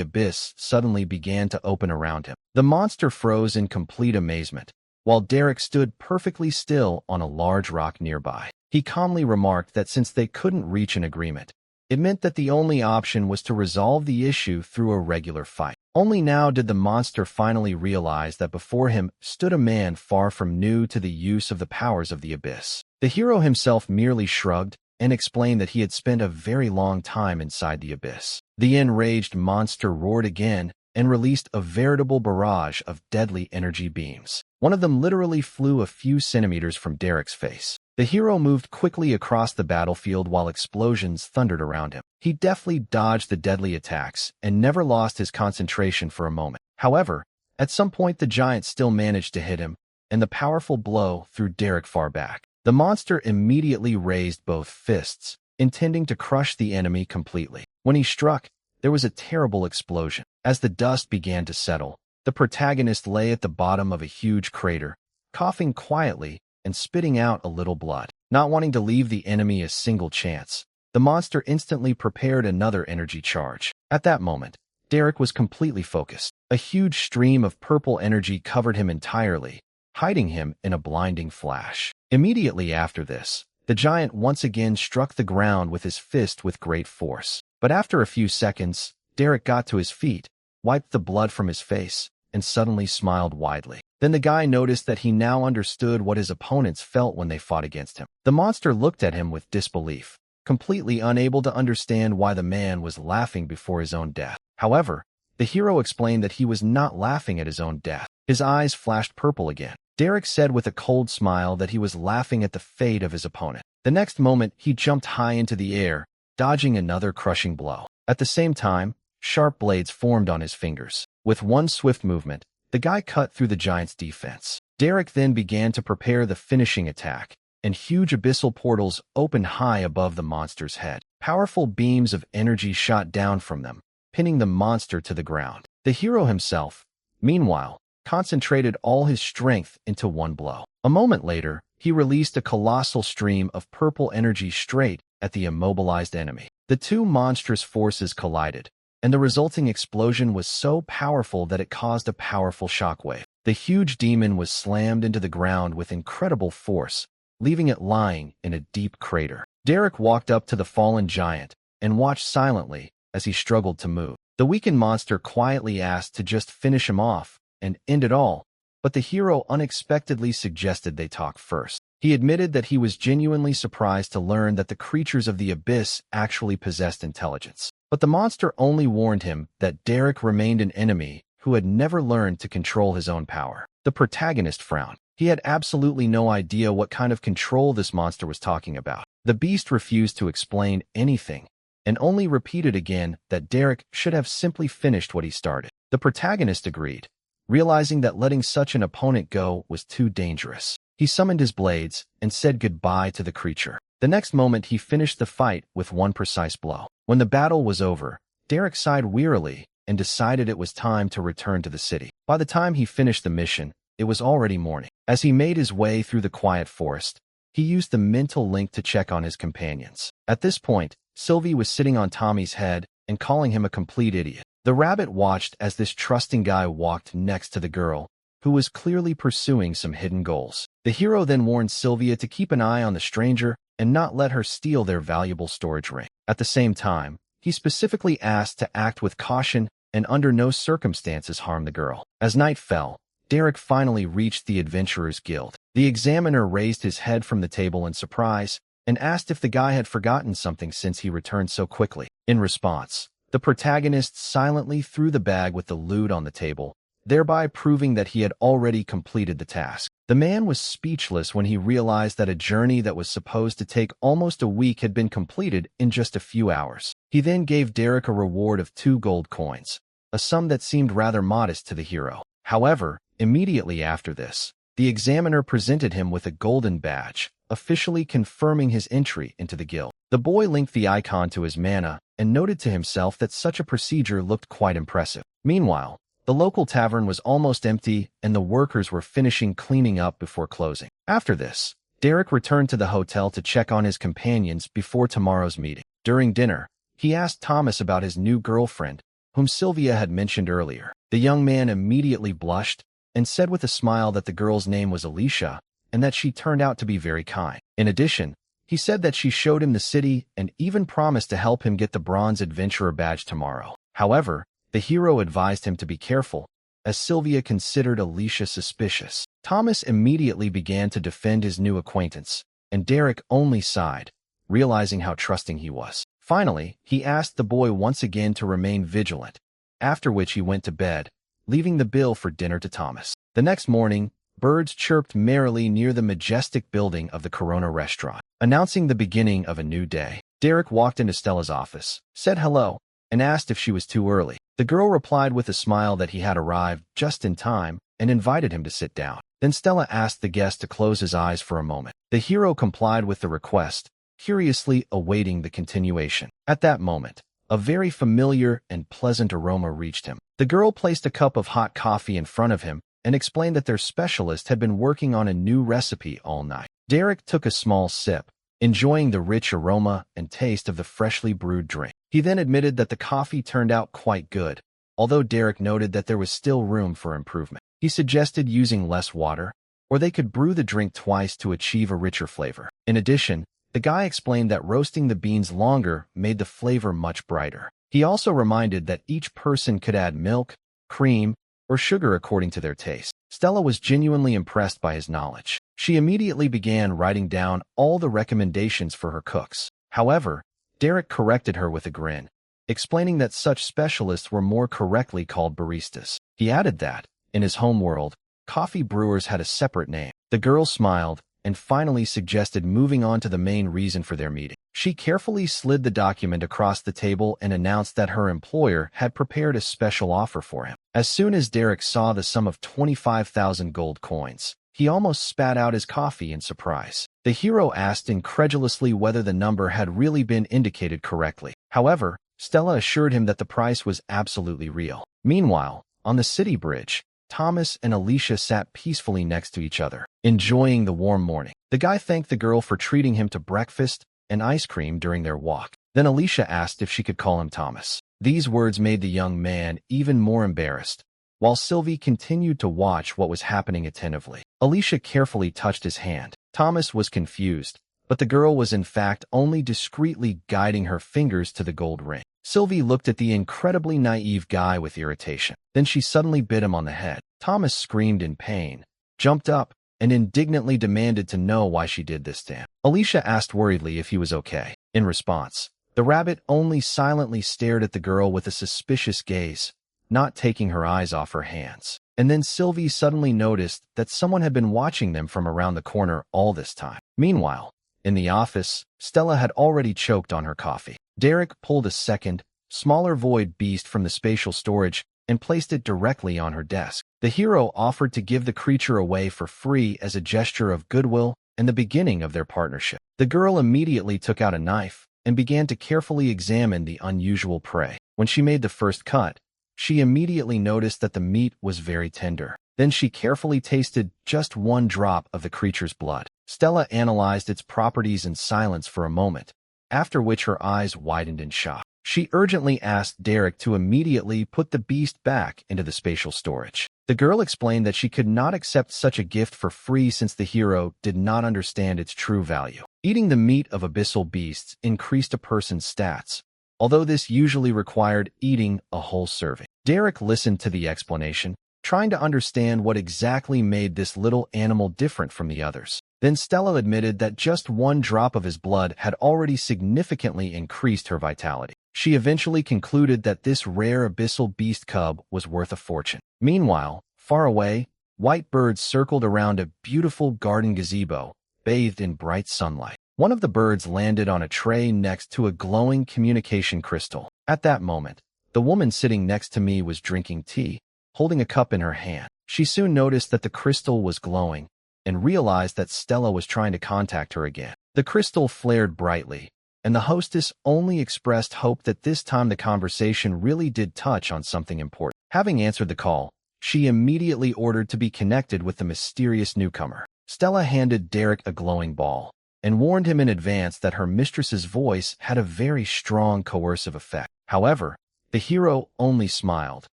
abyss suddenly began to open around him. The monster froze in complete amazement, while Derek stood perfectly still on a large rock nearby. He calmly remarked that since they couldn't reach an agreement, it meant that the only option was to resolve the issue through a regular fight. Only now did the monster finally realize that before him stood a man far from new to the use of the powers of the abyss. The hero himself merely shrugged and explained that he had spent a very long time inside the abyss. The enraged monster roared again and released a veritable barrage of deadly energy beams. One of them literally flew a few centimeters from Derek's face. The hero moved quickly across the battlefield while explosions thundered around him. He deftly dodged the deadly attacks and never lost his concentration for a moment. However, at some point the giant still managed to hit him, and the powerful blow threw Derek far back. The monster immediately raised both fists, intending to crush the enemy completely. When he struck, there was a terrible explosion. As the dust began to settle, the protagonist lay at the bottom of a huge crater, coughing quietly and spitting out a little blood. Not wanting to leave the enemy a single chance, the monster instantly prepared another energy charge. At that moment, Derek was completely focused. A huge stream of purple energy covered him entirely, hiding him in a blinding flash. Immediately after this, the giant once again struck the ground with his fist with great force. But after a few seconds, Derek got to his feet, wiped the blood from his face, and suddenly smiled widely. Then the guy noticed that he now understood what his opponents felt when they fought against him. The monster looked at him with disbelief, completely unable to understand why the man was laughing before his own death. However, the hero explained that he was not laughing at his own death. His eyes flashed purple again. Derek said with a cold smile that he was laughing at the fate of his opponent. The next moment, he jumped high into the air, dodging another crushing blow. At the same time, sharp blades formed on his fingers. With one swift movement, the guy cut through the giant's defense. Derek then began to prepare the finishing attack, and huge abyssal portals opened high above the monster's head. Powerful beams of energy shot down from them, pinning the monster to the ground. The hero himself, meanwhile, concentrated all his strength into one blow. A moment later, he released a colossal stream of purple energy straight at the immobilized enemy. The two monstrous forces collided, and the resulting explosion was so powerful that it caused a powerful shockwave. The huge demon was slammed into the ground with incredible force, leaving it lying in a deep crater. Derek walked up to the fallen giant and watched silently as he struggled to move. The weakened monster quietly asked to just finish him off and end it all, but the hero unexpectedly suggested they talk first. He admitted that he was genuinely surprised to learn that the creatures of the abyss actually possessed intelligence. But the monster only warned him that Derek remained an enemy who had never learned to control his own power. The protagonist frowned. He had absolutely no idea what kind of control this monster was talking about. The beast refused to explain anything, and only repeated again that Derek should have simply finished what he started. The protagonist agreed, realizing that letting such an opponent go was too dangerous. He summoned his blades and said goodbye to the creature. The next moment he finished the fight with one precise blow. When the battle was over, Derek sighed wearily and decided it was time to return to the city. By the time he finished the mission, it was already morning. As he made his way through the quiet forest, he used the mental link to check on his companions. At this point, Sylvie was sitting on Tommy's head and calling him a complete idiot. The rabbit watched as this trusting guy walked next to the girl, who was clearly pursuing some hidden goals. The hero then warned Sylvia to keep an eye on the stranger and not let her steal their valuable storage ring. At the same time, he specifically asked to act with caution and under no circumstances harm the girl. As night fell, Derek finally reached the Adventurers Guild. The examiner raised his head from the table in surprise and asked if the guy had forgotten something since he returned so quickly. In response, the protagonist silently threw the bag with the loot on the table, thereby proving that he had already completed the task. The man was speechless when he realized that a journey that was supposed to take almost a week had been completed in just a few hours. He then gave Derek a reward of 2 gold coins, a sum that seemed rather modest to the hero. However, immediately after this, the examiner presented him with a golden badge, officially confirming his entry into the guild. The boy linked the icon to his mana and noted to himself that such a procedure looked quite impressive. Meanwhile, the local tavern was almost empty and the workers were finishing cleaning up before closing. After this, Derek returned to the hotel to check on his companions before tomorrow's meeting. During dinner, he asked Thomas about his new girlfriend, whom Sylvia had mentioned earlier. The young man immediately blushed and said with a smile that the girl's name was Alicia and that she turned out to be very kind. In addition, he said that she showed him the city and even promised to help him get the Bronze Adventurer badge tomorrow. However, the hero advised him to be careful, as Sylvia considered Alicia suspicious. Thomas immediately began to defend his new acquaintance, and Derek only sighed, realizing how trusting he was. Finally, he asked the boy once again to remain vigilant, after which he went to bed, leaving the bill for dinner to Thomas. The next morning, birds chirped merrily near the majestic building of the Corona restaurant, announcing the beginning of a new day. Derek walked into Stella's office, said hello, and asked if she was too early. The girl replied with a smile that he had arrived just in time and invited him to sit down. Then Stella asked the guest to close his eyes for a moment. The hero complied with the request, curiously awaiting the continuation. At that moment, a very familiar and pleasant aroma reached him. The girl placed a cup of hot coffee in front of him and explained that their specialist had been working on a new recipe all night. Derek took a small sip, enjoying the rich aroma and taste of the freshly brewed drink. He then admitted that the coffee turned out quite good, although Derek noted that there was still room for improvement. He suggested using less water, or they could brew the drink twice to achieve a richer flavor. In addition, the guy explained that roasting the beans longer made the flavor much brighter. He also reminded that each person could add milk, cream, or sugar according to their taste. Stella was genuinely impressed by his knowledge. She immediately began writing down all the recommendations for her cooks. However, Derek corrected her with a grin, explaining that such specialists were more correctly called baristas. He added that, in his homeworld, coffee brewers had a separate name. The girl smiled and finally suggested moving on to the main reason for their meeting. She carefully slid the document across the table and announced that her employer had prepared a special offer for him. As soon as Derek saw the sum of 25,000 gold coins, he almost spat out his coffee in surprise. The hero asked incredulously whether the number had really been indicated correctly. However, Stella assured him that the price was absolutely real. Meanwhile, on the city bridge, Thomas and Alicia sat peacefully next to each other, enjoying the warm morning. The guy thanked the girl for treating him to breakfast and ice cream during their walk. Then Alicia asked if she could call him Thomas. These words made the young man even more embarrassed, while Sylvie continued to watch what was happening attentively. Alicia carefully touched his hand. Thomas was confused, but the girl was in fact only discreetly guiding her fingers to the gold ring. Sylvie looked at the incredibly naive guy with irritation. Then she suddenly bit him on the head. Thomas screamed in pain, jumped up, and indignantly demanded to know why she did this to him. Alicia asked worriedly if he was okay. In response, the rabbit only silently stared at the girl with a suspicious gaze, not taking her eyes off her hands. And then Sylvie suddenly noticed that someone had been watching them from around the corner all this time. Meanwhile, in the office, Stella had already choked on her coffee. Derek pulled a second, smaller void beast from the spatial storage and placed it directly on her desk. The hero offered to give the creature away for free as a gesture of goodwill and the beginning of their partnership. The girl immediately took out a knife and began to carefully examine the unusual prey. When she made the first cut, she immediately noticed that the meat was very tender. Then she carefully tasted just one drop of the creature's blood. Stella analyzed its properties in silence for a moment, after which her eyes widened in shock. She urgently asked Derek to immediately put the beast back into the spatial storage. The girl explained that she could not accept such a gift for free since the hero did not understand its true value. Eating the meat of abyssal beasts increased a person's stats, although this usually required eating a whole serving. Derek listened to the explanation, trying to understand what exactly made this little animal different from the others. Then Stella admitted that just one drop of his blood had already significantly increased her vitality. She eventually concluded that this rare abyssal beast cub was worth a fortune. Meanwhile, far away, white birds circled around a beautiful garden gazebo, bathed in bright sunlight. One of the birds landed on a tray next to a glowing communication crystal. At that moment, the woman sitting next to me was drinking tea, holding a cup in her hand. She soon noticed that the crystal was glowing and realized that Stella was trying to contact her again. The crystal flared brightly, and the hostess only expressed hope that this time the conversation really did touch on something important. Having answered the call, she immediately ordered to be connected with the mysterious newcomer. Stella handed Derek a glowing ball and warned him in advance that her mistress's voice had a very strong coercive effect. However, the hero only smiled,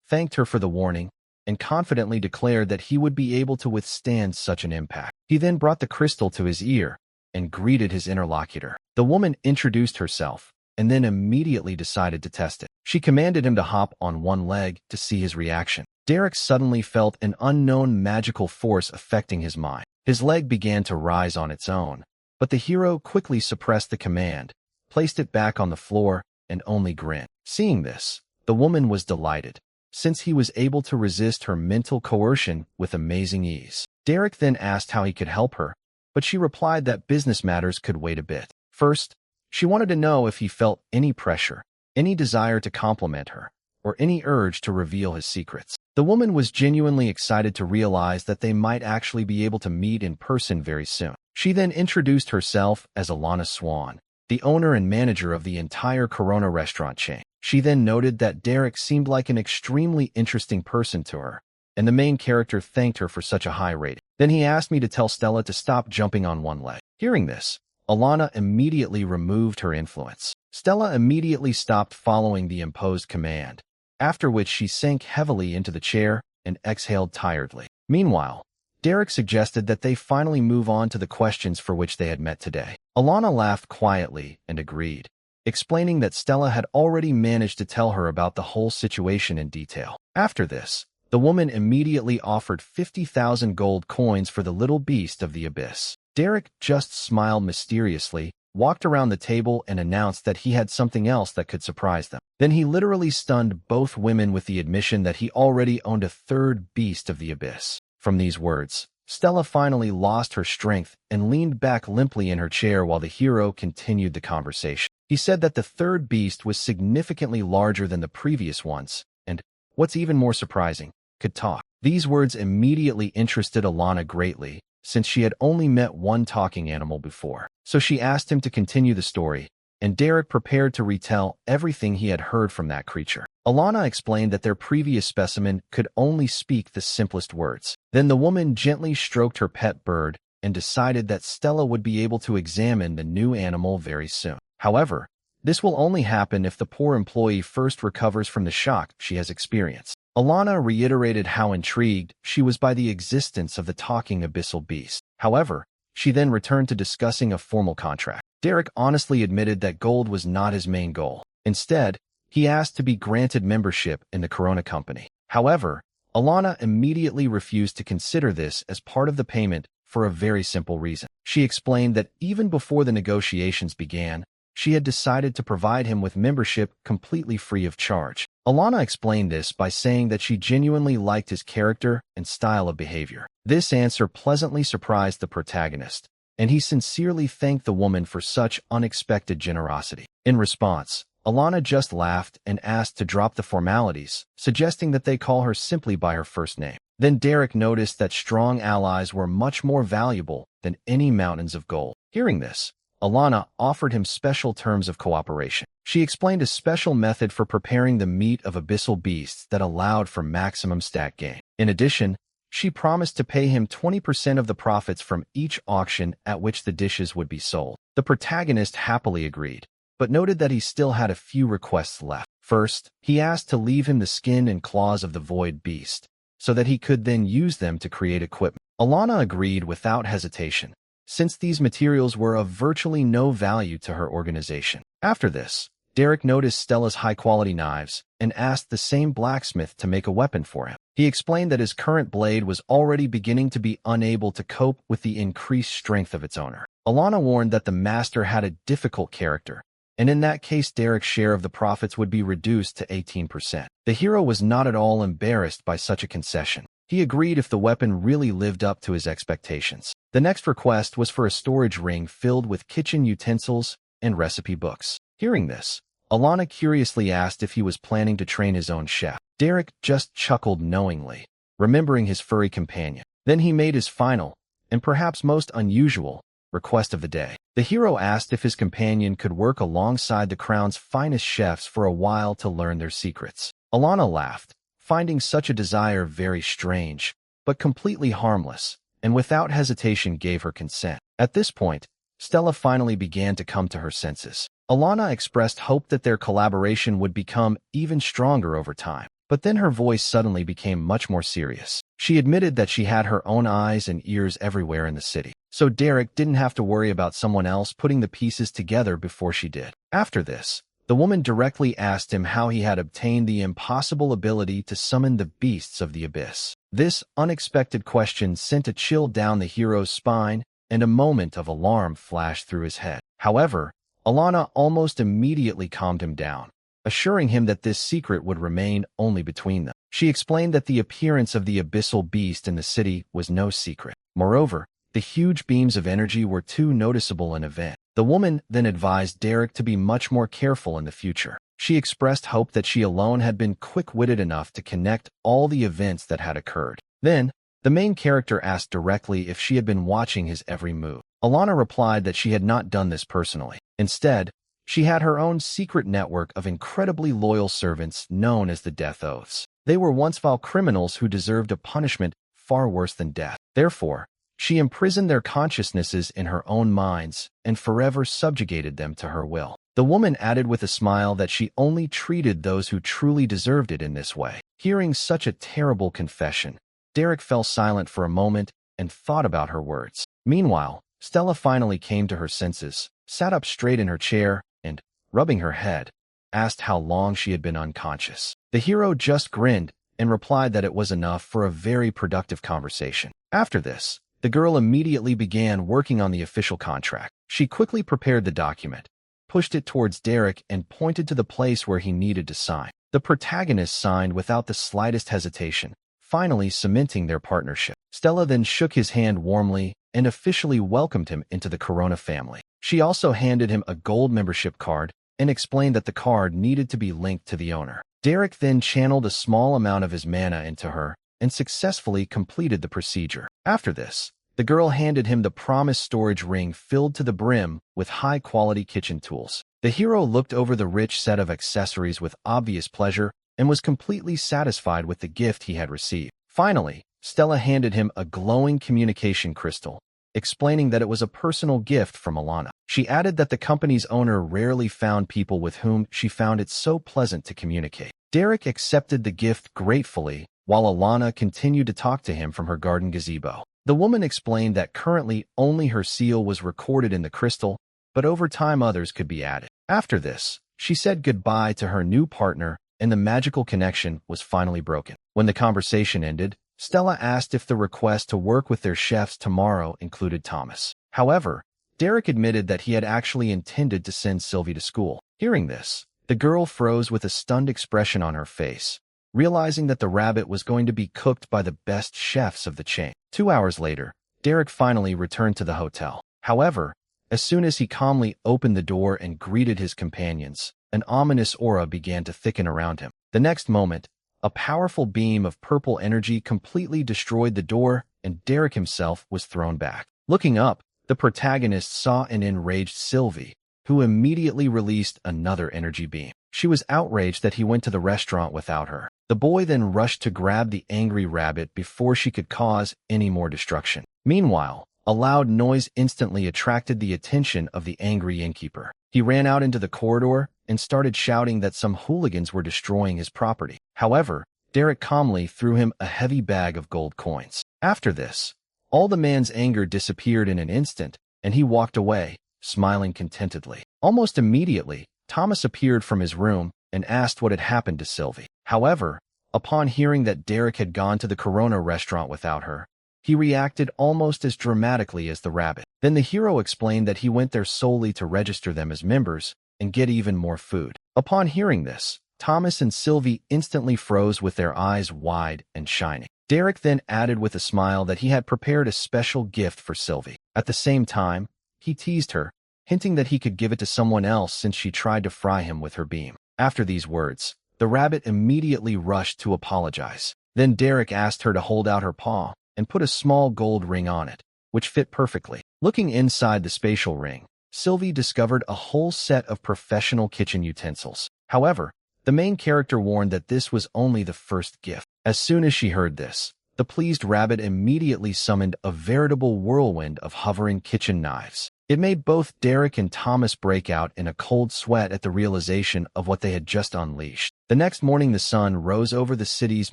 thanked her for the warning, and confidently declared that he would be able to withstand such an impact. He then brought the crystal to his ear and greeted his interlocutor. The woman introduced herself and then immediately decided to test it. She commanded him to hop on one leg to see his reaction. Derek suddenly felt an unknown magical force affecting his mind. His leg began to rise on its own, but the hero quickly suppressed the command, placed it back on the floor, and only grinned. Seeing this, the woman was delighted, since he was able to resist her mental coercion with amazing ease. Derek then asked how he could help her, but she replied that business matters could wait a bit. First, she wanted to know if he felt any pressure, any desire to compliment her, or any urge to reveal his secrets. The woman was genuinely excited to realize that they might actually be able to meet in person very soon. She then introduced herself as Alana Swan, the owner and manager of the entire Corona restaurant chain. She then noted that Derek seemed like an extremely interesting person to her, and the main character thanked her for such a high rating. Then he asked me to tell Stella to stop jumping on one leg. Hearing this, Alana immediately removed her influence. Stella immediately stopped following the imposed command, after which she sank heavily into the chair and exhaled tiredly. Meanwhile, Derek suggested that they finally move on to the questions for which they had met today. Alana laughed quietly and agreed, explaining that Stella had already managed to tell her about the whole situation in detail. After this, the woman immediately offered 50,000 gold coins for the little beast of the abyss. Derek just smiled mysteriously, walked around the table, and announced that he had something else that could surprise them. Then he literally stunned both women with the admission that he already owned a third beast of the abyss. From these words, Stella finally lost her strength and leaned back limply in her chair while the hero continued the conversation. He said that the third beast was significantly larger than the previous ones, and, what's even more surprising, could talk. These words immediately interested Alana greatly, since she had only met one talking animal before. So she asked him to continue the story, and Derek prepared to retell everything he had heard from that creature. Alana explained that their previous specimen could only speak the simplest words. Then the woman gently stroked her pet bird and decided that Stella would be able to examine the new animal very soon. However, this will only happen if the poor employee first recovers from the shock she has experienced. Alana reiterated how intrigued she was by the existence of the talking abyssal beast. However, she then returned to discussing a formal contract. Derek honestly admitted that gold was not his main goal. Instead, he asked to be granted membership in the Corona Company. However, Alana immediately refused to consider this as part of the payment for a very simple reason. She explained that even before the negotiations began, she had decided to provide him with membership completely free of charge. Alana explained this by saying that she genuinely liked his character and style of behavior. This answer pleasantly surprised the protagonist, and he sincerely thanked the woman for such unexpected generosity. In response, Alana just laughed and asked to drop the formalities, suggesting that they call her simply by her first name. Then Derek noticed that strong allies were much more valuable than any mountains of gold. Hearing this, Alana offered him special terms of cooperation. She explained a special method for preparing the meat of abyssal beasts that allowed for maximum stat gain. In addition, she promised to pay him 20% of the profits from each auction at which the dishes would be sold. The protagonist happily agreed, but noted that he still had a few requests left. First, he asked to leave him the skin and claws of the void beast, so that he could then use them to create equipment. Alana agreed without hesitation, since these materials were of virtually no value to her organization. After this, Derek noticed Stella's high-quality knives and asked the same blacksmith to make a weapon for him. He explained that his current blade was already beginning to be unable to cope with the increased strength of its owner. Alana warned that the master had a difficult character, and in that case Derek's share of the profits would be reduced to 18%. The hero was not at all embarrassed by such a concession. He agreed if the weapon really lived up to his expectations. The next request was for a storage ring filled with kitchen utensils and recipe books. Hearing this, Alana curiously asked if he was planning to train his own chef. Derek just chuckled knowingly, remembering his furry companion. Then he made his final, and perhaps most unusual, request of the day. The hero asked if his companion could work alongside the crown's finest chefs for a while to learn their secrets. Alana laughed, finding such a desire very strange, but completely harmless, and without hesitation gave her consent. At this point, Stella finally began to come to her senses. Alana expressed hope that their collaboration would become even stronger over time, but then her voice suddenly became much more serious. She admitted that she had her own eyes and ears everywhere in the city, so Derek didn't have to worry about someone else putting the pieces together before she did. After this, the woman directly asked him how he had obtained the impossible ability to summon the beasts of the abyss. This unexpected question sent a chill down the hero's spine, and a moment of alarm flashed through his head. However, Alana almost immediately calmed him down, assuring him that this secret would remain only between them. She explained that the appearance of the abyssal beast in the city was no secret. Moreover, the huge beams of energy were too noticeable an event. The woman then advised Derek to be much more careful in the future. She expressed hope that she alone had been quick-witted enough to connect all the events that had occurred. Then, the main character asked directly if she had been watching his every move. Alana replied that she had not done this personally. Instead, she had her own secret network of incredibly loyal servants known as the Death Oaths. They were once vile criminals who deserved a punishment far worse than death. Therefore, she imprisoned their consciousnesses in her own minds and forever subjugated them to her will. The woman added with a smile that she only treated those who truly deserved it in this way. Hearing such a terrible confession, Derek fell silent for a moment and thought about her words. Meanwhile, Stella finally came to her senses, sat up straight in her chair, and, rubbing her head, asked how long she had been unconscious. The hero just grinned and replied that it was enough for a very productive conversation. After this, the girl immediately began working on the official contract. She quickly prepared the document, pushed it towards Derek, and pointed to the place where he needed to sign. The protagonist signed without the slightest hesitation, finally cementing their partnership. Stella then shook his hand warmly and officially welcomed him into the Corona family. She also handed him a gold membership card and explained that the card needed to be linked to the owner. Derek then channeled a small amount of his mana into her and successfully completed the procedure. After this, the girl handed him the promised storage ring filled to the brim with high-quality kitchen tools. The hero looked over the rich set of accessories with obvious pleasure and was completely satisfied with the gift he had received. Finally, Stella handed him a glowing communication crystal, explaining that it was a personal gift from Alana. She added that the company's owner rarely found people with whom she found it so pleasant to communicate. Derek accepted the gift gratefully, while Alana continued to talk to him from her garden gazebo. The woman explained that currently only her seal was recorded in the crystal, but over time others could be added. After this, she said goodbye to her new partner, and the magical connection was finally broken. When the conversation ended, Stella asked if the request to work with their chefs tomorrow included Thomas. However, Derek admitted that he had actually intended to send Sylvie to school. Hearing this, the girl froze with a stunned expression on her face, realizing that the rabbit was going to be cooked by the best chefs of the chain. 2 hours later, Derek finally returned to the hotel. However, as soon as he calmly opened the door and greeted his companions, an ominous aura began to thicken around him. The next moment, a powerful beam of purple energy completely destroyed the door, and Derek himself was thrown back. Looking up, the protagonist saw an enraged Sylvie, who immediately released another energy beam. She was outraged that he went to the restaurant without her. The boy then rushed to grab the angry rabbit before she could cause any more destruction. Meanwhile, a loud noise instantly attracted the attention of the angry innkeeper. He ran out into the corridor and started shouting that some hooligans were destroying his property. However, Derek calmly threw him a heavy bag of gold coins. After this, all the man's anger disappeared in an instant, and he walked away, smiling contentedly. Almost immediately, Thomas appeared from his room and asked what had happened to Sylvie. However, upon hearing that Derek had gone to the Corona restaurant without her, he reacted almost as dramatically as the rabbit. Then the hero explained that he went there solely to register them as members and get even more food. Upon hearing this, Thomas and Sylvie instantly froze with their eyes wide and shining. Derek then added with a smile that he had prepared a special gift for Sylvie. At the same time, he teased her, hinting that he could give it to someone else since she tried to fry him with her beam. After these words, the rabbit immediately rushed to apologize. Then Derek asked her to hold out her paw and put a small gold ring on it, which fit perfectly. Looking inside the spatial ring, Sylvie discovered a whole set of professional kitchen utensils. However, the main character warned that this was only the first gift. As soon as she heard this, the pleased rabbit immediately summoned a veritable whirlwind of hovering kitchen knives. It made both Derek and Thomas break out in a cold sweat at the realization of what they had just unleashed. The next morning the sun rose over the city's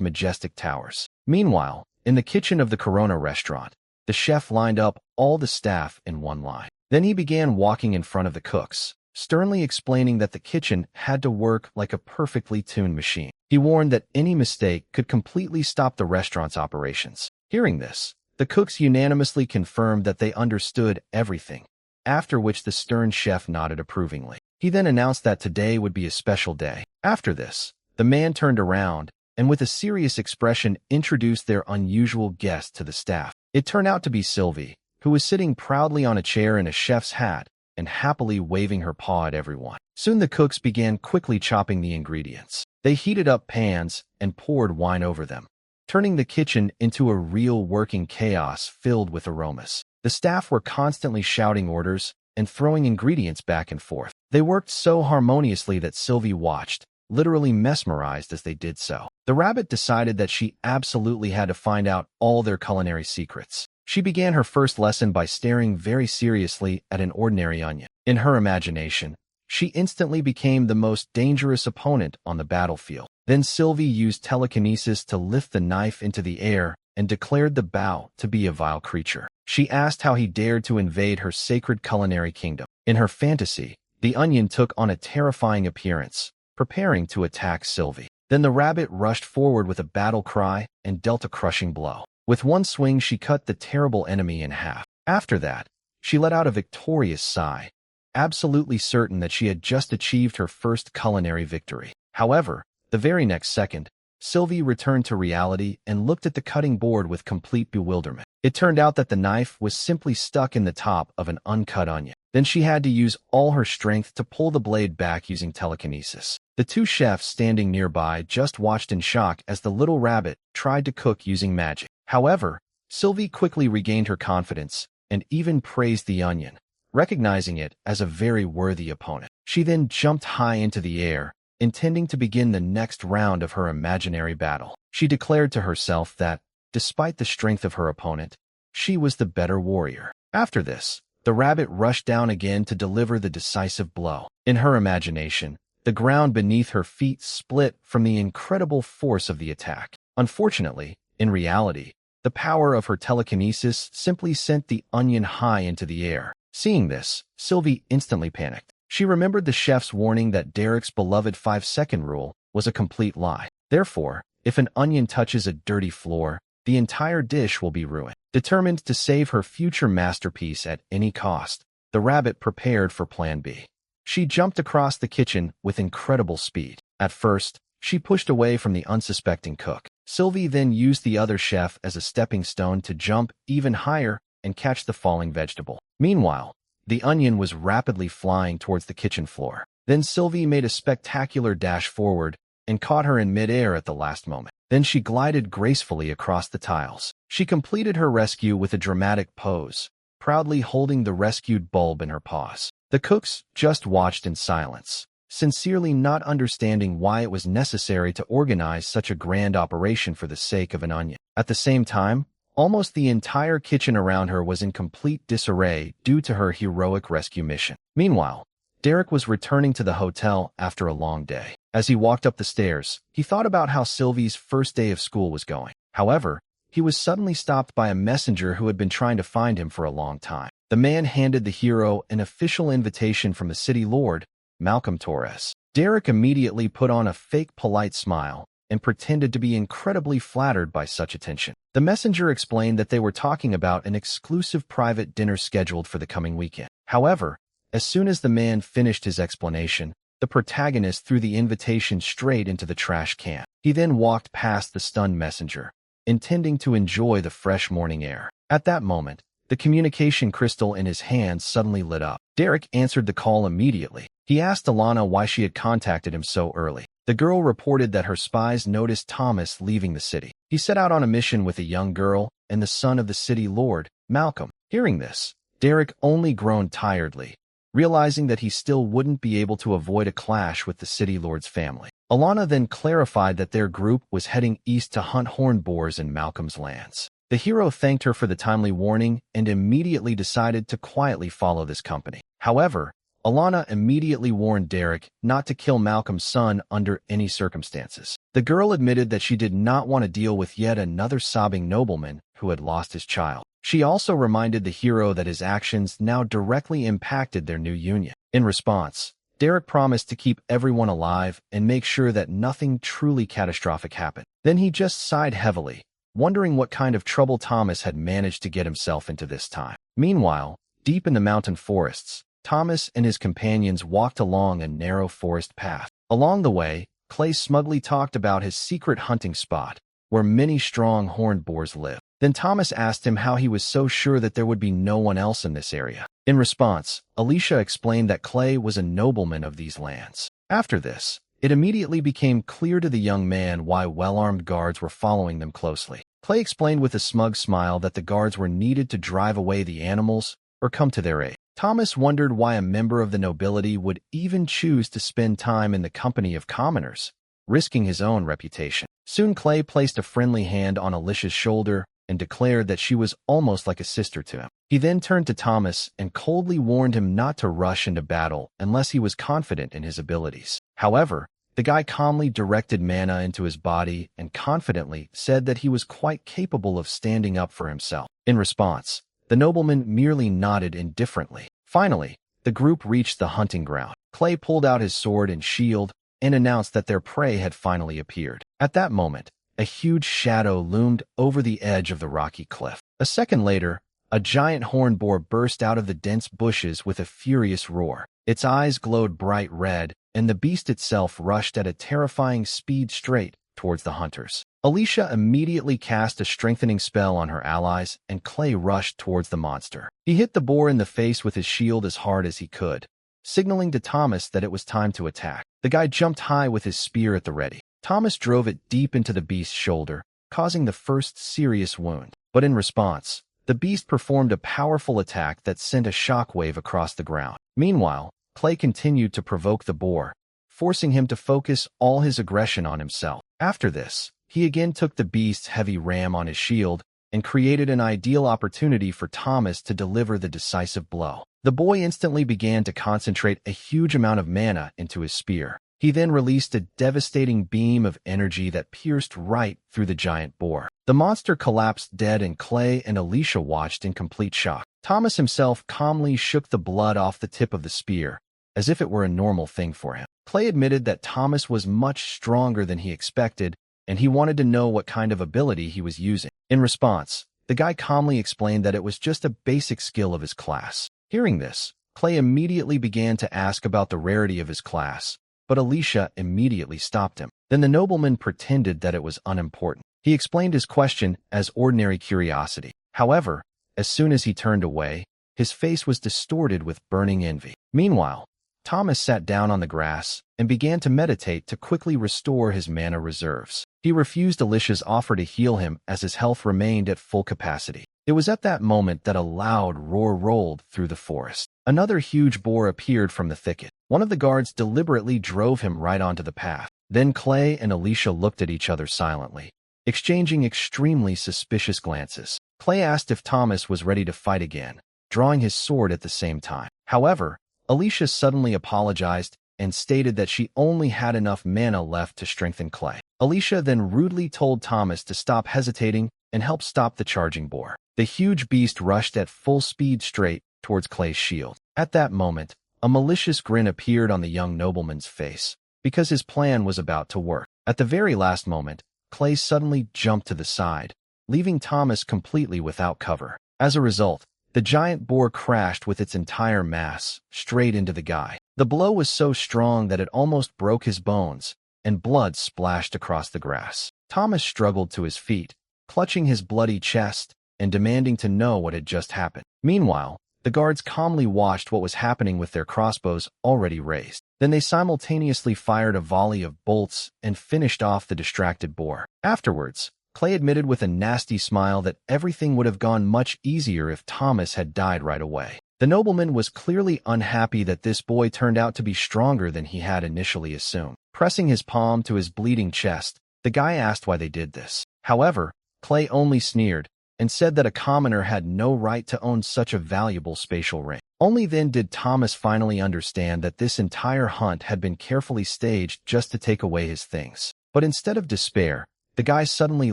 majestic towers. Meanwhile, in the kitchen of the Corona restaurant, the chef lined up all the staff in one line. Then he began walking in front of the cooks, sternly explaining that the kitchen had to work like a perfectly tuned machine. He warned that any mistake could completely stop the restaurant's operations. Hearing this, the cooks unanimously confirmed that they understood everything, after which the stern chef nodded approvingly. He then announced that today would be a special day. After this, the man turned around and with a serious expression introduced their unusual guest to the staff. It turned out to be Sylvie, who was sitting proudly on a chair in a chef's hat and happily waving her paw at everyone. Soon the cooks began quickly chopping the ingredients. They heated up pans and poured wine over them, turning the kitchen into a real working chaos filled with aromas. The staff were constantly shouting orders and throwing ingredients back and forth. They worked so harmoniously that Sylvie watched, literally mesmerized as they did so. The rabbit decided that she absolutely had to find out all their culinary secrets. She began her first lesson by staring very seriously at an ordinary onion. In her imagination, she instantly became the most dangerous opponent on the battlefield. Then Sylvie used telekinesis to lift the knife into the air and declared the bow to be a vile creature. She asked how he dared to invade her sacred culinary kingdom. In her fantasy, the onion took on a terrifying appearance, preparing to attack Sylvie. Then the rabbit rushed forward with a battle cry and dealt a crushing blow. With one swing, she cut the terrible enemy in half. After that, she let out a victorious sigh, absolutely certain that she had just achieved her first culinary victory. However, the very next second, Sylvie returned to reality and looked at the cutting board with complete bewilderment. It turned out that the knife was simply stuck in the top of an uncut onion. Then she had to use all her strength to pull the blade back using telekinesis. The two chefs standing nearby just watched in shock as the little rabbit tried to cook using magic. However, Sylvie quickly regained her confidence and even praised the onion, recognizing it as a very worthy opponent. She then jumped high into the air, intending to begin the next round of her imaginary battle. She declared to herself that, despite the strength of her opponent, she was the better warrior. After this, the rabbit rushed down again to deliver the decisive blow. In her imagination, the ground beneath her feet split from the incredible force of the attack. Unfortunately, in reality, the power of her telekinesis simply sent the onion high into the air. Seeing this, Sylvie instantly panicked. She remembered the chef's warning that Derek's beloved 5-second rule was a complete lie. Therefore, if an onion touches a dirty floor, the entire dish will be ruined. Determined to save her future masterpiece at any cost, the rabbit prepared for Plan B. She jumped across the kitchen with incredible speed. At first, she pushed away from the unsuspecting cook. Sylvie then used the other chef as a stepping stone to jump even higher and catch the falling vegetable. Meanwhile, the onion was rapidly flying towards the kitchen floor. Then Sylvie made a spectacular dash forward and caught her in midair at the last moment. Then she glided gracefully across the tiles. She completed her rescue with a dramatic pose, proudly holding the rescued bulb in her paws. The cooks just watched in silence, sincerely not understanding why it was necessary to organize such a grand operation for the sake of an onion. At the same time, almost the entire kitchen around her was in complete disarray due to her heroic rescue mission. Meanwhile, Derek was returning to the hotel after a long day. As he walked up the stairs, he thought about how Sylvie's first day of school was going. However, he was suddenly stopped by a messenger who had been trying to find him for a long time. The man handed the hero an official invitation from the city lord, Malcolm Torres. Derek immediately put on a fake polite smile and pretended to be incredibly flattered by such attention. The messenger explained that they were talking about an exclusive private dinner scheduled for the coming weekend. However, as soon as the man finished his explanation, the protagonist threw the invitation straight into the trash can. He then walked past the stunned messenger, intending to enjoy the fresh morning air. At that moment, the communication crystal in his hand suddenly lit up. Derek answered the call immediately. He asked Alana why she had contacted him so early. The girl reported that her spies noticed Thomas leaving the city. He set out on a mission with a young girl and the son of the city lord, Malcolm. Hearing this, Derek only groaned tiredly, realizing that he still wouldn't be able to avoid a clash with the city lord's family. Alana then clarified that their group was heading east to hunt horned boars in Malcolm's lands. The hero thanked her for the timely warning and immediately decided to quietly follow this company. However, Alana immediately warned Derek not to kill Malcolm's son under any circumstances. The girl admitted that she did not want to deal with yet another sobbing nobleman who had lost his child. She also reminded the hero that his actions now directly impacted their new union. In response, Derek promised to keep everyone alive and make sure that nothing truly catastrophic happened. Then he just sighed heavily, wondering what kind of trouble Thomas had managed to get himself into this time. Meanwhile, deep in the mountain forests, Thomas and his companions walked along a narrow forest path. Along the way, Clay smugly talked about his secret hunting spot, where many strong horned boars live. Then Thomas asked him how he was so sure that there would be no one else in this area. In response, Alicia explained that Clay was a nobleman of these lands. After this, it immediately became clear to the young man why well-armed guards were following them closely. Clay explained with a smug smile that the guards were needed to drive away the animals or come to their aid. Thomas wondered why a member of the nobility would even choose to spend time in the company of commoners, risking his own reputation. Soon Clay placed a friendly hand on Alicia's shoulder and declared that she was almost like a sister to him. He then turned to Thomas and coldly warned him not to rush into battle unless he was confident in his abilities. However, the guy calmly directed mana into his body and confidently said that he was quite capable of standing up for himself. In response, the nobleman merely nodded indifferently. Finally, the group reached the hunting ground. Clay pulled out his sword and shield and announced that their prey had finally appeared. At that moment, a huge shadow loomed over the edge of the rocky cliff. A second later, a giant horned boar burst out of the dense bushes with a furious roar. Its eyes glowed bright red, and the beast itself rushed at a terrifying speed straight towards the hunters. Alicia immediately cast a strengthening spell on her allies, and Clay rushed towards the monster. He hit the boar in the face with his shield as hard as he could, signaling to Thomas that it was time to attack. The guy jumped high with his spear at the ready. Thomas drove it deep into the beast's shoulder, causing the first serious wound. But in response, the beast performed a powerful attack that sent a shockwave across the ground. Meanwhile, Clay continued to provoke the boar, forcing him to focus all his aggression on himself. After this, he again took the beast's heavy ram on his shield and created an ideal opportunity for Thomas to deliver the decisive blow. The boy instantly began to concentrate a huge amount of mana into his spear. He then released a devastating beam of energy that pierced right through the giant boar. The monster collapsed dead, and Clay and Alicia watched in complete shock. Thomas himself calmly shook the blood off the tip of the spear, as if it were a normal thing for him. Clay admitted that Thomas was much stronger than he expected, and he wanted to know what kind of ability he was using. In response, the guy calmly explained that it was just a basic skill of his class. Hearing this, Clay immediately began to ask about the rarity of his class, but Alicia immediately stopped him. Then the nobleman pretended that it was unimportant. He explained his question as ordinary curiosity. However, as soon as he turned away, his face was distorted with burning envy. Meanwhile, Thomas sat down on the grass and began to meditate to quickly restore his mana reserves. He refused Alicia's offer to heal him as his health remained at full capacity. It was at that moment that a loud roar rolled through the forest. Another huge boar appeared from the thicket. One of the guards deliberately drove him right onto the path. Then Clay and Alicia looked at each other silently, exchanging extremely suspicious glances. Clay asked if Thomas was ready to fight again, drawing his sword at the same time. However, Alicia suddenly apologized and stated that she only had enough mana left to strengthen Clay. Alicia then rudely told Thomas to stop hesitating and help stop the charging boar. The huge beast rushed at full speed straight towards Clay's shield. At that moment, a malicious grin appeared on the young nobleman's face, because his plan was about to work. At the very last moment, Clay suddenly jumped to the side, leaving Thomas completely without cover. As a result, the giant boar crashed with its entire mass straight into the guy. The blow was so strong that it almost broke his bones, and blood splashed across the grass. Thomas struggled to his feet, clutching his bloody chest and demanding to know what had just happened. Meanwhile, the guards calmly watched what was happening with their crossbows already raised. Then they simultaneously fired a volley of bolts and finished off the distracted boar. Afterwards, Clay admitted with a nasty smile that everything would have gone much easier if Thomas had died right away. The nobleman was clearly unhappy that this boy turned out to be stronger than he had initially assumed. Pressing his palm to his bleeding chest, the guy asked why they did this. However, Clay only sneered and said that a commoner had no right to own such a valuable spatial ring. Only then did Thomas finally understand that this entire hunt had been carefully staged just to take away his things. But instead of despair, the guy suddenly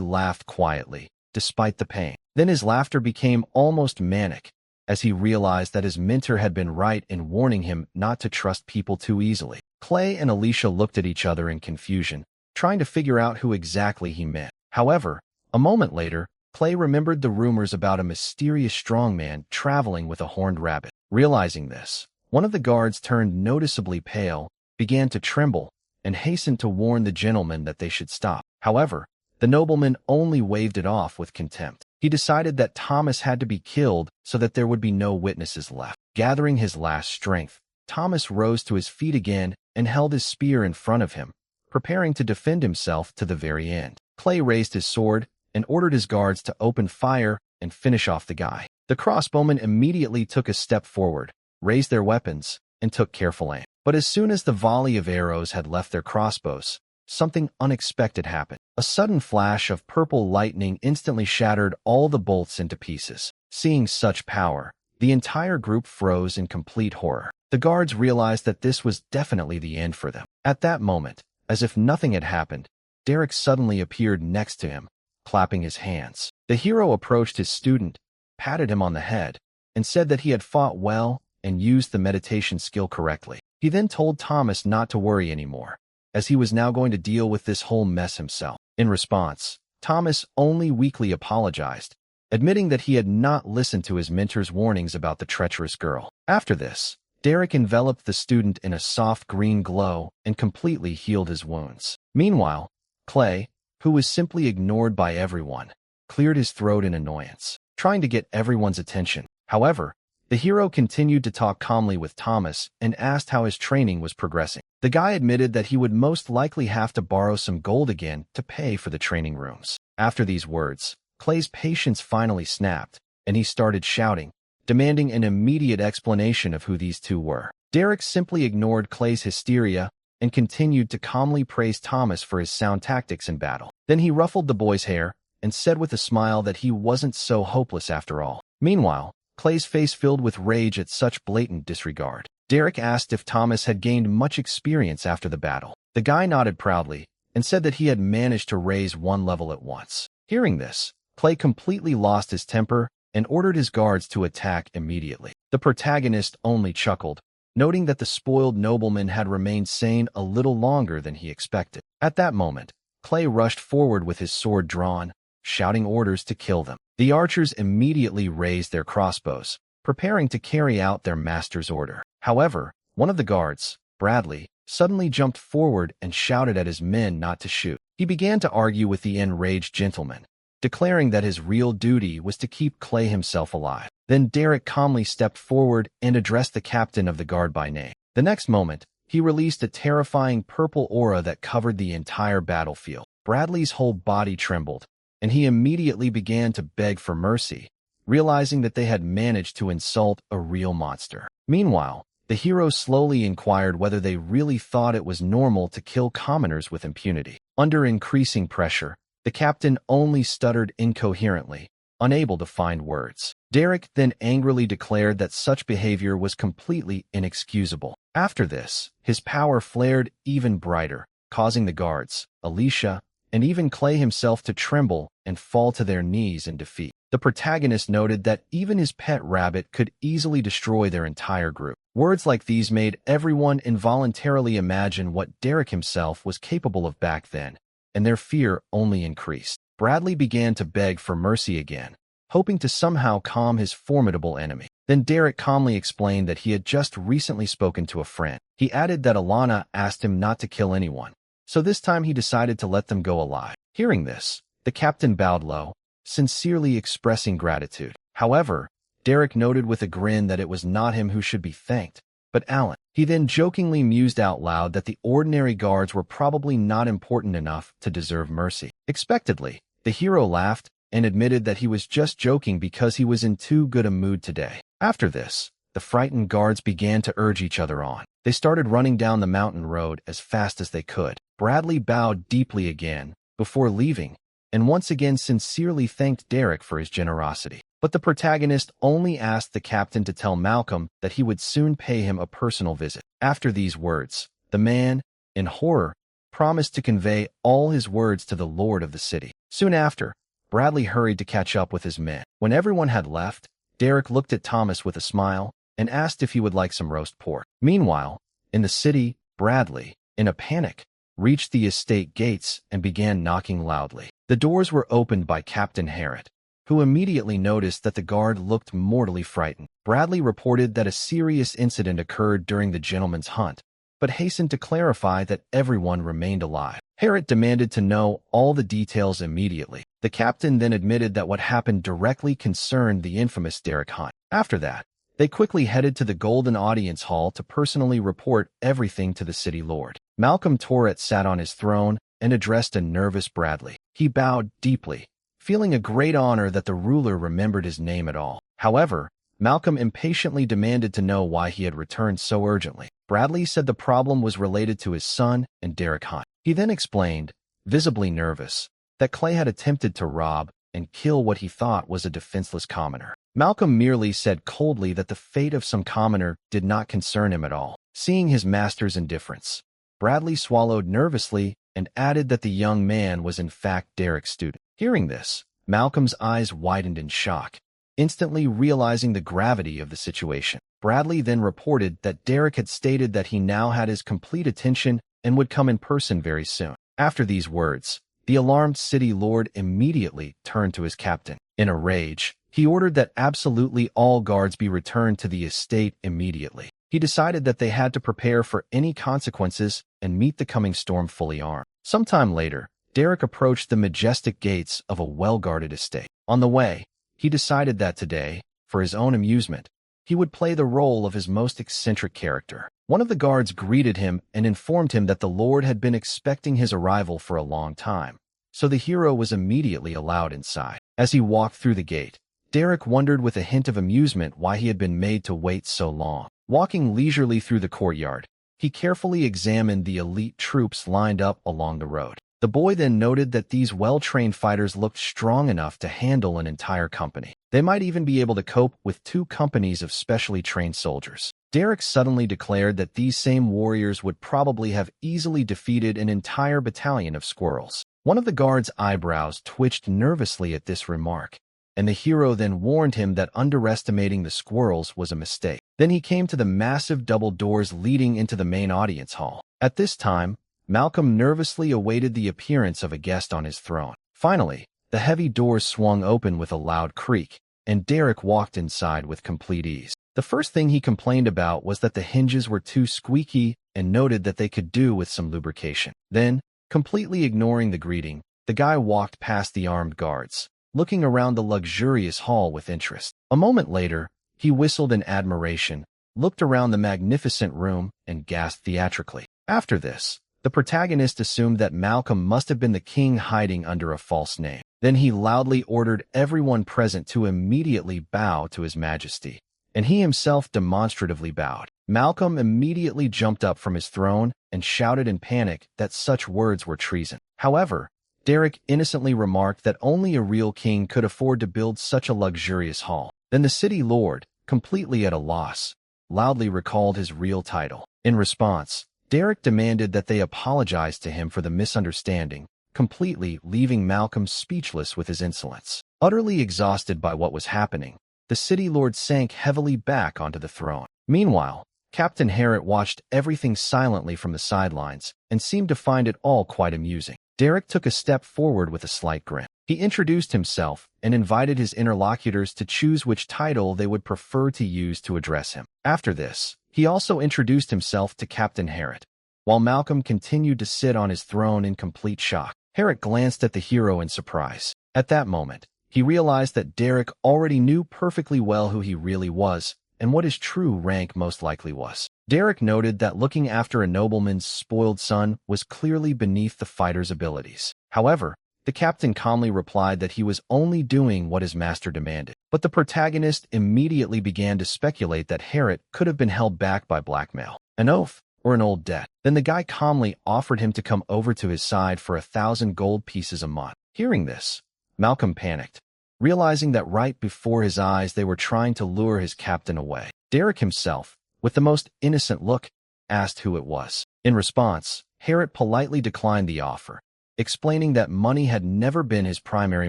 laughed quietly, despite the pain. Then his laughter became almost manic, as he realized that his mentor had been right in warning him not to trust people too easily. Clay and Alicia looked at each other in confusion, trying to figure out who exactly he meant. However, a moment later, Clay remembered the rumors about a mysterious strongman traveling with a horned rabbit. Realizing this, one of the guards turned noticeably pale, began to tremble, and hastened to warn the gentleman that they should stop. However, the nobleman only waved it off with contempt. He decided that Thomas had to be killed so that there would be no witnesses left. Gathering his last strength, Thomas rose to his feet again and held his spear in front of him, preparing to defend himself to the very end. Clay raised his sword and ordered his guards to open fire and finish off the guy. The crossbowmen immediately took a step forward, raised their weapons, and took careful aim. But as soon as the volley of arrows had left their crossbows, something unexpected happened. A sudden flash of purple lightning instantly shattered all the bolts into pieces. Seeing such power, the entire group froze in complete horror. The guards realized that this was definitely the end for them. At that moment, as if nothing had happened, Derek suddenly appeared next to him, clapping his hands. The hero approached his student, patted him on the head, and said that he had fought well and used the meditation skill correctly. He then told Thomas not to worry anymore, as he was now going to deal with this whole mess himself. In response, Thomas only weakly apologized, admitting that he had not listened to his mentor's warnings about the treacherous girl. After this, Derek enveloped the student in a soft green glow and completely healed his wounds. Meanwhile, Clay, who was simply ignored by everyone, cleared his throat in annoyance, trying to get everyone's attention. However, the hero continued to talk calmly with Thomas and asked how his training was progressing. The guy admitted that he would most likely have to borrow some gold again to pay for the training rooms. After these words, Clay's patience finally snapped, and he started shouting, demanding an immediate explanation of who these two were. Derek simply ignored Clay's hysteria and continued to calmly praise Thomas for his sound tactics in battle. Then he ruffled the boy's hair and said with a smile that he wasn't so hopeless after all. Meanwhile, Clay's face filled with rage at such blatant disregard. Derek asked if Thomas had gained much experience after the battle. The guy nodded proudly and said that he had managed to raise one level at once. Hearing this, Clay completely lost his temper and ordered his guards to attack immediately. The protagonist only chuckled, noting that the spoiled nobleman had remained sane a little longer than he expected. At that moment, Clay rushed forward with his sword drawn, shouting orders to kill them. The archers immediately raised their crossbows, preparing to carry out their master's order. However, one of the guards, Bradley, suddenly jumped forward and shouted at his men not to shoot. He began to argue with the enraged gentleman, declaring that his real duty was to keep Clay himself alive. Then Derek calmly stepped forward and addressed the captain of the guard by name. The next moment, he released a terrifying purple aura that covered the entire battlefield. Bradley's whole body trembled, and he immediately began to beg for mercy, realizing that they had managed to insult a real monster. Meanwhile, the hero slowly inquired whether they really thought it was normal to kill commoners with impunity. Under increasing pressure, the captain only stuttered incoherently, unable to find words. Derek then angrily declared that such behavior was completely inexcusable. After this, his power flared even brighter, causing the guards, Alicia, and even Clay himself to tremble and fall to their knees in defeat. The protagonist noted that even his pet rabbit could easily destroy their entire group. Words like these made everyone involuntarily imagine what Derek himself was capable of back then, and their fear only increased. Bradley began to beg for mercy again, hoping to somehow calm his formidable enemy. Then Derek calmly explained that he had just recently spoken to a friend. He added that Alana asked him not to kill anyone, so this time he decided to let them go alive. Hearing this, the captain bowed low, sincerely expressing gratitude. However, Derek noted with a grin that it was not him who should be thanked, but Alan. He then jokingly mused out loud that the ordinary guards were probably not important enough to deserve mercy. Expectedly, the hero laughed and admitted that he was just joking because he was in too good a mood today. After this, the frightened guards began to urge each other on. They started running down the mountain road as fast as they could. Bradley bowed deeply again before leaving, and once again sincerely thanked Derek for his generosity. But the protagonist only asked the captain to tell Malcolm that he would soon pay him a personal visit. After these words, the man, in horror, promised to convey all his words to the lord of the city. Soon after, Bradley hurried to catch up with his men. When everyone had left, Derek looked at Thomas with a smile and asked if he would like some roast pork. Meanwhile, in the city, Bradley, in a panic, reached the estate gates and began knocking loudly. The doors were opened by Captain Harrod, who immediately noticed that the guard looked mortally frightened. Bradley reported that a serious incident occurred during the gentleman's hunt, but hastened to clarify that everyone remained alive. Harrod demanded to know all the details immediately. The captain then admitted that what happened directly concerned the infamous Derek Hunt. After that, they quickly headed to the Golden Audience Hall to personally report everything to the city lord. Malcolm Tourette sat on his throne and addressed a nervous Bradley. He bowed deeply, feeling a great honor that the ruler remembered his name at all. However, Malcolm impatiently demanded to know why he had returned so urgently. Bradley said the problem was related to his son and Derek Hunt. He then explained, visibly nervous, that Clay had attempted to rob and kill what he thought was a defenseless commoner. Malcolm merely said coldly that the fate of some commoner did not concern him at all. Seeing his master's indifference, Bradley swallowed nervously and added that the young man was in fact Derek's student. Hearing this, Malcolm's eyes widened in shock, instantly realizing the gravity of the situation. Bradley then reported that Derek had stated that he now had his complete attention and would come in person very soon. After these words, the alarmed city lord immediately turned to his captain. In a rage, he ordered that absolutely all guards be returned to the estate immediately. He decided that they had to prepare for any consequences and meet the coming storm fully armed. Sometime later, Derek approached the majestic gates of a well-guarded estate. On the way, he decided that today, for his own amusement, he would play the role of his most eccentric character. One of the guards greeted him and informed him that the Lord had been expecting his arrival for a long time, so the hero was immediately allowed inside. As he walked through the gate, Derek wondered with a hint of amusement why he had been made to wait so long. Walking leisurely through the courtyard, he carefully examined the elite troops lined up along the road. The boy then noted that these well-trained fighters looked strong enough to handle an entire company. They might even be able to cope with 2 companies of specially trained soldiers. Derek suddenly declared that these same warriors would probably have easily defeated an entire battalion of squirrels. One of the guards' eyebrows twitched nervously at this remark, and the hero then warned him that underestimating the squirrels was a mistake. Then he came to the massive double doors leading into the main audience hall. At this time, Malcolm nervously awaited the appearance of a guest on his throne. Finally, the heavy doors swung open with a loud creak, and Derek walked inside with complete ease. The first thing he complained about was that the hinges were too squeaky and noted that they could do with some lubrication. Then, completely ignoring the greeting, the guy walked past the armed guards, looking around the luxurious hall with interest. A moment later, he whistled in admiration, looked around the magnificent room, and gasped theatrically. After this, the protagonist assumed that Malcolm must have been the king hiding under a false name. Then he loudly ordered everyone present to immediately bow to his majesty, and he himself demonstratively bowed. Malcolm immediately jumped up from his throne and shouted in panic that such words were treason. However, Derek innocently remarked that only a real king could afford to build such a luxurious hall. Then the city lord, completely at a loss, loudly recalled his real title. In response, Derek demanded that they apologize to him for the misunderstanding, completely leaving Malcolm speechless with his insolence. Utterly exhausted by what was happening, the city lord sank heavily back onto the throne. Meanwhile, Captain Harrot watched everything silently from the sidelines and seemed to find it all quite amusing. Derek took a step forward with a slight grin. He introduced himself and invited his interlocutors to choose which title they would prefer to use to address him. After this, he also introduced himself to Captain Harrot, while Malcolm continued to sit on his throne in complete shock. Harrot glanced at the hero in surprise. At that moment, he realized that Derek already knew perfectly well who he really was and what his true rank most likely was. Derek noted that looking after a nobleman's spoiled son was clearly beneath the fighter's abilities. However, the captain calmly replied that he was only doing what his master demanded. But the protagonist immediately began to speculate that Harrot could have been held back by blackmail, an oath, or an old debt. Then the guy calmly offered him to come over to his side for 1,000 gold pieces a month. Hearing this, Malcolm panicked, realizing that right before his eyes they were trying to lure his captain away. Derek himself, with the most innocent look, asked who it was. In response, Harrot politely declined the offer, explaining that money had never been his primary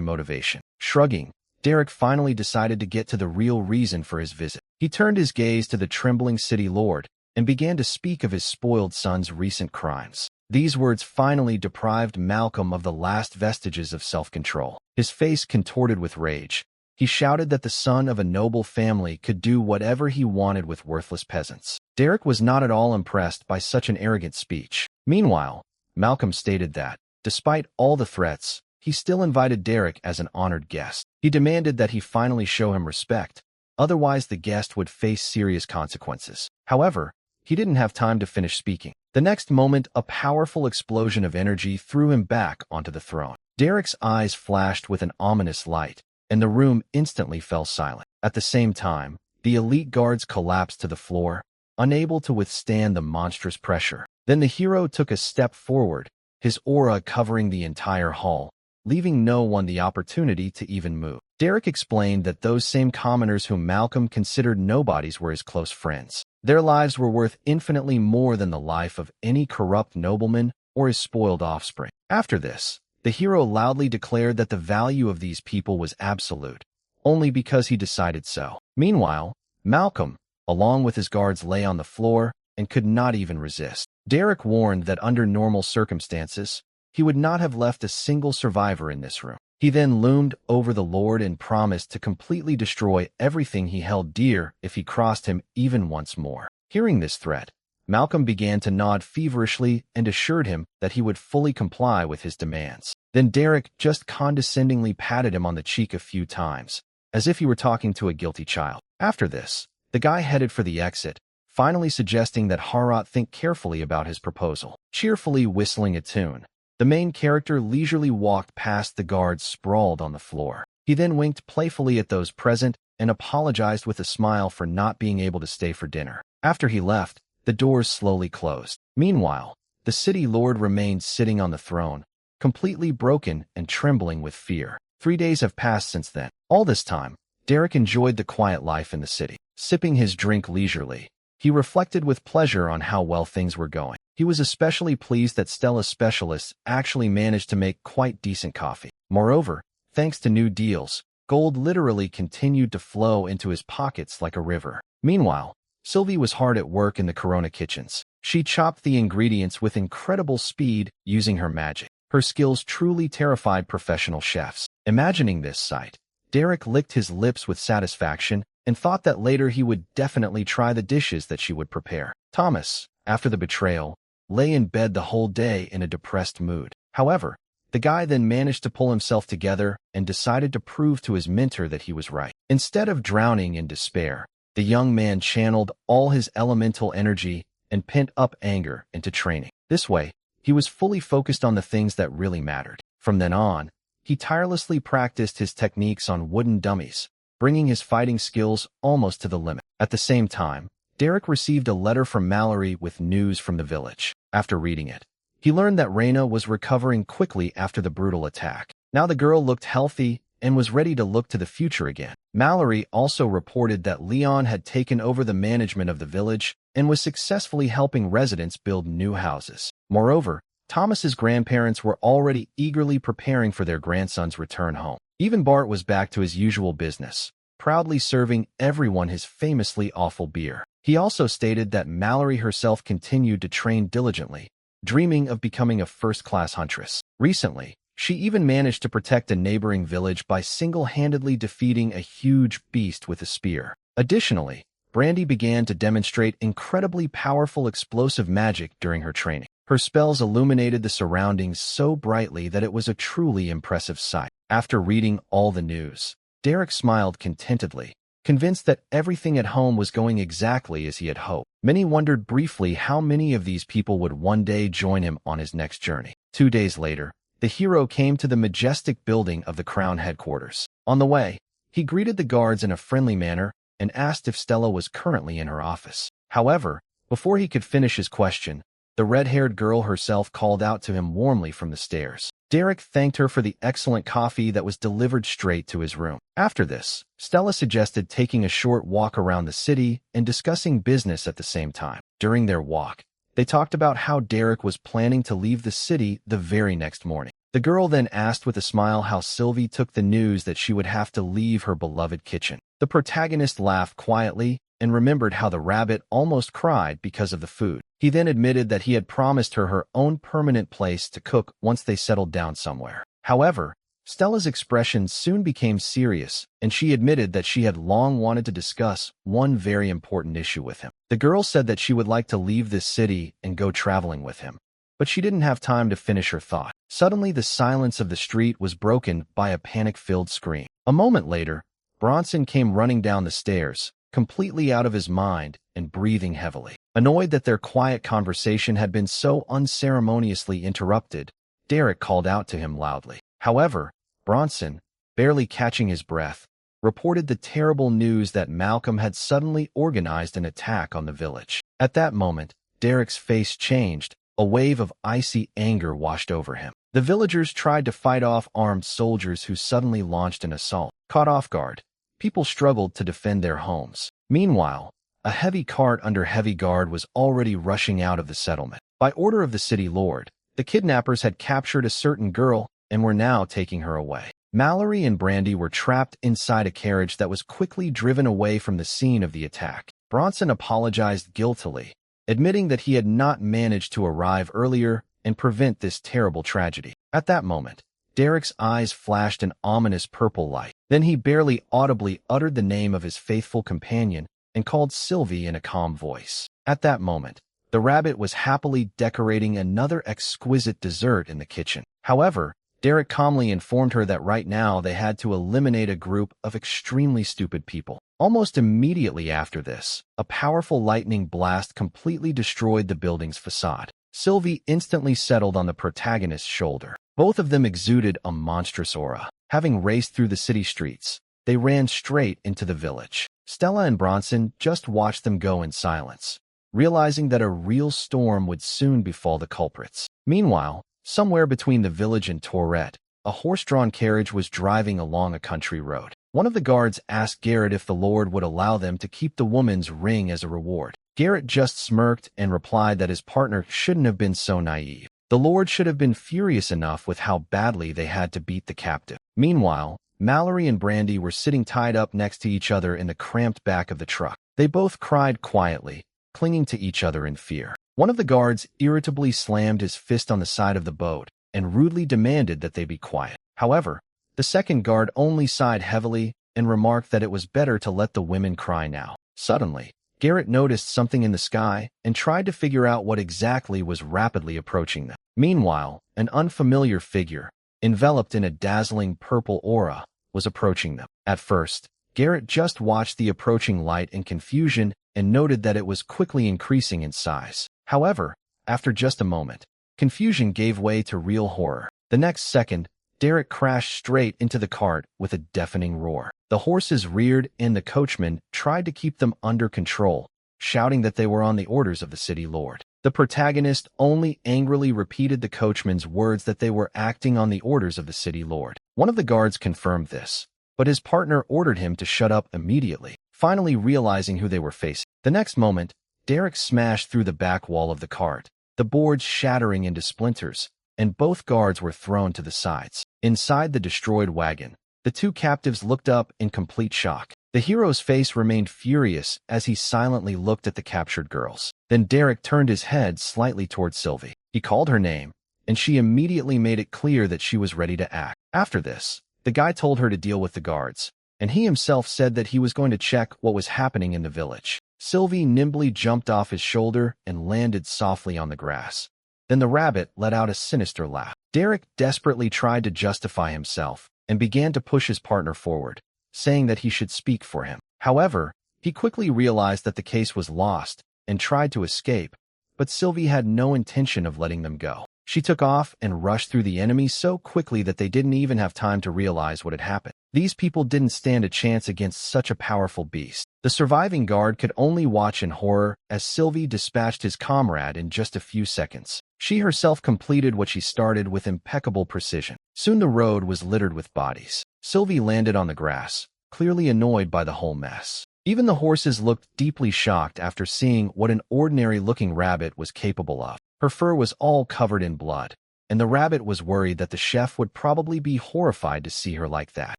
motivation. Shrugging, Derek finally decided to get to the real reason for his visit. He turned his gaze to the trembling city lord and began to speak of his spoiled son's recent crimes. These words finally deprived Malcolm of the last vestiges of self-control. His face contorted with rage, he shouted that the son of a noble family could do whatever he wanted with worthless peasants. Derek was not at all impressed by such an arrogant speech. Meanwhile, Malcolm stated that, despite all the threats, he still invited Derek as an honored guest. He demanded that he finally show him respect, otherwise the guest would face serious consequences. However, he didn't have time to finish speaking. The next moment, a powerful explosion of energy threw him back onto the throne. Derek's eyes flashed with an ominous light, and the room instantly fell silent. At the same time, the elite guards collapsed to the floor, unable to withstand the monstrous pressure. Then the hero took a step forward, his aura covering the entire hall, leaving no one the opportunity to even move. Derek explained that those same commoners whom Malcolm considered nobodies were his close friends. Their lives were worth infinitely more than the life of any corrupt nobleman or his spoiled offspring. After this, the hero loudly declared that the value of these people was absolute, only because he decided so. Meanwhile, Malcolm, along with his guards, lay on the floor and could not even resist. Derek warned that under normal circumstances, he would not have left a single survivor in this room. He then loomed over the Lord and promised to completely destroy everything he held dear if he crossed him even once more. Hearing this threat, Malcolm began to nod feverishly and assured him that he would fully comply with his demands. Then Derek just condescendingly patted him on the cheek a few times, as if he were talking to a guilty child. After this, the guy headed for the exit, finally suggesting that Harrot think carefully about his proposal. Cheerfully whistling a tune, the main character leisurely walked past the guards sprawled on the floor. He then winked playfully at those present and apologized with a smile for not being able to stay for dinner. After he left, the doors slowly closed. Meanwhile, the city lord remained sitting on the throne, completely broken and trembling with fear. 3 days have passed since then. All this time, Derek enjoyed the quiet life in the city. Sipping his drink leisurely, he reflected with pleasure on how well things were going. He was especially pleased that Stella's specialists actually managed to make quite decent coffee. Moreover, thanks to new deals, gold literally continued to flow into his pockets like a river. Meanwhile, Sylvie was hard at work in the Corona kitchens. She chopped the ingredients with incredible speed using her magic. Her skills truly terrified professional chefs. Imagining this sight, Derek licked his lips with satisfaction and thought that later he would definitely try the dishes that she would prepare. Thomas, after the betrayal, lay in bed the whole day in a depressed mood. However, the guy then managed to pull himself together and decided to prove to his mentor that he was right. Instead of drowning in despair, the young man channeled all his elemental energy and pent-up anger into training. This way, he was fully focused on the things that really mattered. From then on, he tirelessly practiced his techniques on wooden dummies, bringing his fighting skills almost to the limit. At the same time, Derek received a letter from Mallory with news from the village. After reading it, he learned that Reina was recovering quickly after the brutal attack. Now the girl looked healthy and was ready to look to the future again. Mallory also reported that Leon had taken over the management of the village and was successfully helping residents build new houses. Moreover, Thomas's grandparents were already eagerly preparing for their grandson's return home. Even Bart was back to his usual business, proudly serving everyone his famously awful beer. He also stated that Mallory herself continued to train diligently, dreaming of becoming a first-class huntress. Recently, she even managed to protect a neighboring village by single-handedly defeating a huge beast with a spear. Additionally, Brandy began to demonstrate incredibly powerful explosive magic during her training. Her spells illuminated the surroundings so brightly that it was a truly impressive sight. After reading all the news, Derek smiled contentedly, convinced that everything at home was going exactly as he had hoped. Many wondered briefly how many of these people would one day join him on his next journey. 2 days later, the hero came to the majestic building of the Crown headquarters. On the way, he greeted the guards in a friendly manner and asked if Stella was currently in her office. However, before he could finish his question, the red-haired girl herself called out to him warmly from the stairs. Derek thanked her for the excellent coffee that was delivered straight to his room. After this, Stella suggested taking a short walk around the city and discussing business at the same time. During their walk, they talked about how Derek was planning to leave the city the very next morning. The girl then asked with a smile how Sylvie took the news that she would have to leave her beloved kitchen. The protagonist laughed quietly and remembered how the rabbit almost cried because of the food. He then admitted that he had promised her her own permanent place to cook once they settled down somewhere. However, Stella's expression soon became serious, and she admitted that she had long wanted to discuss one very important issue with him. The girl said that she would like to leave this city and go traveling with him, but she didn't have time to finish her thought. Suddenly, the silence of the street was broken by a panic-filled scream. A moment later, Bronson came running down the stairs, completely out of his mind and breathing heavily. Annoyed that their quiet conversation had been so unceremoniously interrupted, Derek called out to him loudly. However, Bronson, barely catching his breath, reported the terrible news that Malcolm had suddenly organized an attack on the village. At that moment, Derek's face changed. A wave of icy anger washed over him. The villagers tried to fight off armed soldiers who suddenly launched an assault. Caught off guard, people struggled to defend their homes. Meanwhile, a heavy cart under heavy guard was already rushing out of the settlement. By order of the city lord, the kidnappers had captured a certain girl and were now taking her away. Mallory and Brandy were trapped inside a carriage that was quickly driven away from the scene of the attack. Bronson apologized guiltily, admitting that he had not managed to arrive earlier and prevent this terrible tragedy. At that moment, Derek's eyes flashed an ominous purple light. Then he barely audibly uttered the name of his faithful companion and called Sylvie in a calm voice. At that moment, The rabbit was happily decorating another exquisite dessert in the kitchen. However, Derek calmly informed her that right now they had to eliminate a group of extremely stupid people. Almost immediately after this, a powerful lightning blast completely destroyed the building's facade. Sylvie instantly settled on the protagonist's shoulder. Both of them exuded a monstrous aura. Having raced through the city streets, they ran straight into the village. Stella and Bronson just watched them go in silence, realizing that a real storm would soon befall the culprits. Meanwhile, somewhere between the village and Tourette, a horse-drawn carriage was driving along a country road. One of the guards asked Garrett if the Lord would allow them to keep the woman's ring as a reward. Garrett just smirked and replied that his partner shouldn't have been so naive. The Lord should have been furious enough with how badly they had to beat the captive. Meanwhile, Mallory and Brandy were sitting tied up next to each other in the cramped back of the truck. They both cried quietly, clinging to each other in fear. One of the guards irritably slammed his fist on the side of the boat and rudely demanded that they be quiet. However, the second guard only sighed heavily and remarked that it was better to let the women cry now. Suddenly, Garrett noticed something in the sky and tried to figure out what exactly was rapidly approaching them. Meanwhile, an unfamiliar figure, enveloped in a dazzling purple aura, was approaching them. At first, Garrett just watched the approaching light in confusion and noted that it was quickly increasing in size. However, after just a moment, confusion gave way to real horror. The next second, Derek crashed straight into the cart with a deafening roar. The horses reared and the coachman tried to keep them under control, shouting that they were on the orders of the city lord. The protagonist only angrily repeated the coachman's words that they were acting on the orders of the city lord. One of the guards confirmed this, but his partner ordered him to shut up immediately, finally realizing who they were facing. The next moment, Derek smashed through the back wall of the cart, the boards shattering into splinters, and both guards were thrown to the sides. Inside the destroyed wagon, the two captives looked up in complete shock. The hero's face remained furious as he silently looked at the captured girls. Then Derek turned his head slightly towards Sylvie. He called her name, and she immediately made it clear that she was ready to act. After this, the guy told her to deal with the guards, and he himself said that he was going to check what was happening in the village. Sylvie nimbly jumped off his shoulder and landed softly on the grass. Then the rabbit let out a sinister laugh. Derek desperately tried to justify himself and began to push his partner forward, saying that he should speak for him. However, he quickly realized that the case was lost and tried to escape, but Sylvie had no intention of letting them go. She took off and rushed through the enemy so quickly that they didn't even have time to realize what had happened. These people didn't stand a chance against such a powerful beast. The surviving guard could only watch in horror as Sylvie dispatched his comrade in just a few seconds. She herself completed what she started with impeccable precision. Soon the road was littered with bodies. Sylvie landed on the grass, clearly annoyed by the whole mess. Even the horses looked deeply shocked after seeing what an ordinary-looking rabbit was capable of. Her fur was all covered in blood, and the rabbit was worried that the chef would probably be horrified to see her like that.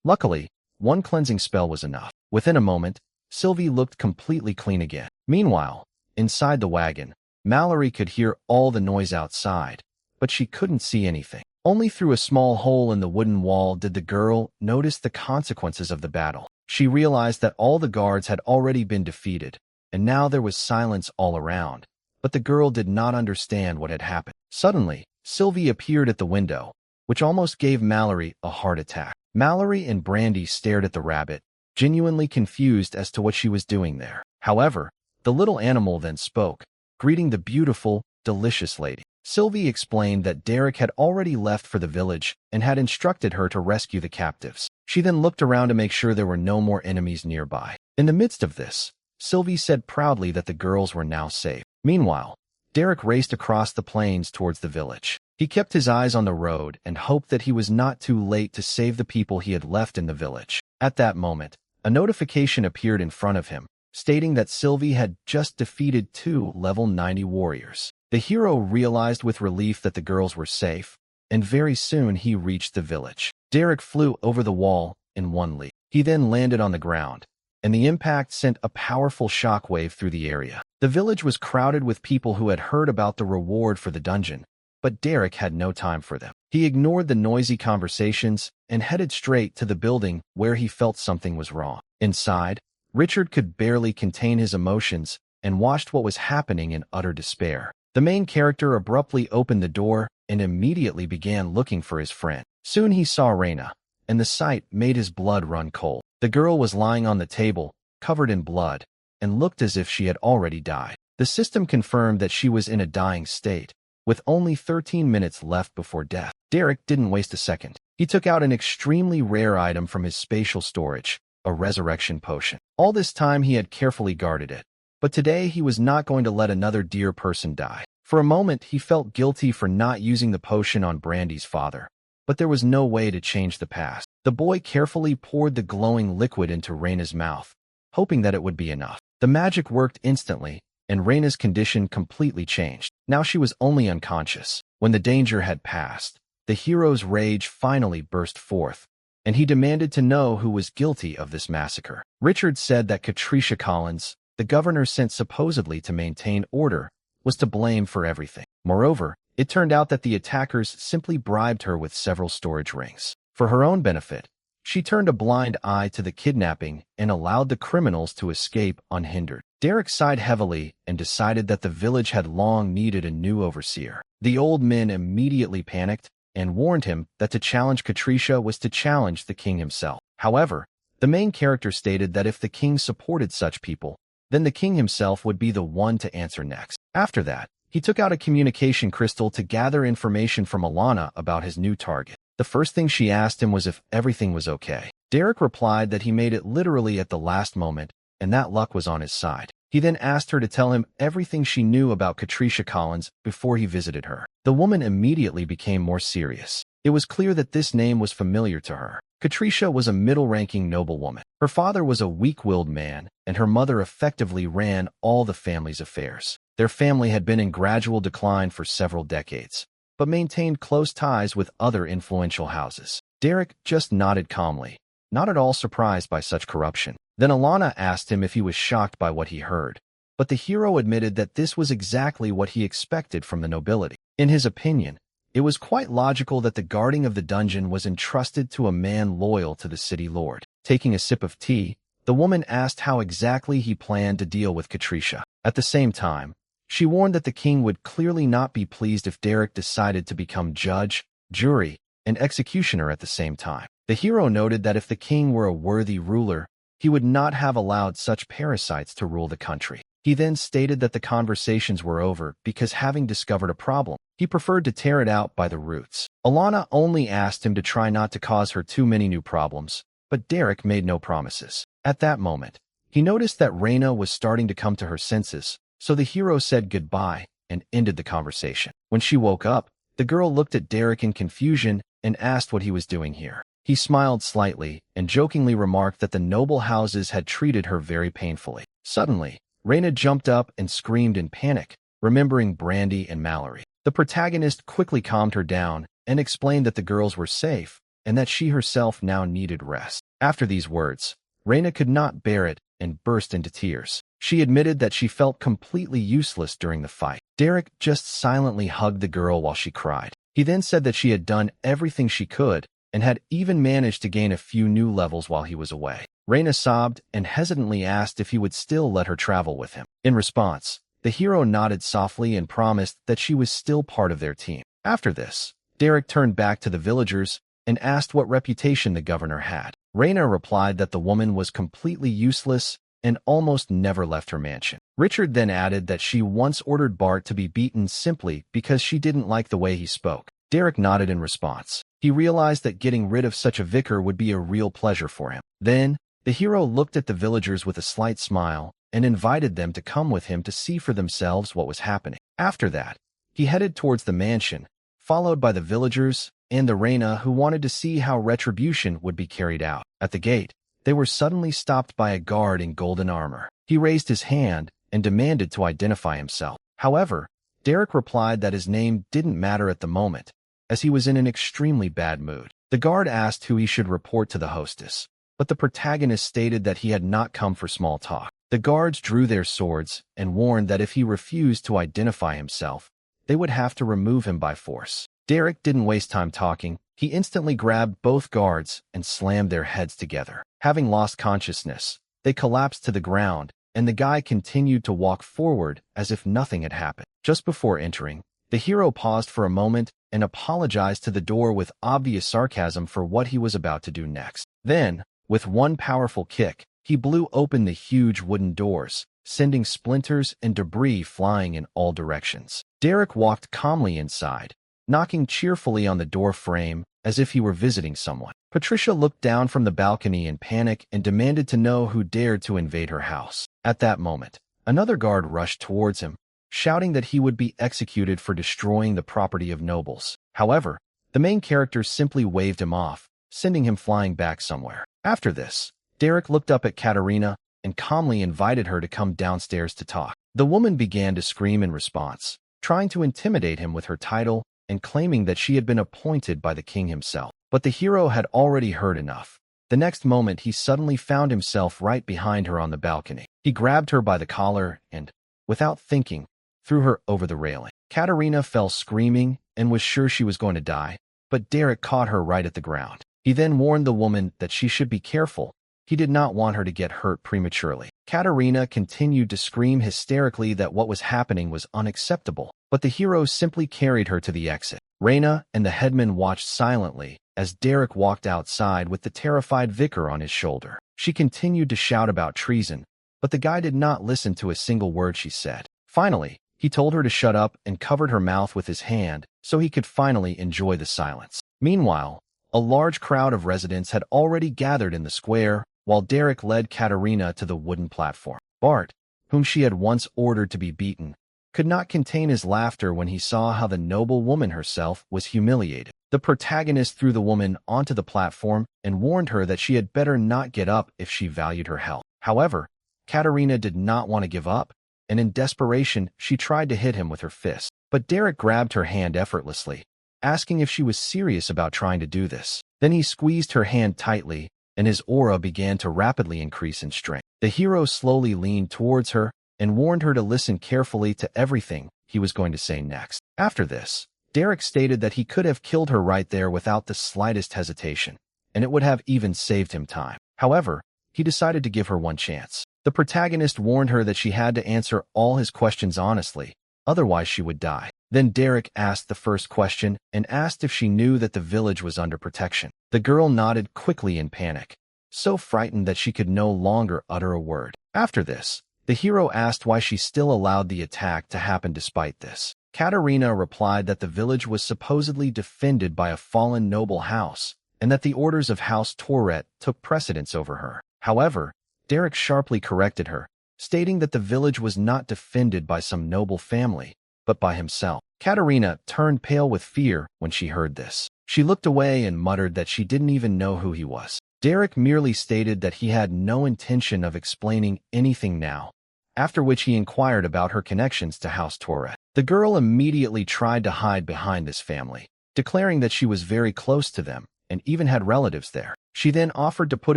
Luckily, one cleansing spell was enough. Within a moment, Sylvie looked completely clean again. Meanwhile, inside the wagon, Mallory could hear all the noise outside, but she couldn't see anything. Only through a small hole in the wooden wall did the girl notice the consequences of the battle. She realized that all the guards had already been defeated, and now there was silence all around. But the girl did not understand what had happened. Suddenly, Sylvie appeared at the window, which almost gave Mallory a heart attack. Mallory and Brandy stared at the rabbit, genuinely confused as to what she was doing there. However, the little animal then spoke, greeting the beautiful, delicious lady. Sylvie explained that Derek had already left for the village and had instructed her to rescue the captives. She then looked around to make sure there were no more enemies nearby. In the midst of this, Sylvie said proudly that the girls were now safe. Meanwhile, Derek raced across the plains towards the village. He kept his eyes on the road and hoped that he was not too late to save the people he had left in the village. At that moment, a notification appeared in front of him, stating that Sylvie had just defeated 2 level 90 warriors. The hero realized with relief that the girls were safe, and very soon he reached the village. Derek flew over the wall in one leap. He then landed on the ground, and the impact sent a powerful shockwave through the area. The village was crowded with people who had heard about the reward for the dungeon, but Derek had no time for them. He ignored the noisy conversations and headed straight to the building where he felt something was wrong. Inside, Richard could barely contain his emotions and watched what was happening in utter despair. The main character abruptly opened the door and immediately began looking for his friend. Soon he saw Reina, and the sight made his blood run cold. The girl was lying on the table, covered in blood, and looked as if she had already died. The system confirmed that she was in a dying state, with only 13 minutes left before death. Derek didn't waste a second. He took out an extremely rare item from his spatial storage, a resurrection potion. All this time he had carefully guarded it, but today he was not going to let another dear person die. For a moment he felt guilty for not using the potion on Brandy's father, but there was no way to change the past. The boy carefully poured the glowing liquid into Reina's mouth, hoping that it would be enough. The magic worked instantly, and Reina's condition completely changed. Now she was only unconscious. When the danger had passed, the hero's rage finally burst forth, and he demanded to know who was guilty of this massacre. Richard said that Catricia Collins, the governor sent supposedly to maintain order, was to blame for everything. Moreover, it turned out that the attackers simply bribed her with several storage rings. For her own benefit, she turned a blind eye to the kidnapping and allowed the criminals to escape unhindered. Derek sighed heavily and decided that the village had long needed a new overseer. The old men immediately panicked and warned him that to challenge Catricia was to challenge the king himself. However, the main character stated that if the king supported such people, then the king himself would be the one to answer next. After that, he took out a communication crystal to gather information from Alana about his new target. The first thing she asked him was if everything was okay. Derek replied that he made it literally at the last moment, and that luck was on his side. He then asked her to tell him everything she knew about Catricia Collins before he visited her. The woman immediately became more serious. It was clear that this name was familiar to her. Catricia was a middle-ranking noblewoman. Her father was a weak-willed man, and her mother effectively ran all the family's affairs. Their family had been in gradual decline for several decades, but maintained close ties with other influential houses. Derek just nodded calmly, not at all surprised by such corruption. Then Alana asked him if he was shocked by what he heard, but the hero admitted that this was exactly what he expected from the nobility. In his opinion, it was quite logical that the guarding of the dungeon was entrusted to a man loyal to the city lord. Taking a sip of tea, the woman asked how exactly he planned to deal with Catricia. At the same time, she warned that the king would clearly not be pleased if Derek decided to become judge, jury, and executioner at the same time. The hero noted that if the king were a worthy ruler, he would not have allowed such parasites to rule the country. He then stated that the conversations were over because, having discovered a problem, he preferred to tear it out by the roots. Alana only asked him to try not to cause her too many new problems, but Derek made no promises. At that moment, he noticed that Reina was starting to come to her senses, so the hero said goodbye and ended the conversation. When she woke up, the girl looked at Derek in confusion and asked what he was doing here. He smiled slightly and jokingly remarked that the noble houses had treated her very painfully. Suddenly, Reina jumped up and screamed in panic, remembering Brandy and Mallory. The protagonist quickly calmed her down and explained that the girls were safe and that she herself now needed rest. After these words, Reina could not bear it and burst into tears. She admitted that she felt completely useless during the fight. Derek just silently hugged the girl while she cried. He then said that she had done everything she could and had even managed to gain a few new levels while he was away. Reina sobbed and hesitantly asked if he would still let her travel with him. In response, the hero nodded softly and promised that she was still part of their team. After this, Derek turned back to the villagers and asked what reputation the governor had. Reina replied that the woman was completely useless and almost never left her mansion. Richard then added that she once ordered Bart to be beaten simply because she didn't like the way he spoke. Derek nodded in response. He realized that getting rid of such a vicar would be a real pleasure for him. Then, the hero looked at the villagers with a slight smile and invited them to come with him to see for themselves what was happening. After that, he headed towards the mansion, followed by the villagers and the Reina, who wanted to see how retribution would be carried out. At the gate, they were suddenly stopped by a guard in golden armor. He raised his hand and demanded to identify himself. However, Derek replied that his name didn't matter at the moment, as he was in an extremely bad mood. The guard asked who he should report to the hostess, but the protagonist stated that he had not come for small talk. The guards drew their swords and warned that if he refused to identify himself, they would have to remove him by force. Derek didn't waste time talking. He instantly grabbed both guards and slammed their heads together. Having lost consciousness, they collapsed to the ground, and the guy continued to walk forward as if nothing had happened. Just before entering, the hero paused for a moment and apologized to the door with obvious sarcasm for what he was about to do next. Then, with one powerful kick, he blew open the huge wooden doors, sending splinters and debris flying in all directions. Derek walked calmly inside, knocking cheerfully on the door frame as if he were visiting someone. Patricia looked down from the balcony in panic and demanded to know who dared to invade her house. At that moment, another guard rushed towards him, shouting that he would be executed for destroying the property of nobles. However, the main character simply waved him off, sending him flying back somewhere. After this, Derek looked up at Katerina and calmly invited her to come downstairs to talk. The woman began to scream in response, trying to intimidate him with her title and claiming that she had been appointed by the king himself. But the hero had already heard enough. The next moment, he suddenly found himself right behind her on the balcony. He grabbed her by the collar and, without thinking, threw her over the railing. Katerina fell screaming and was sure she was going to die, but Derek caught her right at the ground. He then warned the woman that she should be careful. He did not want her to get hurt prematurely. Katerina continued to scream hysterically that what was happening was unacceptable, but the hero simply carried her to the exit. Reina and the headman watched silently as Derek walked outside with the terrified vicar on his shoulder. She continued to shout about treason, but the guy did not listen to a single word she said. Finally, he told her to shut up and covered her mouth with his hand so he could finally enjoy the silence. Meanwhile, a large crowd of residents had already gathered in the square, while Derek led Katerina to the wooden platform. Bart, whom she had once ordered to be beaten, could not contain his laughter when he saw how the noble woman herself was humiliated. The protagonist threw the woman onto the platform and warned her that she had better not get up if she valued her health. However, Katerina did not want to give up, and in desperation, she tried to hit him with her fist. But Derek grabbed her hand effortlessly, asking if she was serious about trying to do this. Then he squeezed her hand tightly, and his aura began to rapidly increase in strength. The hero slowly leaned towards her and warned her to listen carefully to everything he was going to say next. After this, Derek stated that he could have killed her right there without the slightest hesitation, and it would have even saved him time. However, he decided to give her one chance. The protagonist warned her that she had to answer all his questions honestly, otherwise she would die. Then Derek asked the first question and asked if she knew that the village was under protection. The girl nodded quickly in panic, so frightened that she could no longer utter a word. After this, the hero asked why she still allowed the attack to happen despite this. Katerina replied that the village was supposedly defended by a fallen noble house, and that the orders of House Tourette took precedence over her. However, Derek sharply corrected her, stating that the village was not defended by some noble family, but by himself. Katerina turned pale with fear when she heard this. She looked away and muttered that she didn't even know who he was. Derek merely stated that he had no intention of explaining anything now, after which he inquired about her connections to House Tourette. The girl immediately tried to hide behind this family, declaring that she was very close to them and even had relatives there. She then offered to put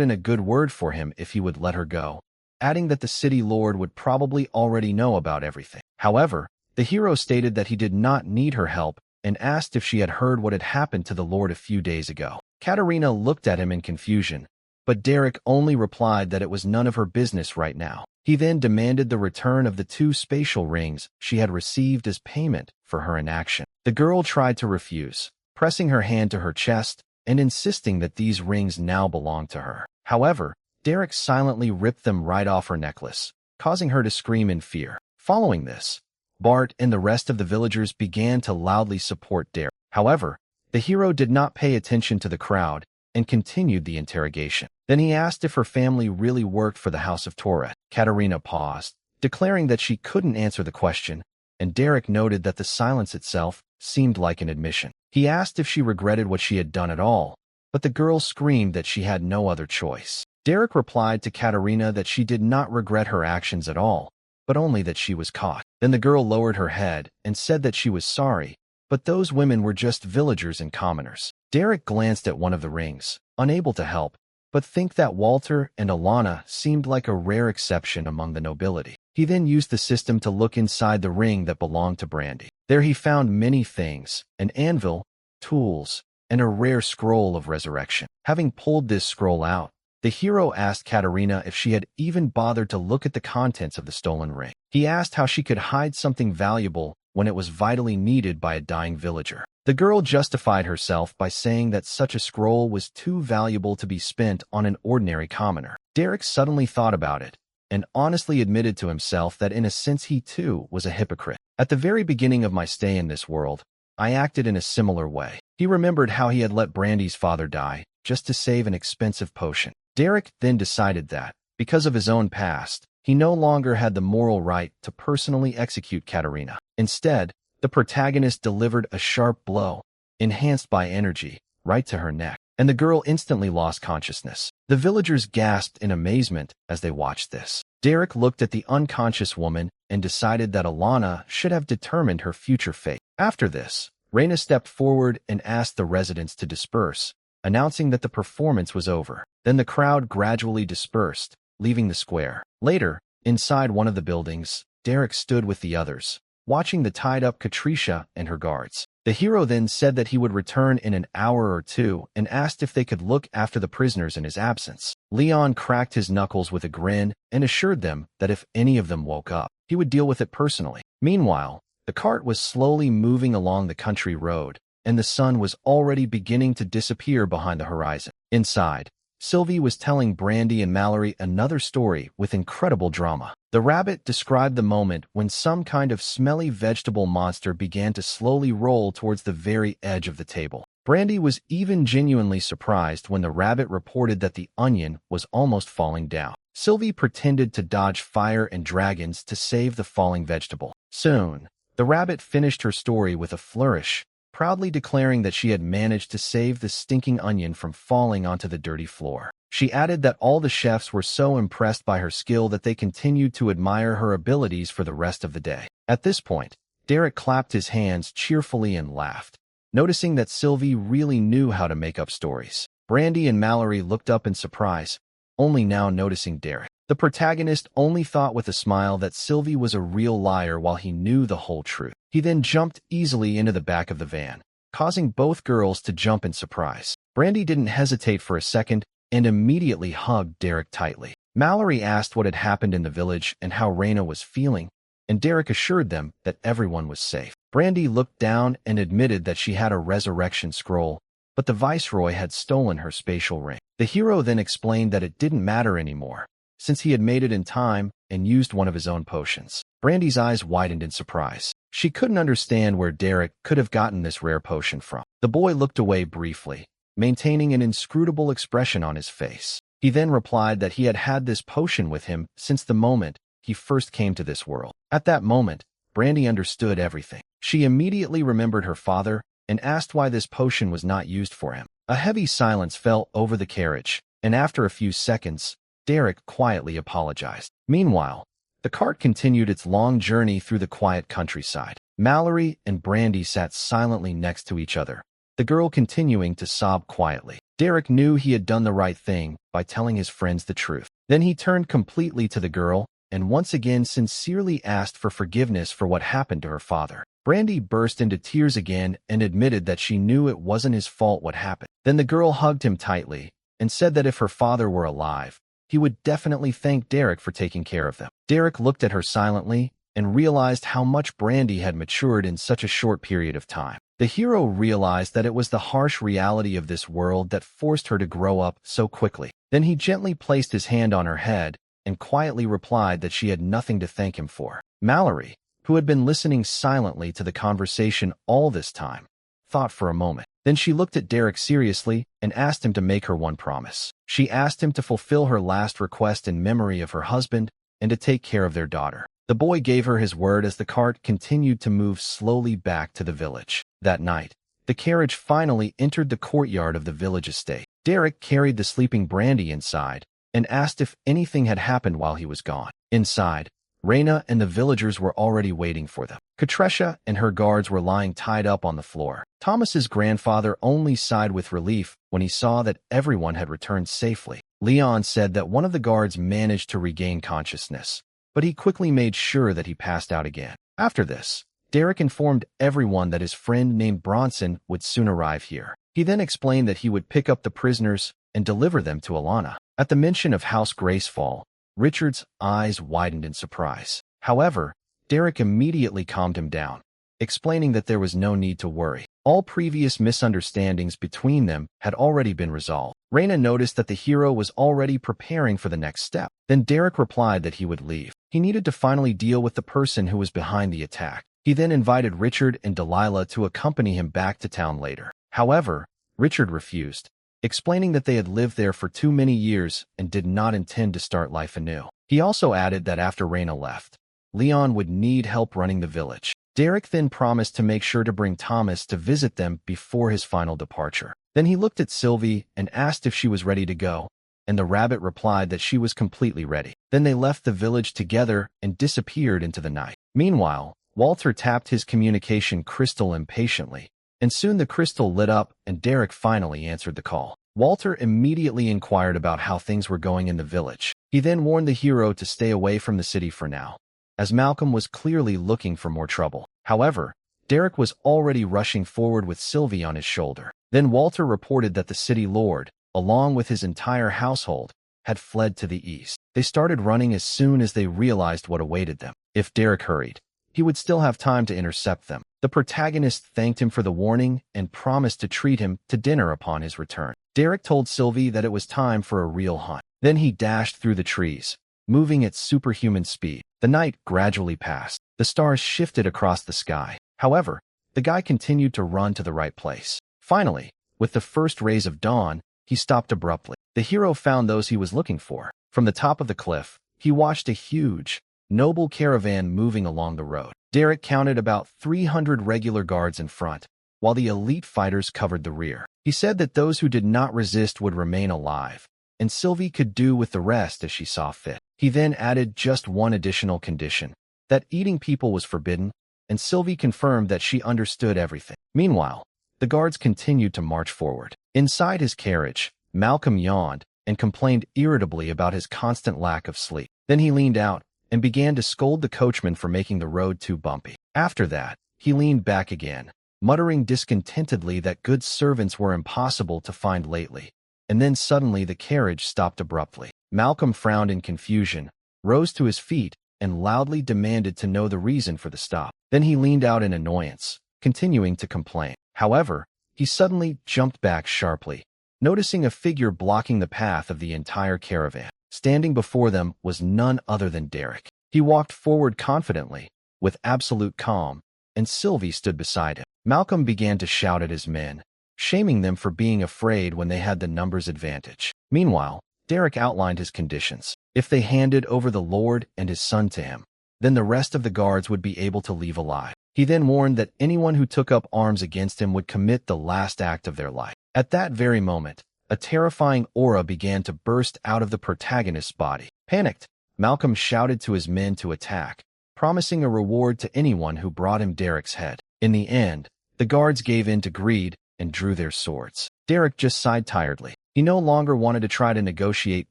in a good word for him if he would let her go, adding that the city lord would probably already know about everything. However, the hero stated that he did not need her help and asked if she had heard what had happened to the lord a few days ago. Katerina looked at him in confusion, but Derek only replied that it was none of her business right now. He then demanded the return of the 2 spatial rings she had received as payment for her inaction. The girl tried to refuse, pressing her hand to her chest and insisting that these rings now belonged to her. However, Derek silently ripped them right off her necklace, causing her to scream in fear. Following this, Bart and the rest of the villagers began to loudly support Derek. However, the hero did not pay attention to the crowd and continued the interrogation. Then he asked if her family really worked for the House of Tourette. Katerina paused, declaring that she couldn't answer the question, and Derek noted that the silence itself seemed like an admission. He asked if she regretted what she had done at all, but the girl screamed that she had no other choice. Derek replied to Katerina that she did not regret her actions at all, but only that she was caught. Then the girl lowered her head and said that she was sorry, but those women were just villagers and commoners. Derek glanced at one of the rings, unable to help, but think that Walter and Alana seemed like a rare exception among the nobility. He then used the system to look inside the ring that belonged to Brandy. There he found many things, an anvil, tools, and a rare scroll of resurrection. Having pulled this scroll out, The hero asked Katerina if she had even bothered to look at the contents of the stolen ring. He asked how she could hide something valuable when it was vitally needed by a dying villager. The girl justified herself by saying that such a scroll was too valuable to be spent on an ordinary commoner. Derek suddenly thought about it and honestly admitted to himself that in a sense he too was a hypocrite. At the very beginning of my stay in this world, I acted in a similar way. He remembered how he had let Brandy's father die just to save an expensive potion. Derek then decided that, because of his own past, he no longer had the moral right to personally execute Katerina. Instead, the protagonist delivered a sharp blow, enhanced by energy, right to her neck, and the girl instantly lost consciousness. The villagers gasped in amazement as they watched this. Derek looked at the unconscious woman and decided that Alana should have determined her future fate. After this, Reina stepped forward and asked the residents to disperse, announcing that the performance was over. Then the crowd gradually dispersed, leaving the square. Later, inside one of the buildings, Derek stood with the others, watching the tied-up Katricia and her guards. The hero then said that he would return in an hour or two and asked if they could look after the prisoners in his absence. Leon cracked his knuckles with a grin and assured them that if any of them woke up, he would deal with it personally. Meanwhile, the cart was slowly moving along the country road, and the sun was already beginning to disappear behind the horizon. Inside, Sylvie was telling Brandy and Mallory another story with incredible drama. The rabbit described the moment when some kind of smelly vegetable monster began to slowly roll towards the very edge of the table. Brandy was even genuinely surprised when the rabbit reported that the onion was almost falling down. Sylvie pretended to dodge fire and dragons to save the falling vegetable. Soon, the rabbit finished her story with a flourish, proudly declaring that she had managed to save the stinking onion from falling onto the dirty floor. She added that all the chefs were so impressed by her skill that they continued to admire her abilities for the rest of the day. At this point, Derek clapped his hands cheerfully and laughed, noticing that Sylvie really knew how to make up stories. Brandy and Mallory looked up in surprise, only now noticing Derek. The protagonist only thought with a smile that Sylvie was a real liar while he knew the whole truth. He then jumped easily into the back of the van, causing both girls to jump in surprise. Brandy didn't hesitate for a second and immediately hugged Derek tightly. Mallory asked what had happened in the village and how Reina was feeling, and Derek assured them that everyone was safe. Brandy looked down and admitted that she had a resurrection scroll, but the Viceroy had stolen her spatial ring. The hero then explained that it didn't matter anymore, since he had made it in time and used one of his own potions. Brandy's eyes widened in surprise. She couldn't understand where Derek could have gotten this rare potion from. The boy looked away briefly, maintaining an inscrutable expression on his face. He then replied that he had had this potion with him since the moment he first came to this world. At that moment, Brandy understood everything. She immediately remembered her father and asked why this potion was not used for him. A heavy silence fell over the carriage, and after a few seconds, Derek quietly apologized. Meanwhile, the cart continued its long journey through the quiet countryside. Mallory and Brandy sat silently next to each other, the girl continuing to sob quietly. Derek knew he had done the right thing by telling his friends the truth. Then he turned completely to the girl and once again sincerely asked for forgiveness for what happened to her father. Brandy burst into tears again and admitted that she knew it wasn't his fault what happened. Then the girl hugged him tightly and said that if her father were alive, he would definitely thank Derek for taking care of them. Derek looked at her silently and realized how much Brandy had matured in such a short period of time. The hero realized that it was the harsh reality of this world that forced her to grow up so quickly. Then he gently placed his hand on her head and quietly replied that she had nothing to thank him for. Mallory, who had been listening silently to the conversation all this time, thought for a moment. Then she looked at Derek seriously and asked him to make her one promise. She asked him to fulfill her last request in memory of her husband and to take care of their daughter. The boy gave her his word as the cart continued to move slowly back to the village. That night, the carriage finally entered the courtyard of the village estate. Derek carried the sleeping Brandy inside and asked if anything had happened while he was gone. Inside, Reina and the villagers were already waiting for them. Katricia and her guards were lying tied up on the floor. Thomas's grandfather only sighed with relief when he saw that everyone had returned safely. Leon said that one of the guards managed to regain consciousness, but he quickly made sure that he passed out again. After this, Derek informed everyone that his friend named Bronson would soon arrive here. He then explained that he would pick up the prisoners and deliver them to Alana. At the mention of House Gracefall, Richard's eyes widened in surprise. However, Derek immediately calmed him down, explaining that there was no need to worry. All previous misunderstandings between them had already been resolved. Reina noticed that the hero was already preparing for the next step. Then Derek replied that he would leave. He needed to finally deal with the person who was behind the attack. He then invited Richard and Delilah to accompany him back to town later. However, Richard refused, explaining that they had lived there for too many years and did not intend to start life anew. He also added that after Reina left, Leon would need help running the village. Derek then promised to make sure to bring Thomas to visit them before his final departure. Then he looked at Sylvie and asked if she was ready to go, and the rabbit replied that she was completely ready. Then they left the village together and disappeared into the night. Meanwhile, Walter tapped his communication crystal impatiently, and soon the crystal lit up and Derek finally answered the call. Walter immediately inquired about how things were going in the village. He then warned the hero to stay away from the city for now, as Malcolm was clearly looking for more trouble. However, Derek was already rushing forward with Sylvie on his shoulder. Then Walter reported that the city lord, along with his entire household, had fled to the east. They started running as soon as they realized what awaited them. If Derek hurried, he would still have time to intercept them. The protagonist thanked him for the warning and promised to treat him to dinner upon his return. Derek told Sylvie that it was time for a real hunt. Then he dashed through the trees, moving at superhuman speed. The night gradually passed. The stars shifted across the sky. However, the guy continued to run to the right place. Finally, with the first rays of dawn, he stopped abruptly. The hero found those he was looking for. From the top of the cliff, he watched a huge, noble caravan moving along the road. Derek counted about 300 regular guards in front, while the elite fighters covered the rear. He said that those who did not resist would remain alive, and Sylvie could do with the rest as she saw fit. He then added just one additional condition, that eating people was forbidden, and Sylvie confirmed that she understood everything. Meanwhile, the guards continued to march forward. Inside his carriage, Malcolm yawned and complained irritably about his constant lack of sleep. Then he leaned out and began to scold the coachman for making the road too bumpy. After that, he leaned back again, muttering discontentedly that good servants were impossible to find lately. And then suddenly the carriage stopped abruptly. Malcolm frowned in confusion, rose to his feet, and loudly demanded to know the reason for the stop. Then he leaned out in annoyance, continuing to complain. However, he suddenly jumped back sharply, noticing a figure blocking the path of the entire caravan. Standing before them was none other than Derek. He walked forward confidently, with absolute calm, and Sylvie stood beside him. Malcolm began to shout at his men, shaming them for being afraid when they had the numbers advantage. Meanwhile, Derek outlined his conditions. If they handed over the Lord and his son to him, then the rest of the guards would be able to leave alive. He then warned that anyone who took up arms against him would commit the last act of their life. At that very moment, a terrifying aura began to burst out of the protagonist's body. Panicked, Malcolm shouted to his men to attack, promising a reward to anyone who brought him Derek's head. In the end, the guards gave in to greed and drew their swords. Derek just sighed tiredly. He no longer wanted to try to negotiate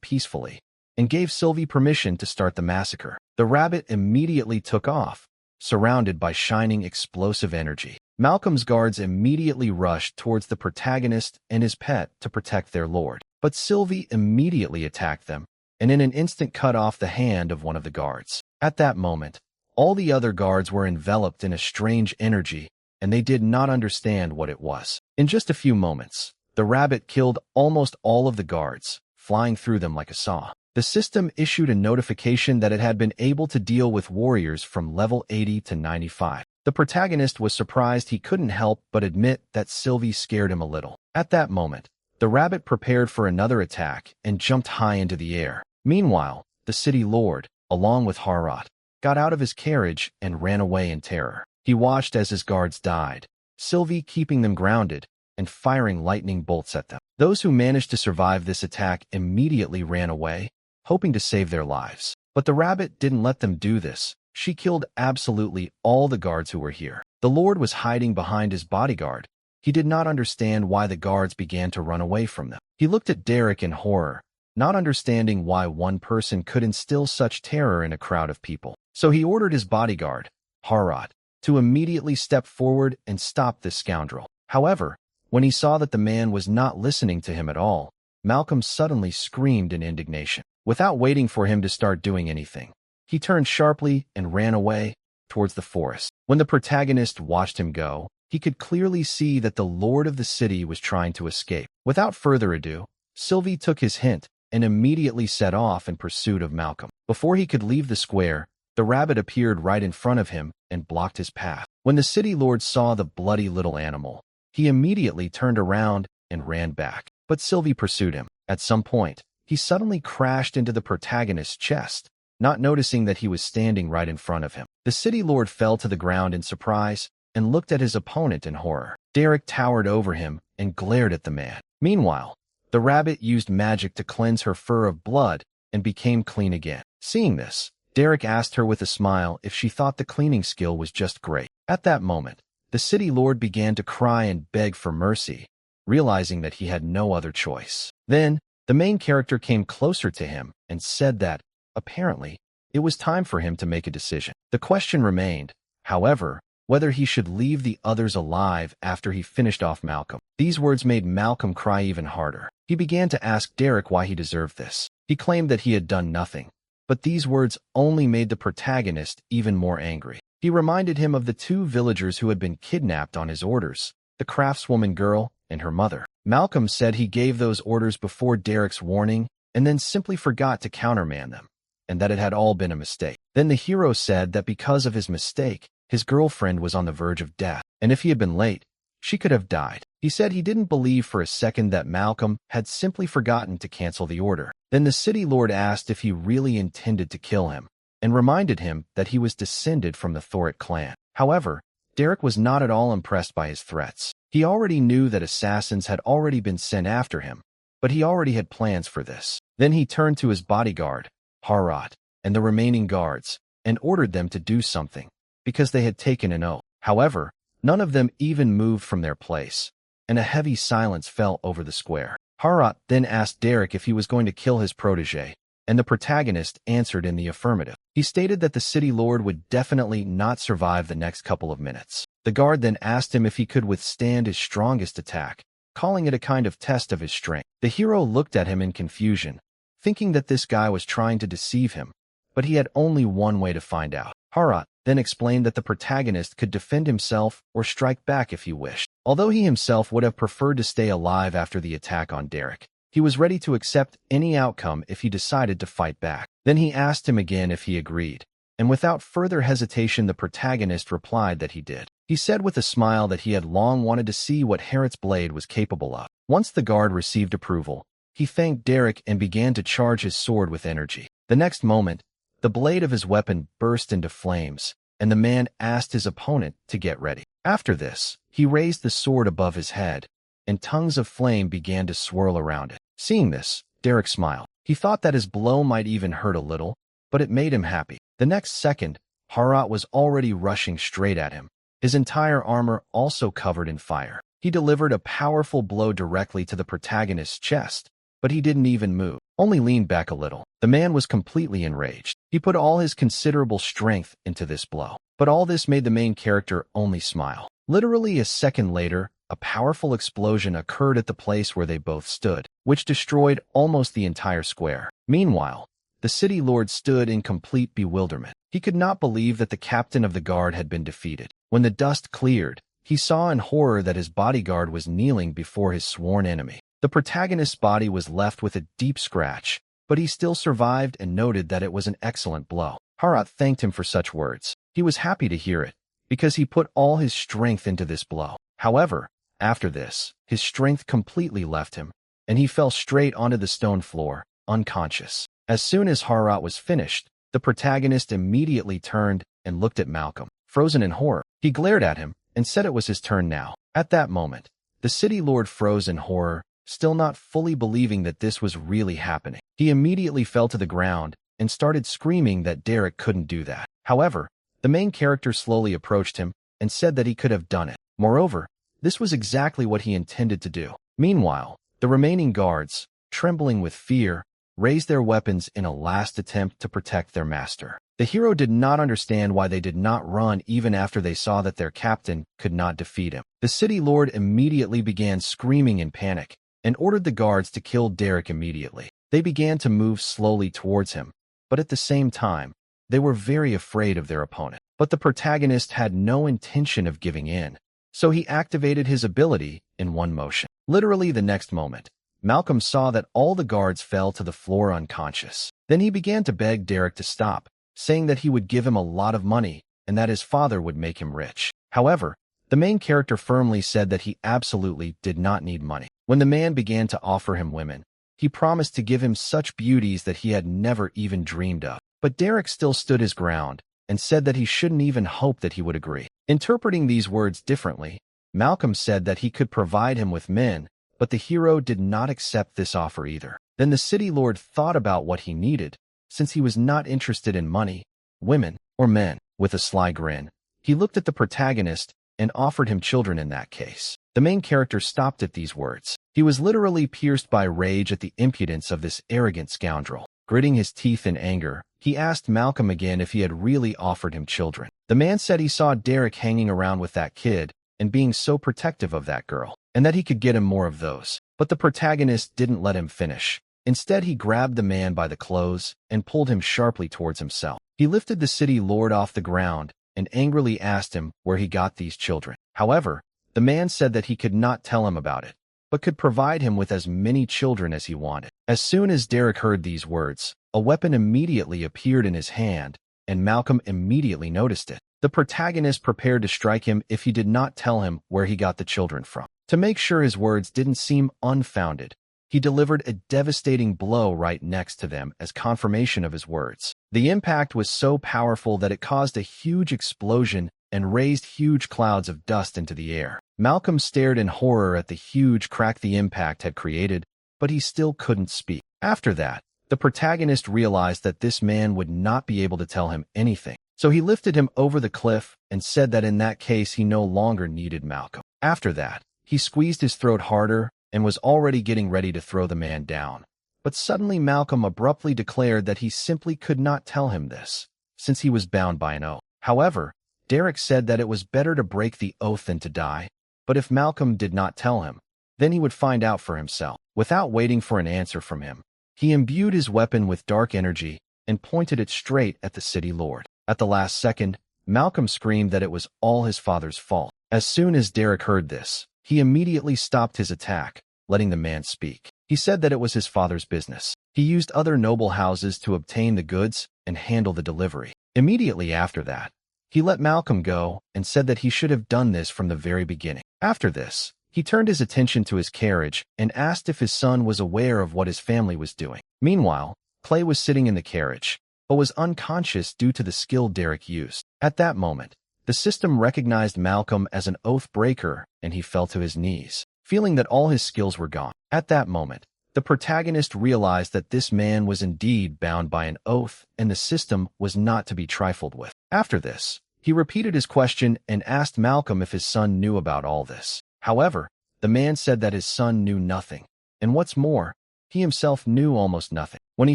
peacefully, and gave Sylvie permission to start the massacre. The rabbit immediately took off, surrounded by shining explosive energy. Malcolm's guards immediately rushed towards the protagonist and his pet to protect their lord. But Sylvie immediately attacked them, and in an instant cut off the hand of one of the guards. At that moment, all the other guards were enveloped in a strange energy, and they did not understand what it was. In just a few moments, the rabbit killed almost all of the guards, flying through them like a saw. The system issued a notification that it had been able to deal with warriors from level 80 to 95. The protagonist was surprised he couldn't help but admit that Sylvie scared him a little. At that moment, the rabbit prepared for another attack and jumped high into the air. Meanwhile, the city lord, along with Harrod, got out of his carriage and ran away in terror. He watched as his guards died, Sylvie keeping them grounded and firing lightning bolts at them. Those who managed to survive this attack immediately ran away, hoping to save their lives. But the rabbit didn't let them do this. She killed absolutely all the guards who were here. The Lord was hiding behind his bodyguard. He did not understand why the guards began to run away from them. He looked at Derek in horror, not understanding why one person could instill such terror in a crowd of people. So he ordered his bodyguard, Harrod, to immediately step forward and stop this scoundrel. However, when he saw that the man was not listening to him at all, Malcolm suddenly screamed in indignation. Without waiting for him to start doing anything, he turned sharply and ran away towards the forest. When the protagonist watched him go, he could clearly see that the lord of the city was trying to escape. Without further ado, Sylvie took his hint and immediately set off in pursuit of Malcolm. Before he could leave the square, the rabbit appeared right in front of him and blocked his path. When the city lord saw the bloody little animal, he immediately turned around and ran back. But Sylvie pursued him. At some point, he suddenly crashed into the protagonist's chest, not noticing that he was standing right in front of him. The city lord fell to the ground in surprise and looked at his opponent in horror. Derek towered over him and glared at the man. Meanwhile, the rabbit used magic to cleanse her fur of blood and became clean again. Seeing this, Derek asked her with a smile if she thought the cleaning skill was just great. At that moment, the city lord began to cry and beg for mercy, realizing that he had no other choice. Then, the main character came closer to him and said that, apparently, it was time for him to make a decision. The question remained, however, whether he should leave the others alive after he finished off Malcolm. These words made Malcolm cry even harder. He began to ask Derek why he deserved this. He claimed that he had done nothing, but these words only made the protagonist even more angry. He reminded him of the two villagers who had been kidnapped on his orders, the craftswoman girl and her mother. Malcolm said he gave those orders before Derek's warning and then simply forgot to countermand them, and that it had all been a mistake. Then the hero said that because of his mistake, his girlfriend was on the verge of death, and if he had been late, she could have died. He said he didn't believe for a second that Malcolm had simply forgotten to cancel the order. Then the city lord asked if he really intended to kill him, and reminded him that he was descended from the Thorit clan. However, Derek was not at all impressed by his threats. He already knew that assassins had already been sent after him, but he already had plans for this. Then he turned to his bodyguard, Harat, and the remaining guards, and ordered them to do something, because they had taken an oath. However, none of them even moved from their place, and a heavy silence fell over the square. Harat then asked Derek if he was going to kill his protege, and the protagonist answered in the affirmative. He stated that the city lord would definitely not survive the next couple of minutes. The guard then asked him if he could withstand his strongest attack, calling it a kind of test of his strength. The hero looked at him in confusion, thinking that this guy was trying to deceive him, but he had only one way to find out. Harat then explained that the protagonist could defend himself or strike back if he wished. Although he himself would have preferred to stay alive after the attack on Derek, he was ready to accept any outcome if he decided to fight back. Then he asked him again if he agreed, and without further hesitation the protagonist replied that he did. He said with a smile that he had long wanted to see what Harat's blade was capable of. Once the guard received approval, he thanked Derek and began to charge his sword with energy. The next moment, the blade of his weapon burst into flames, and the man asked his opponent to get ready. After this, he raised the sword above his head, and tongues of flame began to swirl around it. Seeing this, Derek smiled. He thought that his blow might even hurt a little, but it made him happy. The next second, Harat was already rushing straight at him, his entire armor also covered in fire. He delivered a powerful blow directly to the protagonist's chest, but he didn't even move, only leaned back a little. The man was completely enraged. He put all his considerable strength into this blow, but all this made the main character only smile. Literally a second later, a powerful explosion occurred at the place where they both stood, which destroyed almost the entire square. Meanwhile, the city lord stood in complete bewilderment. He could not believe that the captain of the guard had been defeated. When the dust cleared, he saw in horror that his bodyguard was kneeling before his sworn enemy. The protagonist's body was left with a deep scratch, but he still survived and noted that it was an excellent blow. Harat thanked him for such words. He was happy to hear it, because he put all his strength into this blow. However, after this, his strength completely left him, and he fell straight onto the stone floor, unconscious. As soon as Harat was finished, the protagonist immediately turned and looked at Malcolm, frozen in horror. He glared at him and said it was his turn now. At that moment, the city lord froze in horror, still not fully believing that this was really happening. He immediately fell to the ground and started screaming that Derek couldn't do that. However, the main character slowly approached him and said that he could have done it. Moreover, this was exactly what he intended to do. Meanwhile, the remaining guards, trembling with fear, raised their weapons in a last attempt to protect their master. The hero did not understand why they did not run even after they saw that their captain could not defeat him. The city lord immediately began screaming in panic and ordered the guards to kill Derek immediately. They began to move slowly towards him, but at the same time, they were very afraid of their opponent. But the protagonist had no intention of giving in, so he activated his ability in one motion. Literally the next moment, Malcolm saw that all the guards fell to the floor unconscious. Then he began to beg Derek to stop, saying that he would give him a lot of money and that his father would make him rich. However, the main character firmly said that he absolutely did not need money. When the man began to offer him women, he promised to give him such beauties that he had never even dreamed of. But Derek still stood his ground and said that he shouldn't even hope that he would agree. Interpreting these words differently, Malcolm said that he could provide him with men, but the hero did not accept this offer either. Then the city lord thought about what he needed, since he was not interested in money, women, or men. With a sly grin, he looked at the protagonist and offered him children in that case. The main character stopped at these words. He was literally pierced by rage at the impudence of this arrogant scoundrel. Gritting his teeth in anger, he asked Malcolm again if he had really offered him children. The man said he saw Derek hanging around with that kid and being so protective of that girl, and that he could get him more of those. But the protagonist didn't let him finish. Instead, he grabbed the man by the clothes and pulled him sharply towards himself. He lifted the city lord off the ground and angrily asked him where he got these children. However, the man said that he could not tell him about it, but could provide him with as many children as he wanted. As soon as Derek heard these words, a weapon immediately appeared in his hand, and Malcolm immediately noticed it. The protagonist prepared to strike him if he did not tell him where he got the children from. To make sure his words didn't seem unfounded, he delivered a devastating blow right next to them as confirmation of his words. The impact was so powerful that it caused a huge explosion and raised huge clouds of dust into the air. Malcolm stared in horror at the huge crack the impact had created, but he still couldn't speak. After that, the protagonist realized that this man would not be able to tell him anything. So he lifted him over the cliff and said that in that case he no longer needed Malcolm. After that, he squeezed his throat harder and was already getting ready to throw the man down. But suddenly Malcolm abruptly declared that he simply could not tell him this, since he was bound by an oath. However, Derek said that it was better to break the oath than to die, but if Malcolm did not tell him, then he would find out for himself. Without waiting for an answer from him, he imbued his weapon with dark energy and pointed it straight at the city lord. At the last second, Malcolm screamed that it was all his father's fault. As soon as Derek heard this, he immediately stopped his attack, letting the man speak. He said that it was his father's business. He used other noble houses to obtain the goods and handle the delivery. Immediately after that, he let Malcolm go and said that he should have done this from the very beginning. After this, he turned his attention to his carriage and asked if his son was aware of what his family was doing. Meanwhile, Clay was sitting in the carriage, but was unconscious due to the skill Derek used. At that moment, the system recognized Malcolm as an oath breaker and he fell to his knees, feeling that all his skills were gone. At that moment, the protagonist realized that this man was indeed bound by an oath and the system was not to be trifled with. After this, he repeated his question and asked Malcolm if his son knew about all this. However, the man said that his son knew nothing, and what's more, he himself knew almost nothing. When he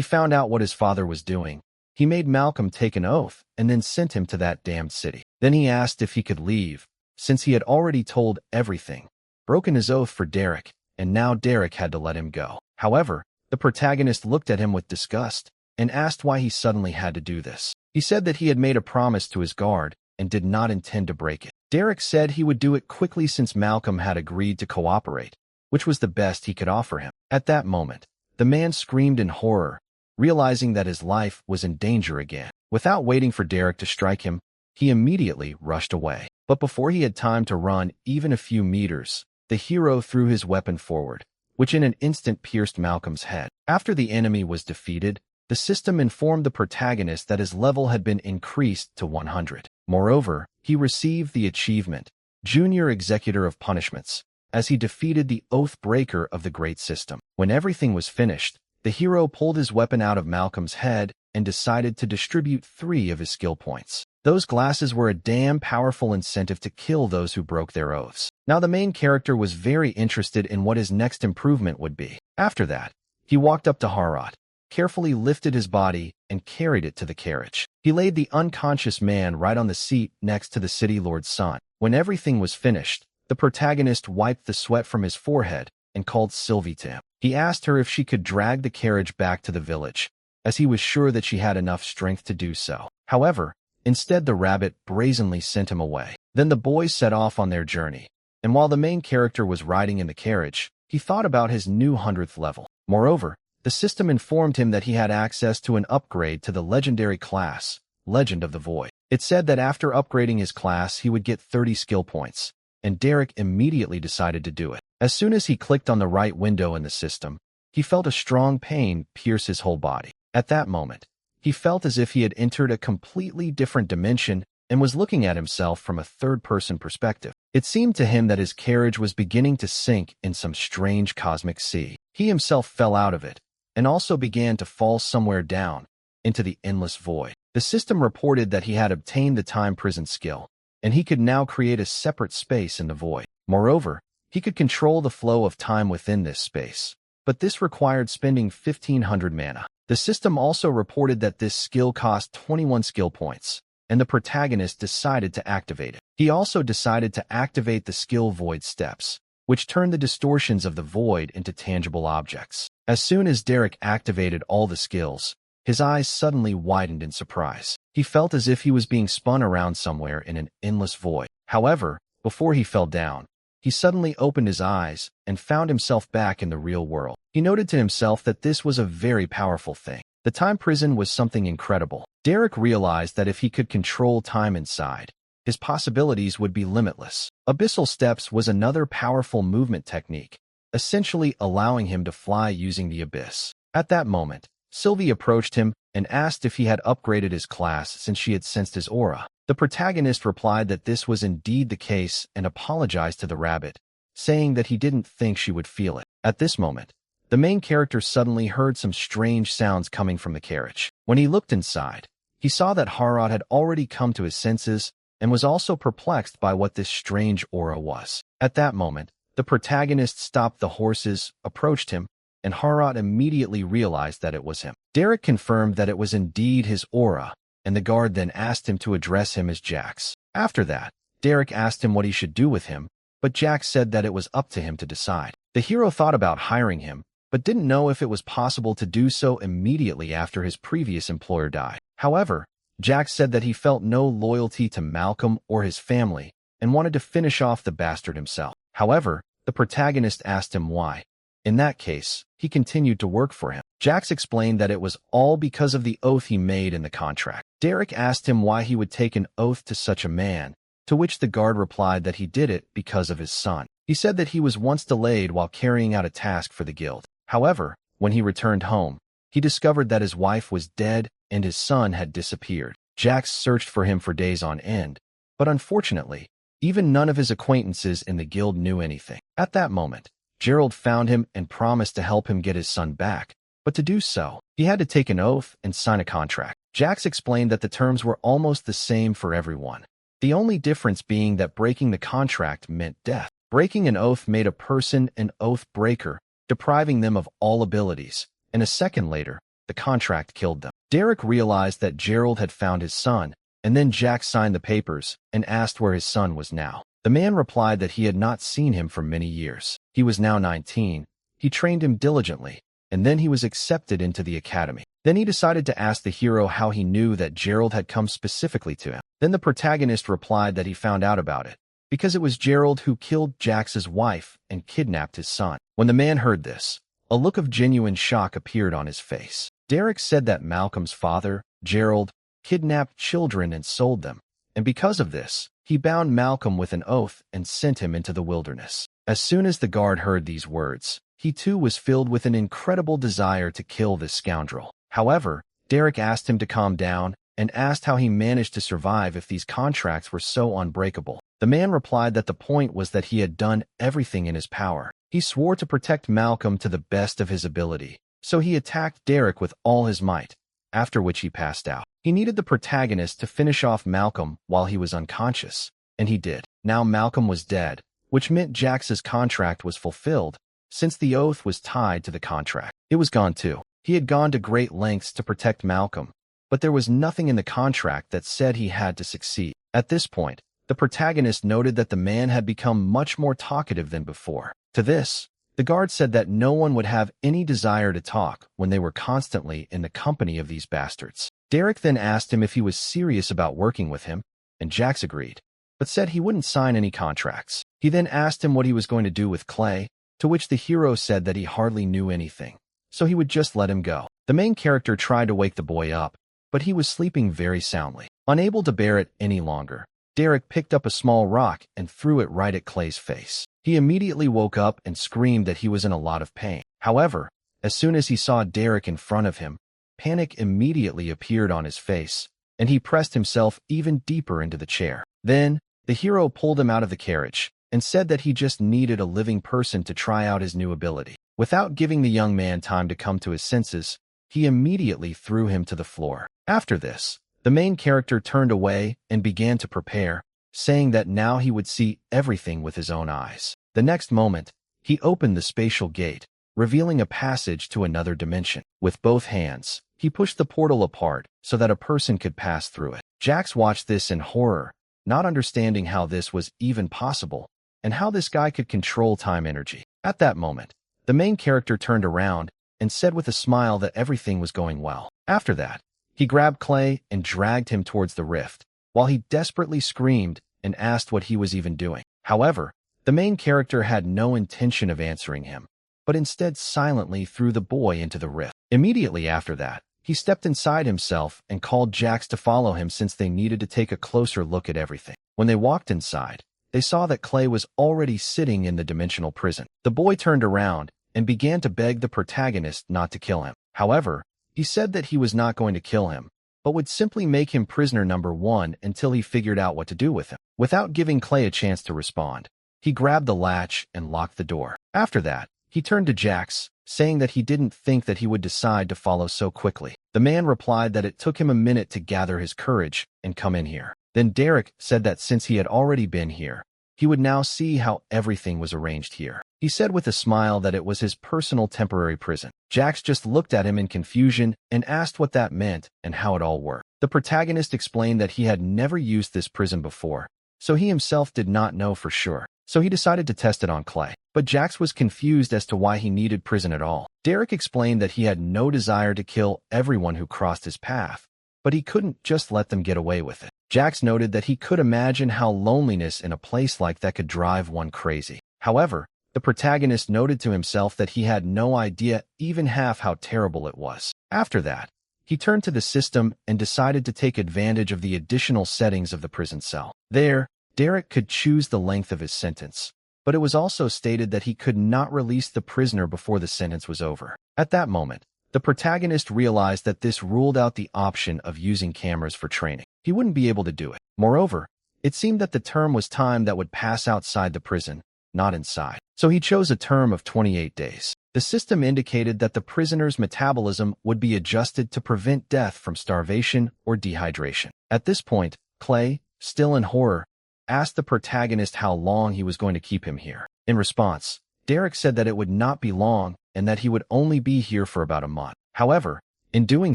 found out what his father was doing, he made Malcolm take an oath and then sent him to that damned city. Then he asked if he could leave, since he had already told everything, broken his oath for Derek, and now Derek had to let him go. However, the protagonist looked at him with disgust and asked why he suddenly had to do this. He said that he had made a promise to his guard and did not intend to break it. Derek said he would do it quickly since Malcolm had agreed to cooperate, which was the best he could offer him. At that moment, the man screamed in horror, realizing that his life was in danger again. Without waiting for Derek to strike him, he immediately rushed away. But before he had time to run even a few meters, the hero threw his weapon forward, which in an instant pierced Malcolm's head. After the enemy was defeated, the system informed the protagonist that his level had been increased to 100. Moreover, he received the achievement, Junior Executor of Punishments, as he defeated the oath breaker of the great system. When everything was finished, the hero pulled his weapon out of Malcolm's head and decided to distribute 3 of his skill points. Those glasses were a damn powerful incentive to kill those who broke their oaths. Now the main character was very interested in what his next improvement would be. After that, he walked up to Harrod, carefully lifted his body, and carried it to the carriage. He laid the unconscious man right on the seat next to the city lord's son. When everything was finished, the protagonist wiped the sweat from his forehead and called Sylvie to him. He asked her if she could drag the carriage back to the village, as he was sure that she had enough strength to do so. However, instead the rabbit brazenly sent him away. Then the boys set off on their journey, and while the main character was riding in the carriage, he thought about his new 100th level. Moreover, the system informed him that he had access to an upgrade to the legendary class, Legend of the Void. It said that after upgrading his class, he would get 30 skill points, and Derek immediately decided to do it. As soon as he clicked on the right window in the system, he felt a strong pain pierce his whole body. At that moment, he felt as if he had entered a completely different dimension and was looking at himself from a third-person perspective. It seemed to him that his carriage was beginning to sink in some strange cosmic sea. He himself fell out of it, and also began to fall somewhere down into the endless void. The system reported that he had obtained the time prison skill, and he could now create a separate space in the void. Moreover, he could control the flow of time within this space, but this required spending 1,500 mana. The system also reported that this skill cost 21 skill points, and the protagonist decided to activate it. He also decided to activate the skill Void Steps, which turned the distortions of the void into tangible objects. As soon as Derek activated all the skills, his eyes suddenly widened in surprise. He felt as if he was being spun around somewhere in an endless void. However, before he fell down, he suddenly opened his eyes and found himself back in the real world. He noted to himself that this was a very powerful thing. The time prison was something incredible. Derek realized that if he could control time inside, his possibilities would be limitless. Abyssal Steps was another powerful movement technique, essentially allowing him to fly using the abyss. At that moment, Sylvie approached him and asked if he had upgraded his class since she had sensed his aura. The protagonist replied that this was indeed the case and apologized to the rabbit, saying that he didn't think she would feel it. At this moment, the main character suddenly heard some strange sounds coming from the carriage. When he looked inside, he saw that Harrod had already come to his senses and was also perplexed by what this strange aura was. At that moment, the protagonist stopped the horses, approached him, and Harrod immediately realized that it was him. Derek confirmed that it was indeed his aura, and the guard then asked him to address him as Jax. After that, Derek asked him what he should do with him, but Jax said that it was up to him to decide. The hero thought about hiring him, but didn't know if it was possible to do so immediately after his previous employer died. However, Jax said that he felt no loyalty to Malcolm or his family and wanted to finish off the bastard himself. However, the protagonist asked him why. In that case, he continued to work for him. Jax explained that it was all because of the oath he made in the contract. Derek asked him why he would take an oath to such a man, to which the guard replied that he did it because of his son. He said that he was once delayed while carrying out a task for the guild. However, when he returned home, he discovered that his wife was dead and his son had disappeared. Jax searched for him for days on end, but unfortunately, even none of his acquaintances in the guild knew anything. At that moment, Gerald found him and promised to help him get his son back, but to do so, he had to take an oath and sign a contract. Jax explained that the terms were almost the same for everyone, the only difference being that breaking the contract meant death. Breaking an oath made a person an oath breaker, depriving them of all abilities, and a second later, the contract killed them. Derek realized that Gerald had found his son, and then Jax signed the papers and asked where his son was now. The man replied that he had not seen him for many years. He was now 19. He trained him diligently, and then he was accepted into the academy. Then he decided to ask the hero how he knew that Gerald had come specifically to him. Then the protagonist replied that he found out about it, because it was Gerald who killed Jax's wife and kidnapped his son. When the man heard this, a look of genuine shock appeared on his face. Derek said that Malcolm's father, Gerald, kidnapped children and sold them, and because of this, he bound Malcolm with an oath and sent him into the wilderness. As soon as the guard heard these words, he too was filled with an incredible desire to kill this scoundrel. However, Derek asked him to calm down and asked how he managed to survive if these contracts were so unbreakable. The man replied that the point was that he had done everything in his power. He swore to protect Malcolm to the best of his ability, so he attacked Derek with all his might, after which he passed out. He needed the protagonist to finish off Malcolm while he was unconscious, and he did. Now Malcolm was dead, which meant Jax's contract was fulfilled, since the oath was tied to the contract. It was gone too. He had gone to great lengths to protect Malcolm, but there was nothing in the contract that said he had to succeed. At this point, the protagonist noted that the man had become much more talkative than before. To this, The guard said that no one would have any desire to talk when they were constantly in the company of these bastards. Derek then asked him if he was serious about working with him, and Jax agreed, but said he wouldn't sign any contracts. He then asked him what he was going to do with Clay, to which the hero said that he hardly knew anything, so he would just let him go. The main character tried to wake the boy up, but he was sleeping very soundly. Unable to bear it any longer, Derek picked up a small rock and threw it right at Clay's face. He immediately woke up and screamed that he was in a lot of pain. However, as soon as he saw Derek in front of him, panic immediately appeared on his face, and he pressed himself even deeper into the chair. Then, the hero pulled him out of the carriage and said that he just needed a living person to try out his new ability. Without giving the young man time to come to his senses, he immediately threw him to the floor. After this, the main character turned away and began to prepare, saying that now he would see everything with his own eyes. The next moment, he opened the spatial gate, revealing a passage to another dimension. With both hands, he pushed the portal apart so that a person could pass through it. Jax watched this in horror, not understanding how this was even possible, and how this guy could control time energy. At that moment, the main character turned around and said with a smile that everything was going well. After that, he grabbed Clay and dragged him towards the rift, while he desperately screamed and asked what he was even doing. However, the main character had no intention of answering him, but instead silently threw the boy into the rift. Immediately after that, he stepped inside himself and called Jax to follow him since they needed to take a closer look at everything. When they walked inside, they saw that Clay was already sitting in the dimensional prison. The boy turned around and began to beg the protagonist not to kill him. However, he said that he was not going to kill him, but would simply make him prisoner number 1 until he figured out what to do with him. Without giving Clay a chance to respond, he grabbed the latch and locked the door. After that, he turned to Jax, saying that he didn't think that he would decide to follow so quickly. The man replied that it took him a minute to gather his courage and come in here. Then Derek said that since he had already been here, he would now see how everything was arranged here. He said with a smile that it was his personal temporary prison. Jax just looked at him in confusion and asked what that meant and how it all worked. The protagonist explained that he had never used this prison before, so he himself did not know for sure. So he decided to test it on Clay. But Jax was confused as to why he needed prison at all. Derek explained that he had no desire to kill everyone who crossed his path, but he couldn't just let them get away with it. Jax noted that he could imagine how loneliness in a place like that could drive one crazy. However, the protagonist noted to himself that he had no idea even half how terrible it was. After that, he turned to the system and decided to take advantage of the additional settings of the prison cell. There, Derek could choose the length of his sentence, but it was also stated that he could not release the prisoner before the sentence was over. At that moment, the protagonist realized that this ruled out the option of using cameras for training. He wouldn't be able to do it. Moreover, it seemed that the term was time that would pass outside the prison, not inside. So he chose a term of 28 days. The system indicated that the prisoner's metabolism would be adjusted to prevent death from starvation or dehydration. At this point, Clay, still in horror, asked the protagonist how long he was going to keep him here. In response, Derek said that it would not be long and that he would only be here for about a month. However, in doing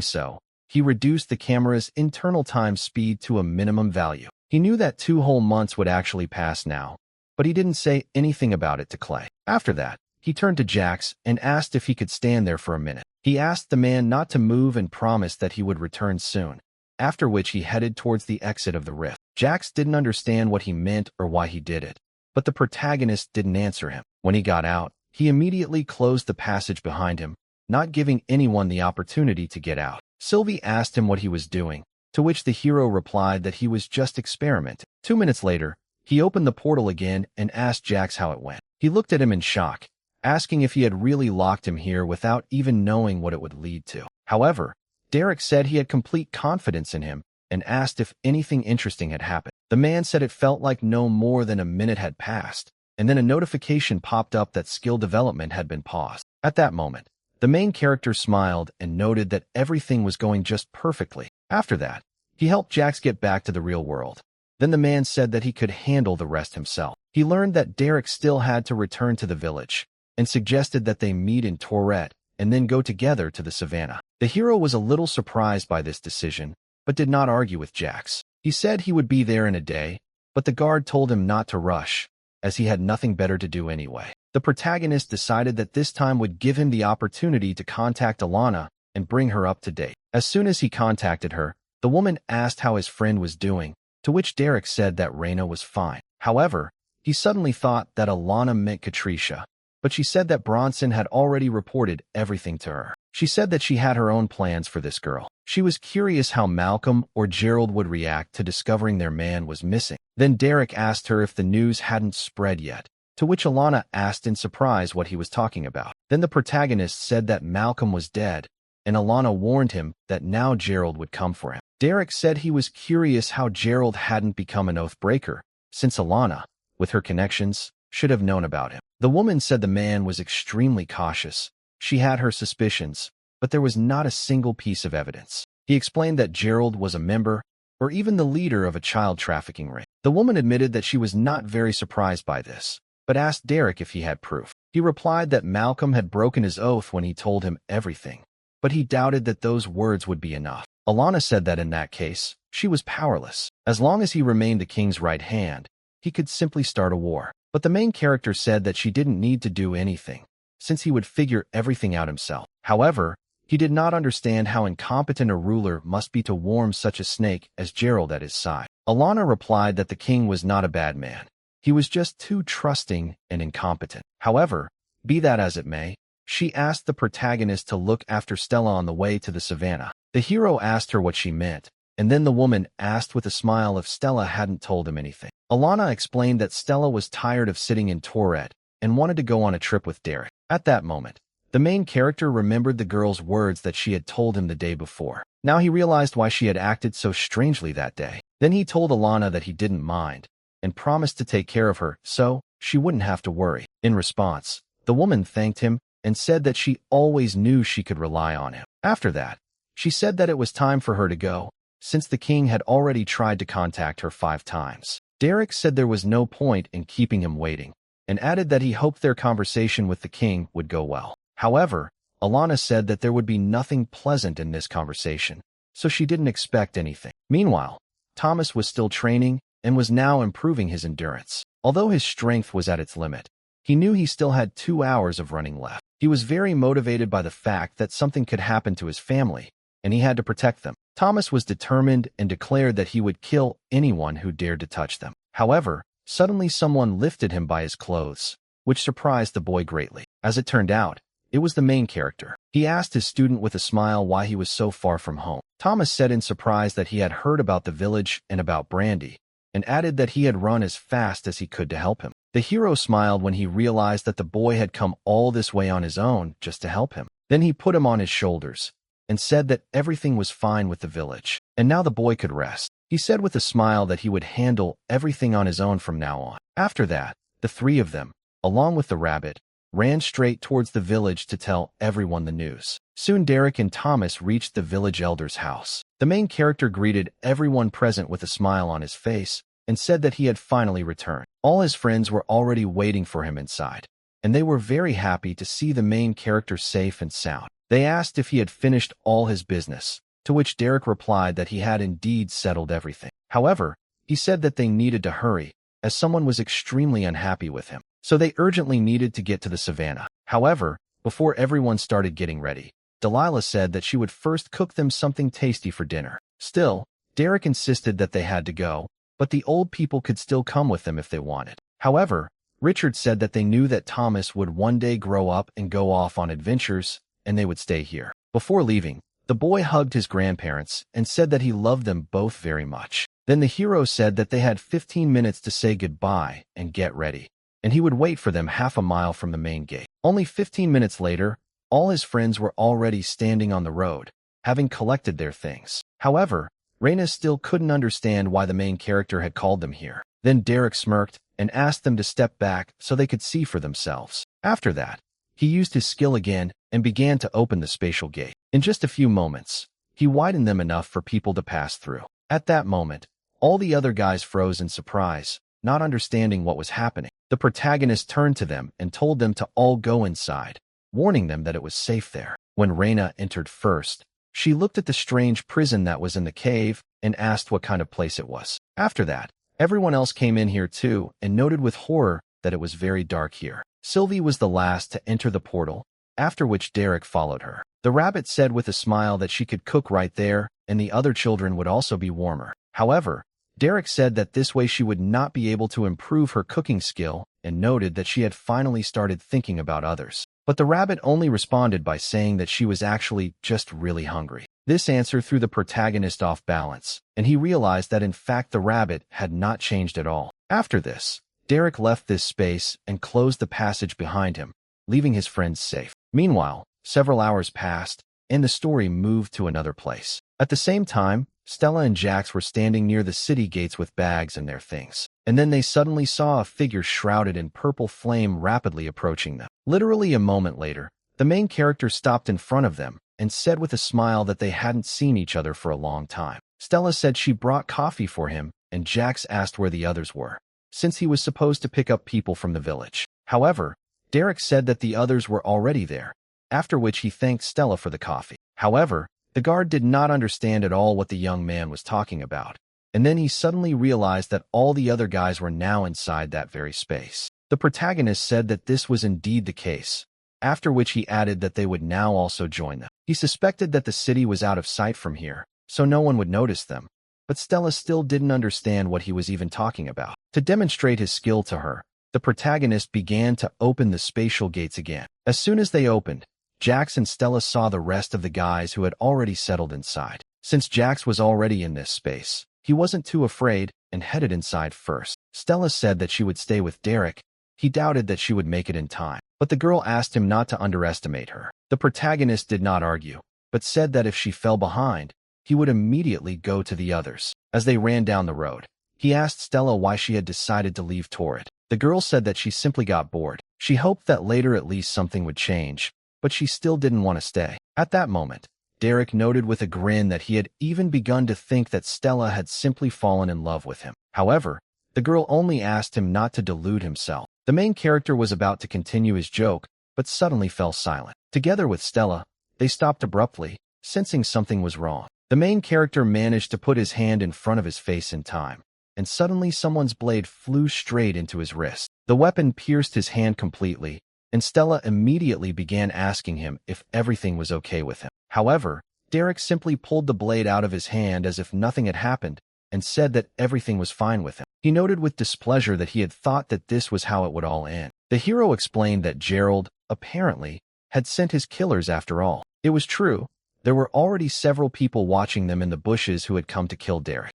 so, he reduced the camera's internal time speed to a minimum value. He knew that 2 whole months would actually pass now, but he didn't say anything about it to Clay. After that, he turned to Jax and asked if he could stand there for a minute. He asked the man not to move and promised that he would return soon, after which he headed towards the exit of the rift. Jax didn't understand what he meant or why he did it, but the protagonist didn't answer him. When he got out, he immediately closed the passage behind him, not giving anyone the opportunity to get out. Sylvie asked him what he was doing, to which the hero replied that he was just experimenting. 2 minutes later, he opened the portal again and asked Jax how it went. He looked at him in shock, asking if he had really locked him here without even knowing what it would lead to. However, Derek said he had complete confidence in him and asked if anything interesting had happened. The man said it felt like no more than a minute had passed, and then a notification popped up that skill development had been paused. At that moment, the main character smiled and noted that everything was going just perfectly. After that, he helped Jax get back to the real world. Then the man said that he could handle the rest himself. He learned that Derek still had to return to the village and suggested that they meet in Tourette and then go together to the savannah. The hero was a little surprised by this decision, but did not argue with Jax. He said he would be there in a day, but the guard told him not to rush, as he had nothing better to do anyway. The protagonist decided that this time would give him the opportunity to contact Alana and bring her up to date. As soon as he contacted her, the woman asked how his friend was doing, to which Derek said that Reina was fine. However, he suddenly thought that Alana meant Katricia, but she said that Bronson had already reported everything to her. She said that she had her own plans for this girl. She was curious how Malcolm or Gerald would react to discovering their man was missing. Then Derek asked her if the news hadn't spread yet, to which Alana asked in surprise what he was talking about. Then the protagonist said that Malcolm was dead, and Alana warned him that now Gerald would come for him. Derek said he was curious how Gerald hadn't become an oath breaker, since Alana, with her connections, should have known about him. The woman said the man was extremely cautious. She had her suspicions, but there was not a single piece of evidence. He explained that Gerald was a member, or even the leader of a child trafficking ring. The woman admitted that she was not very surprised by this, but asked Derek if he had proof. He replied that Malcolm had broken his oath when he told him everything, but he doubted that those words would be enough. Alana said that in that case, she was powerless. As long as he remained the king's right hand, he could simply start a war. But the main character said that she didn't need to do anything, since he would figure everything out himself. However, he did not understand how incompetent a ruler must be to warm such a snake as Gerald at his side. Alana replied that the king was not a bad man. He was just too trusting and incompetent. However, be that as it may, she asked the protagonist to look after Stella on the way to the savannah. The hero asked her what she meant, and then the woman asked with a smile if Stella hadn't told him anything. Alana explained that Stella was tired of sitting in Tourette and wanted to go on a trip with Derek. At that moment, the main character remembered the girl's words that she had told him the day before. Now he realized why she had acted so strangely that day. Then he told Alana that he didn't mind and promised to take care of her so she wouldn't have to worry. In response, the woman thanked him and said that she always knew she could rely on him. After that, she said that it was time for her to go, since the king had already tried to contact her 5 times. Derek said there was no point in keeping him waiting, and added that he hoped their conversation with the king would go well. However, Alana said that there would be nothing pleasant in this conversation, so she didn't expect anything. Meanwhile, Thomas was still training and was now improving his endurance. Although his strength was at its limit, he knew he still had 2 hours of running left. He was very motivated by the fact that something could happen to his family, and he had to protect them. Thomas was determined and declared that he would kill anyone who dared to touch them. However, suddenly someone lifted him by his clothes, which surprised the boy greatly. As it turned out, it was the main character. He asked his student with a smile why he was so far from home. Thomas said in surprise that he had heard about the village and about Brandy, and added that he had run as fast as he could to help him. The hero smiled when he realized that the boy had come all this way on his own just to help him. Then he put him on his shoulders and said that everything was fine with the village, and now the boy could rest. He said with a smile that he would handle everything on his own from now on. After that, the 3 of them, along with the rabbit, ran straight towards the village to tell everyone the news. Soon Derek and Thomas reached the village elder's house. The main character greeted everyone present with a smile on his face and said that he had finally returned. All his friends were already waiting for him inside, and they were very happy to see the main character safe and sound. They asked if he had finished all his business, to which Derek replied that he had indeed settled everything. However, he said that they needed to hurry, as someone was extremely unhappy with him, so they urgently needed to get to the savannah. However, before everyone started getting ready, Delilah said that she would first cook them something tasty for dinner. Still, Derek insisted that they had to go, but the old people could still come with them if they wanted. However, Richard said that they knew that Thomas would one day grow up and go off on adventures, and they would stay here. Before leaving, the boy hugged his grandparents and said that he loved them both very much. Then the hero said that they had 15 minutes to say goodbye and get ready, and he would wait for them half a mile from the main gate. Only 15 minutes later, all his friends were already standing on the road, having collected their things. However, Reina still couldn't understand why the main character had called them here. Then Derek smirked and asked them to step back so they could see for themselves. After that, he used his skill again and began to open the spatial gate. In just a few moments, he widened them enough for people to pass through. At that moment, all the other guys froze in surprise, not understanding what was happening. The protagonist turned to them and told them to all go inside, warning them that it was safe there. When Reina entered first, she looked at the strange prison that was in the cave and asked what kind of place it was. After that, everyone else came in here too and noted with horror that it was very dark here. Sylvie was the last to enter the portal, after which Derek followed her. The rabbit said with a smile that she could cook right there, and the other children would also be warmer. However, Derek said that this way she would not be able to improve her cooking skill, and noted that she had finally started thinking about others. But the rabbit only responded by saying that she was actually just really hungry. This answer threw the protagonist off balance, and he realized that in fact the rabbit had not changed at all. After this, Derek left this space and closed the passage behind him, leaving his friends safe. Meanwhile, several hours passed, and the story moved to another place. At the same time, Stella and Jax were standing near the city gates with bags and their things. And then they suddenly saw a figure shrouded in purple flame rapidly approaching them. Literally a moment later, the main character stopped in front of them and said with a smile that they hadn't seen each other for a long time. Stella said she brought coffee for him, and Jax asked where the others were, since he was supposed to pick up people from the village. However, Derek said that the others were already there, after which he thanked Stella for the coffee. However, the guard did not understand at all what the young man was talking about, and then he suddenly realized that all the other guys were now inside that very space. The protagonist said that this was indeed the case, after which he added that they would now also join them. He suspected that the city was out of sight from here, so no one would notice them, but Stella still didn't understand what he was even talking about. To demonstrate his skill to her, the protagonist began to open the spatial gates again. As soon as they opened, Jax and Stella saw the rest of the guys who had already settled inside. Since Jax was already in this space, he wasn't too afraid and headed inside first. Stella said that she would stay with Derek. He doubted that she would make it in time, but the girl asked him not to underestimate her. The protagonist did not argue, but said that if she fell behind, he would immediately go to the others. As they ran down the road, he asked Stella why she had decided to leave Torrid. The girl said that she simply got bored. She hoped that later at least something would change, but she still didn't want to stay. At that moment, Derek noted with a grin that he had even begun to think that Stella had simply fallen in love with him. However, the girl only asked him not to delude himself. The main character was about to continue his joke, but suddenly fell silent. Together with Stella, they stopped abruptly, sensing something was wrong. The main character managed to put his hand in front of his face in time, and suddenly someone's blade flew straight into his wrist. The weapon pierced his hand completely, and Stella immediately began asking him if everything was okay with him. However, Derek simply pulled the blade out of his hand as if nothing had happened and said that everything was fine with him. He noted with displeasure that he had thought that this was how it would all end. The hero explained that Gerald, apparently, had sent his killers after all. It was true. There were already several people watching them in the bushes who had come to kill Derek.